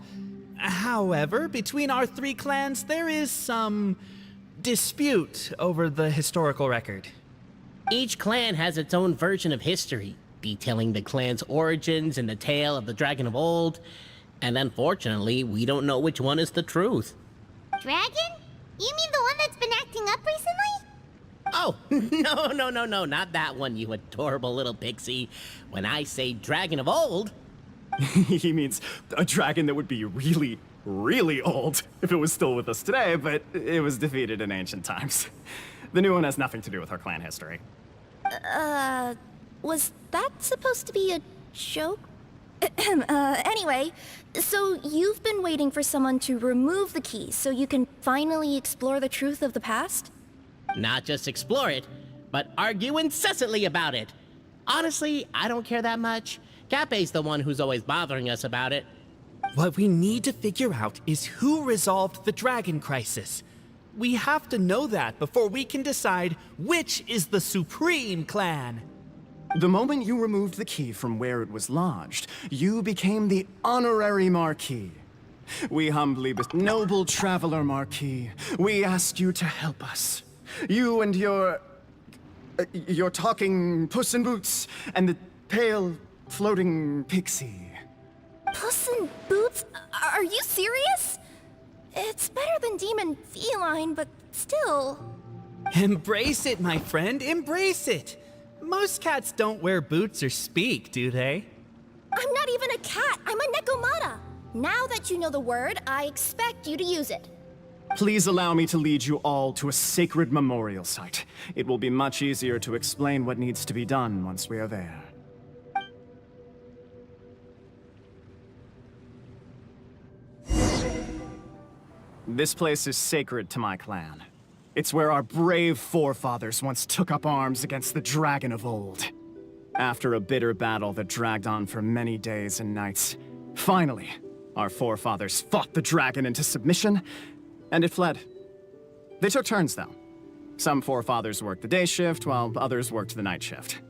[SPEAKER 18] However, between our three clans, there is some dispute over the historical record.
[SPEAKER 8] Each clan has its own version of history, detailing the clan's origins and the tale of the Dragon of Old. And unfortunately, we don't know which one is the truth.
[SPEAKER 2] Dragon? You mean the one that's been acting up recently?
[SPEAKER 8] Oh, no, not that one, you adorable little pixie. When I say Dragon of Old...
[SPEAKER 12] He means a dragon that would be really, really old if it was still with us today, but it was defeated in ancient times. The new one has nothing to do with our clan history.
[SPEAKER 14] Was that supposed to be a joke? Anyway, so you've been waiting for someone to remove the key so you can finally explore the truth of the past?
[SPEAKER 8] Not just explore it, but argue incessantly about it. Honestly, I don't care that much. Cape's the one who's always bothering us about it.
[SPEAKER 18] What we need to figure out is who resolved the dragon crisis. We have to know that before we can decide which is the supreme clan.
[SPEAKER 12] The moment you removed the key from where it was lodged, you became the honorary Marquis. We humbly noble traveler Marquis, we ask you to help us. You and your talking Puss in Boots and the pale floating pixie.
[SPEAKER 14] Puss in Boots? Are you serious? It's better than demon feline, but still.
[SPEAKER 18] Embrace it, my friend, embrace it. Most cats don't wear boots or speak, do they?
[SPEAKER 14] I'm not even a cat, I'm a Nekomata. Now that you know the word, I expect you to use it.
[SPEAKER 12] Please allow me to lead you all to a sacred memorial site. It will be much easier to explain what needs to be done once we are there. This place is sacred to my clan. It's where our brave forefathers once took up arms against the Dragon of Old. After a bitter battle that dragged on for many days and nights, finally, our forefathers fought the dragon into submission, and it fled. They took turns, though. Some forefathers worked the day shift, while others worked the night shift.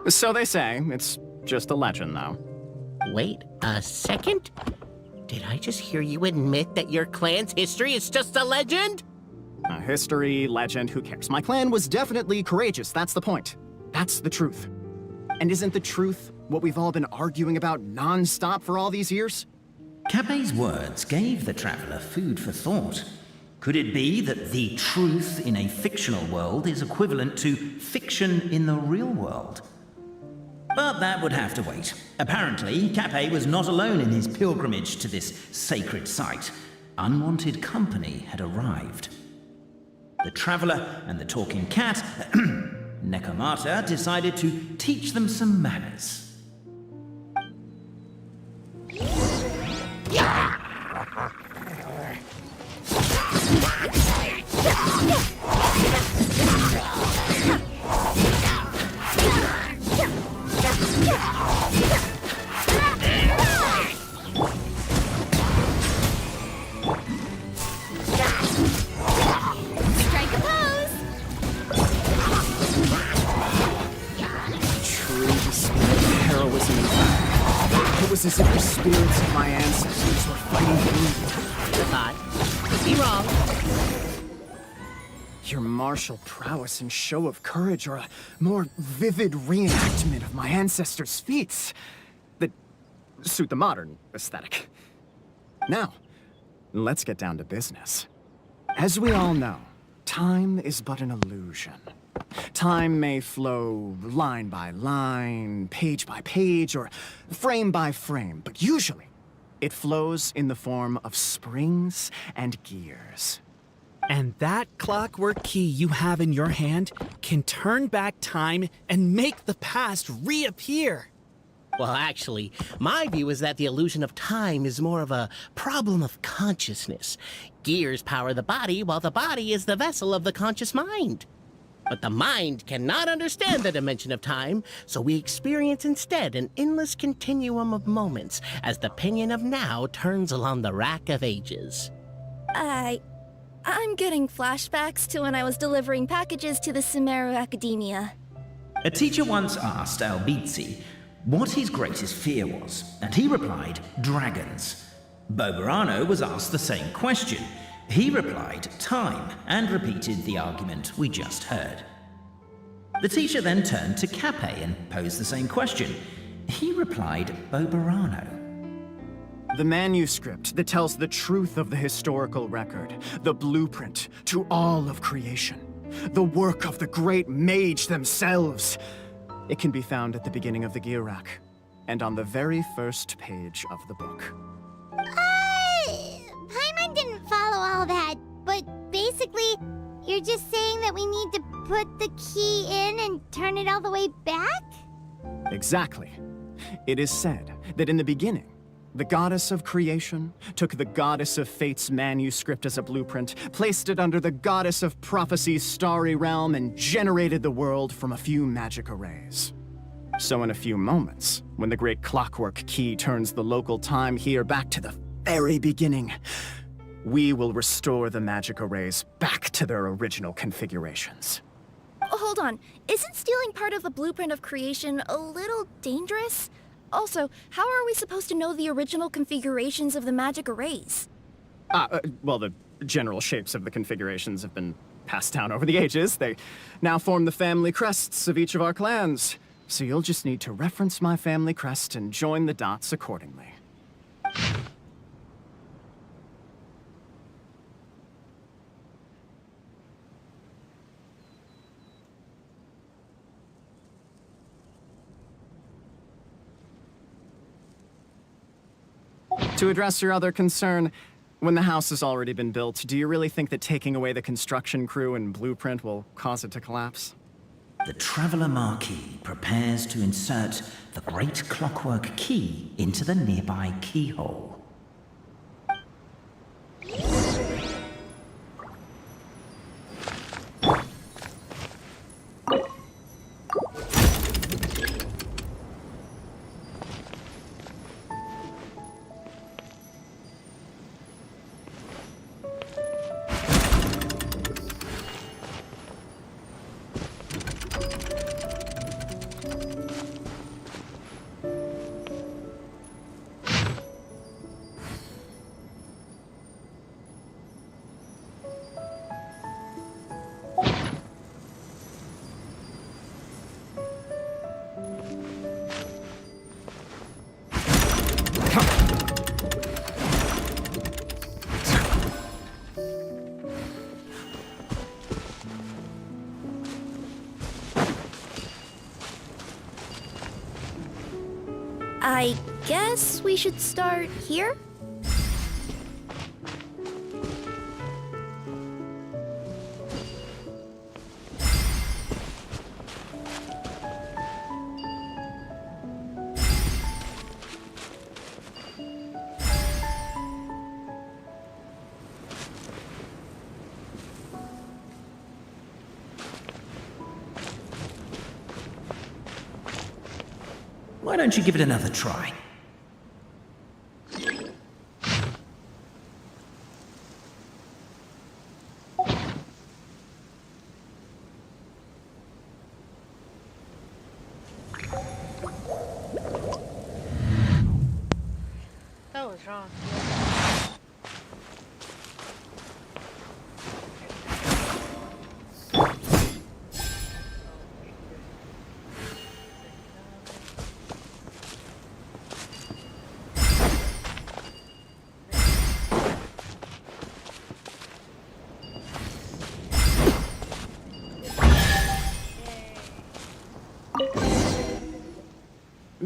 [SPEAKER 12] So they say. It's just a legend, though.
[SPEAKER 8] Wait a second? Did I just hear you admit that your clan's history is just a legend?
[SPEAKER 12] History, legend, who cares? My clan was definitely courageous, that's the point. That's the truth. And isn't the truth what we've all been arguing about non-stop for all these years?
[SPEAKER 7] Capet's words gave the traveler food for thought. Could it be that the truth in a fictional world is equivalent to fiction in the real world? But that would have to wait. Apparently, Capet was not alone in his pilgrimage to this sacred site. Unwanted company had arrived. The traveler and the talking cat, Nekomata, decided to teach them some manners.
[SPEAKER 2] Strike a pose!
[SPEAKER 12] True display of heroism and valor. It was as if the spirits of my ancestors were fighting through me.
[SPEAKER 8] Could be wrong.
[SPEAKER 12] Your martial prowess and show of courage are a more vivid reenactment of my ancestors' feats that suit the modern aesthetic. Now, let's get down to business. As we all know, time is but an illusion. Time may flow line by line, page by page, or frame by frame, but usually it flows in the form of springs and gears.
[SPEAKER 18] And that clockwork key you have in your hand can turn back time and make the past reappear.
[SPEAKER 8] Well, actually, my view is that the illusion of time is more of a problem of consciousness. Gears power the body, while the body is the vessel of the conscious mind. But the mind cannot understand the dimension of time, so we experience instead an endless continuum of moments as the pinion of now turns along the rack of ages.
[SPEAKER 14] I'm getting flashbacks to when I was delivering packages to the Sumeru Academia.
[SPEAKER 7] A teacher once asked Albizzi what his greatest fear was, and he replied, dragons. Boberano was asked the same question. He replied, time, and repeated the argument we just heard. The teacher then turned to Capet and posed the same question. He replied, Boberano.
[SPEAKER 12] The manuscript that tells the truth of the historical record, the blueprint to all of creation, the work of the great mage themselves. It can be found at the beginning of the Girac, and on the very first page of the book.
[SPEAKER 2] Paimon didn't follow all that, but basically, you're just saying that we need to put the key in and turn it all the way back?
[SPEAKER 12] Exactly. It is said that in the beginning, the goddess of creation took the goddess of fate's manuscript as a blueprint, placed it under the goddess of prophecy's starry realm, and generated the world from a few magic arrays. So in a few moments, when the great clockwork key turns the local time here back to the very beginning, we will restore the magic arrays back to their original configurations.
[SPEAKER 14] Hold on, isn't stealing part of the blueprint of creation a little dangerous? Also, how are we supposed to know the original configurations of the magic arrays?
[SPEAKER 12] Well, the general shapes of the configurations have been passed down over the ages. They now form the family crests of each of our clans. So you'll just need to reference my family crest and join the dots accordingly. To address your other concern, when the house has already been built, do you really think that taking away the construction crew and blueprint will cause it to collapse?
[SPEAKER 7] The Traveler Marquis prepares to insert the great clockwork key into the nearby keyhole.
[SPEAKER 14] I guess we should start here?
[SPEAKER 7] Why don't you give it another try?
[SPEAKER 1] That was wrong.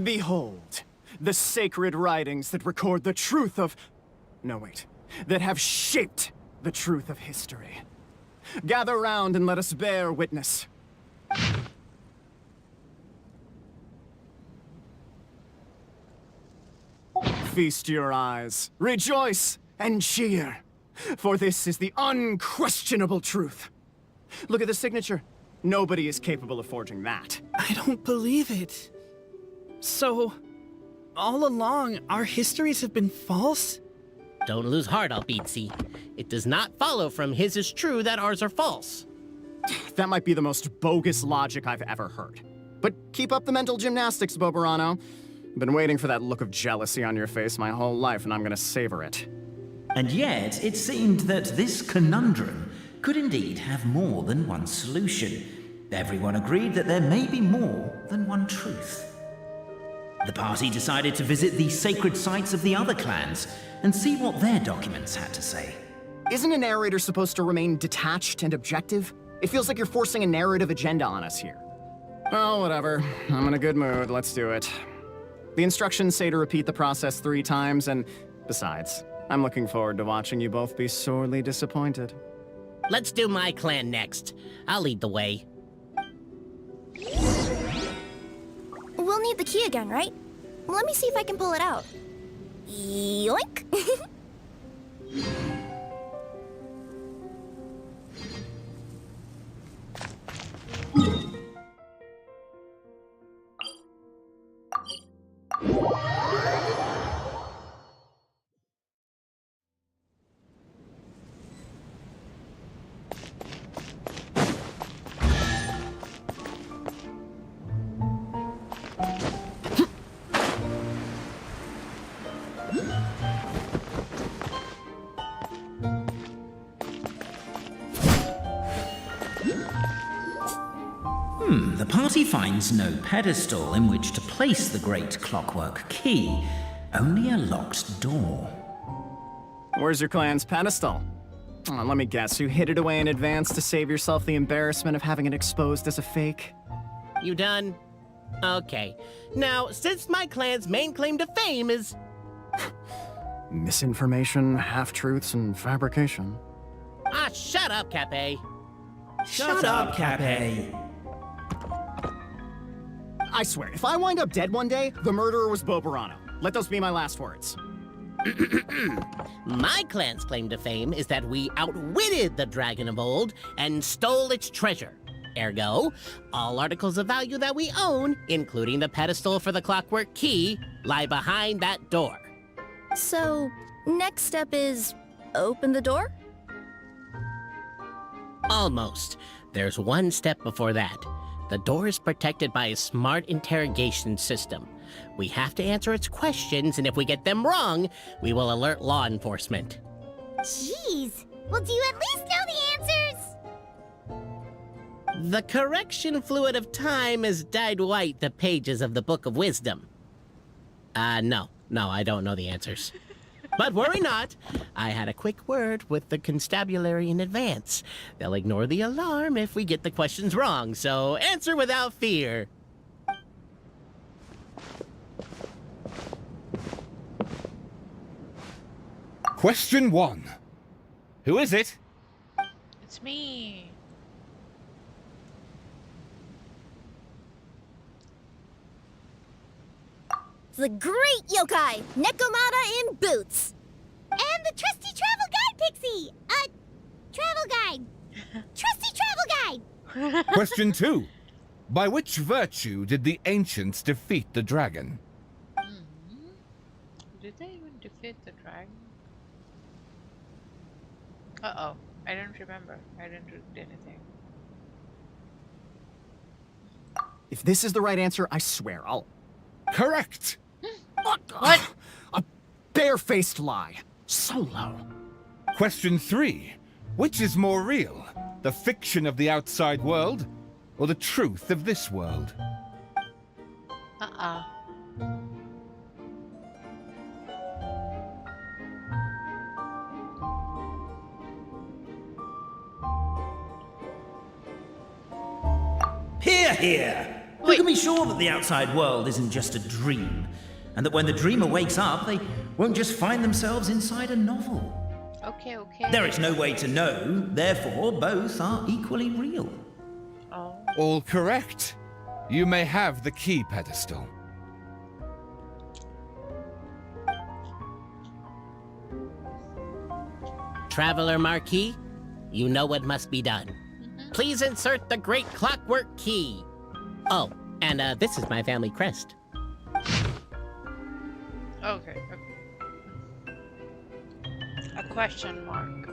[SPEAKER 12] Behold, the sacred writings that record the truth of... No, wait. That have shaped the truth of history. Gather round and let us bear witness. Feast your eyes, rejoice, and cheer. For this is the unquestionable truth. Look at the signature. Nobody is capable of forging that.
[SPEAKER 18] I don't believe it. So, all along, our histories have been false?
[SPEAKER 8] Don't lose heart, Albizzi. It does not follow from his is true that ours are false.
[SPEAKER 12] That might be the most bogus logic I've ever heard. But keep up the mental gymnastics, Boberano. I've been waiting for that look of jealousy on your face my whole life, and I'm gonna savor it.
[SPEAKER 7] And yet, it seemed that this conundrum could indeed have more than one solution. Everyone agreed that there may be more than one truth. The party decided to visit the sacred sites of the other clans and see what their documents had to say.
[SPEAKER 12] Isn't a narrator supposed to remain detached and objective? It feels like you're forcing a narrative agenda on us here. Well, whatever. I'm in a good mood. Let's do it. The instructions say to repeat the process 3 times, and besides, I'm looking forward to watching you both be sorely disappointed.
[SPEAKER 8] Let's do my clan next. I'll lead the way.
[SPEAKER 14] We'll need the key again, right? Let me see if I can pull it out. Yoink!
[SPEAKER 7] The party finds no pedestal in which to place the great clockwork key, only a locked door.
[SPEAKER 12] Where's your clan's pedestal? Let me guess, you hid it away in advance to save yourself the embarrassment of having it exposed as a fake?
[SPEAKER 8] You done? Okay. Now, since my clan's main claim to fame is...
[SPEAKER 12] Misinformation, half-truths, and fabrication.
[SPEAKER 8] Ah, shut up, Cape.
[SPEAKER 7] Shut up, Cape.
[SPEAKER 12] I swear, if I wind up dead one day, the murderer was Boberano. Let those be my last words.
[SPEAKER 8] My clan's claim to fame is that we outwitted the dragon of old and stole its treasure. Ergo, all articles of value that we own, including the pedestal for the clockwork key, lie behind that door.
[SPEAKER 14] So, next step is open the door?
[SPEAKER 8] Almost. There's one step before that. The door is protected by a smart interrogation system. We have to answer its questions, and if we get them wrong, we will alert law enforcement.
[SPEAKER 2] Jeez! Well, do you at least know the answers?
[SPEAKER 8] The correction fluid of time has dyed white the pages of the Book of Wisdom. No, I don't know the answers. But worry not. I had a quick word with the constabulary in advance. They'll ignore the alarm if we get the questions wrong, so answer without fear.
[SPEAKER 9] Question 1. Who is it?
[SPEAKER 1] It's me.
[SPEAKER 14] The great yokai, Nekomata in boots.
[SPEAKER 2] And the trusty travel guide, Pixie! Travel guide. Trusty travel guide!
[SPEAKER 9] Question 2. By which virtue did the ancients defeat the dragon?
[SPEAKER 1] Did they even defeat the dragon? Uh-oh. I don't remember. I didn't read anything.
[SPEAKER 12] If this is the right answer, I swear I'll...
[SPEAKER 9] Correct!
[SPEAKER 1] What?
[SPEAKER 12] A barefaced lie. So low.
[SPEAKER 9] Question 3. Which is more real? The fiction of the outside world, or the truth of this world?
[SPEAKER 1] Uh-uh.
[SPEAKER 7] Hear, hear! Who can be sure that the outside world isn't just a dream? And that when the dreamer wakes up, they won't just find themselves inside a novel?
[SPEAKER 1] Okay, okay.
[SPEAKER 7] There is no way to know, therefore both are equally real.
[SPEAKER 1] Oh.
[SPEAKER 9] All correct. You may have the key pedestal.
[SPEAKER 8] Traveler Marquis, you know what must be done. Please insert the great clockwork key. Oh, and this is my family crest.
[SPEAKER 1] Okay, okay. A question mark.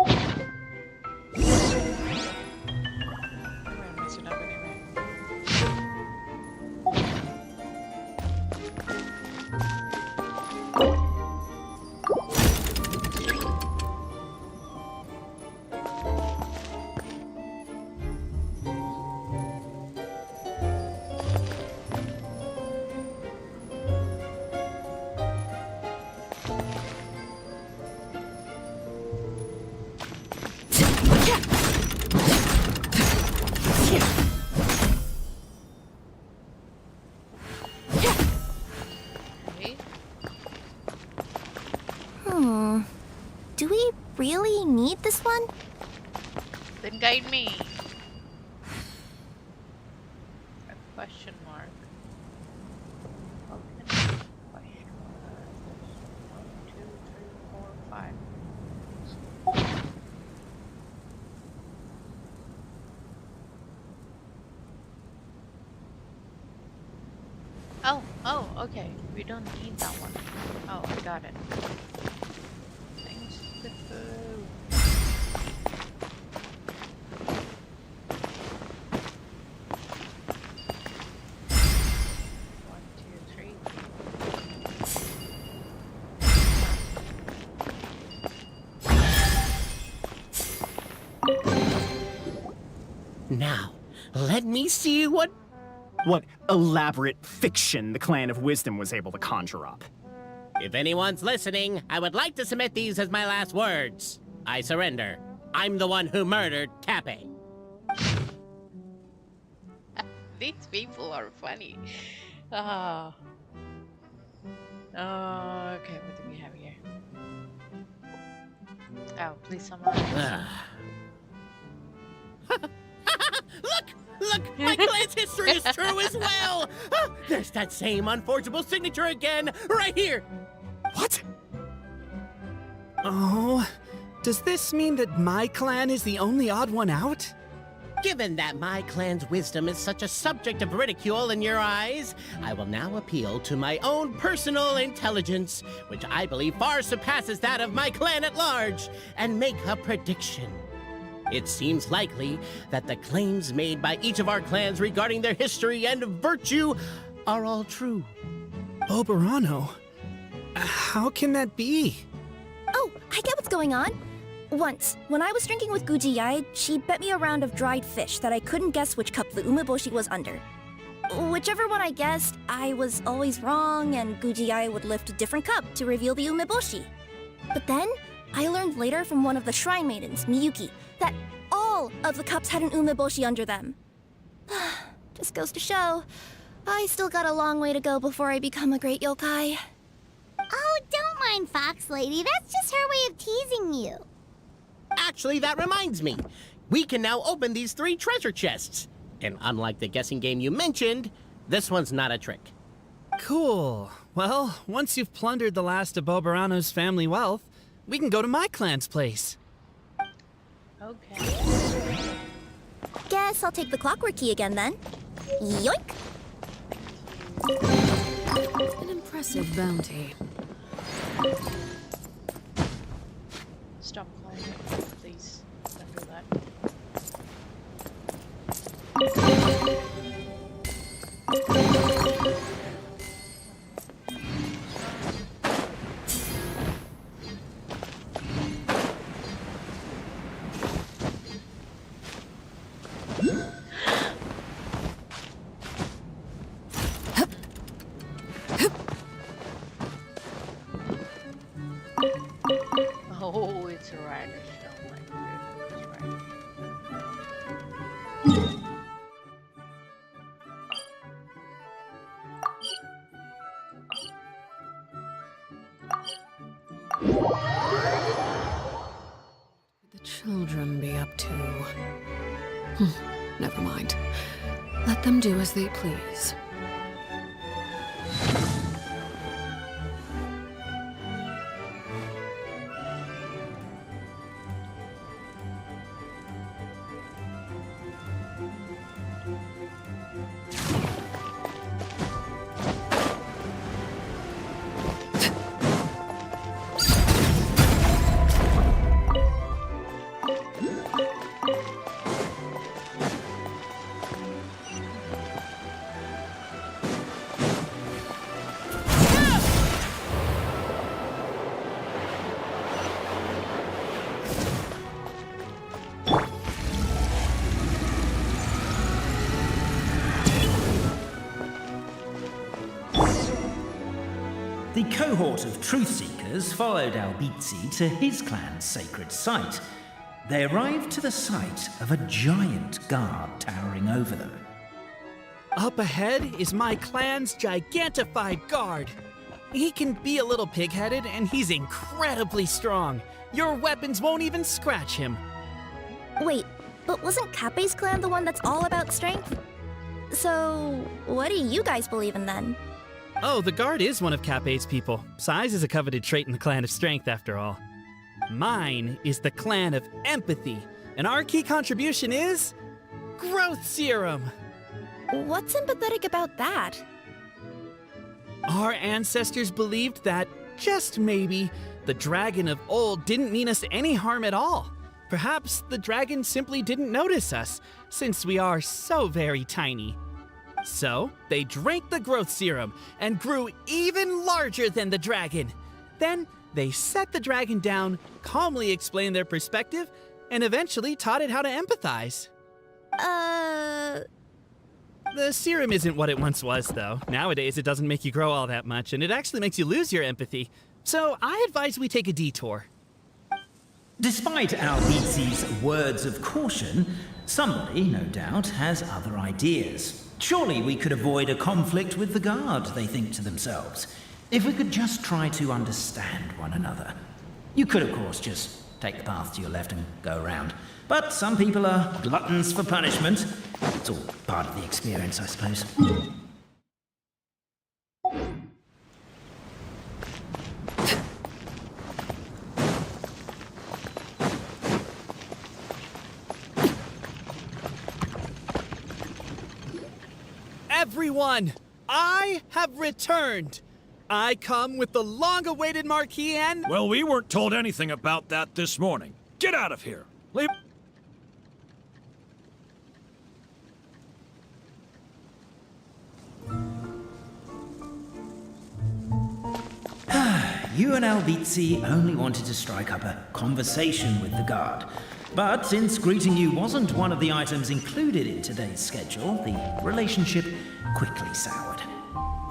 [SPEAKER 1] Am I messing up anyway?
[SPEAKER 14] Do we really need this one?
[SPEAKER 1] Then guide me. A question mark. Okay. Question mark. 1, 2, 3, 4, 5. Oh, okay. We don't need that one. Oh, I got it. Thanks, Cliffo. One, two, three.
[SPEAKER 8] Now, let me see what
[SPEAKER 12] elaborate fiction the Clan of Wisdom was able to conjure up.
[SPEAKER 8] If anyone's listening, I would like to submit these as my last words. I surrender. I'm the one who murdered Tappe.
[SPEAKER 1] These people are funny. Ah. Oh, okay, what do we have here? Oh, please summarize.
[SPEAKER 8] Look! My clan's history is true as well! Oh, there's that same unforgeable signature again, right here!
[SPEAKER 12] What?
[SPEAKER 13] Oh, does this mean that my clan is the only odd one out?
[SPEAKER 8] Given that my clan's wisdom is such a subject of ridicule in your eyes, I will now appeal to my own personal intelligence, which I believe far surpasses that of my clan at large, and make a prediction. It seems likely that the claims made by each of our clans regarding their history and virtue are all true.
[SPEAKER 13] Oberano? How can that be?
[SPEAKER 14] Oh, I get what's going on. Once, when I was drinking with Gujiyai, she bet me a round of dried fish that I couldn't guess which cup the umeboshi was under. Whichever one I guessed, I was always wrong, and Gujiyai would lift a different cup to reveal the umeboshi. But then, I learned later from one of the shrine maidens, Miyuki, that all of the cups had an umeboshi under them. Just goes to show, I still got a long way to go before I become a great yokai.
[SPEAKER 2] Oh, don't mind, Fox Lady. That's just her way of teasing you.
[SPEAKER 8] Actually, that reminds me. We can now open these 3 treasure chests. And unlike the guessing game you mentioned, this one's not a trick.
[SPEAKER 13] Cool. Well, once you've plundered the last of Boberano's family wealth, we can go to my clan's place.
[SPEAKER 1] Okay.
[SPEAKER 14] Guess I'll take the clockwork key again then. Yoink!
[SPEAKER 15] An impressive bounty.
[SPEAKER 1] Stop calling me, please. Don't do that. Oh, it's a radish. Oh my goodness, radish.
[SPEAKER 15] The children be up to? Never mind. Let them do as they please.
[SPEAKER 7] The cohort of truth seekers followed Albizzi to his clan's sacred site. They arrived to the site of a giant guard towering over them.
[SPEAKER 13] Up ahead is my clan's gigantified guard. He can be a little pig-headed, and he's incredibly strong. Your weapons won't even scratch him.
[SPEAKER 14] Wait, but wasn't Kappei's clan the one that's all about strength? So, what do you guys believe in then?
[SPEAKER 13] Oh, the guard is one of Kappei's people. Size is a coveted trait in the clan of strength, after all. Mine is the clan of empathy, and our key contribution is growth serum.
[SPEAKER 14] What's empathetic about that?
[SPEAKER 13] Our ancestors believed that, just maybe, the dragon of old didn't mean us any harm at all. Perhaps the dragon simply didn't notice us, since we are so very tiny. So, they drank the growth serum and grew even larger than the dragon. Then, they set the dragon down, calmly explained their perspective, and eventually taught it how to empathize. The serum isn't what it once was, though. Nowadays, it doesn't make you grow all that much, and it actually makes you lose your empathy. So, I advise we take a detour.
[SPEAKER 7] Despite Albizzi's words of caution, somebody, no doubt, has other ideas. Surely we could avoid a conflict with the guard, they think to themselves, if we could just try to understand one another. You could, of course, just take the path to your left and go around. But some people are gluttons for punishment. It's all part of the experience, I suppose.
[SPEAKER 13] Everyone, I have returned. I come with the long-awaited marquee and...
[SPEAKER 17] Well, we weren't told anything about that this morning. Get out of here. Leave...
[SPEAKER 7] You and Albizzi only wanted to strike up a conversation with the guard. But since greeting you wasn't one of the items included in today's schedule, the relationship quickly soured.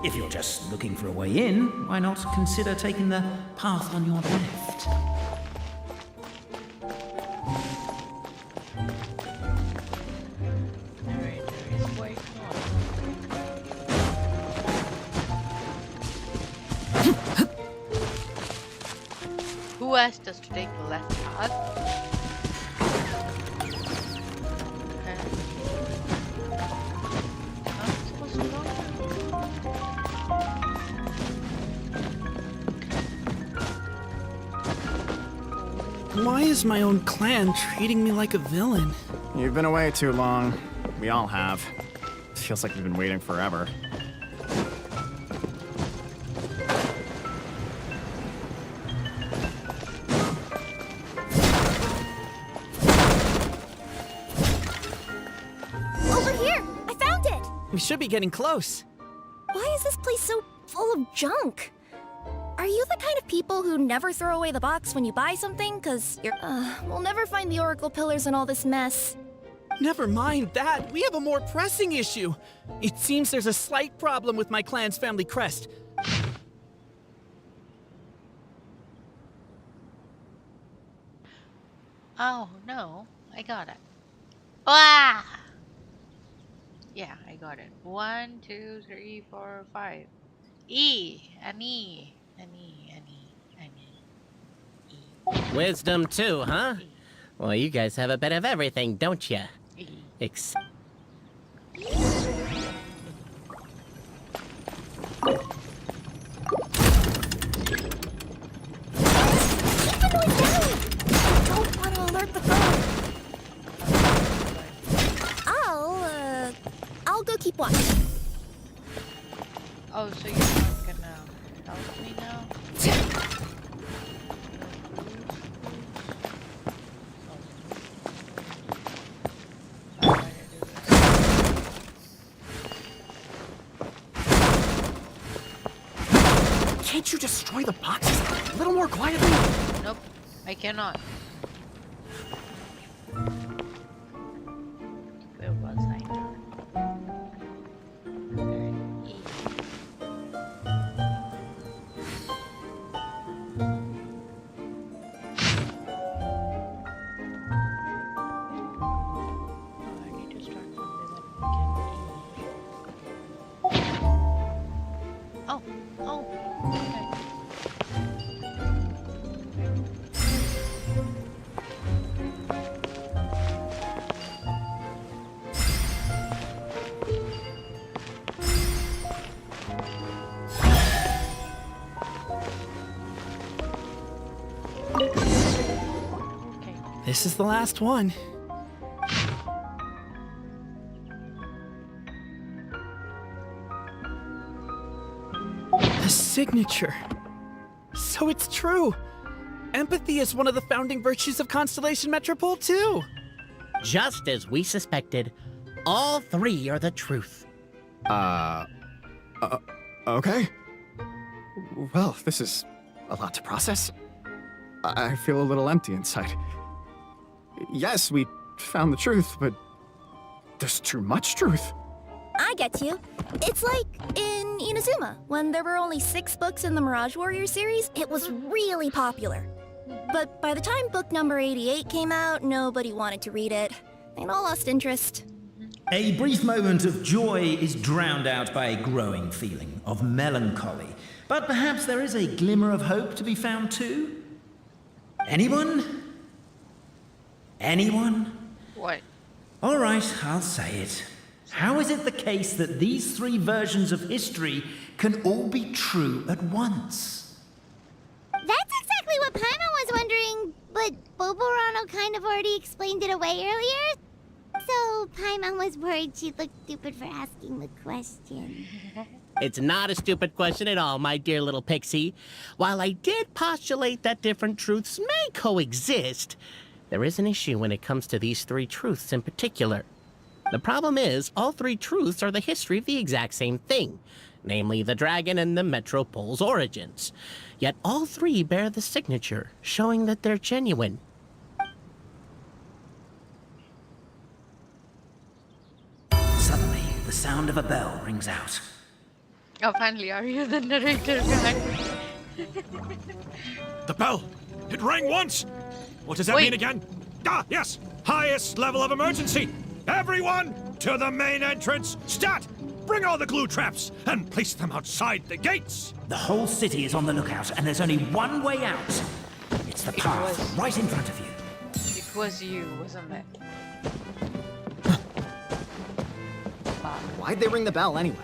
[SPEAKER 7] If you're just looking for a way in, why not consider taking the path on your left?
[SPEAKER 1] Who asked us to take the left path? Not supposed to go?
[SPEAKER 13] Why is my own clan treating me like a villain?
[SPEAKER 12] You've been away too long. We all have. Feels like we've been waiting forever.
[SPEAKER 14] Over here! I found it!
[SPEAKER 13] We should be getting close.
[SPEAKER 14] Why is this place so full of junk? Are you the kind of people who never throw away the box when you buy something? Cause we'll never find the Oracle Pillars in all this mess.
[SPEAKER 13] Never mind that. We have a more pressing issue. It seems there's a slight problem with my clan's family crest.
[SPEAKER 1] Oh, no. I got it. Ah! Yeah, I got it. 1, 2, 3, 4, 5. E. An E. An E. An E. An E.
[SPEAKER 8] Wisdom too, huh? Well, you guys have a bit of everything, don't you?
[SPEAKER 14] Don't want to alert the phone. I'll go keep watch.
[SPEAKER 1] Oh, so you're not gonna help me now?
[SPEAKER 12] Can't you destroy the boxes a little more quietly?
[SPEAKER 1] Nope, I cannot. Where was I now? E. I need to start something that we can E. Oh, okay.
[SPEAKER 13] This is the last one. The signature. So it's true. Empathy is one of the founding virtues of Constellation Metropole, too.
[SPEAKER 8] Just as we suspected, all three are the truth.
[SPEAKER 12] Okay. Well, this is a lot to process. I feel a little empty inside. Yes, we found the truth, but there's too much truth.
[SPEAKER 14] I get you. It's like in Inazuma, when there were only 6 books in the Mirage Warrior series, it was really popular. But by the time book number 88 came out, nobody wanted to read it. They'd all lost interest.
[SPEAKER 7] A brief moment of joy is drowned out by a growing feeling of melancholy. But perhaps there is a glimmer of hope to be found too? Anyone? Anyone?
[SPEAKER 1] What?
[SPEAKER 7] All right, I'll say it. How is it the case that these 3 versions of history can all be true at once?
[SPEAKER 2] That's exactly what Paimon was wondering, but Boborano kind of already explained it away earlier. So Paimon was worried she'd look stupid for asking the question.
[SPEAKER 8] It's not a stupid question at all, my dear little pixie. While I did postulate that different truths may coexist, there is an issue when it comes to these 3 truths in particular. The problem is, all 3 truths are the history of the exact same thing, namely the dragon and the Metropole's origins. Yet all 3 bear the signature, showing that they're genuine.
[SPEAKER 7] Suddenly, the sound of a bell rings out.
[SPEAKER 1] Oh, finally, are you the narrator back?
[SPEAKER 17] The bell! It rang once! What does that mean again? Ah, yes! Highest level of emergency! Everyone, to the main entrance! Stat! Bring all the glue traps and place them outside the gates!
[SPEAKER 7] The whole city is on the lookout, and there's only one way out. It's the
[SPEAKER 1] It
[SPEAKER 7] path,
[SPEAKER 1] was-
[SPEAKER 7] right in front of you.
[SPEAKER 1] It was you, wasn't it?
[SPEAKER 12] Why'd they ring the bell anyway?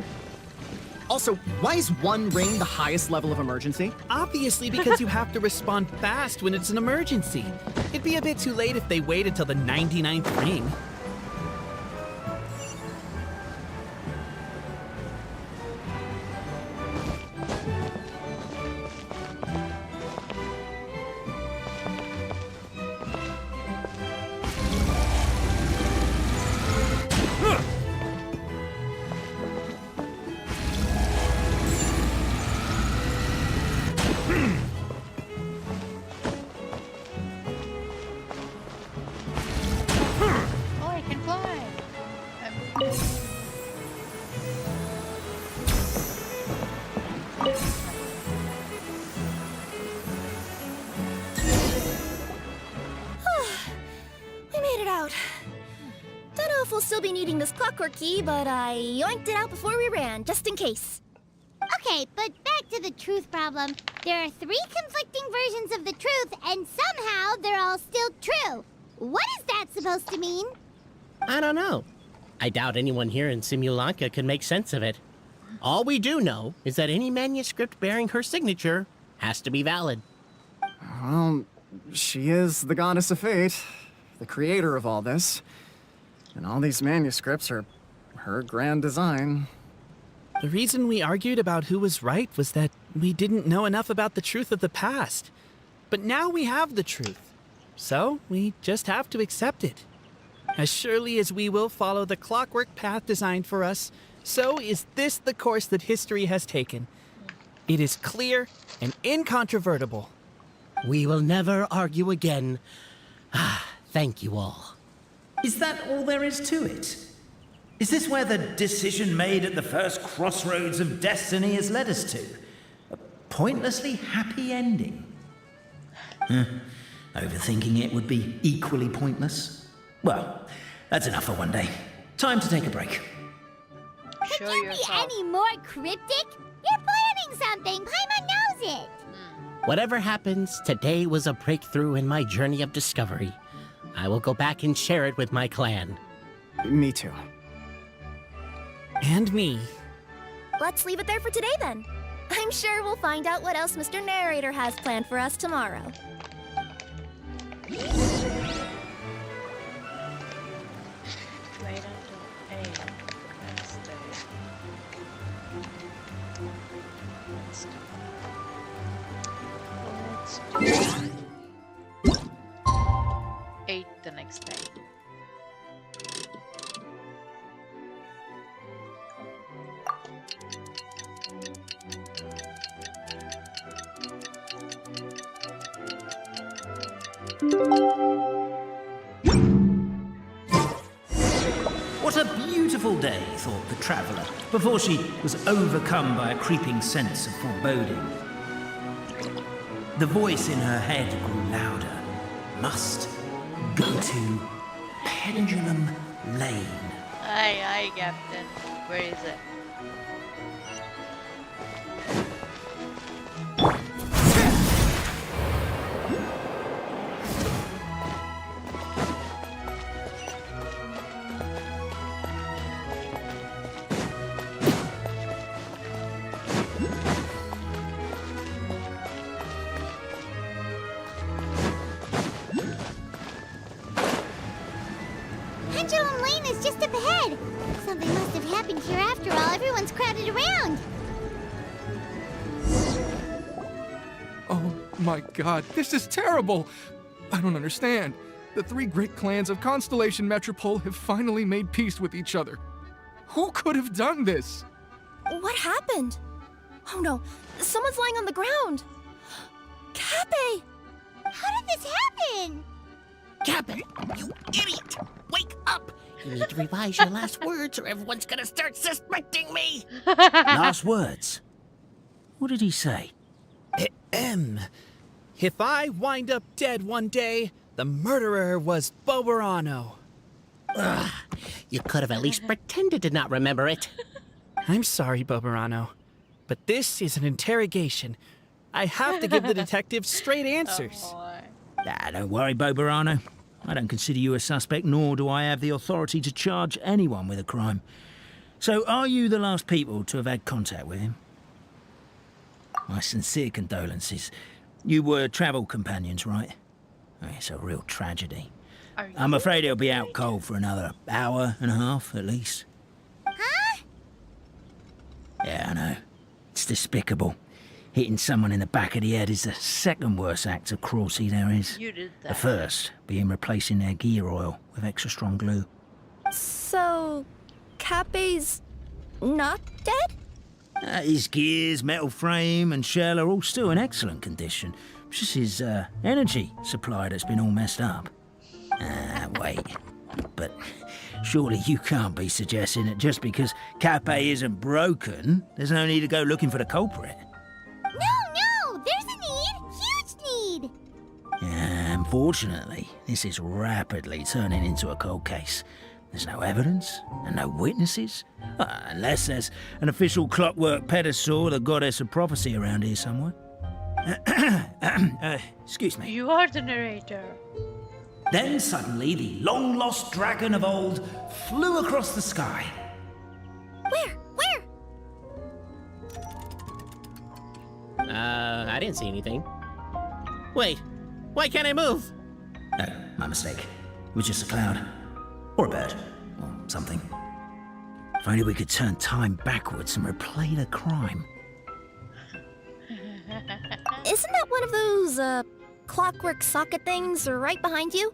[SPEAKER 12] Also, why is one ring the highest level of emergency?
[SPEAKER 13] Obviously, because you have to respond fast when it's an emergency. It'd be a bit too late if they waited till the 99th ring.
[SPEAKER 1] Oh, I can fly.
[SPEAKER 14] We made it out. Don't know if we'll still be needing this clockwork key, but I yoinked it out before we ran, just in case.
[SPEAKER 2] Okay, but back to the truth problem. There are 3 conflicting versions of the truth, and somehow they're all still true. What is that supposed to mean?
[SPEAKER 8] I don't know. I doubt anyone here in Simulanka can make sense of it. All we do know is that any manuscript bearing her signature has to be valid.
[SPEAKER 12] Well, she is the goddess of fate, the creator of all this. And all these manuscripts are her grand design.
[SPEAKER 13] The reason we argued about who was right was that we didn't know enough about the truth of the past. But now we have the truth. So we just have to accept it. As surely as we will follow the clockwork path designed for us, so is this the course that history has taken. It is clear and incontrovertible.
[SPEAKER 8] We will never argue again. Thank you all.
[SPEAKER 7] Is that all there is to it? Is this where the decision made at the first crossroads of destiny has led us to? A pointlessly happy ending? Overthinking it would be equally pointless. Well, that's enough for one day. Time to take a break.
[SPEAKER 2] Could you be any more cryptic? You're planning something. Paimon knows it.
[SPEAKER 8] Whatever happens, today was a breakthrough in my journey of discovery. I will go back and share it with my clan.
[SPEAKER 12] Me too.
[SPEAKER 13] And me.
[SPEAKER 14] Let's leave it there for today then. I'm sure we'll find out what else Mr. Narrator has planned for us tomorrow.
[SPEAKER 1] Wait until A next day. Let's do 8 the next day.
[SPEAKER 7] What a beautiful day, thought the traveller, before she was overcome by a creeping sense of foreboding. The voice in her head grew louder. Must go to Pendulum Lane.
[SPEAKER 1] Aye, Captain. Where is it?
[SPEAKER 2] Pendulum Lane is just up ahead. Something must have happened here after all. Everyone's crowded around.
[SPEAKER 3] Oh my god, this is terrible! I don't understand. The 3 great clans of Constellation Metropole have finally made peace with each other. Who could have done this?
[SPEAKER 14] What happened? Oh no, someone's lying on the ground. Cappe!
[SPEAKER 2] How did this happen?
[SPEAKER 8] Cappe, you idiot! Wake up! You need to revise your last words or everyone's gonna start suspecting me!
[SPEAKER 7] Last words? What did he say?
[SPEAKER 13] If I wind up dead one day, the murderer was Boberano.
[SPEAKER 8] Ugh, you could have at least pretended to not remember it.
[SPEAKER 13] I'm sorry, Boberano, but this is an interrogation. I have to give the detective straight answers.
[SPEAKER 1] Oh,
[SPEAKER 6] Ah, don't worry, Bobarano. I don't consider you a suspect, nor do I have the authority to charge anyone with a crime. So, are you the last people to have had contact with him? My sincere condolences. You were travel companions, right? It's a real tragedy. I'm afraid he'll be out cold for another hour and a half, at least.
[SPEAKER 2] Huh?
[SPEAKER 6] Yeah, I know. It's despicable. Hitting someone in the back of the head is the second worst act of cruelty there is.
[SPEAKER 1] You did that.
[SPEAKER 6] The first being replacing their gear oil with extra strong glue.
[SPEAKER 14] So, Cape's not dead?
[SPEAKER 6] His gears, metal frame and shell are all still in excellent condition. It's just his energy supply that's been all messed up. Wait. But surely you can't be suggesting that just because Cape isn't broken, there's no need to go looking for the culprit.
[SPEAKER 2] No! There's a need! Huge need!
[SPEAKER 6] Unfortunately, this is rapidly turning into a cold case. There's no evidence and no witnesses. Unless there's an official clockwork pedestal, the goddess of prophecy around here somewhere. Excuse me.
[SPEAKER 1] You are the narrator.
[SPEAKER 7] Then suddenly the long-lost dragon of old flew across the sky.
[SPEAKER 14] Where?
[SPEAKER 8] I didn't see anything. Wait, why can't I move?
[SPEAKER 7] No, my mistake. It was just a cloud. Or a bird. Or something.
[SPEAKER 6] If only we could turn time backwards and replay the crime.
[SPEAKER 14] Isn't that one of those, clockwork socket things right behind you?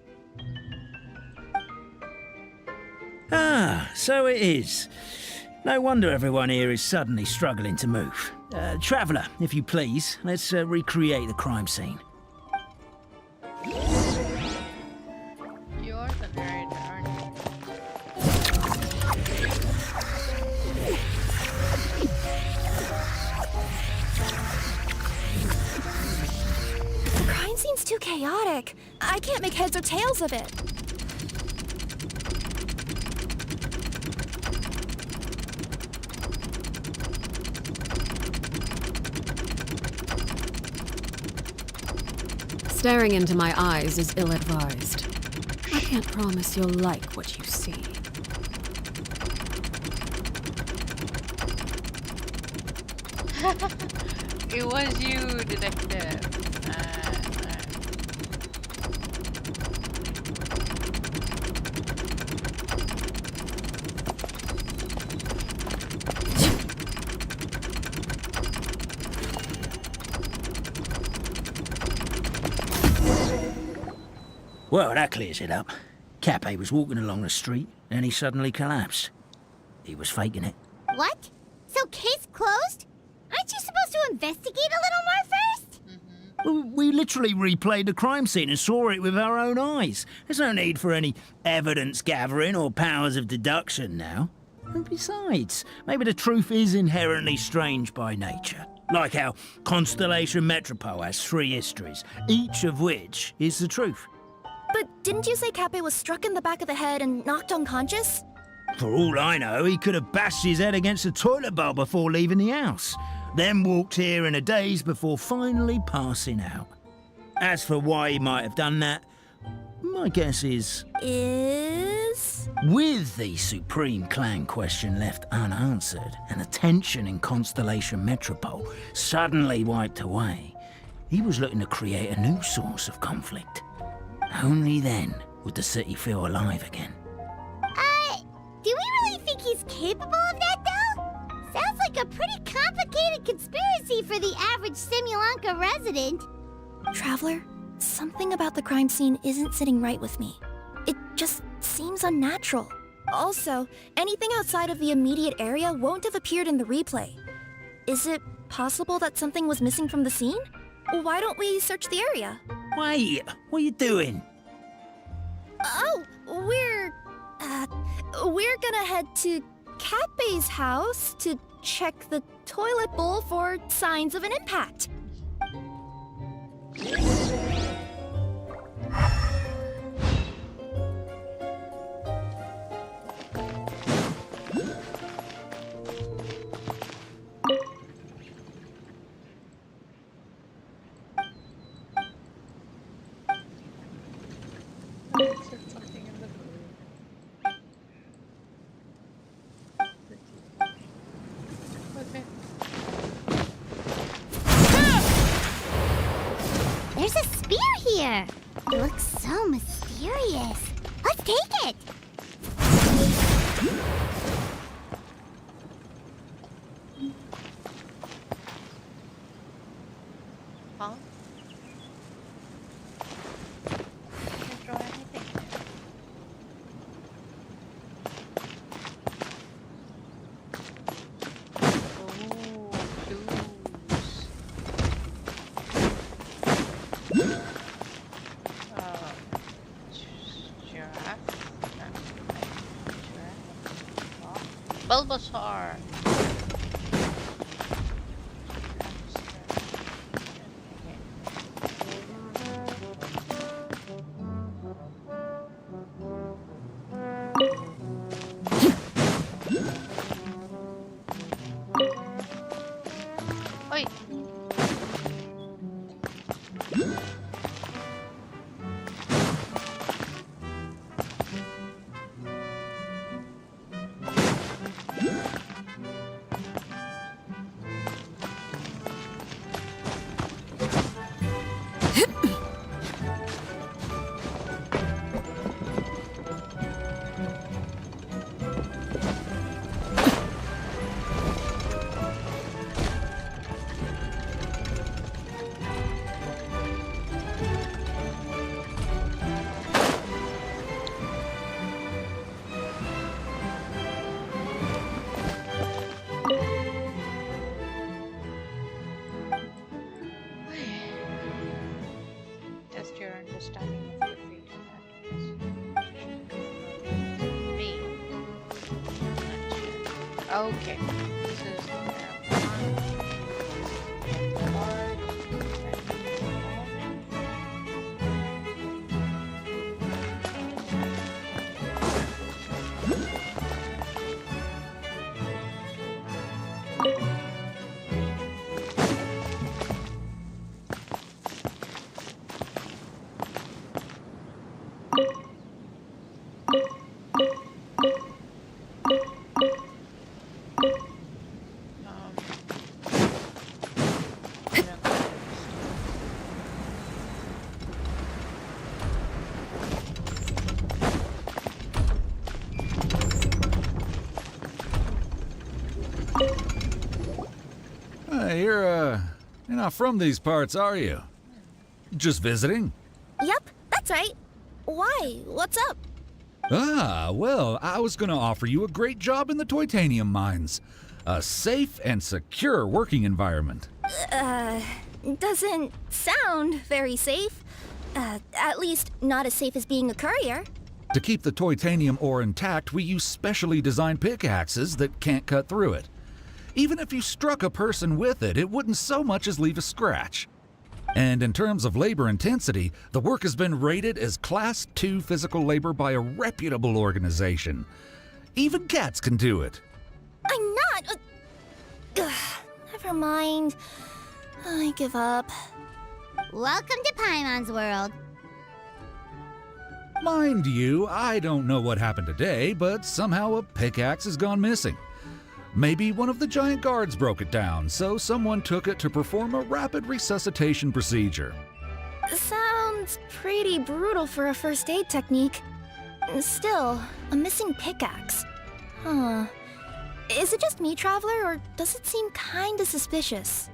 [SPEAKER 6] So it is. No wonder everyone here is suddenly struggling to move. Traveller, if you please, let's recreate the crime scene.
[SPEAKER 1] You are the narrator, aren't you?
[SPEAKER 14] The crime scene's too chaotic. I can't make heads or tails of it.
[SPEAKER 15] Staring into my eyes is ill-advised. I can't promise you'll like what you see.
[SPEAKER 1] It was you, detective.
[SPEAKER 6] Well, that clears it up. Cape was walking along the street, and he suddenly collapsed. He was faking it.
[SPEAKER 2] What? So case closed? Aren't you supposed to investigate a little more first?
[SPEAKER 6] Well, we literally replayed the crime scene and saw it with our own eyes. There's no need for any evidence gathering or powers of deduction now. And besides, maybe the truth is inherently strange by nature. Like how Constellation Metropole has 3 histories, each of which is the truth.
[SPEAKER 14] But didn't you say Cape was struck in the back of the head and knocked unconscious?
[SPEAKER 6] For all I know, he could have bashed his head against a toilet bowl before leaving the house, then walked here in a daze before finally passing out. As for why he might have done that, my guess is... With the Supreme Clan question left unanswered and the tension in Constellation Metropole suddenly wiped away, he was looking to create a new source of conflict. Only then would the city feel alive again.
[SPEAKER 2] Do we really think he's capable of that, though? Sounds like a pretty complicated conspiracy for the average Simulanka resident.
[SPEAKER 14] Traveler, something about the crime scene isn't sitting right with me. It just seems unnatural. Also, anything outside of the immediate area won't have appeared in the replay. Is it possible that something was missing from the scene? Why don't we search the area?
[SPEAKER 6] Wait, what are you doing?
[SPEAKER 14] Oh, we're gonna head to Cape's house to check the toilet bowl for signs of an impact.
[SPEAKER 2] spear here. It looks so mysterious. Let's take it.
[SPEAKER 1] Huh? Can't draw anything. Bulbasaur. Oi. Test your understanding of your fate and actions. Me. Okay. This is
[SPEAKER 10] You're not from these parts, are you? Just visiting?
[SPEAKER 14] Yep, that's right. Why? What's up?
[SPEAKER 10] Ah, well, I was gonna offer you a great job in the Titanium mines. A safe and secure working environment.
[SPEAKER 14] Doesn't sound very safe. At least not as safe as being a courier.
[SPEAKER 10] To keep the Titanium ore intact, we use specially designed pickaxes that can't cut through it. Even if you struck a person with it, it wouldn't so much as leave a scratch. And in terms of labor intensity, the work has been rated as Class 2 physical labor by a reputable organization. Even cats can do it.
[SPEAKER 14] I'm not. Never mind. I give up.
[SPEAKER 2] Welcome to Paimon's world.
[SPEAKER 10] Mind you, I don't know what happened today, but somehow a pickaxe has gone missing. Maybe one of the giant guards broke it down, so someone took it to perform a rapid resuscitation procedure.
[SPEAKER 14] Sounds pretty brutal for a first aid technique. Still, a missing pickaxe. Huh. Is it just me, Traveler, or does it seem kinda suspicious?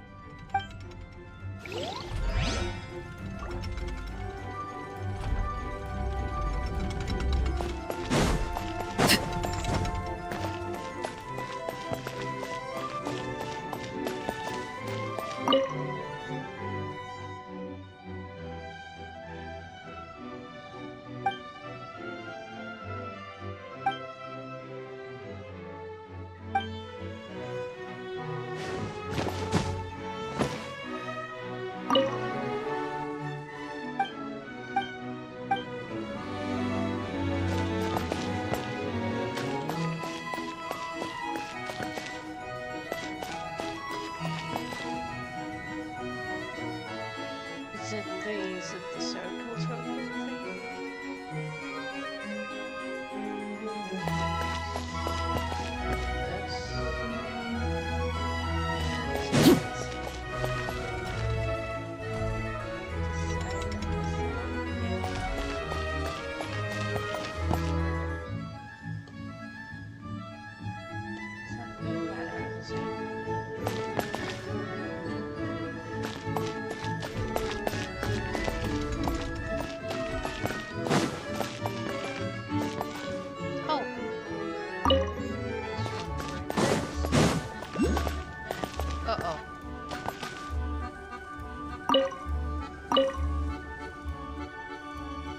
[SPEAKER 1] Is it the circle thing?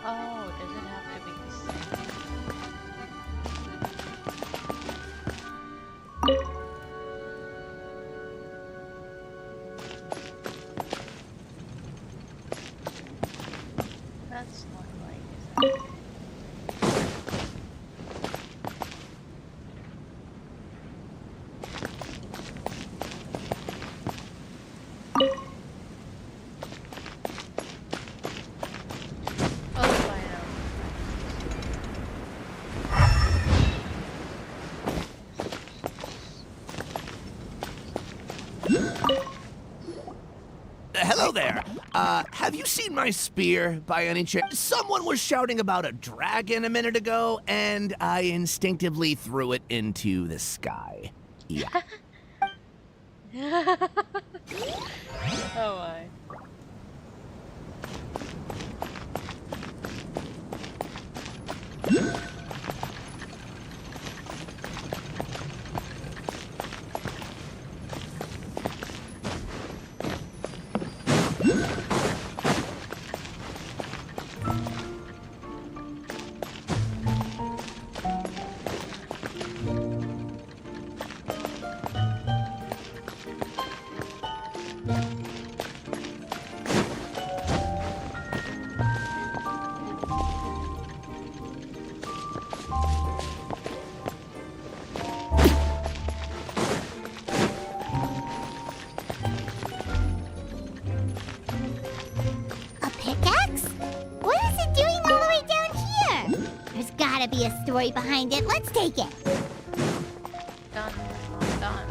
[SPEAKER 1] Oh, does it have to be the same? That's not right, is it?
[SPEAKER 5] Hello there. Have you seen my spear by any chance? Someone was shouting about a dragon a minute ago, and I instinctively threw it into the sky. Yeah.
[SPEAKER 1] Oh my.
[SPEAKER 2] A pickaxe? What is it doing all the way down here? There's gotta be a story behind it. Let's take it.
[SPEAKER 1] Done. Done.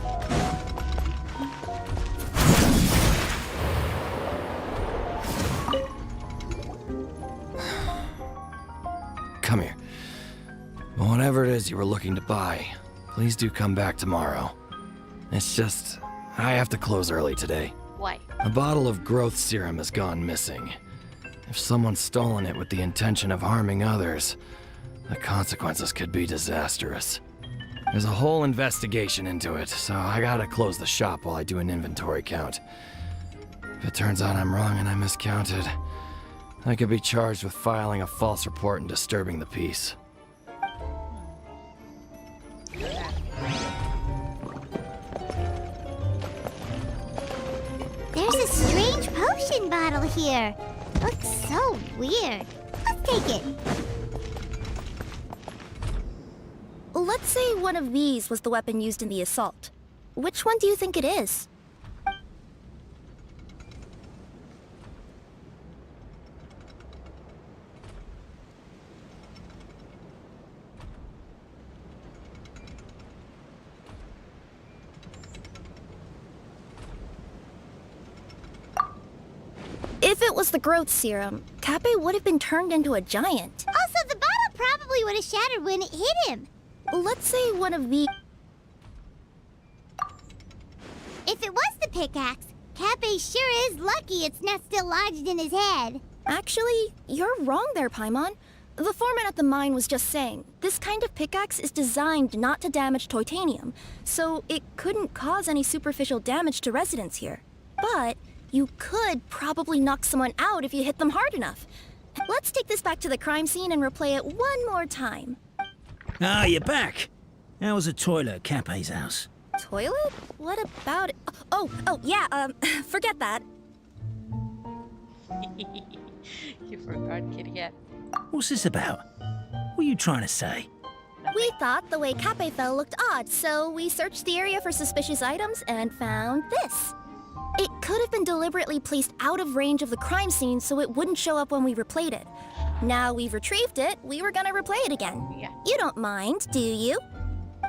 [SPEAKER 22] Come here. Whatever it is you were looking to buy, please do come back tomorrow. It's just, I have to close early today.
[SPEAKER 1] Why?
[SPEAKER 22] A bottle of growth serum has gone missing. If someone's stolen it with the intention of harming others, the consequences could be disastrous. There's a whole investigation into it, so I gotta close the shop while I do an inventory count. If it turns out I'm wrong and I miscounted, I could be charged with filing a false report and disturbing the peace.
[SPEAKER 2] There's a strange potion bottle here. Looks so weird. Let's take it.
[SPEAKER 14] Let's say one of these was the weapon used in the assault. Which one do you think it is? If it was the growth serum, Cape would have been turned into a giant.
[SPEAKER 2] Also, the bottle probably would have shattered when it hit him.
[SPEAKER 14] Let's say one of the...
[SPEAKER 2] If it was the pickaxe, Cape sure is lucky it's not still lodged in his head.
[SPEAKER 14] Actually, you're wrong there, Paimon. The foreman at the mine was just saying, this kind of pickaxe is designed not to damage titanium, so it couldn't cause any superficial damage to residents here. But you could probably knock someone out if you hit them hard enough. Let's take this back to the crime scene and replay it one more time.
[SPEAKER 6] Ah, you're back. How was the toilet at Cape's house?
[SPEAKER 14] Toilet? What about it? Oh, yeah, forget that.
[SPEAKER 1] You forgot, kitty cat.
[SPEAKER 6] What's this about? What are you trying to say?
[SPEAKER 14] We thought the way Cape fell looked odd, so we searched the area for suspicious items and found this. It could have been deliberately placed out of range of the crime scene so it wouldn't show up when we replayed it. Now we've retrieved it, we were gonna replay it again.
[SPEAKER 1] Yeah.
[SPEAKER 14] You don't mind, do you?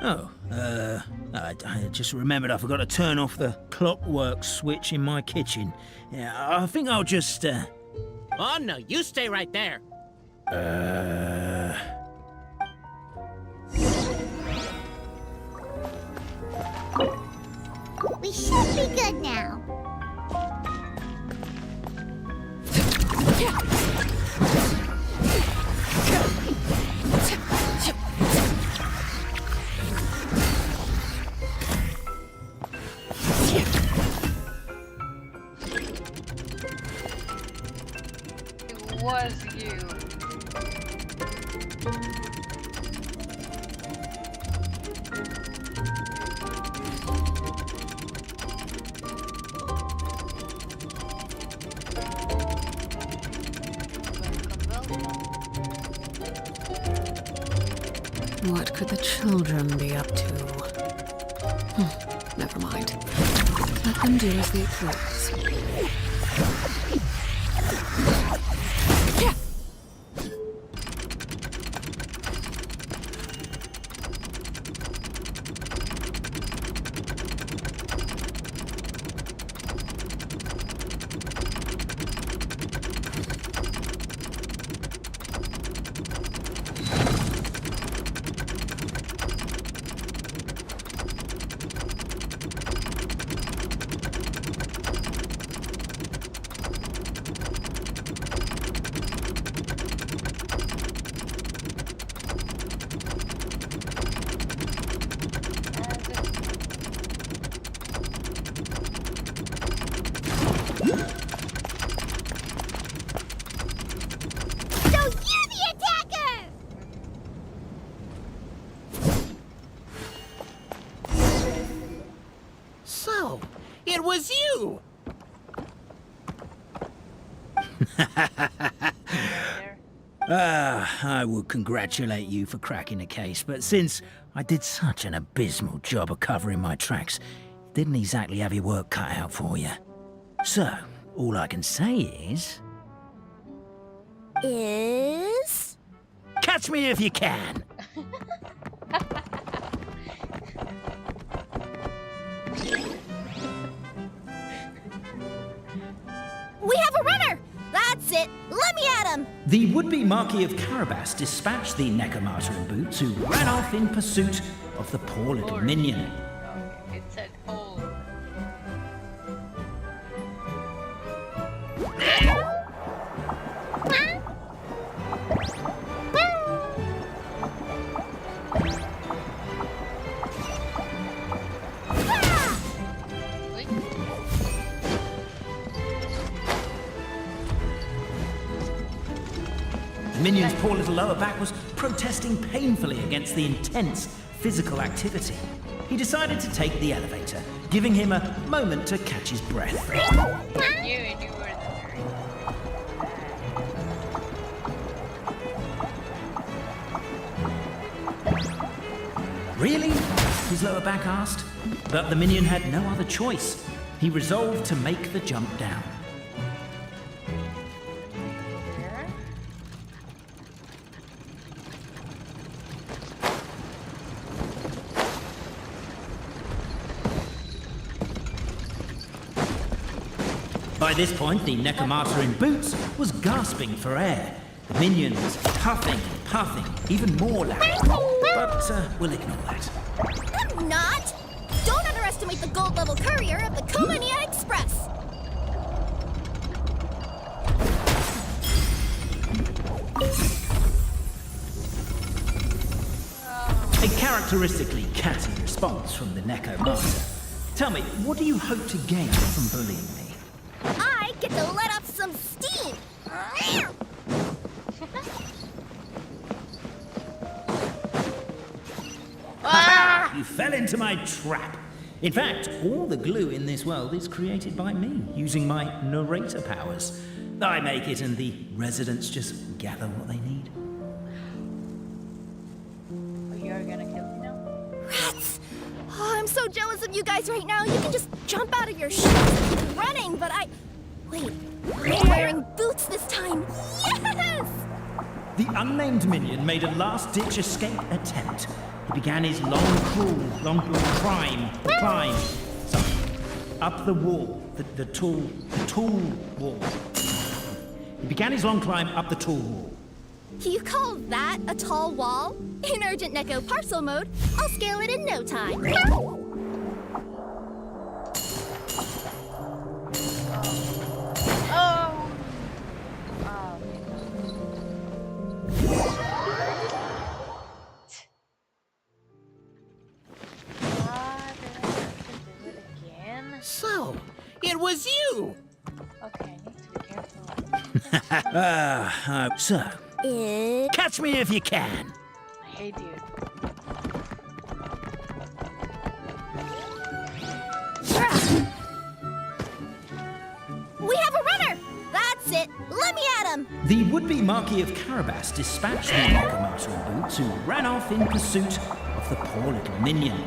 [SPEAKER 6] Oh, I just remembered I forgot to turn off the clockwork switch in my kitchen. Yeah, I think I'll just,
[SPEAKER 8] Oh, no, you stay right there.
[SPEAKER 2] We should be good now.
[SPEAKER 1] was you.
[SPEAKER 15] What could the children be up to? Never mind. Let them do as they please.
[SPEAKER 8] So, it was you!
[SPEAKER 6] I would congratulate you for cracking the case, but since I did such an abysmal job of covering my tracks, didn't exactly have your work cut out for you. So, all I can say
[SPEAKER 14] is...
[SPEAKER 6] catch me if you can!
[SPEAKER 14] We have a runner! That's it! Let me at him!
[SPEAKER 7] The would-be Marquis of Carabas dispatched the Necromata in boots, who ran off in pursuit of the poor little minion.
[SPEAKER 1] Okay, it said hold.
[SPEAKER 7] The minion's poor little lower back was protesting painfully against the intense physical activity. He decided to take the elevator, giving him a moment to catch his breath.
[SPEAKER 1] You were
[SPEAKER 7] Really? His lower back asked. But the minion had no other choice. He resolved to make the jump down. By this point, the Necromata in boots was gasping for air. The minion was puffing and puffing, even more loud. But we'll ignore that.
[SPEAKER 14] I'm not! Don't underestimate the gold-level courier of the Komania Express!
[SPEAKER 7] A characteristically catty response from the Necromata. Tell me, what do you hope to gain from bullying me?
[SPEAKER 14] I get to let off some steam!
[SPEAKER 7] You fell into my trap. In fact, all the glue in this world is created by me, using my narrator powers. I make it and the residents just gather what they need.
[SPEAKER 1] You're gonna kill me now?
[SPEAKER 14] Rats! Oh, I'm so jealous of you guys right now. You can just jump out of your shoes and keep running, but Wait, I'm wearing boots this time. Yes!
[SPEAKER 7] The unnamed minion made a last-ditch escape attempt. He began his long climb, up the wall, the tall wall. He began his long climb up the tall wall.
[SPEAKER 14] You call that a tall wall? In urgent Neko parcel mode, I'll scale it in no time.
[SPEAKER 8] So, it was you!
[SPEAKER 1] Okay, I need to be careful.
[SPEAKER 6] So, catch me if you can.
[SPEAKER 1] Hey, dude.
[SPEAKER 14] We have a runner! That's it! Let me at him!
[SPEAKER 6] The would-be Marquis of Carabas dispatched the Necromancer in boots, who ran off in pursuit of the poor little minion.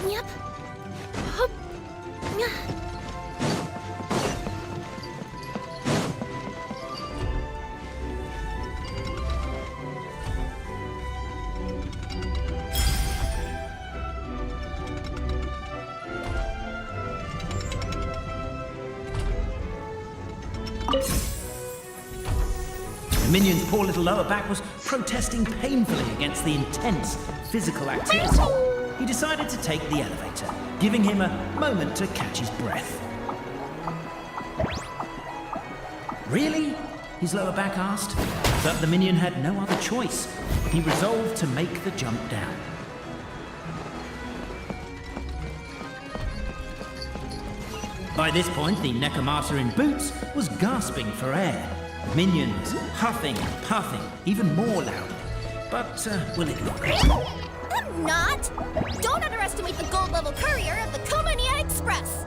[SPEAKER 14] Yep. Hup. Nyah.
[SPEAKER 6] The minion's poor little lower back was protesting painfully against the intense physical activity. He decided to take the elevator, giving him a moment to catch his breath. Really? His lower back asked. But the minion had no other choice. He resolved to make the jump down. By this point, the Necromancer in boots was gasping for air. The minion was huffing and puffing, even more loudly. But we'll ignore it.
[SPEAKER 14] I'm not! Don't underestimate the gold-level courier of the Komania Express!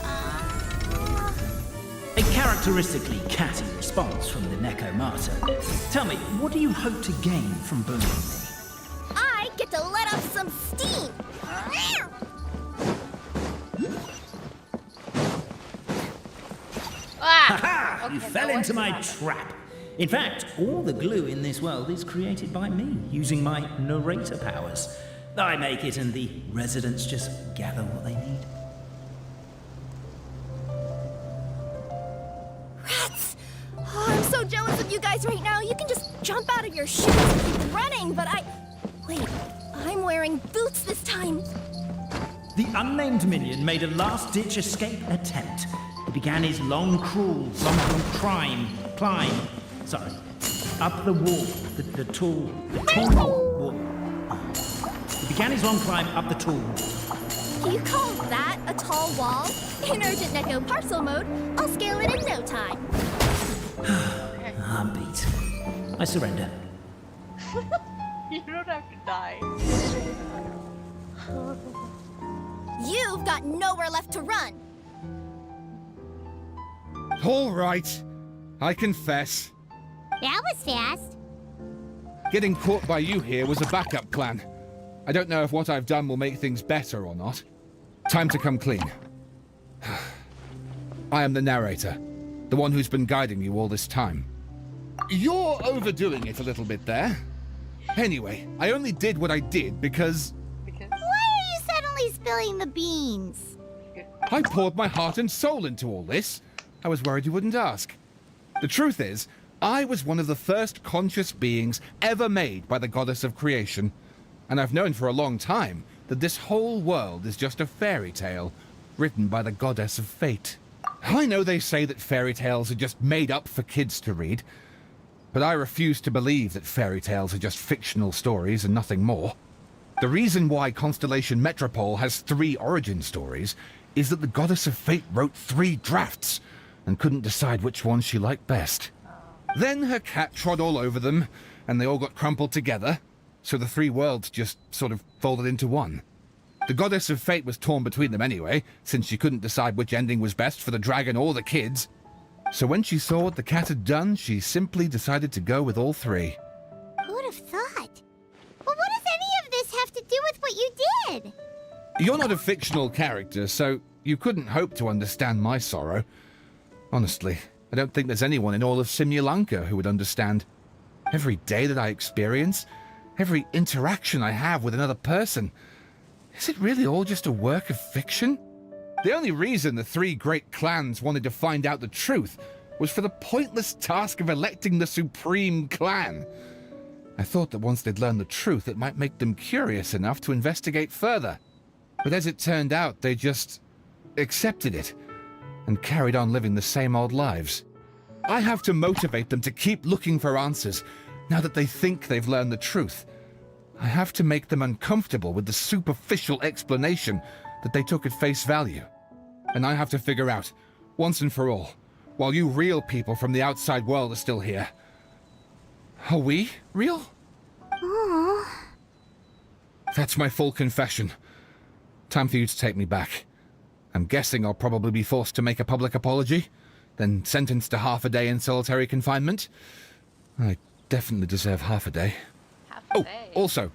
[SPEAKER 14] Ah!
[SPEAKER 6] A characteristically catty response from the Necromancer. Tell me, what do you hope to gain from bullying me?
[SPEAKER 14] I get to let off some steam!
[SPEAKER 6] Ha-ha! You fell into my trap. In fact, all the glue in this world is created by me, using my narrator powers. I make it and the residents just gather what they need.
[SPEAKER 14] Rats! Oh, I'm so jealous of you guys right now. You can just jump out of your shoes and keep running, but Wait, I'm wearing boots this time.
[SPEAKER 6] The unnamed minion made a last-ditch escape attempt. He began his long crawl, up the wall, the tall wall. He began his long climb up the tall wall.
[SPEAKER 14] You call that a tall wall? In urgent Neko parcel mode, I'll scale it in no time.
[SPEAKER 6] I'm beat. I surrender.
[SPEAKER 1] You don't have to die.
[SPEAKER 14] You've got nowhere left to run.
[SPEAKER 9] All right. I confess.
[SPEAKER 2] That was fast.
[SPEAKER 9] Getting caught by you here was a backup plan. I don't know if what I've done will make things better or not. Time to come clean. I am the narrator, the one who's been guiding you all this time. You're overdoing it a little bit there. Anyway, I only did what I did because...
[SPEAKER 2] Why are you suddenly spilling the beans?
[SPEAKER 9] I poured my heart and soul into all this. I was worried you wouldn't ask. The truth is, I was one of the first conscious beings ever made by the goddess of creation. And I've known for a long time that this whole world is just a fairy tale written by the goddess of fate. I know they say that fairy tales are just made up for kids to read, but I refuse to believe that fairy tales are just fictional stories and nothing more. The reason why Constellation Metropole has 3 origin stories is that the goddess of fate wrote 3 drafts and couldn't decide which one she liked best. Then her cat trod all over them, and they all got crumpled together, so the 3 worlds just sort of folded into one. The goddess of fate was torn between them anyway, since she couldn't decide which ending was best for the dragon or the kids. So when she saw what the cat had done, she simply decided to go with all 3.
[SPEAKER 2] Who'd have thought? But what does any of this have to do with what you did?
[SPEAKER 9] You're not a fictional character, so you couldn't hope to understand my sorrow. Honestly, I don't think there's anyone in all of Simulanka who would understand. Every day that I experience, every interaction I have with another person, is it really all just a work of fiction? The only reason the 3 great clans wanted to find out the truth was for the pointless task of electing the supreme clan. I thought that once they'd learned the truth, it might make them curious enough to investigate further. But as it turned out, they just accepted it and carried on living the same old lives. I have to motivate them to keep looking for answers now that they think they've learned the truth. I have to make them uncomfortable with the superficial explanation that they took at face value. And I have to figure out, once and for all, while you real people from the outside world are still here, are we real?
[SPEAKER 2] Aww.
[SPEAKER 9] That's my full confession. Time for you to take me back. I'm guessing I'll probably be forced to make a public apology, then sentenced to half a day in solitary confinement. I definitely deserve half a day. Also,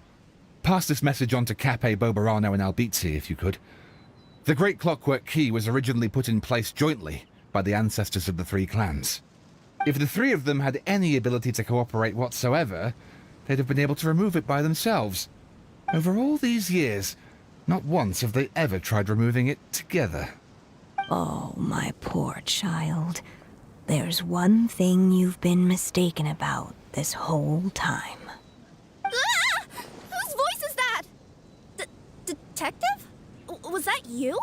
[SPEAKER 9] pass this message on to Cape, Bobarano, and Albizzi, if you could. The Great Clockwork Key was originally put in place jointly by the ancestors of the three clans. If the three of them had any ability to cooperate whatsoever, they'd have been able to remove it by themselves. Over all these years, not once have they ever tried removing it together.
[SPEAKER 19] Oh, my poor child. There's one thing you've been mistaken about this whole time.
[SPEAKER 14] Ah! Whose voice is that? Detective? Was that you?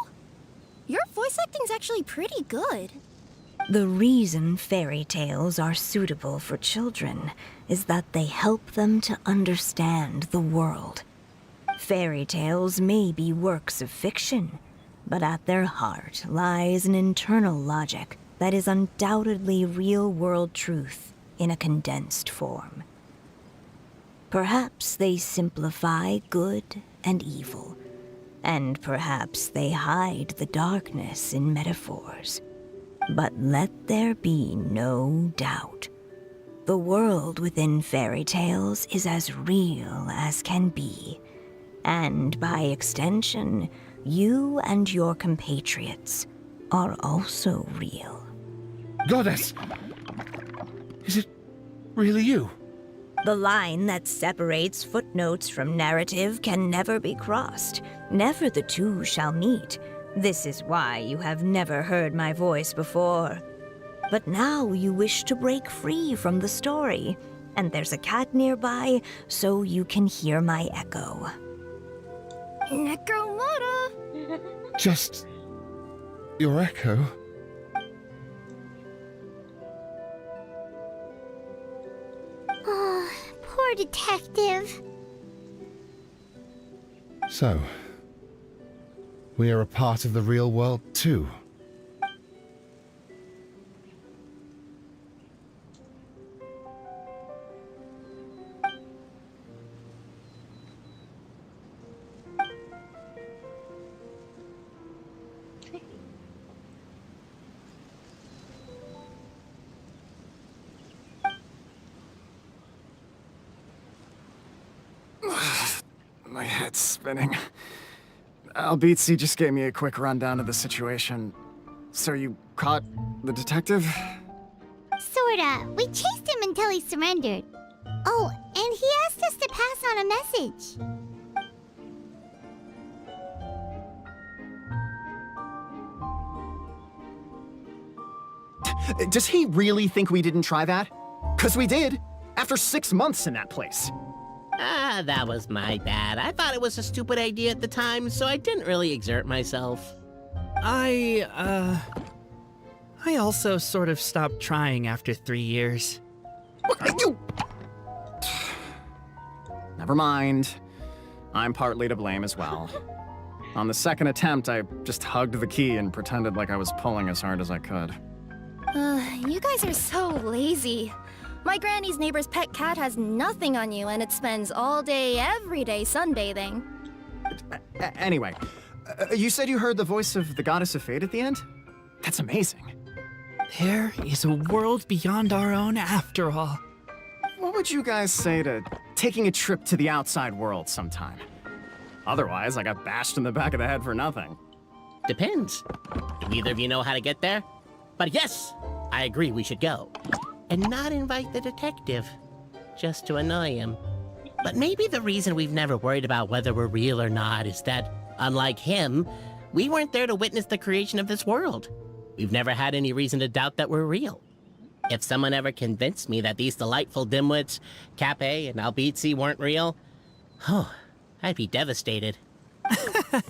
[SPEAKER 14] Your voice acting's actually pretty good.
[SPEAKER 19] The reason fairy tales are suitable for children is that they help them to understand the world. Fairy tales may be works of fiction, but at their heart lies an internal logic that is undoubtedly real-world truth in a condensed form. Perhaps they simplify good and evil, and perhaps they hide the darkness in metaphors. But let there be no doubt. The world within fairy tales is as real as can be, and by extension, you and your compatriots are also real.
[SPEAKER 9] Goddess! Is it really you?
[SPEAKER 19] The line that separates footnotes from narrative can never be crossed. Never the two shall meet. This is why you have never heard my voice before. But now you wish to break free from the story, and there's a cat nearby, so you can hear my echo.
[SPEAKER 14] Necromora!
[SPEAKER 9] Just your echo?
[SPEAKER 2] Oh, poor detective.
[SPEAKER 9] So, we are a part of the real world too.
[SPEAKER 12] My head's spinning. Albizzi just gave me a quick rundown of the situation. So you caught the detective?
[SPEAKER 2] Sorta. We chased him until he surrendered. Oh, and he asked us to pass on a message.
[SPEAKER 12] Does he really think we didn't try that? 'Cause we did, after 6 months in that place.
[SPEAKER 8] Ah, that was my bad. I thought it was a stupid idea at the time, so I didn't really exert myself.
[SPEAKER 13] I also sort of stopped trying after 3 years.
[SPEAKER 12] Never mind. I'm partly to blame as well. On the second attempt, I just hugged the key and pretended like I was pulling as hard as I could.
[SPEAKER 14] You guys are so lazy. My granny's neighbor's pet cat has nothing on you, and it spends all day, every day sunbathing.
[SPEAKER 12] Anyway, you said you heard the voice of the Goddess of Fate at the end? That's amazing.
[SPEAKER 13] There is a world beyond our own after all.
[SPEAKER 12] What would you guys say to taking a trip to the outside world sometime? Otherwise, I got bashed in the back of the head for nothing.
[SPEAKER 8] Depends. Do either of you know how to get there? But yes, I agree we should go. And not invite the detective, just to annoy him. But maybe the reason we've never worried about whether we're real or not is that, unlike him, we weren't there to witness the creation of this world. We've never had any reason to doubt that we're real. If someone ever convinced me that these delightful dimwits, Cape and Albizzi, weren't real, oh, I'd be devastated.
[SPEAKER 1] Okay,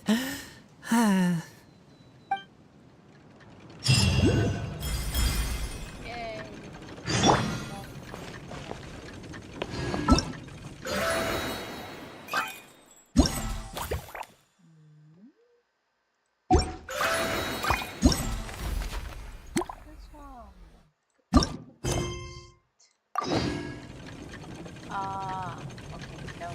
[SPEAKER 1] no.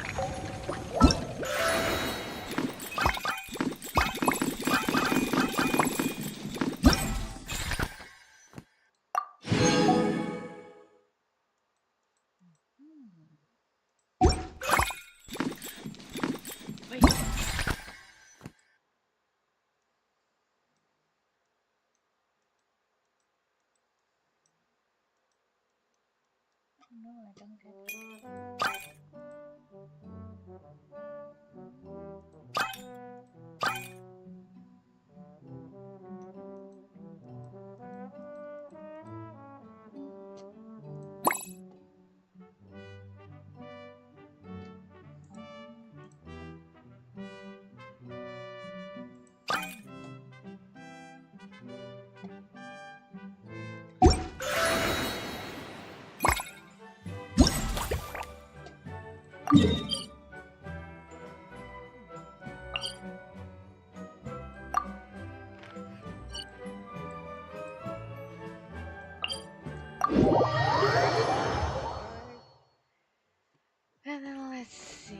[SPEAKER 1] Wait. No, I don't get it. And then let's see.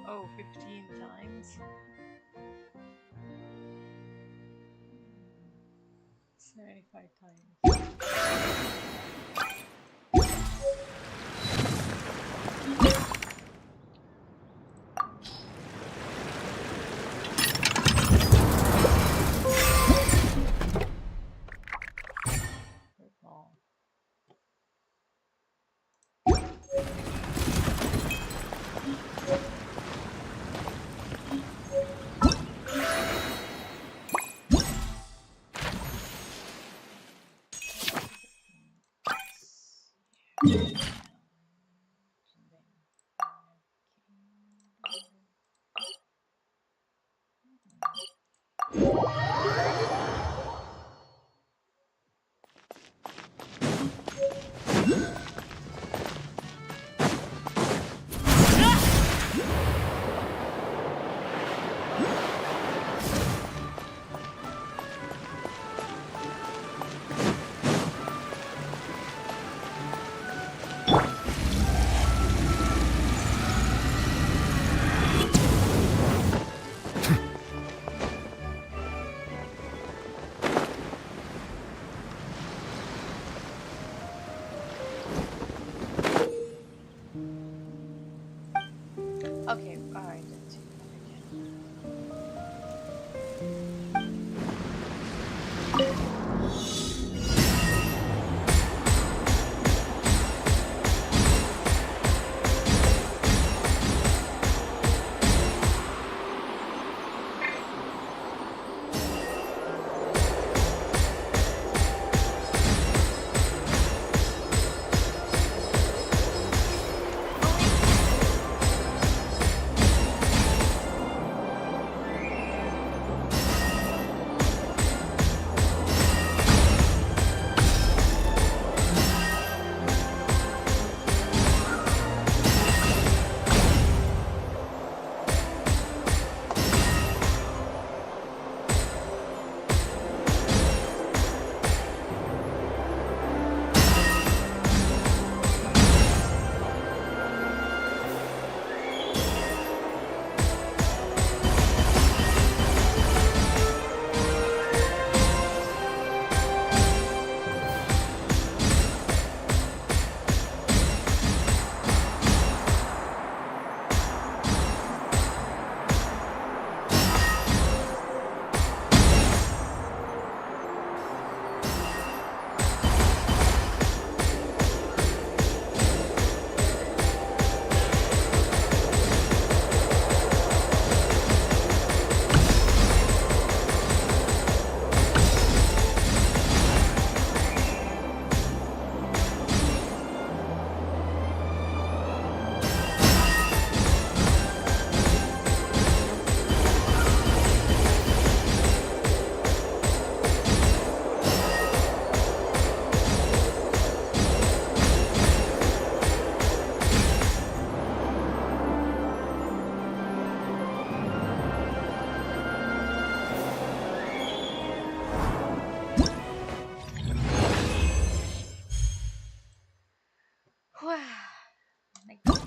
[SPEAKER 1] Oh, 15 times. It's 95 times. Next. Over here.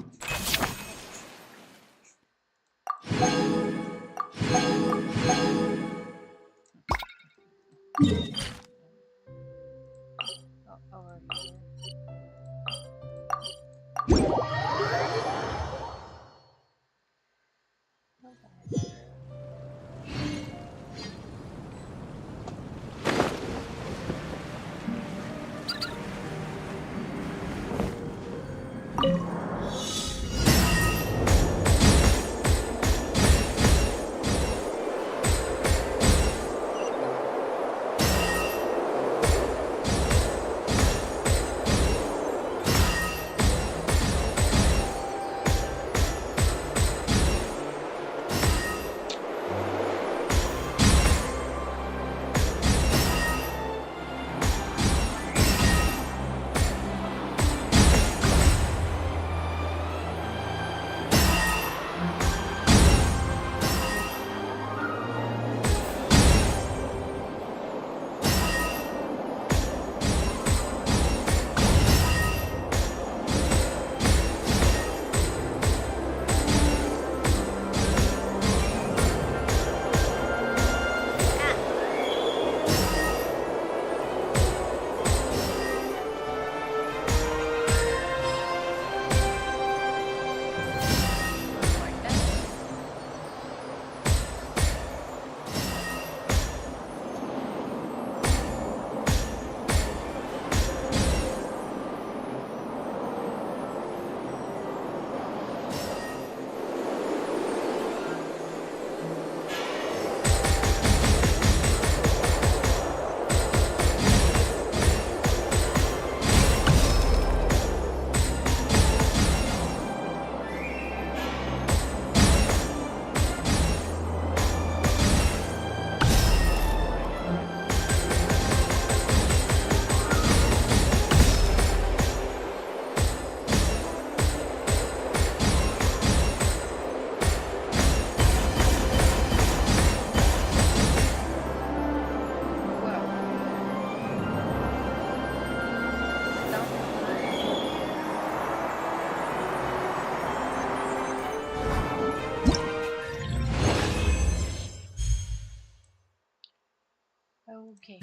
[SPEAKER 1] Okay.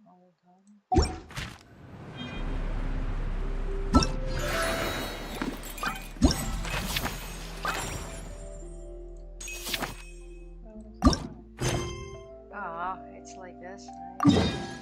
[SPEAKER 1] All done. Ah, it's like this, right?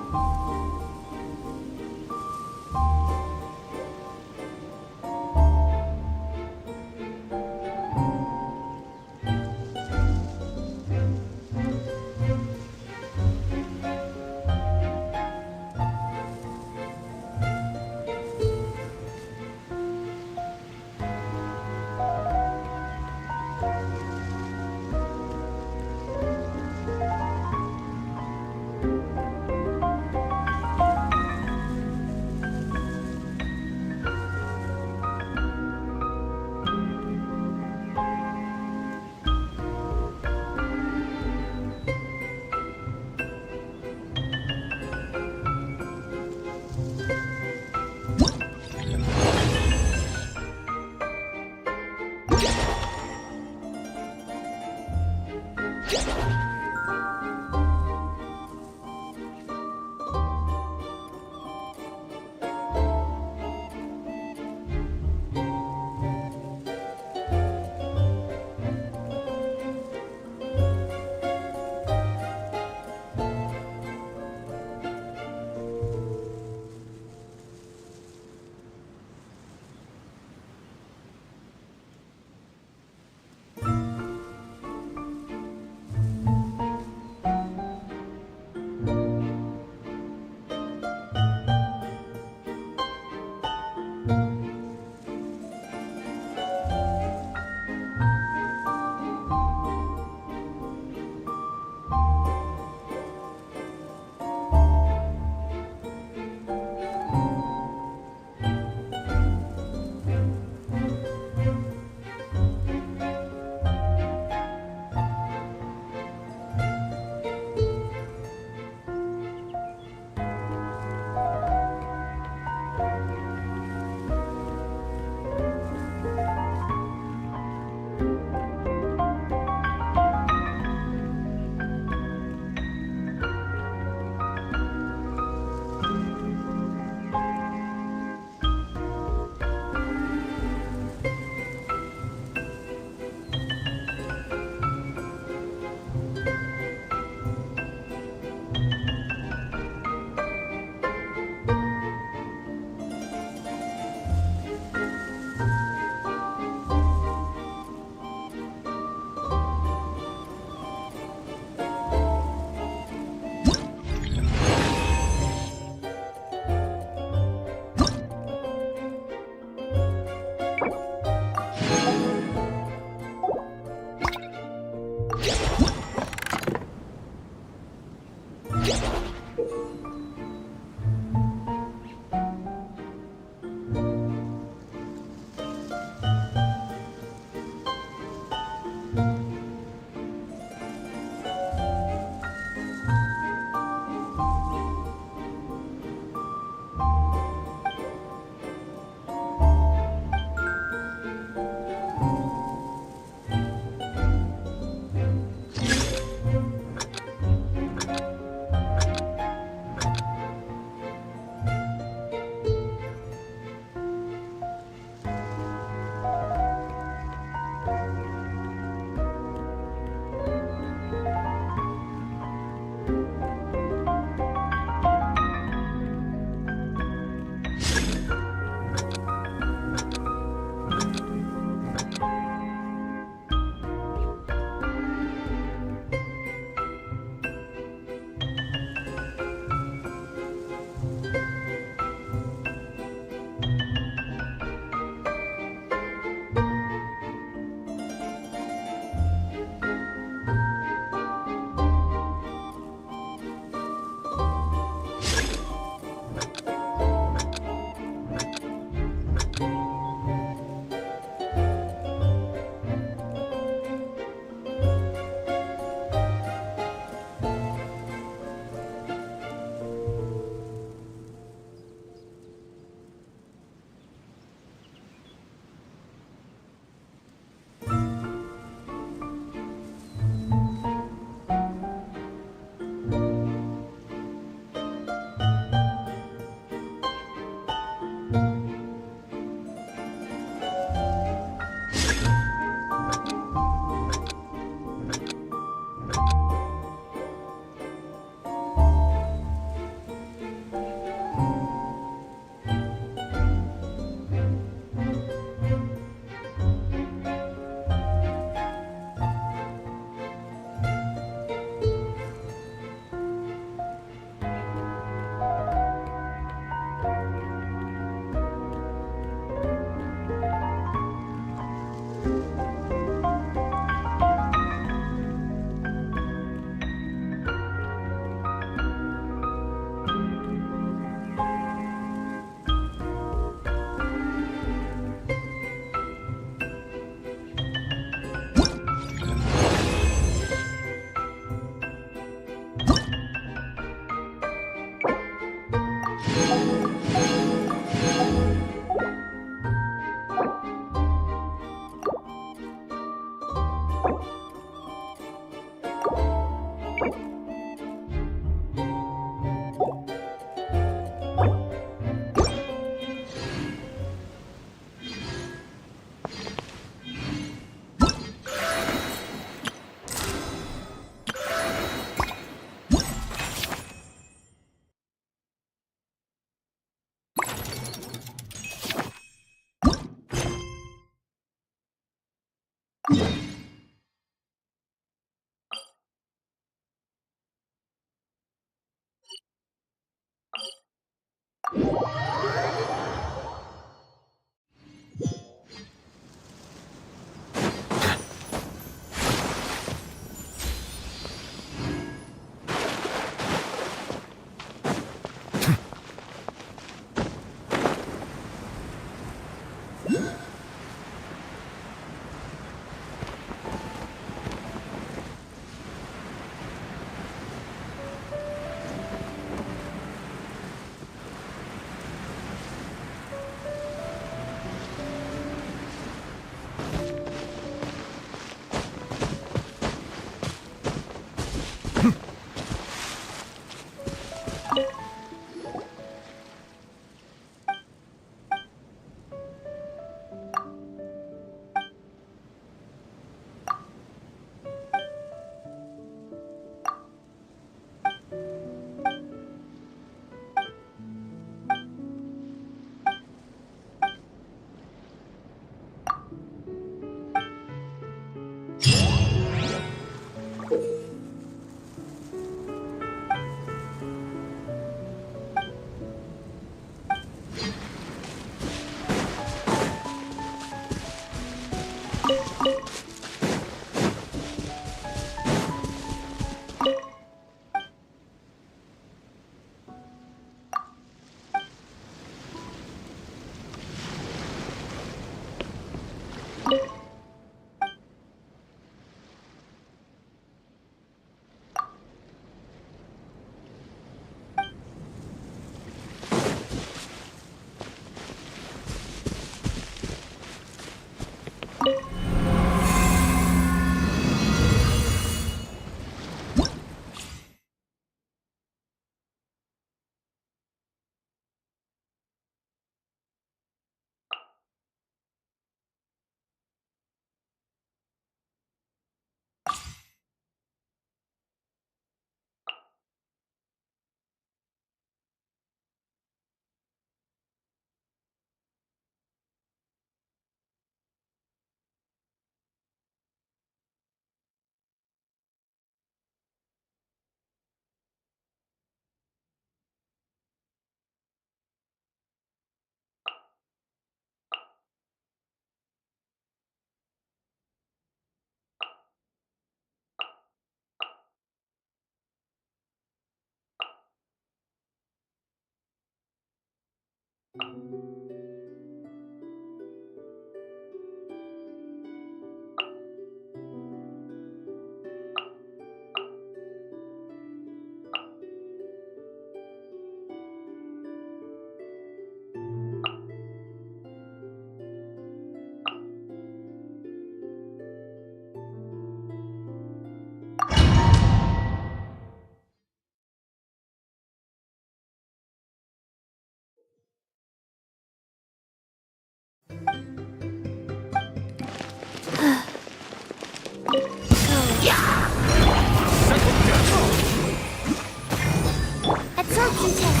[SPEAKER 2] Absorption test.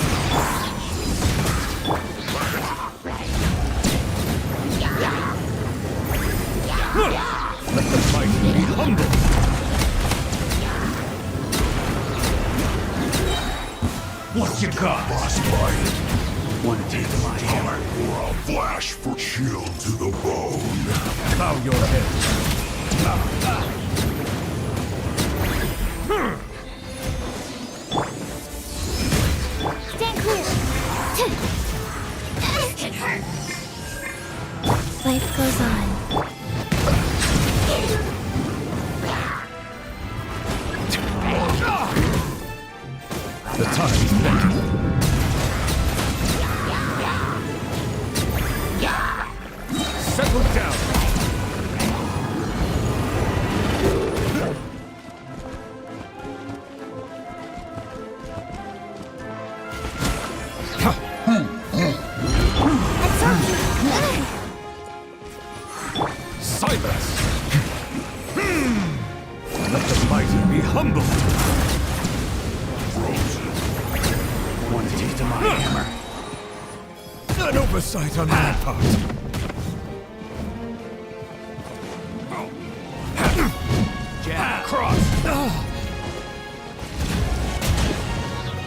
[SPEAKER 17] Let the mighty be humble. What you got, boss fight? One take my hammer.
[SPEAKER 16] Or I'll flash for chill to the bone.
[SPEAKER 17] Bow your head.
[SPEAKER 2] Stand clear.
[SPEAKER 11] Life goes on.
[SPEAKER 17] The time's beckoning. Settle down. Silence! Let the mighty be humble!
[SPEAKER 12] Want a taste of my hammer?
[SPEAKER 17] An oversight on my part.
[SPEAKER 12] Jab.
[SPEAKER 17] Cross!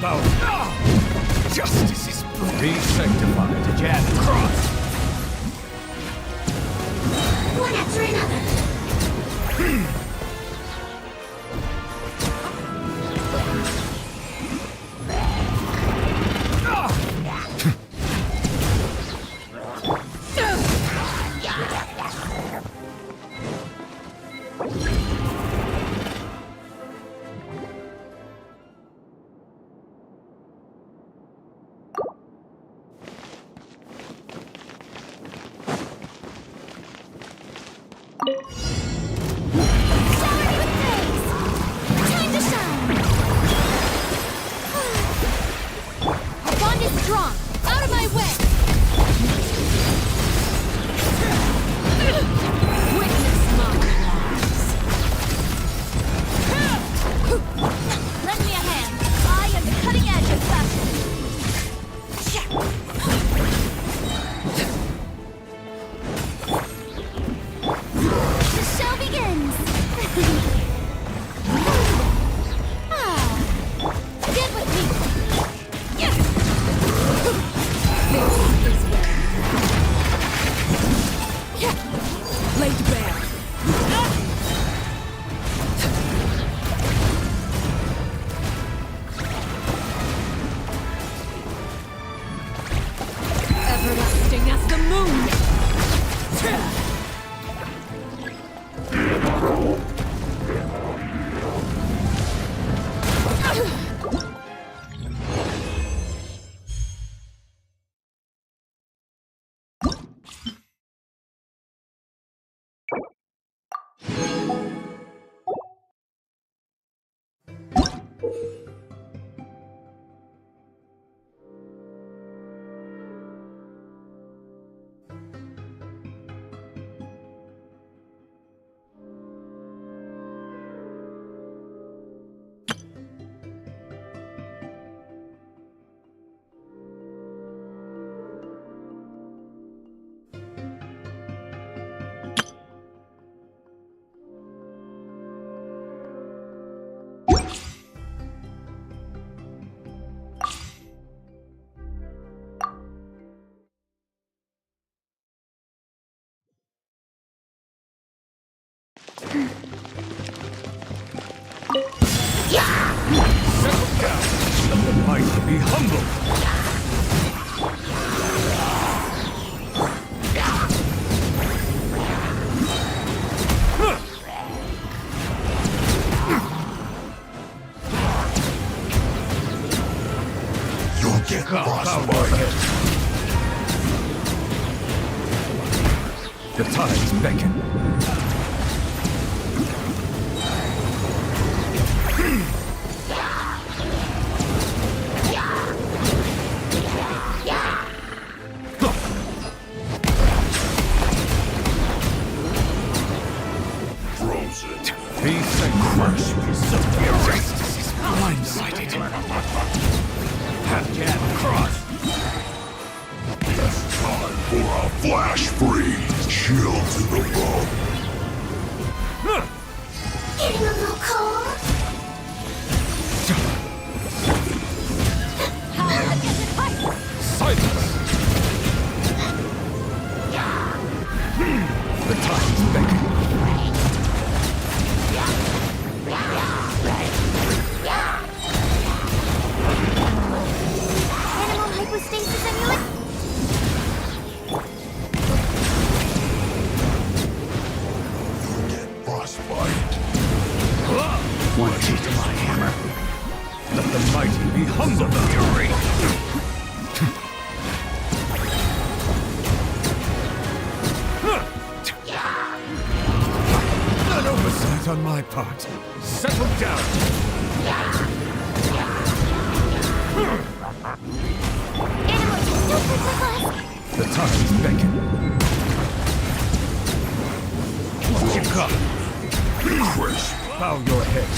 [SPEAKER 17] Bow. Justice is blind. Be sanctified.
[SPEAKER 12] Jab.
[SPEAKER 17] Cross!
[SPEAKER 2] One after another.
[SPEAKER 11] Strong! Out of my way! Witness my wrongs. Lend me a hand. I am the cutting edge of fashion. The show begins. Get with me. Laid bare. Everlasting as the moon.
[SPEAKER 17] Settle down. Let the mighty be humble.
[SPEAKER 16] Get frostbite.
[SPEAKER 3] The tides beckon. Be safe. Justice is blindsided.
[SPEAKER 16] Half-jab cross. It's time for a flash freeze. Chill to the bone.
[SPEAKER 2] Getting a little cold? Power against the fight!
[SPEAKER 3] Silence! The tides beckon.
[SPEAKER 2] Animal hypostasis amulet?
[SPEAKER 16] Frostbite.
[SPEAKER 3] One key to my hammer. Let the mighty be humble. Fury. An oversight on my part. Settle down.
[SPEAKER 2] Animal super class!
[SPEAKER 3] The tides beckon. What you got? Crisp. Bow your head.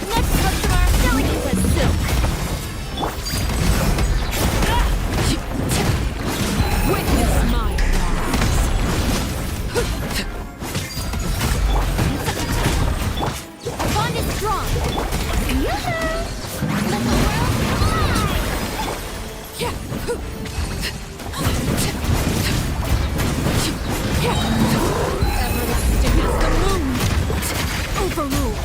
[SPEAKER 2] Next customer, delicate as silk.
[SPEAKER 15] Witness my
[SPEAKER 2] Bond is strong. Yoo-hoo! Let the world
[SPEAKER 15] everlasting as the moon. Overruled.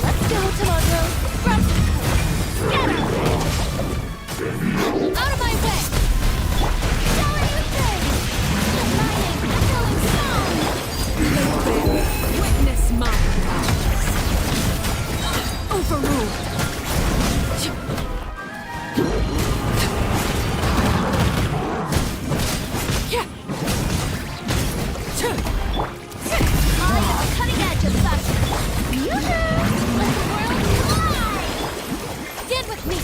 [SPEAKER 2] Let's go, Tomato. Scatter! Out of my way! Tell what you say! The lightning, echoing sound!
[SPEAKER 15] Witness my overruled.
[SPEAKER 2] I am the cutting edge of fashion. Yoo-hoo! Let the world fly! Stand with me!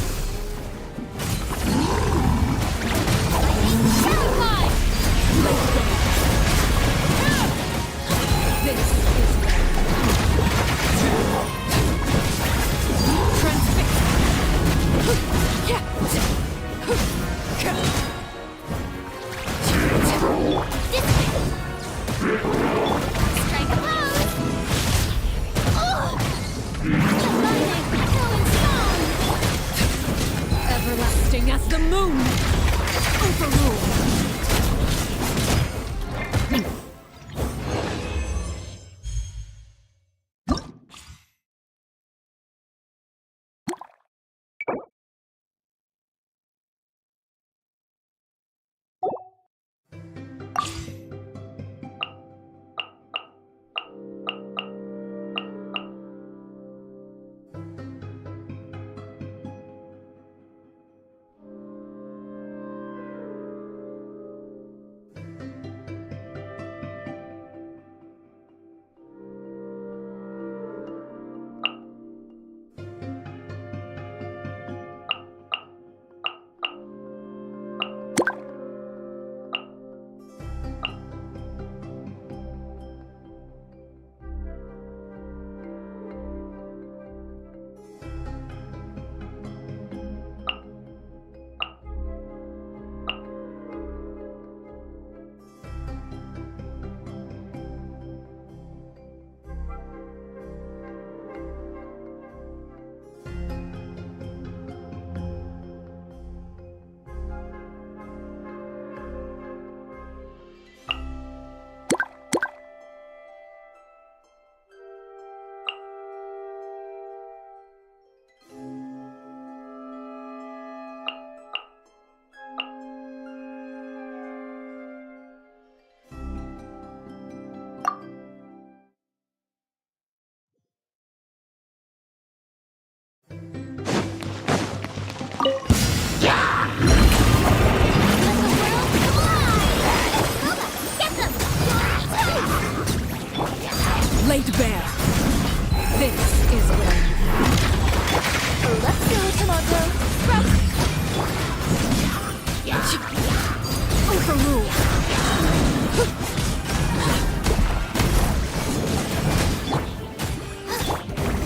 [SPEAKER 2] Lightning terrified!
[SPEAKER 15] This is
[SPEAKER 2] Strike a pose! Oh! The lightning, echoing sound!
[SPEAKER 15] everlasting as the moon. Overruled.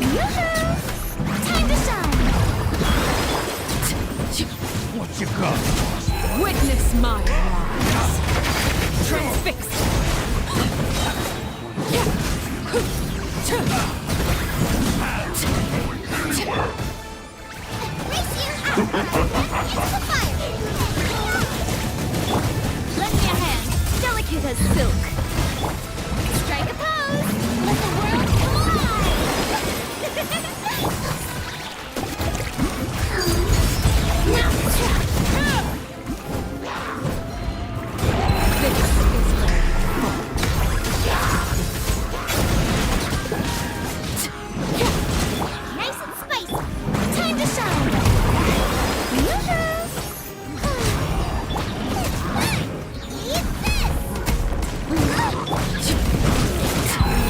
[SPEAKER 2] Time to shine!
[SPEAKER 16] What you got?
[SPEAKER 15] Witness my rise. Transfix.
[SPEAKER 2] Lend me a hand. Delicate as silk. Strike a pose. Let the world come alive. Now try.
[SPEAKER 15] This is very fun.
[SPEAKER 2] Nice and spicy. Time to shine. Yoo-hoo! Eat this!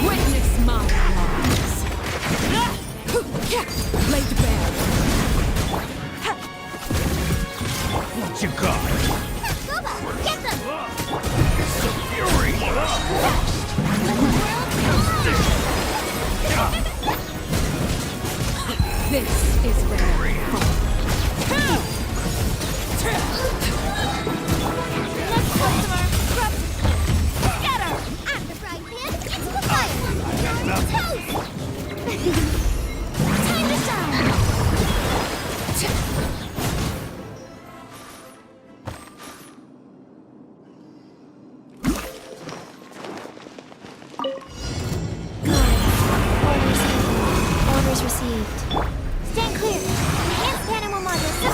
[SPEAKER 15] Witness my rise. Laid bare.
[SPEAKER 16] What you got?
[SPEAKER 2] Goba, get them!
[SPEAKER 16] Fury!
[SPEAKER 15] This is very fun.
[SPEAKER 2] Next customer, grab scatter! I'm the frying pan, it's the fire! Toast! Time to shine! Orders received. Stand clear. Enhanced animal module.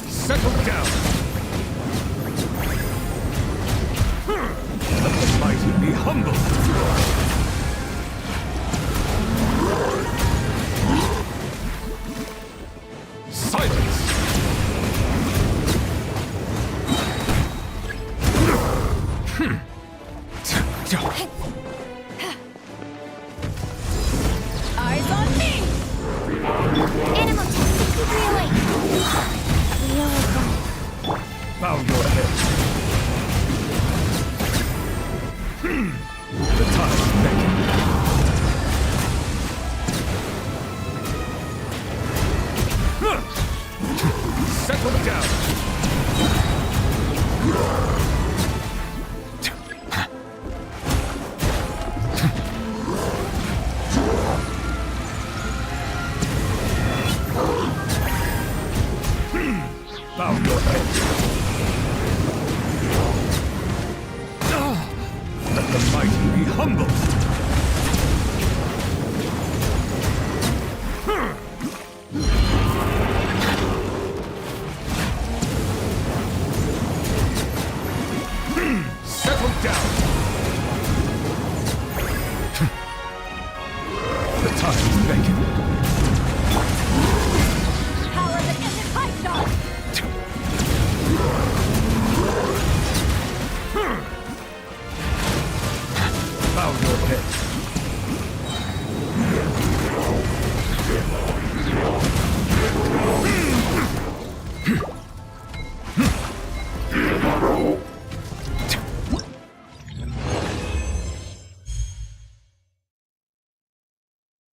[SPEAKER 17] Settle down. Let the mighty be humble. Silence.
[SPEAKER 2] Eyes on me! Animal tech 6308. Leo is gone.
[SPEAKER 17] Bow your head. The time beckons. Settle down. Bow your head. Let the mighty be humble. Settle down. The time beckons.